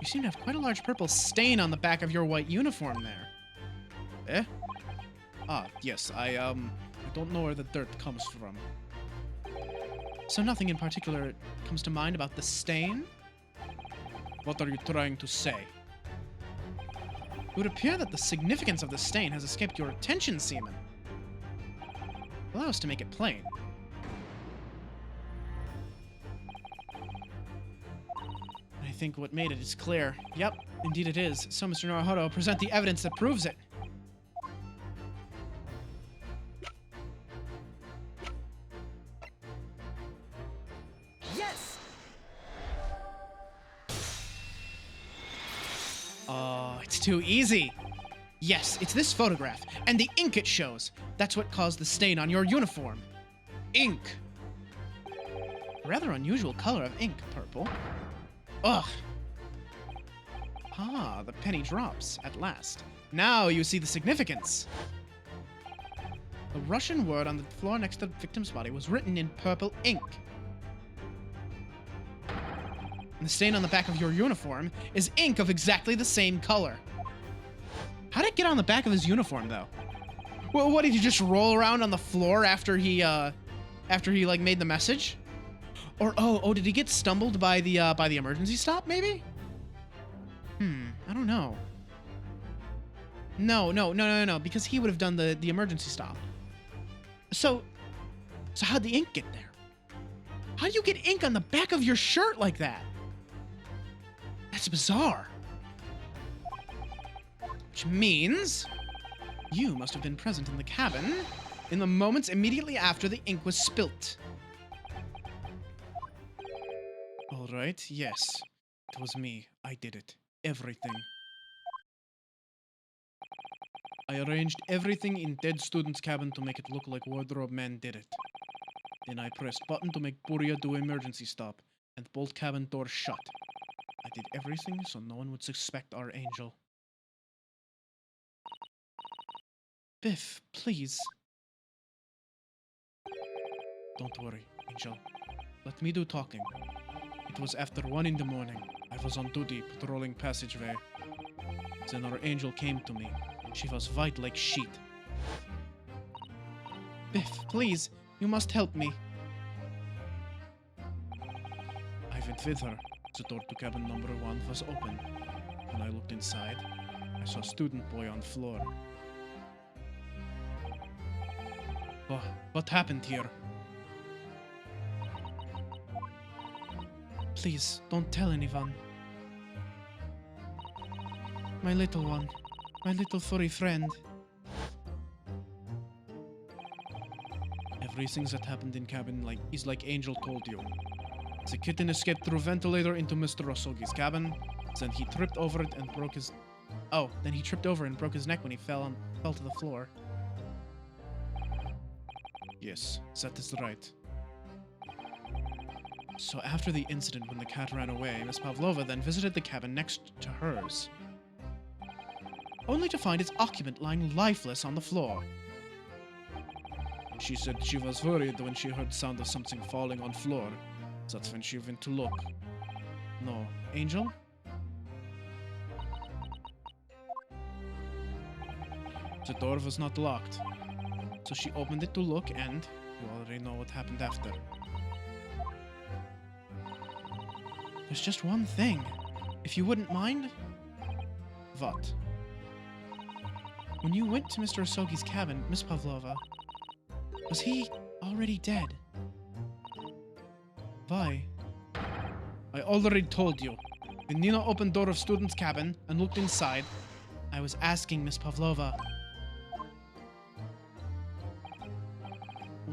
you seem to have quite a large purple stain on the back of your white uniform there. Eh? Ah, yes, I don't know where the dirt comes from. So nothing in particular comes to mind about the stain? What are you trying to say? It would appear that the significance of the stain has escaped your attention, Seaman. Allow us to make it plain. I think what made it is clear. Yep, indeed it is. So, Mr. Naruhodo, present the evidence that proves it. Yes! Oh, it's too easy. Yes, it's this photograph, and the ink it shows. That's what caused the stain on your uniform. Ink. Rather unusual color of ink, purple. Ugh. Ah, the penny drops, at last. Now you see the significance. The Russian word on the floor next to the victim's body was written in purple ink. And the stain on the back of your uniform is ink of exactly the same color. How did it get on the back of his uniform, though? Well, what, did he just roll around on the floor after he like, made the message? Or, oh, did he get stumbled by the emergency stop, maybe? I don't know. No, because he would have done the emergency stop. So how'd the ink get there? How do you get ink on the back of your shirt like that? That's bizarre. Which means you must have been present in the cabin in the moments immediately after the ink was spilt. All right, yes. It was me. I did it. Everything. I arranged everything in dead student's cabin to make it look like Wardrobe Man did it. Then I pressed button to make Buria do emergency stop and bolt cabin door shut. I did everything so no one would suspect our angel. Biff, please. Don't worry, Angel. Let me do talking. It was after 1 in the morning. I was on duty, patrolling passageway. Then our angel came to me. She was white like sheet. Biff, please, you must help me. I went with her. The door to cabin number 1 was open. When I looked inside, I saw student boy on floor. What happened here? Please, don't tell anyone. My little one. My little furry friend. Everything that happened in cabin is like Angel told you. The kitten escaped through ventilator into Mr. Osogi's cabin. Then he tripped over it and broke his... Oh, then he tripped over and broke his neck when he fell to the floor. Yes, that is right. So after the incident when the cat ran away, Miss Pavlova then visited the cabin next to hers, only to find its occupant lying lifeless on the floor. She said she was worried when she heard sound of something falling on floor. That's when she went to look. No, Angel? The door was not locked, so she opened it to look and you already know what happened after. There's just one thing, if you wouldn't mind. What? When you went to Mr. Osogi's cabin, Miss Pavlova, was he already dead? Why? I already told you. When Nina opened door of student's cabin and looked inside, I was asking Miss Pavlova.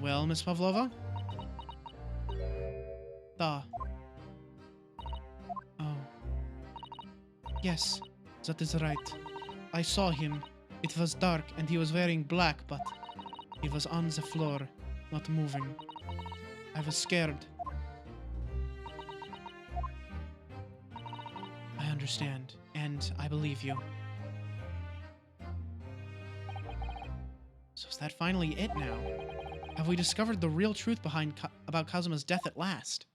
Well, Miss Pavlova? Oh. Yes, that is right. I saw him. It was dark and he was wearing black, but he was on the floor, not moving. I was scared. I understand, and I believe you. So is that finally it now? Have we discovered the real truth about Kazuma's death at last?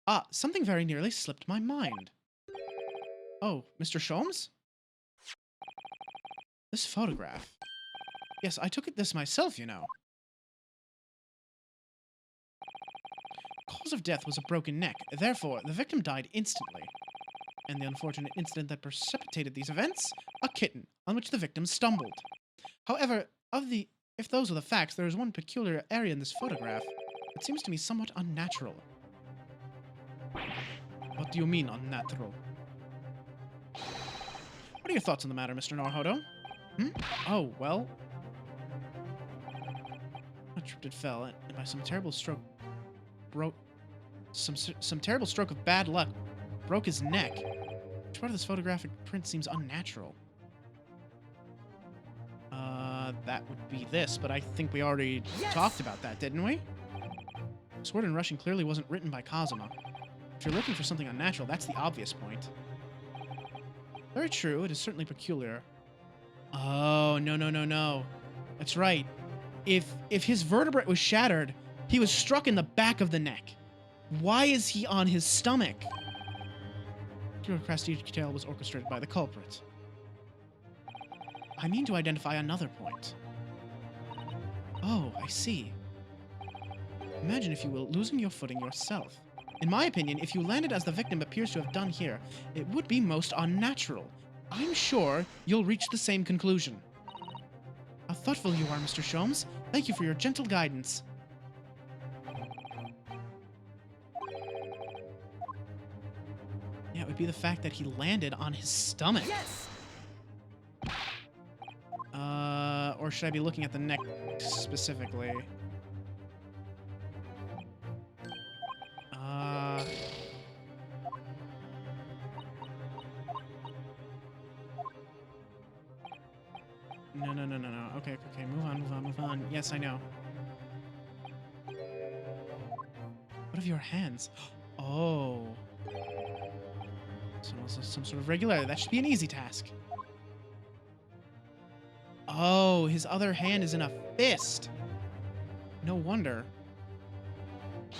Ah, something very nearly slipped my mind. Oh, Mr. Sholmes? This photograph. Yes, I took this myself, you know. Cause of death was a broken neck. Therefore, the victim died instantly. And the unfortunate incident that precipitated these events? A kitten, on which the victim stumbled. However, if those are the facts, there is one peculiar area in this photograph that seems to me somewhat unnatural. What do you mean, unnatural? What are your thoughts on the matter, Mr. Naruhodo? Oh, well... I tripped and fell, and by some terrible stroke... Some terrible stroke of bad luck broke his neck. Which part of this photographic print seems unnatural? That would be this, but I think we already talked about that, didn't we? Sword in Russian clearly wasn't written by Kazuma. If you're looking for something unnatural, that's the obvious point. Very true, it is certainly peculiar. Oh, no. That's right. If his vertebrae was shattered, he was struck in the back of the neck. Why is he on his stomach? Your prestige detail was orchestrated by the culprit. I mean to identify another point. Oh, I see. Imagine, if you will, losing your footing yourself. In my opinion, if you landed as the victim appears to have done here, it would be most unnatural. I'm sure you'll reach the same conclusion. How thoughtful you are, Mr. Sholmes. Thank you for your gentle guidance. Yeah, it would be the fact that he landed on his stomach. Yes! Or should I be looking at the neck specifically? No. Okay, move on. Yes, I know. What of your hands? Oh. So some sort of regularity. That should be an easy task. Oh, his other hand is in a fist. No wonder.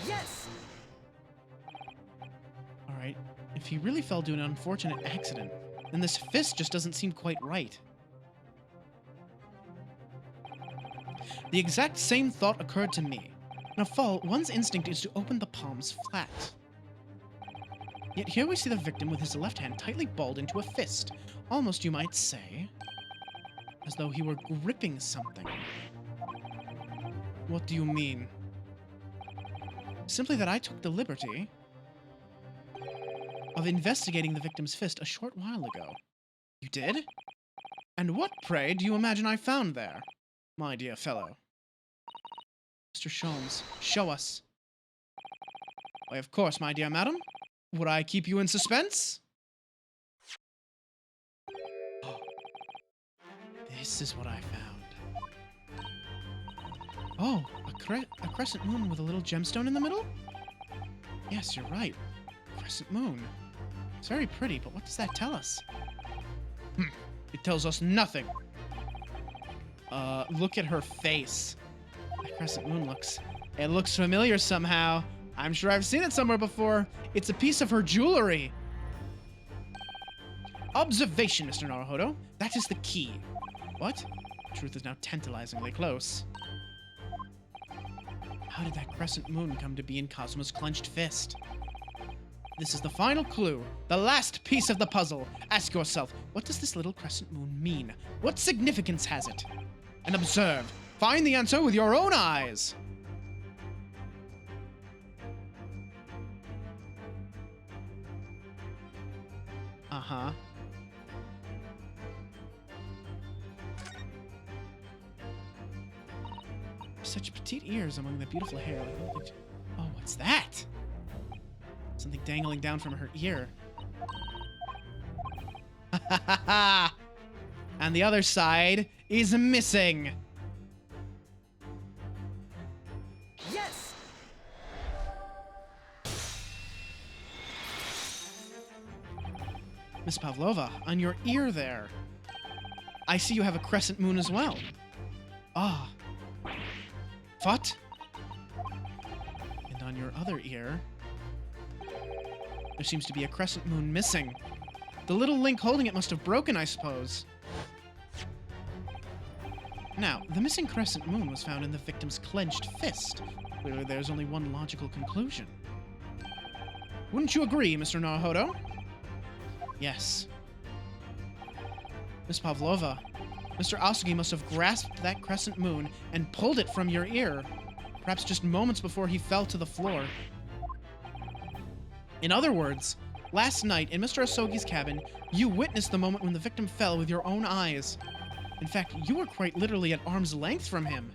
Yes! Alright, if he really fell due to an unfortunate accident, then this fist just doesn't seem quite right. The exact same thought occurred to me. In a fall, one's instinct is to open the palms flat. Yet here we see the victim with his left hand tightly balled into a fist. Almost, you might say, as though he were gripping something. What do you mean? Simply that I took the liberty of investigating the victim's fist a short while ago. You did? And what, pray, do you imagine I found there, my dear fellow? Mr. Sholmes, show us. Why, of course, my dear madam. Would I keep you in suspense? This is what I found. Oh, a crescent moon with a little gemstone in the middle? Yes, you're right. Crescent moon. It's very pretty, but what does that tell us? It tells us nothing. Look at her face. That crescent moon looks familiar somehow. I'm sure I've seen it somewhere before. It's a piece of her jewelry. Observation, Mr. Naruhodo. That is the key. What? Truth is now tantalizingly close. How did that crescent moon come to be in Kazuma's clenched fist? This is the final clue, the last piece of the puzzle. Ask yourself, what does this little crescent moon mean? What significance has it? And observe. Find the answer with your own eyes. Uh-huh. Such petite ears among the beautiful hair. Oh, what's that? Something dangling down from her ear. And the other side is missing. Yes! Miss Pavlova, on your ear there. I see you have a crescent moon as well. Ah. What? And on your other ear, there seems to be a crescent moon missing. The little link holding it must have broken, I suppose. Now, the missing crescent moon was found in the victim's clenched fist. Clearly, there's only one logical conclusion. Wouldn't you agree, Mr. Naruhodo? Yes. Miss Pavlova, Mr. Asugi must have grasped that crescent moon and pulled it from your ear, perhaps just moments before he fell to the floor. In other words, last night in Mr. Asogi's cabin, you witnessed the moment when the victim fell with your own eyes. In fact, you were quite literally at arm's length from him.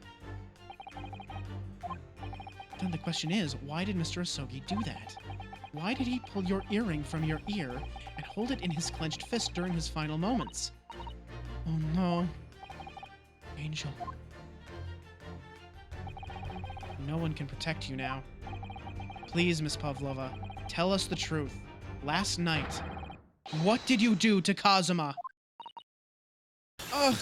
Then the question is, why did Mr. Asogi do that? Why did he pull your earring from your ear and hold it in his clenched fist during his final moments? Oh no. Angel. No one can protect you now. Please, Miss Pavlova, tell us the truth. Last night, what did you do to Kazuma? Ugh.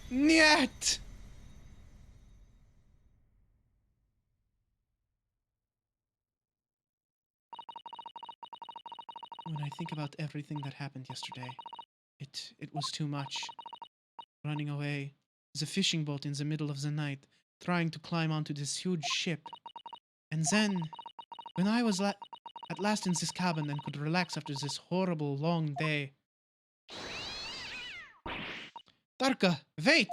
Niet! When I think about everything that happened yesterday, it was too much. Running away as a fishing boat in the middle of the night, trying to climb onto this huge ship. And then, when I was at last in this cabin and could relax after this horrible long day. Tarka, wait!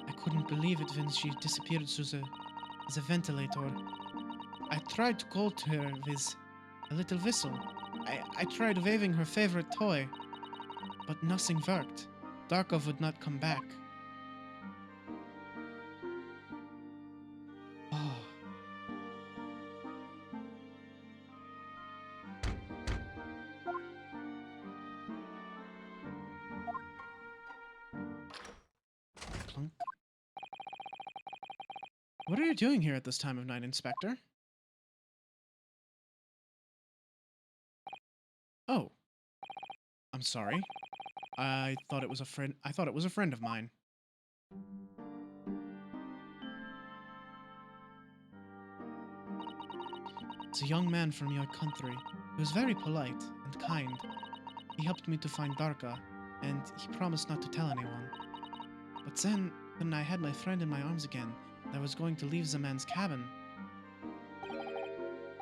I couldn't believe it when she disappeared through the ventilator. I tried to call to her with a little whistle. I tried waving her favorite toy, but nothing worked. Darkov would not come back. Oh. Clunk. What are you doing here at this time of night, Inspector? Oh. I'm sorry. I thought it was a friend of mine. It's a young man from your country. He was very polite and kind. He helped me to find Darka, and he promised not to tell anyone. But then, when I had my friend in my arms again, and I was going to leave the man's cabin.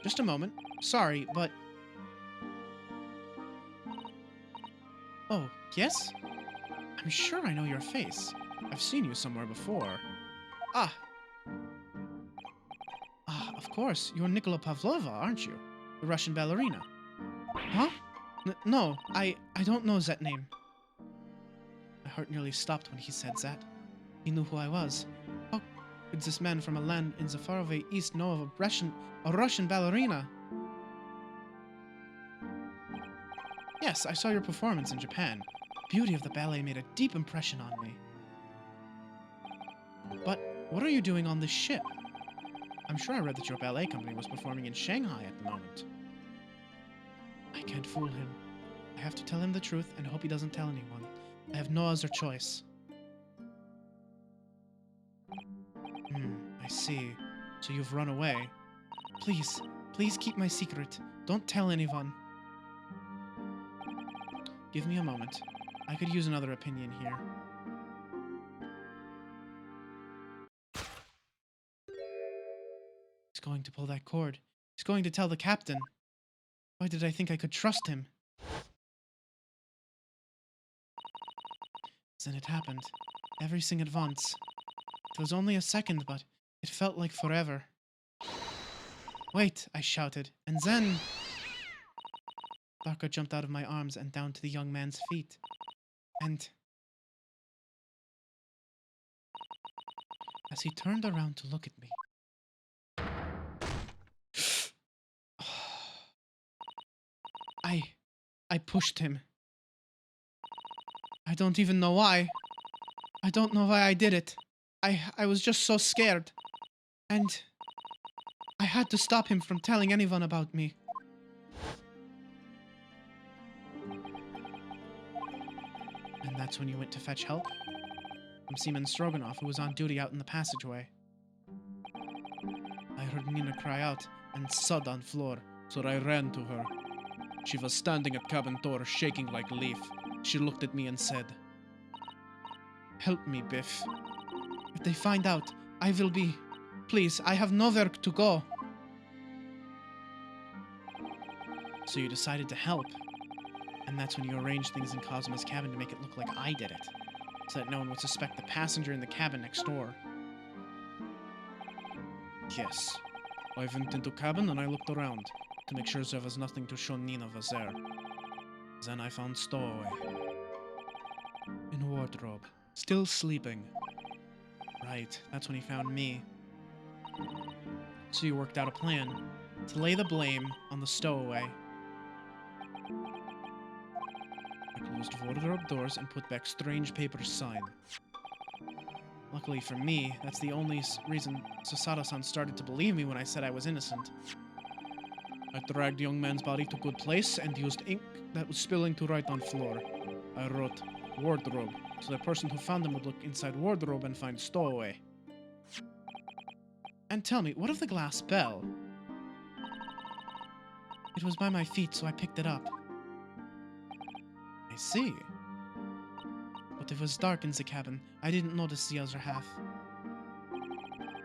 Just a moment. Sorry, but... Oh, yes? I'm sure I know your face. I've seen you somewhere before. Ah! Ah, of course. You're Nicola Pavlova, aren't you? The Russian ballerina. Huh? No, I don't know that name. My heart nearly stopped when he said that. He knew who I was. How could this man from a land in the faraway east know of a Russian ballerina? Yes, I saw your performance in Japan. The beauty of the ballet made a deep impression on me. But what are you doing on this ship? I'm sure I read that your ballet company was performing in Shanghai at the moment. I can't fool him. I have to tell him the truth and hope he doesn't tell anyone. I have no other choice. I see. So you've run away. Please, please keep my secret. Don't tell anyone. Give me a moment. I could use another opinion here. He's going to pull that cord. He's going to tell the captain. Why did I think I could trust him? Then it happened. Everything at once. It was only a second, but It felt like forever. Wait, I shouted, and then... Tharka jumped out of my arms and down to the young man's feet. And... as he turned around to look at me... I pushed him. I don't even know why. I don't know why I did it. I was just so scared. And I had to stop him from telling anyone about me. And that's when you went to fetch help? From Seaman Stroganoff, who was on duty out in the passageway. I heard Nina cry out and thud on floor, so I ran to her. She was standing at cabin door, shaking like a leaf. She looked at me and said, "Help me, Biff. If they find out, I will be... Please, I have nowhere to go." So you decided to help. And that's when you arranged things in Cosmo's cabin to make it look like I did it. So that no one would suspect the passenger in the cabin next door. Yes. I went into cabin and I looked around to make sure there was nothing to show Nina was there. Then I found Stowaway. In wardrobe. Still sleeping. Right, that's when he found me. So you worked out a plan to lay the blame on the Stowaway. I closed wardrobe doors and put back strange paper sign. Luckily for me, that's the only reason Susato-san started to believe me when I said I was innocent. I dragged the young man's body to good place and used ink that was spilling to write on floor. I wrote wardrobe, so the person who found them would look inside wardrobe and find Stowaway. And tell me, what of the glass bell? It was by my feet, so I picked it up. I see. But it was dark in the cabin. I didn't notice the other half.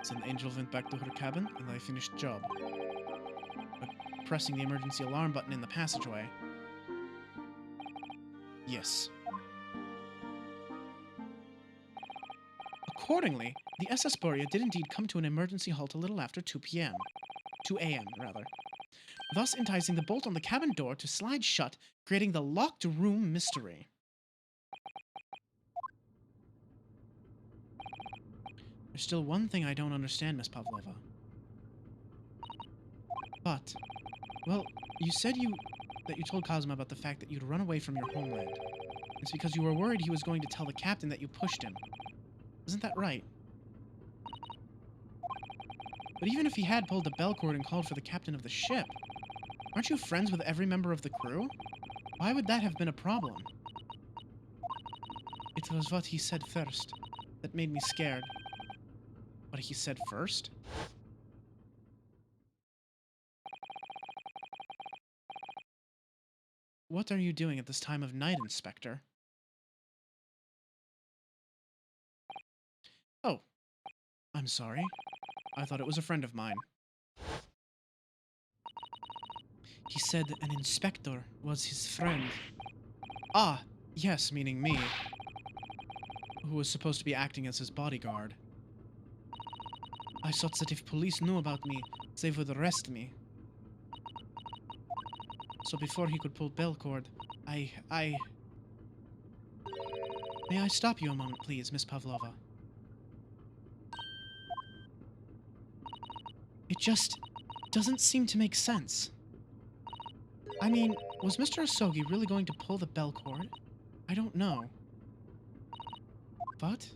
Then Angel went back to her cabin, and I finished job. By pressing the emergency alarm button in the passageway. Yes. Accordingly, the SS Borea did indeed come to an emergency halt a little after 2 p.m. 2 a.m., rather. Thus enticing the bolt on the cabin door to slide shut, creating the locked room mystery. There's still one thing I don't understand, Miss Pavlova. But, well, you said that you told Kazuma about the fact that you'd run away from your homeland. It's because you were worried he was going to tell the captain that you pushed him. Isn't that right? But even if he had pulled the bell cord and called for the captain of the ship, aren't you friends with every member of the crew? Why would that have been a problem? It was what he said first that made me scared. What he said first? What are you doing at this time of night, Inspector? Oh, I'm sorry. I thought it was a friend of mine. He said an inspector was his friend. Ah, yes, meaning me. Who was supposed to be acting as his bodyguard. I thought that if police knew about me, they would arrest me. So before he could pull bell cord, May I stop you a moment, please, Miss Pavlova? It just doesn't seem to make sense. I mean, was Mr. Asogi really going to pull the bell cord? I don't know. But?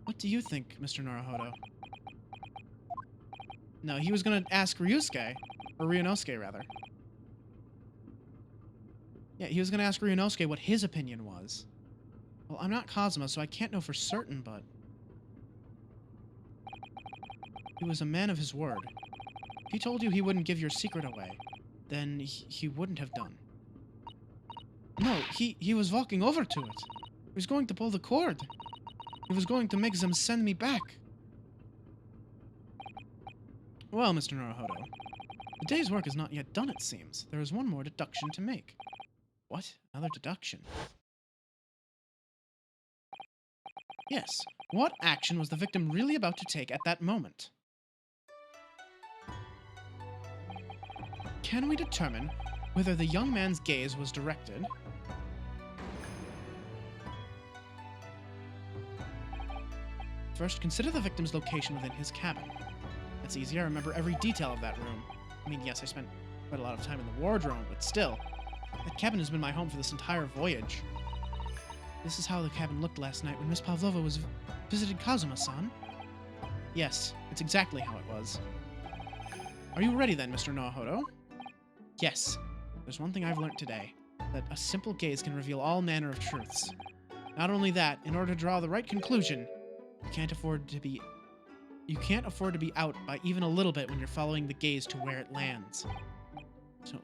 What do you think, Mr. Naruhodo? No, he was gonna ask Ryusuke. Or Ryunosuke, rather. Yeah, he was gonna ask Ryunosuke what his opinion was. Well, I'm not Kazuma, so I can't know for certain, but... he was a man of his word. If he told you he wouldn't give your secret away, then he wouldn't have done. No, he was walking over to it. He was going to pull the cord. He was going to make them send me back. Well, Mr. Naruhodo, the day's work is not yet done, it seems. There is one more deduction to make. What? Another deduction? Yes. What action was the victim really about to take at that moment? Can we determine whether the young man's gaze was directed? First, consider the victim's location within his cabin. That's easy. I remember every detail of that room. I mean, yes, I spent quite a lot of time in the wardrobe, but still. That cabin has been my home for this entire voyage. This is how the cabin looked last night when Miss Pavlova visited Kazuma-san. Yes, it's exactly how it was. Are you ready then, Mr. Nahodo? Yes. There's one thing I've learned today, that a simple gaze can reveal all manner of truths. Not only that, in order to draw the right conclusion, you can't afford to be out by even a little bit when you're following the gaze to where it lands. So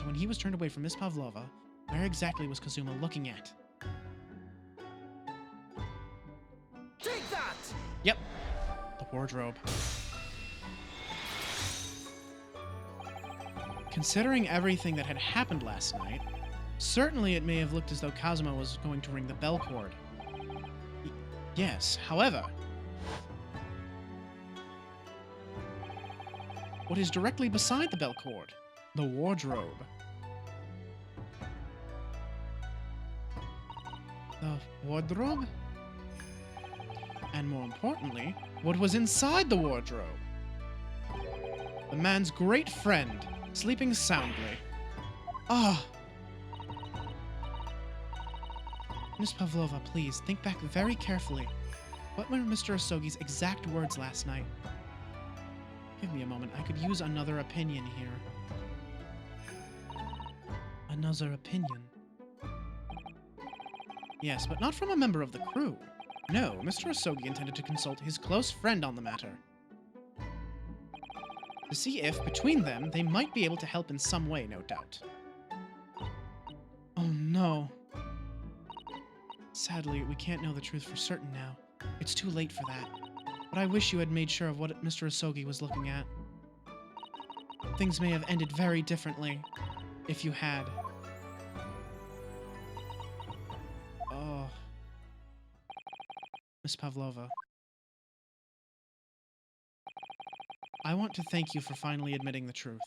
when he was turned away from Miss Pavlova, where exactly was Kazuma looking at? Take that! Yep, the wardrobe. Considering everything that had happened last night, certainly it may have looked as though Kazuma was going to ring the bell cord. Yes, however, what is directly beside the bell cord? The wardrobe. The wardrobe? And more importantly, what was inside the wardrobe? The man's great friend, sleeping soundly. Ah! Miss Pavlova, please, think back very carefully. What were Mr. Asogi's exact words last night? Give me a moment. I could use another opinion here. Another opinion? Yes, but not from a member of the crew. No, Mr. Asogi intended to consult his close friend on the matter. To see if, between them, they might be able to help in some way, no doubt. Oh no. Sadly, we can't know the truth for certain now. It's too late for that. But I wish you had made sure of what Mr. Asogi was looking at. Things may have ended very differently if you had. Oh. Miss Pavlova. I want to thank you for finally admitting the truth.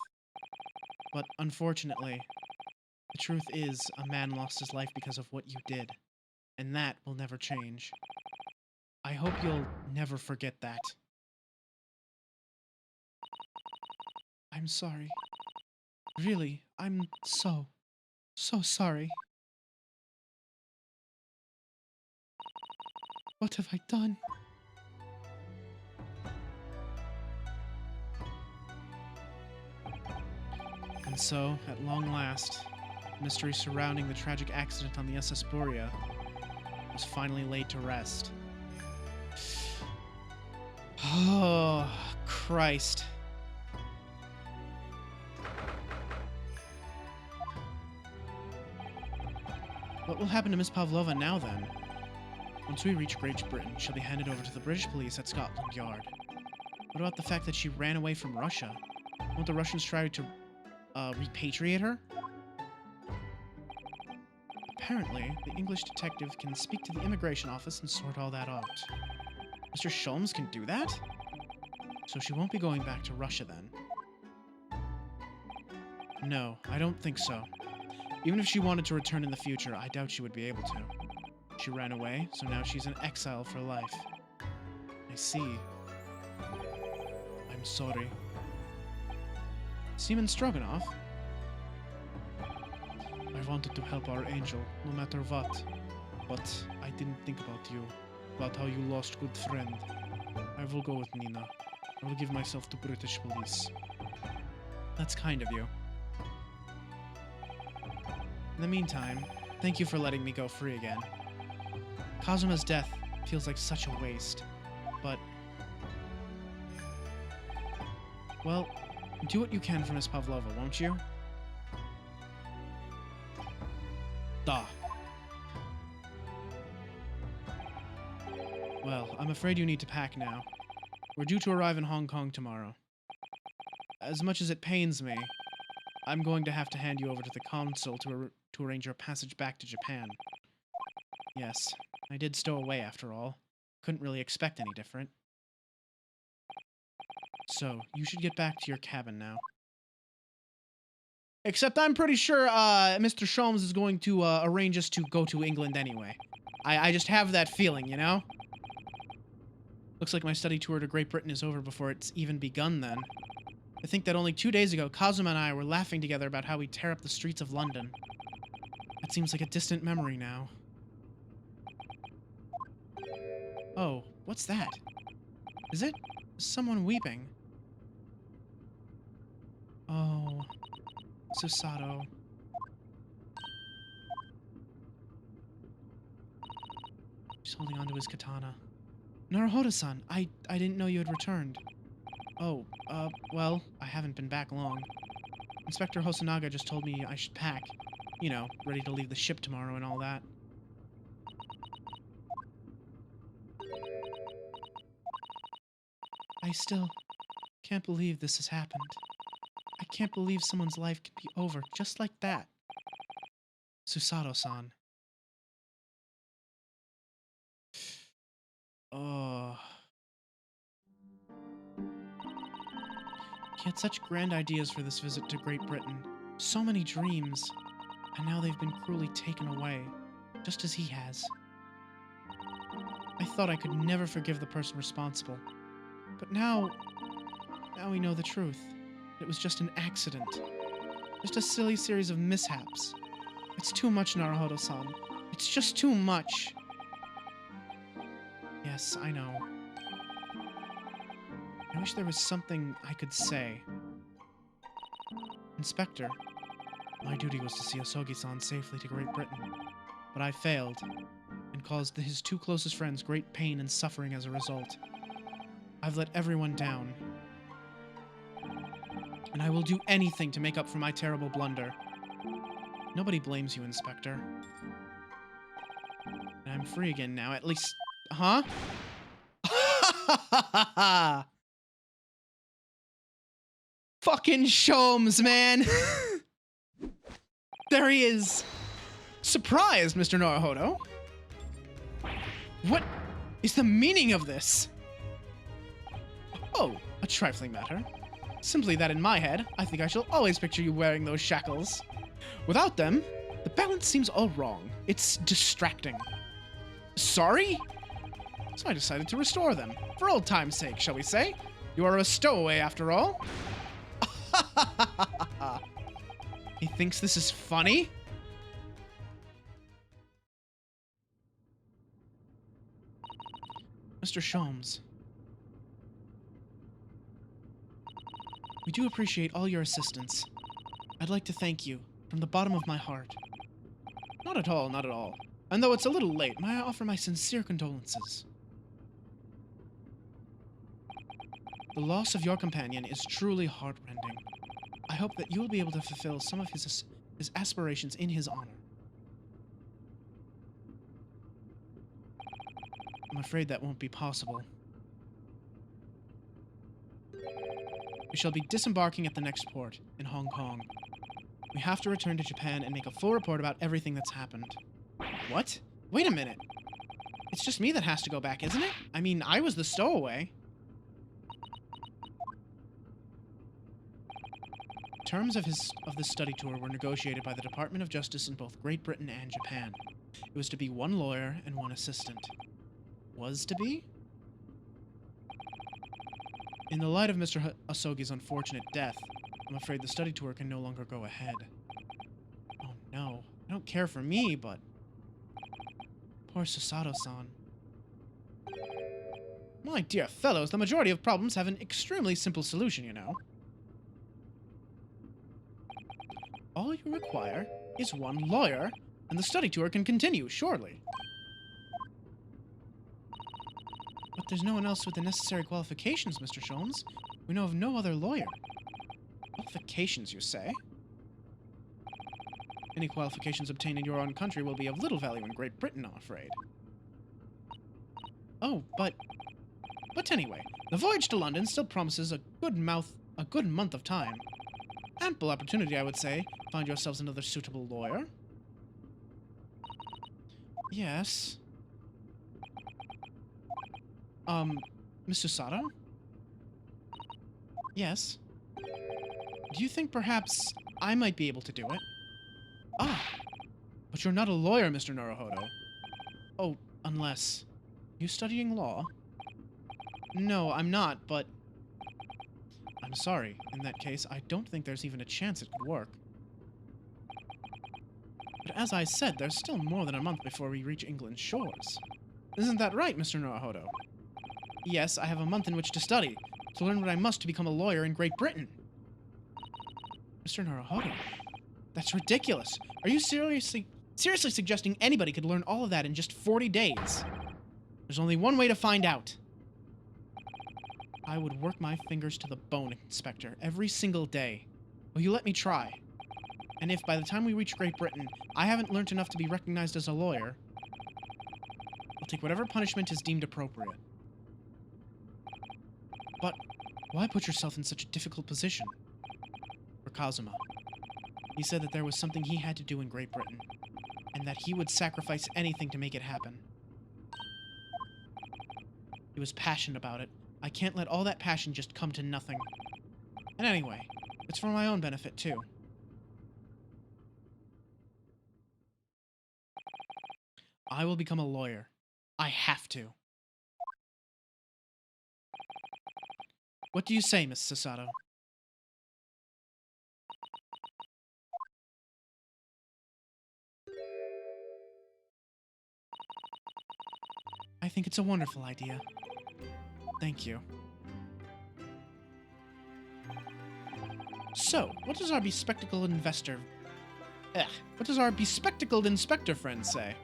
But unfortunately, the truth is a man lost his life because of what you did. And that will never change. I hope you'll never forget that. I'm sorry. Really, I'm so sorry. What have I done? And so, at long last, the mystery surrounding the tragic accident on the SS Borea was finally laid to rest. Oh, Christ. What will happen to Miss Pavlova now, then? Once we reach Great Britain, she'll be handed over to the British police at Scotland Yard. What about the fact that she ran away from Russia? Won't the Russians try to repatriate her? Apparently, the English detective can speak to the immigration office and sort all that out. Mr. Sholmes can do that? So she won't be going back to Russia then? No, I don't think so. Even if she wanted to return in the future, I doubt she would be able to. She ran away, so now she's in exile for life. I see. I'm sorry. Seaman Stroganoff? I wanted to help our angel, no matter what. But I didn't think about you, about how you lost good friend. I will go with Nina. I will give myself to British police. That's kind of you. In the meantime, thank you for letting me go free again. Kazuma's death feels like such a waste, but... Well, do what you can for Miss Pavlova, won't you? Duh. Well, I'm afraid you need to pack now. We're due to arrive in Hong Kong tomorrow. As much as it pains me, I'm going to have to hand you over to the consul to arrange your passage back to Japan. Yes, I did stow away after all. Couldn't really expect any different. So, you should get back to your cabin now. Except I'm pretty sure Mr. Sholmes is going to arrange us to go to England anyway. I just have that feeling, you know? Looks like my study tour to Great Britain is over before it's even begun then. I think that only 2 days ago, Kazuma and I were laughing together about how we tear up the streets of London. That seems like a distant memory now. Oh, what's that? Is it someone weeping? Oh, Susato. He's holding onto his katana. Naruhodo-san, I didn't know you had returned. Oh, well, I haven't been back long. Inspector Hosonaga just told me I should pack. You know, ready to leave the ship tomorrow and all that. I still can't believe this has happened. I can't believe someone's life can be over just like that. Susato-san. Oh. He had such grand ideas for this visit to Great Britain. So many dreams. And now they've been cruelly taken away. Just as he has. I thought I could never forgive the person responsible. But now we know the truth. It was just an accident. Just a silly series of mishaps. It's too much, Naruhodo-san. It's just too much. Yes, I know. I wish there was something I could say. Inspector, my duty was to see Osogi-san safely to Great Britain. But I failed, and caused his two closest friends great pain and suffering as a result. I've let everyone down. And I will do anything to make up for my terrible blunder. Nobody blames you, Inspector. And I'm free again now, at least... Huh? Fucking Sholmes, man! There he is! Surprised, Mr. Naruhodo! What is the meaning of this? Oh, a trifling matter. Simply that in my head, I think I shall always picture you wearing those shackles. Without them, the balance seems all wrong. It's distracting. Sorry? So I decided to restore them. For old time's sake, shall we say? You are a stowaway after all. He thinks this is funny? Mr. Sholmes. We do appreciate all your assistance. I'd like to thank you, from the bottom of my heart. Not at all, not at all. And though it's a little late, may I offer my sincere condolences. The loss of your companion is truly heartrending. I hope that you will be able to fulfill some of his aspirations in his honor. I'm afraid that won't be possible. We shall be disembarking at the next port, in Hong Kong. We have to return to Japan and make a full report about everything that's happened. What? Wait a minute. It's just me that has to go back, isn't it? I mean, I was the stowaway. Terms of the study tour were negotiated by the Department of Justice in both Great Britain and Japan. It was to be 1 lawyer and 1 assistant. Was to be? In the light of Mr. Asogi's unfortunate death, I'm afraid the study tour can no longer go ahead. Oh no. I don't care for me, but... Poor Susato-san. My dear fellows, the majority of problems have an extremely simple solution, you know. All you require is 1 lawyer, and the study tour can continue, surely. But there's no one else with the necessary qualifications, Mr. Sholmes. We know of no other lawyer. Qualifications, you say? Any qualifications obtained in your own country will be of little value in Great Britain, I'm afraid. Oh, but anyway, the voyage to London still promises a good month of time. Ample opportunity, I would say. Find yourselves another suitable lawyer. Yes. Mr. Sato? Yes? Do you think perhaps I might be able to do it? Ah, but you're not a lawyer, Mr. Naruhodo. Oh, unless... You studying law? No, I'm not, but... I'm sorry. In that case, I don't think there's even a chance it could work. But as I said, there's still more than a month before we reach England's shores. Isn't that right, Mr. Naruhodo? Yes, I have a month in which to study, to learn what I must to become a lawyer in Great Britain. Mr. Naruhodo, that's ridiculous. Are you seriously suggesting anybody could learn all of that in just 40 days? There's only one way to find out. I would work my fingers to the bone, Inspector, every single day. Will you let me try? And if by the time we reach Great Britain, I haven't learned enough to be recognized as a lawyer, I'll take whatever punishment is deemed appropriate. But why put yourself in such a difficult position? For Kazuma. He said that there was something he had to do in Great Britain, and that he would sacrifice anything to make it happen. He was passionate about it. I can't let all that passion just come to nothing. And anyway, it's for my own benefit, too. I will become a lawyer. I have to. What do you say, Miss Sasato? I think it's a wonderful idea. Thank you. So, what does our bespectacled inspector friend say?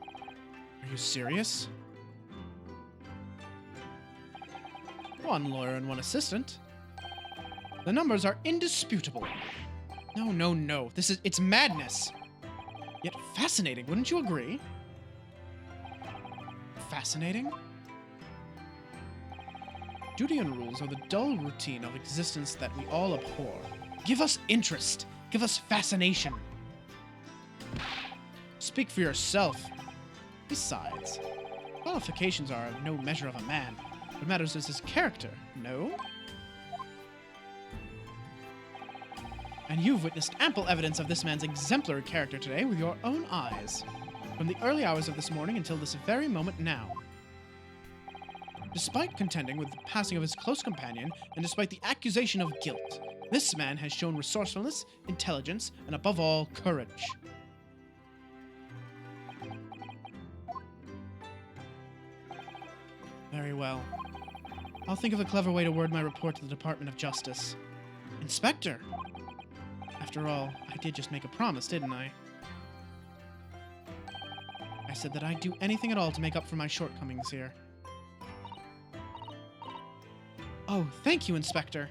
Are you serious? One lawyer and one assistant. The numbers are indisputable. No. It's madness. Yet fascinating, wouldn't you agree? Fascinating? Duty and rules are the dull routine of existence that we all abhor. Give us interest. Give us fascination. Speak for yourself. Besides, qualifications are no measure of a man. What matters is his character, no? And you've witnessed ample evidence of this man's exemplary character today with your own eyes. From the early hours of this morning until this very moment now. Despite contending with the passing of his close companion, and despite the accusation of guilt, this man has shown resourcefulness, intelligence, and above all, courage. Very well. I'll think of a clever way to word my report to the Department of Justice. Inspector! After all, I did just make a promise, didn't I? I said that I'd do anything at all to make up for my shortcomings here. Oh, thank you, Inspector.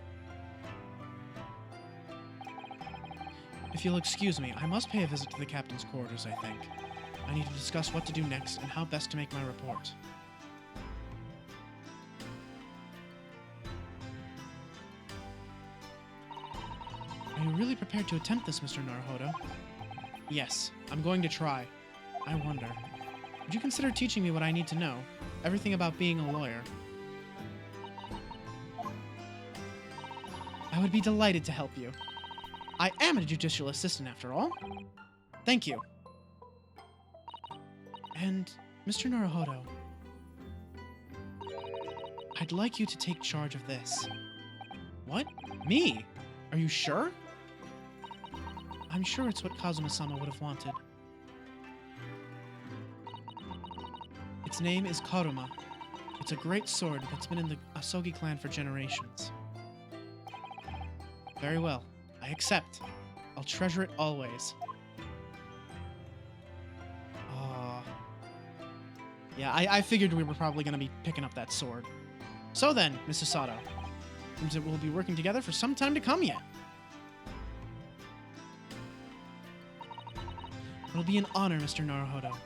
If you'll excuse me, I must pay a visit to the captain's quarters, I think. I need to discuss what to do next and how best to make my report. Are you really prepared to attempt this, Mr. Naruhodo? Yes, I'm going to try. I wonder, would you consider teaching me what I need to know? Everything about being a lawyer? I would be delighted to help you. I am a judicial assistant, after all. Thank you. And, Mr. Naruhodo, I'd like you to take charge of this. What? Me? Are you sure? I'm sure it's what Kazuma-sama would have wanted. Its name is Karuma. It's a great sword that's been in the Asogi clan for generations. Very well. I accept. I'll treasure it always. Yeah, I figured we were probably going to be picking up that sword. So then, Mrs. Sato, seems that we'll be working together for some time to come yet. It'll be an honor, Mr. Naruhodo.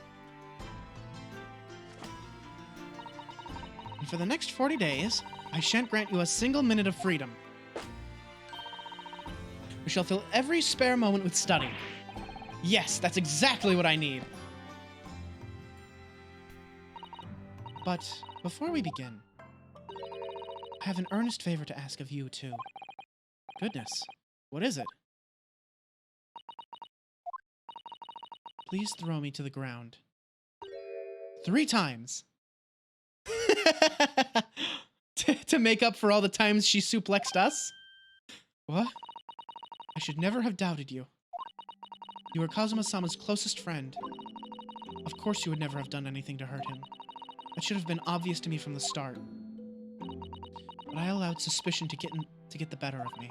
And for the next 40 days, I shan't grant you a single minute of freedom. We shall fill every spare moment with study. Yes, that's exactly what I need. But Before we begin, I have an earnest favor to ask of you, too. Goodness, what is it? Please throw me to the ground. 3 times. to make up for all the times she suplexed us? What? I should never have doubted you. You were Kazuma-sama's closest friend. Of course you would never have done anything to hurt him. That should have been obvious to me from the start. But I allowed suspicion to get the better of me.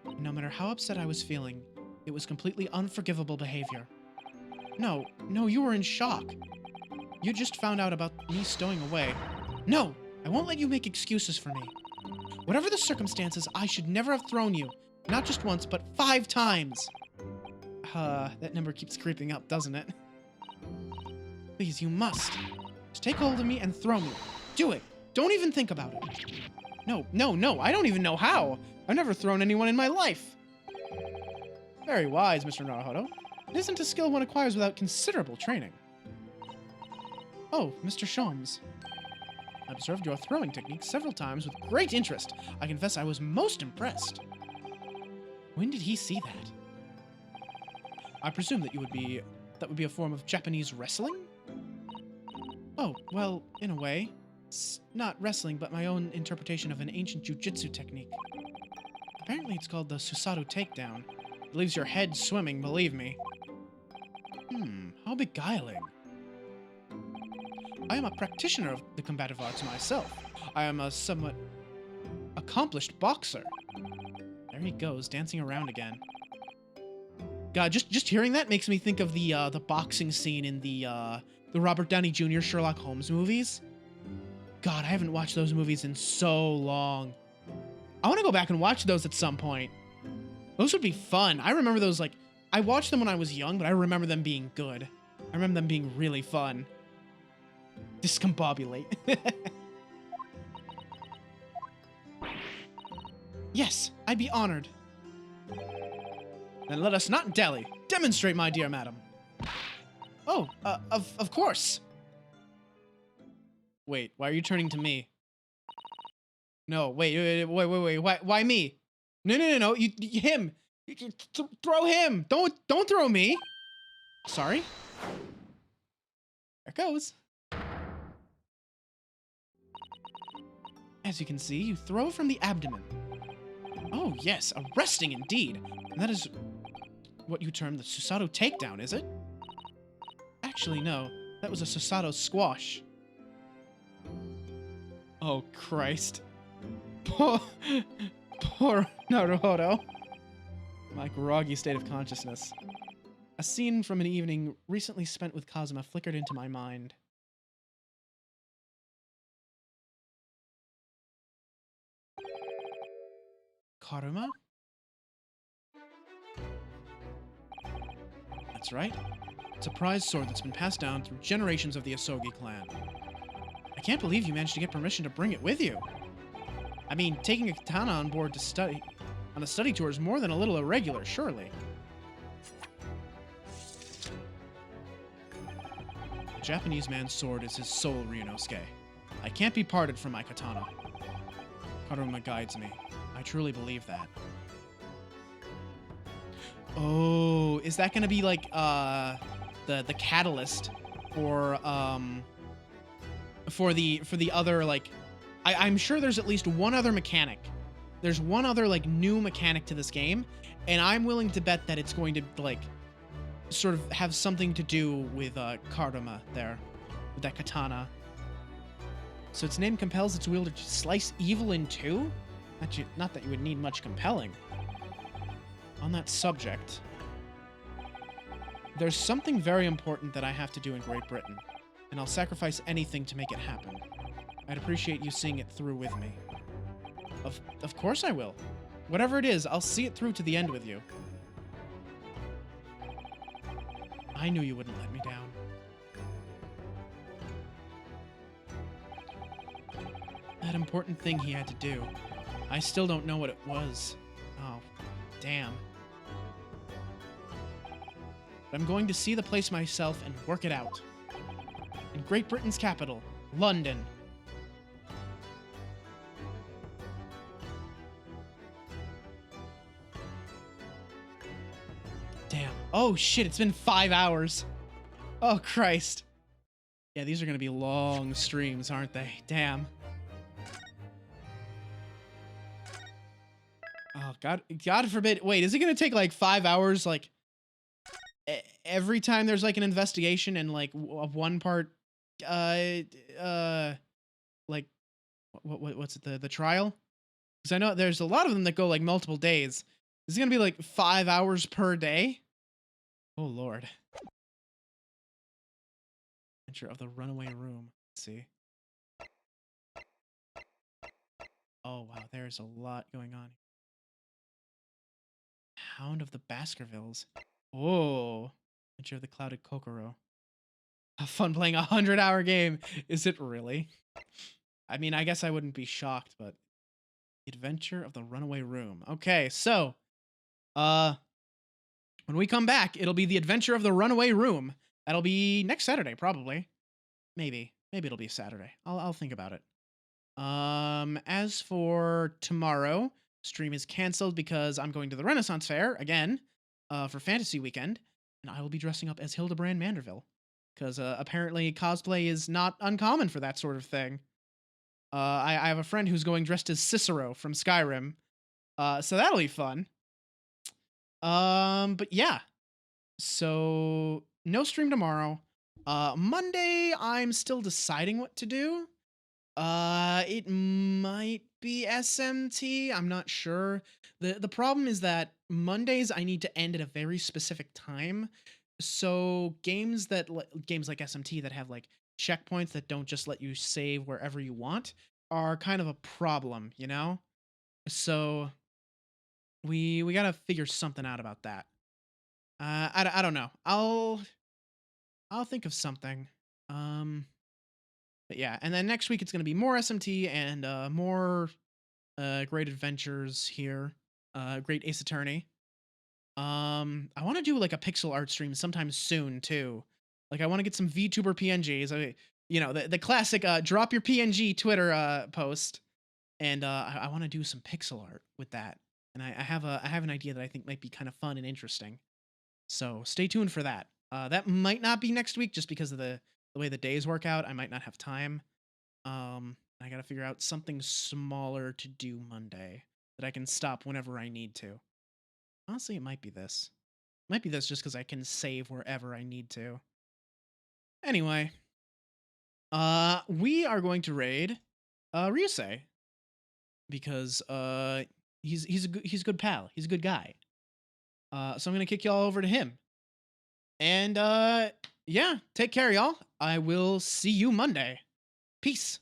And no matter how upset I was feeling, it was completely unforgivable behavior. No, you were in shock. You just found out about me stowing away. No, I won't let you make excuses for me. Whatever the circumstances, I should never have thrown you. Not just once, but 5 times. That number keeps creeping up, doesn't it? Please, you must. Just take hold of me and throw me. Do it. Don't even think about it. No, I don't even know how. I've never thrown anyone in my life. Very wise, Mr. Naruhodo. It isn't a skill one acquires without considerable training. Oh, Mr. Sholmes. I observed your throwing technique several times with great interest. I confess I was most impressed. When did he see that? I presume that would be a form of Japanese wrestling? Oh, well, in a way. It's not wrestling, but my own interpretation of an ancient jujitsu technique. Apparently it's called the Susato takedown. It leaves your head swimming, believe me. How beguiling. I am a practitioner of the combative arts myself. I am a somewhat accomplished boxer. There he goes, dancing around again. God, just hearing that makes me think of the boxing scene in the Robert Downey Jr. Sherlock Holmes movies. God, I haven't watched those movies in so long. I want to go back and watch those at some point. Those would be fun. I remember those, like, I watched them when I was young, but I remember them being good. I remember them being really fun. Discombobulate. Yes, I'd be honored. Then let us not dally. Demonstrate, my dear madam. Oh, of course. Wait, why are you turning to me? No, wait, why me? No, him. Throw him. Don't throw me. Sorry. There it goes. As you can see, you throw from the abdomen. Oh, yes, arresting indeed. And that is what you term the Susato takedown, is it? Actually, no. That was a Susato squash. Oh, Christ. Poor Naruhodo. My groggy state of consciousness. A scene from an evening recently spent with Kazuma flickered into my mind. Karuma? That's right. It's a prized sword that's been passed down through generations of the Asogi clan. I can't believe you managed to get permission to bring it with you. I mean, taking a katana on board to study on a study tour is more than a little irregular, surely. The Japanese man's sword is his soul, Ryunosuke. I can't be parted from my katana. Karuma guides me. I truly believe that. Oh, is that gonna be like the catalyst for the other, like, I'm sure there's at least one other mechanic. There's one other, like, new mechanic to this game, and I'm willing to bet that it's going to, like, sort of have something to do with Karuma there, with that katana. So its name compels its wielder to slice evil in two? Not that you would need much compelling. On that subject, there's something very important that I have to do in Great Britain, and I'll sacrifice anything to make it happen. I'd appreciate you seeing it through with me. Of course I will. Whatever it is, I'll see it through to the end with you. I knew you wouldn't let me down. That important thing he had to do. I still don't know what it was. Oh, damn. But I'm going to see the place myself and work it out. In Great Britain's capital, London, Oh shit, it's been 5 hours. Oh Christ. Yeah, these are gonna be long streams, aren't they? Damn. Oh God forbid. Wait, is it gonna take like 5 hours, like every time there's like an investigation and like one part, uh, uh, like what's it, the trial? Because I know there's a lot of them that go like multiple days. Is it gonna be like 5 hours per day? Oh Lord. Adventure of the Runaway Room. Let's see. Oh wow, there's a lot going on. Hound of the Baskervilles. Oh, Adventure of the Clouded Kokoro. Have fun playing a 100-hour game. Is it really? I mean, I guess I wouldn't be shocked, but The Adventure of the Runaway Room. Okay, so when we come back, it'll be The Adventure of the Runaway Room. That'll be next Saturday, probably. Maybe it'll be Saturday. I'll think about it. As for tomorrow, stream is canceled because I'm going to the Renaissance Fair again, for Fantasy Weekend, and I will be dressing up as Hildebrand Manderville, because apparently cosplay is not uncommon for that sort of thing. I have a friend who's going dressed as Cicero from Skyrim, so that'll be fun. But yeah, so no stream tomorrow. Monday, I'm still deciding what to do. It might be SMT. I'm not sure. The problem is that Mondays I need to end at a very specific time. So games like SMT that have like checkpoints that don't just let you save wherever you want are kind of a problem, you know? So we got to figure something out about that. I don't know. I'll think of something. But yeah, and then next week it's going to be more SMT and more great adventures here. Great Ace Attorney. I want to do like a pixel art stream sometime soon too. Like I want to get some VTuber PNGs. The classic drop your PNG Twitter post, and I want to do some pixel art with that. And I have an idea that I think might be kind of fun and interesting. So stay tuned for that. That might not be next week just because of the way the days work out. I might not have time. I gotta figure out something smaller to do Monday that I can stop whenever I need to. Honestly, it might be this. It might be this just because I can save wherever I need to. Anyway, we are going to raid Ryusei because he's a good pal. He's a good guy. So I'm gonna kick y'all over to him. And yeah, take care, y'all. I will see you Monday. Peace.